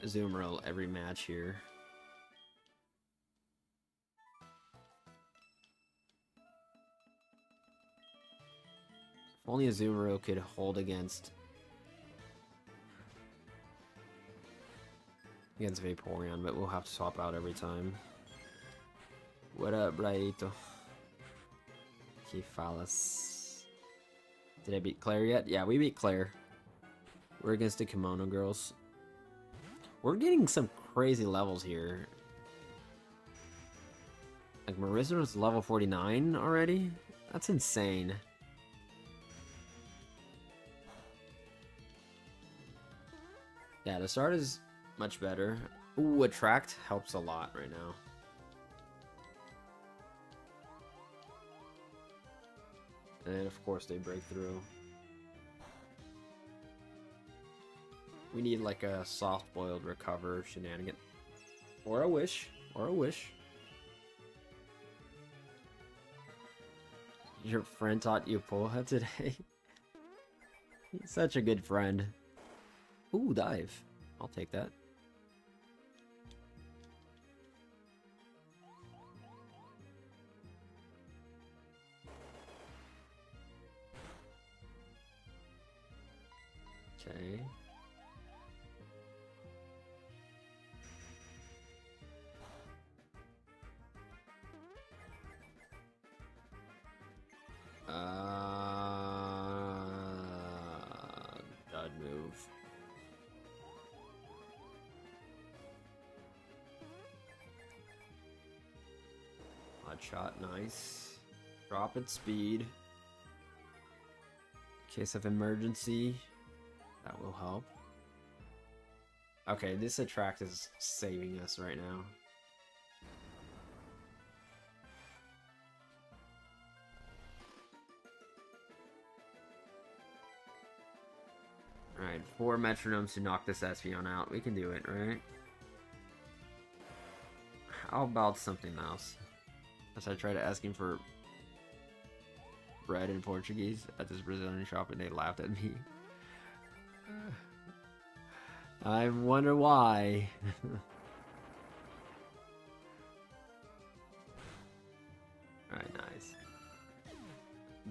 Azumarill every match here. If only Azumarill could hold against Vaporeon, but we'll have to swap out every time. What up, Braito? Que falas? Did I beat Claire yet? Yeah, we beat Claire. We're against the Kimono Girls. We're getting some crazy levels here. Like, Marizna's level 49 already? That's insane. Yeah, the start is much better. Ooh, Attract helps a lot right now. And of course they break through. We need like a soft-boiled recover shenanigan. Or a wish. Or a wish. Your friend taught you Poha today? He's such a good friend. Ooh, dive. I'll take that. Okay. Dud move. Odd shot, nice. Drop its speed. In case of emergency, that will help. Okay, this Attract is saving us right now. Alright, 4 Metronomes to knock this Espeon out. We can do it, right? How about something else? As I try to ask him for bread in Portuguese at this Brazilian shop and they laughed at me. I wonder why. Alright, nice.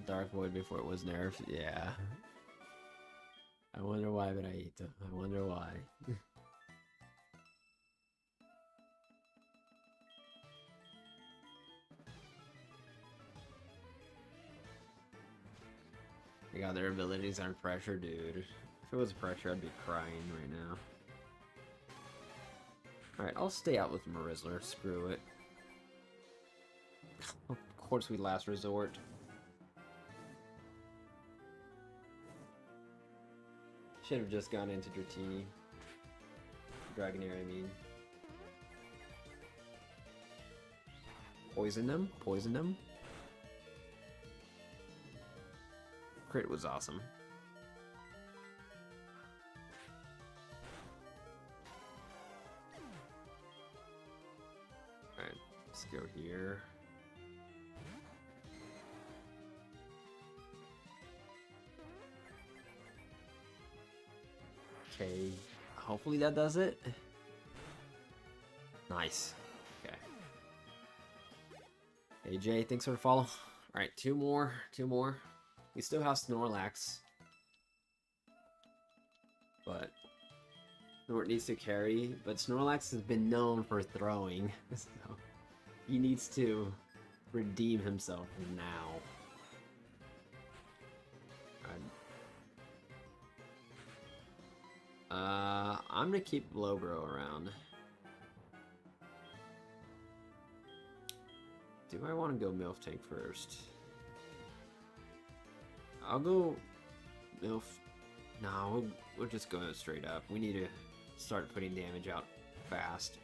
Dark Void before it was nerfed, yeah. I wonder why, Braito. I wonder why. They got their abilities on pressure, dude. If it was pressure, I'd be crying right now. Alright, I'll stay out with Marizzler. Screw it. Of course we last resort. Should have just gone into Dratini. Dragonair, I mean. Poison them. Poison them. Crit was awesome. Alright, let's go here. Okay, hopefully that does it. Nice. Okay. Hey Jay, thanks for the follow. Alright, two more. We still have Snorlax. But Snort needs to carry, but Snorlax has been known for throwing, so he needs to redeem himself now. I'm gonna keep Lowbro around. Do I want to go Milf Tank first? I'll go Milf. No, we'll just go straight up. We need to start putting damage out fast.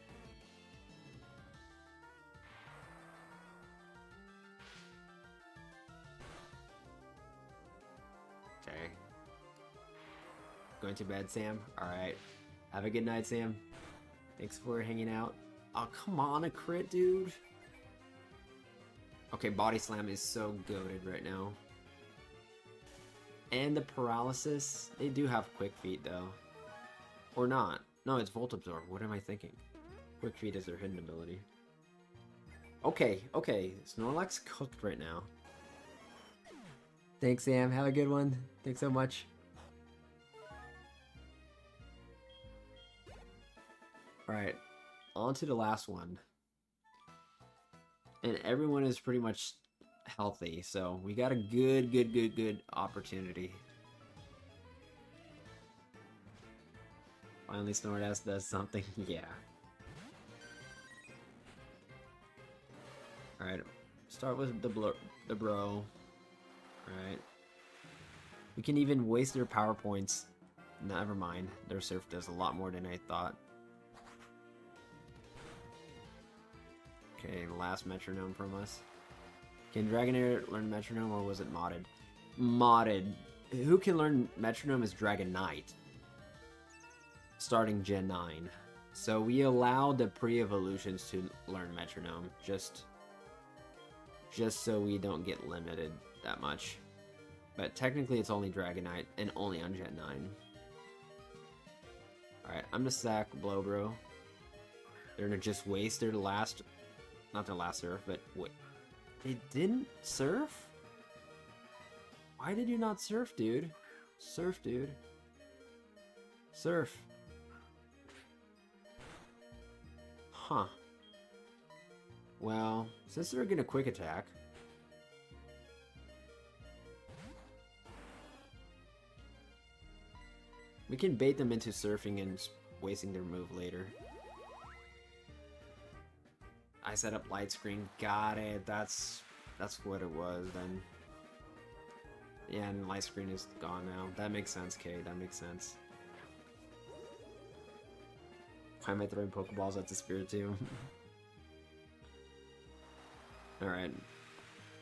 Okay. Going to bed, Sam? Alright. Have a good night, Sam. Thanks for hanging out. Oh, come on, a crit, dude. Okay, Body Slam is so goated right now. And the Paralysis, they do have Quick Feet, though. Or not. No, it's Volt Absorb. What am I thinking? Quick Feet is their hidden ability. Okay. Snorlax cooked right now. Thanks, Sam. Have a good one. Thanks so much. Alright, on to the last one. And everyone is pretty much healthy, so we got a good opportunity. Finally, Snorlax does something. Yeah. Alright, start with the bro. Alright. We can even waste their power points. Never mind, their Surf does a lot more than I thought. Okay, last Metronome from us. Can Dragonair learn Metronome, or was it modded? Modded. Who can learn Metronome is Dragonite. Starting Gen 9. So we allow the pre-evolutions to learn Metronome, just so we don't get limited that much. But technically it's only Dragonite, and only on Gen 9. Alright, I'm gonna sack Blowbro. They're gonna just waste their last... Not their last surf, but wait. They didn't surf? Why did you not surf, dude? Surf, dude. Surf. Huh. Well, since they're gonna quick attack. We can bait them into surfing and wasting their move later. I set up light screen. Got it. That's what it was then. Yeah, and light screen is gone now. That makes sense, Kay. That makes sense. Why am I throwing Pokeballs at the Spiritomb? Alright.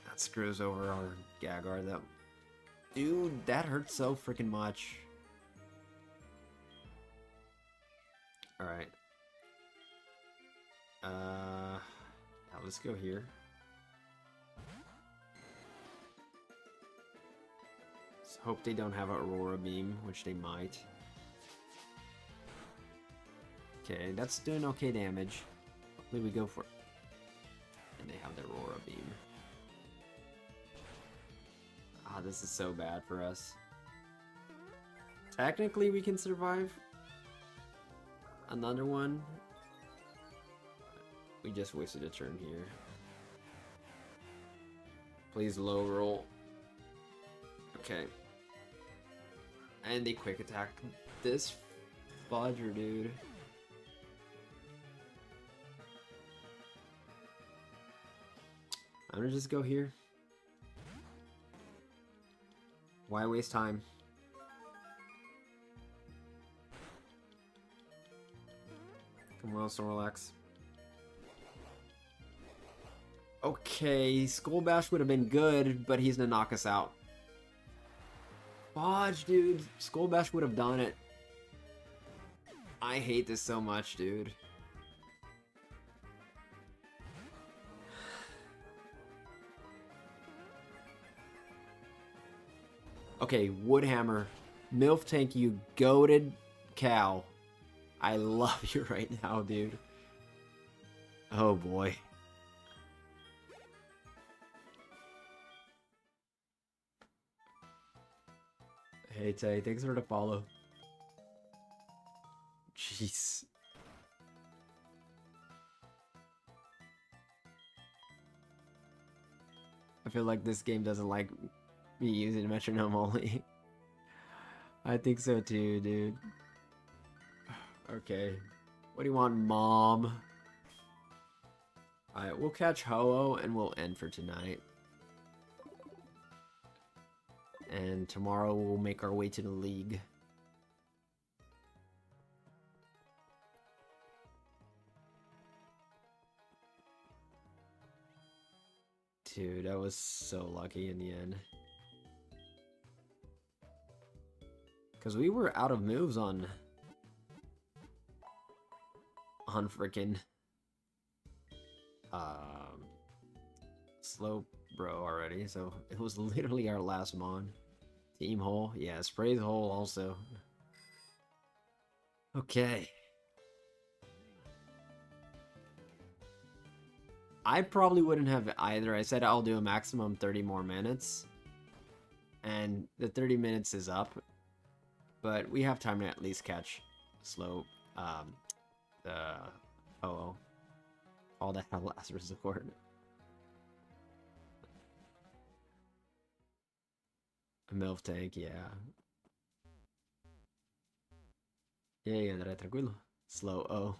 That screws over our Gagar though. Dude, that hurts so freaking much. Alright. Now let's go here. Let's hope they don't have an Aurora Beam, which they might. Okay, that's doing okay damage. Hopefully we go for it. And they have the Aurora Beam. Ah, this is so bad for us. Technically we can survive another one. We just wasted a turn here. Please low roll. Okay. And they quick attack this fudger, dude. I'm gonna just go here. Why waste time? Come on, Snorlax. Okay, Skull Bash would have been good, but he's gonna knock us out. Fudge, dude. Skull Bash would have done it. I hate this so much, dude. Okay, Woodhammer. Milf Tank, you goated cow. I love you right now, dude. Oh boy. Hey Tay, thanks for the follow. Jeez. I feel like this game doesn't like me using Metronome-Only. I think so too, dude. Okay. What do you want, Mom? Alright, we'll catch Ho-Oh and we'll end for tonight. And tomorrow we'll make our way to the league. Dude, I was so lucky in the end. Because we were out of moves on freaking Slow Bro already, so it was literally our last mon. Team hole, yeah, Spray's hole also. Okay. I probably wouldn't have either. I said I'll do a maximum 30 more minutes. And the 30 minutes is up. But we have time to at least catch Slow, the Ho-Oh. All that last resort. A Milf Tank, yeah. Yeah, André, tranquilo. Slow O.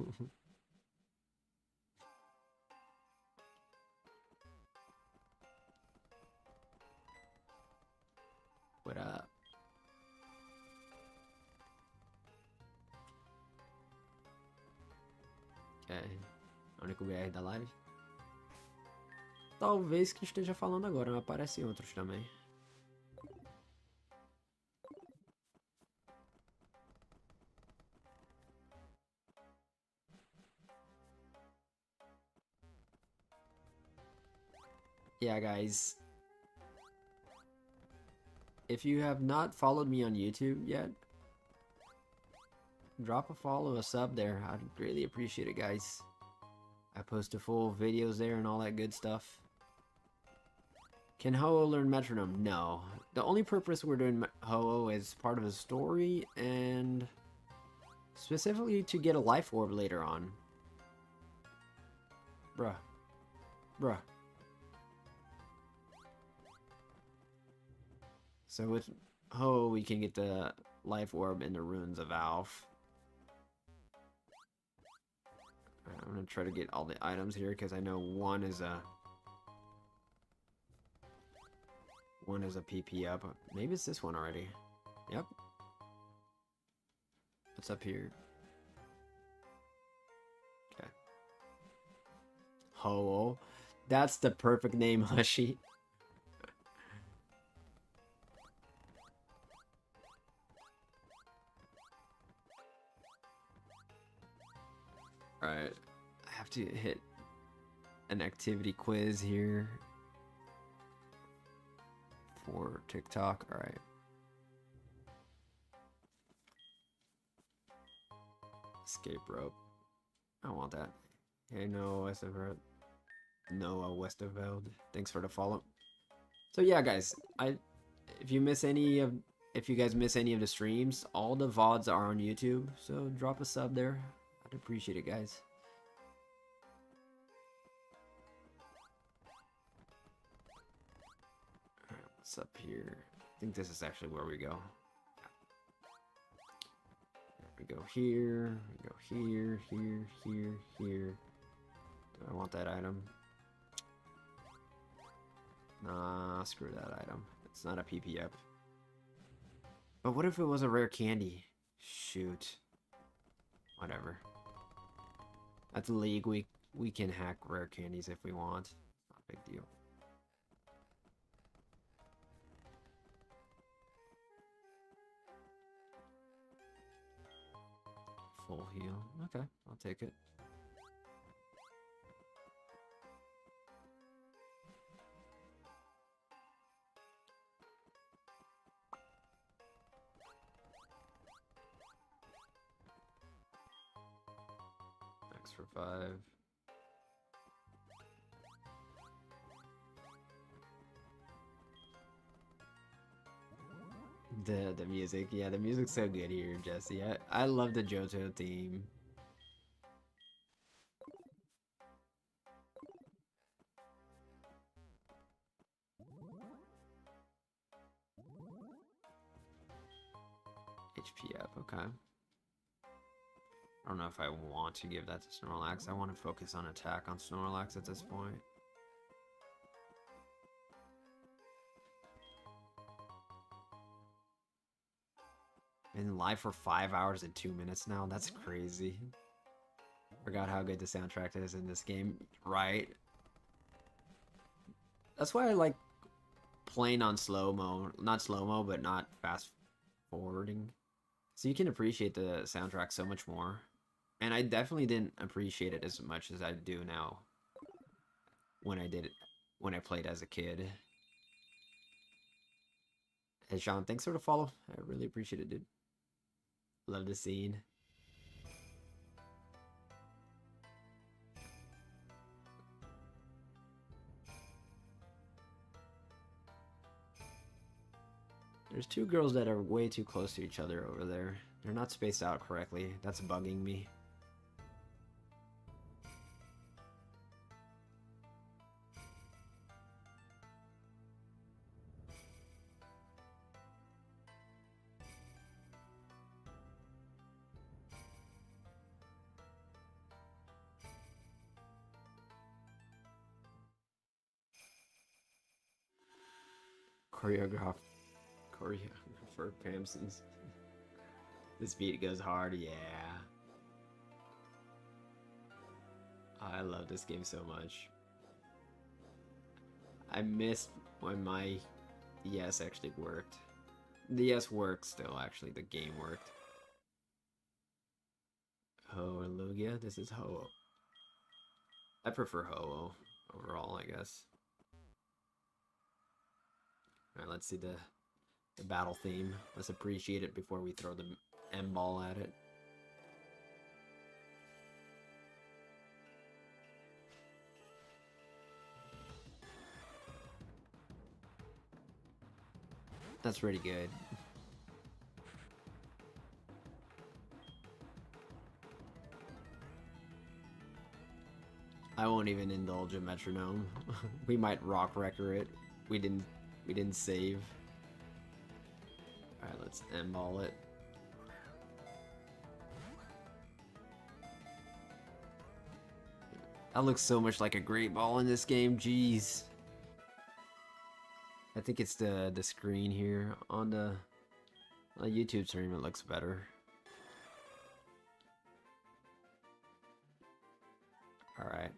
What up? Ok. O único BR da live. Talvez que esteja falando agora, mas aparecem outros também. Yeah, guys. If you have not followed me on YouTube yet, drop a follow, a sub there. I'd really appreciate it, guys. I post full videos there and all that good stuff. Can Ho-Oh learn Metronome? No. The only purpose we're doing Ho-Oh is part of a story and specifically to get a life orb later on. Bruh. Bruh. So with Ho, we can get the life orb in the ruins of Alf. I'm gonna try to get all the items here because I know one is a PP up. Maybe it's this one already. Yep. What's up here? Okay. Ho. That's the perfect name, Hushy. Alright, I have to hit an activity quiz here for TikTok. Alright. Escape rope. I don't want that. Hey, Noah Westerveld. Noah Westerveld. Thanks for the follow. So yeah, guys, if you guys miss any of the streams, all the VODs are on YouTube. So drop a sub there. I'd appreciate it, guys. Alright, what's up here? I think this is actually where we go. We go here, we go here, here, here, here. Do I want that item? Nah, screw that item. It's not a PP up. But what if it was a rare candy? Shoot. Whatever. That's a league. We can hack rare candies if we want. Not a big deal. Full heal. Okay, I'll take it. Max for 5. The music, yeah, the music's so good here, Jesse. I love the JoJo theme. HP up, okay. I don't know if I want to give that to Snorlax. I want to focus on attack on Snorlax at this point. Been live for 5 hours and 2 minutes now. That's crazy. Forgot how good the soundtrack is in this game, right? That's why I like playing on slow-mo. Not slow-mo, but not fast forwarding. So you can appreciate the soundtrack so much more. And I definitely didn't appreciate it as much as I do now when I played as a kid. Hey Sean, thanks for the follow. I really appreciate it, dude. Love the scene. There's two girls that are way too close to each other over there. They're not spaced out correctly. That's bugging me. Choreographer Pampsons. This beat goes hard, yeah. I love this game so much. I missed when my ES actually worked. The ES worked still, actually. The game worked. Ho and Lugia. This is Ho. I prefer Ho overall, I guess. Alright, let's see the battle theme. Let's appreciate it before we throw the M-ball at it. That's pretty good. I won't even indulge a metronome. We might rock wrecker it. We didn't save. Alright, let's M-ball it. That looks so much like a great ball in this game, jeez. I think it's the screen here on the YouTube stream. It looks better. Alright.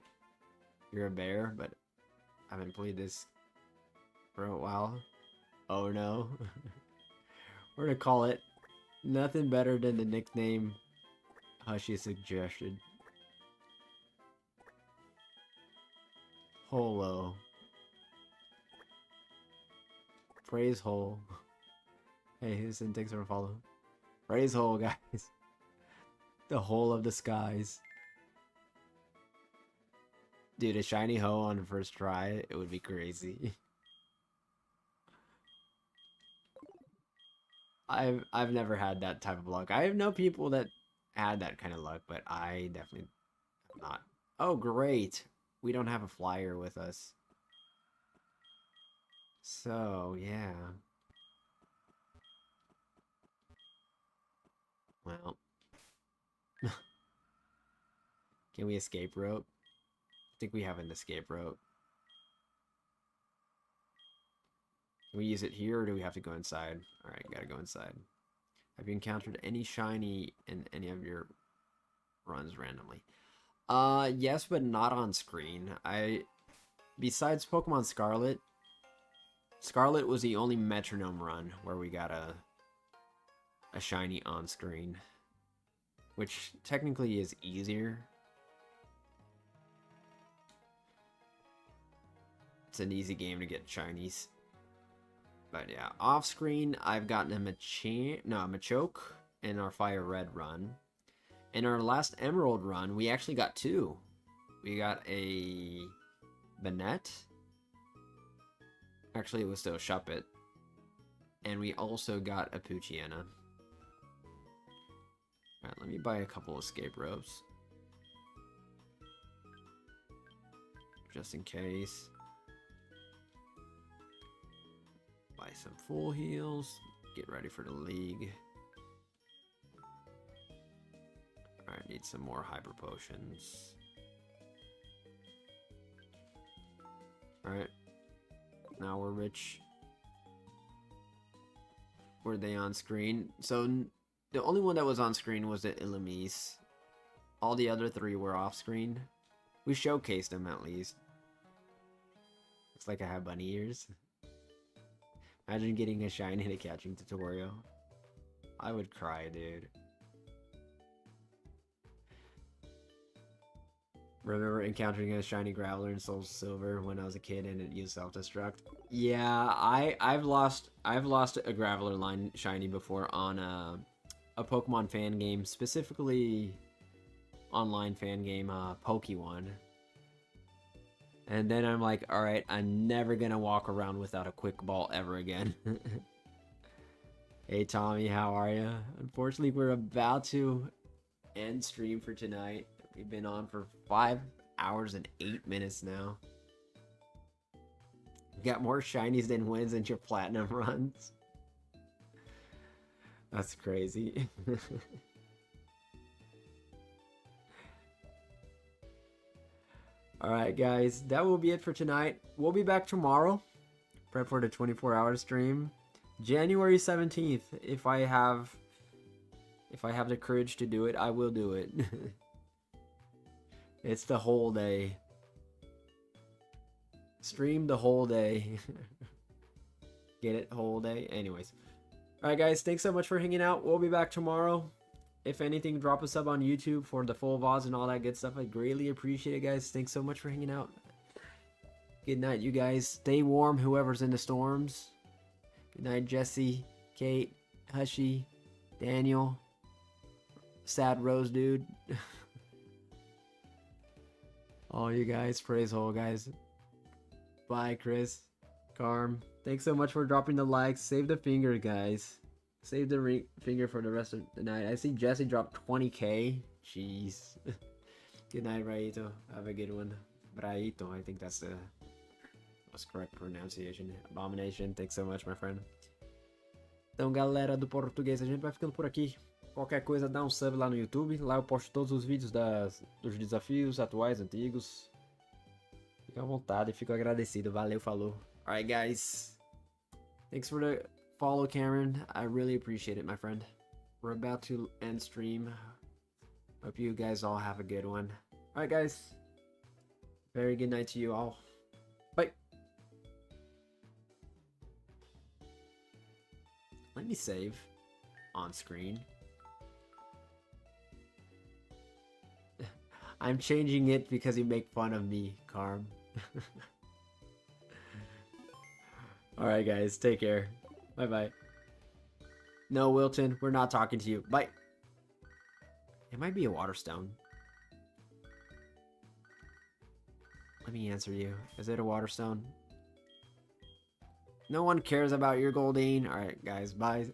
You're a bear, but I haven't played this for a while. Oh no. We're gonna call it nothing better than the nickname Hushy suggested. Holo. Praise Hole. Hey, Houston, thanks for a follow. Praise Hole, guys. The whole of the skies. Dude, a shiny Ho on the first try, it would be crazy. I've never had that type of luck. I know people that had that kind of luck, but I definitely have not. Oh, great. We don't have a flyer with us. So, yeah. Well. Can we escape rope? I think we have an escape rope. Can we use it here, or do we have to go inside? Alright, gotta go inside. Have you encountered any shiny in any of your runs randomly? Yes, but not on screen. Besides Pokemon Scarlet, Scarlet was the only Metronome run where we got a shiny on screen, which technically is easier. It's an easy game to get shinies. But yeah, off screen, I've gotten a Machoke in our Fire Red run. In our last Emerald run, we actually got two. We got a Banette. Actually, it was still Shuppet. And we also got a Poochyena. Alright, let me buy a couple escape ropes. Just in case. Buy some full heals. Get ready for the league. Alright, need some more hyper potions. Alright. Now we're rich. Were they on screen? So, the only one that was on screen was the Illumise. All the other three were off screen. We showcased them at least. Looks like I have bunny ears. Imagine getting a shiny in a catching tutorial. I would cry, dude. Remember encountering a shiny Graveler in Soul Silver when I was a kid and it used self-destruct? Yeah, I've lost a Graveler line shiny before on a Pokemon fan game, specifically online fan game, Pokemon. And then I'm like, alright, I'm never gonna walk around without a quick ball ever again. Hey Tommy, how are ya? Unfortunately, we're about to end stream for tonight. We've been on for 5 hours and 8 minutes now. You got more shinies than wins in your platinum runs. That's crazy. Alright guys, that will be it for tonight. We'll be back tomorrow. Prep for the 24-hour stream. January 17th. If I have the courage to do it, I will do it. It's the whole day. Stream the whole day. Get it? Whole day? Anyways. Alright guys, thanks so much for hanging out. We'll be back tomorrow. If anything, drop a sub on YouTube for the full VODs and all that good stuff. I greatly appreciate it, guys. Thanks so much for hanging out. Good night, you guys. Stay warm, whoever's in the storms. Good night, Jesse, Kate, Hushy, Daniel, Sad Rose Dude. All you guys, praise hole, guys. Bye, Chris, Carm. Thanks so much for dropping the likes. Save the finger, guys. Save the finger for the rest of the night. I see Jesse dropped 20k. Jeez. Good night, Raito. Have a good one. Braito, I think that's the most correct pronunciation. Abomination, thanks so much, my friend. Então, galera do português, a gente vai ficando por aqui. Qualquer coisa, dá um sub lá no YouTube. Lá eu posto todos os vídeos dos desafios atuais, antigos. Fica à vontade, fico agradecido. Valeu, falou. Alright, guys. Thanks for the follow, Cameron. I really appreciate it, my friend. We're about to end stream. Hope you guys all have a good one. Alright, guys. Very good night to you all. Bye. Let me save on screen. I'm changing it because you make fun of me, Carm. Alright guys, take care. Bye bye. No, Wilton, we're not talking to you. Bye. It might be a water stone. Let me answer you. Is it a water stone? No one cares about your Goldeen. Alright guys, bye.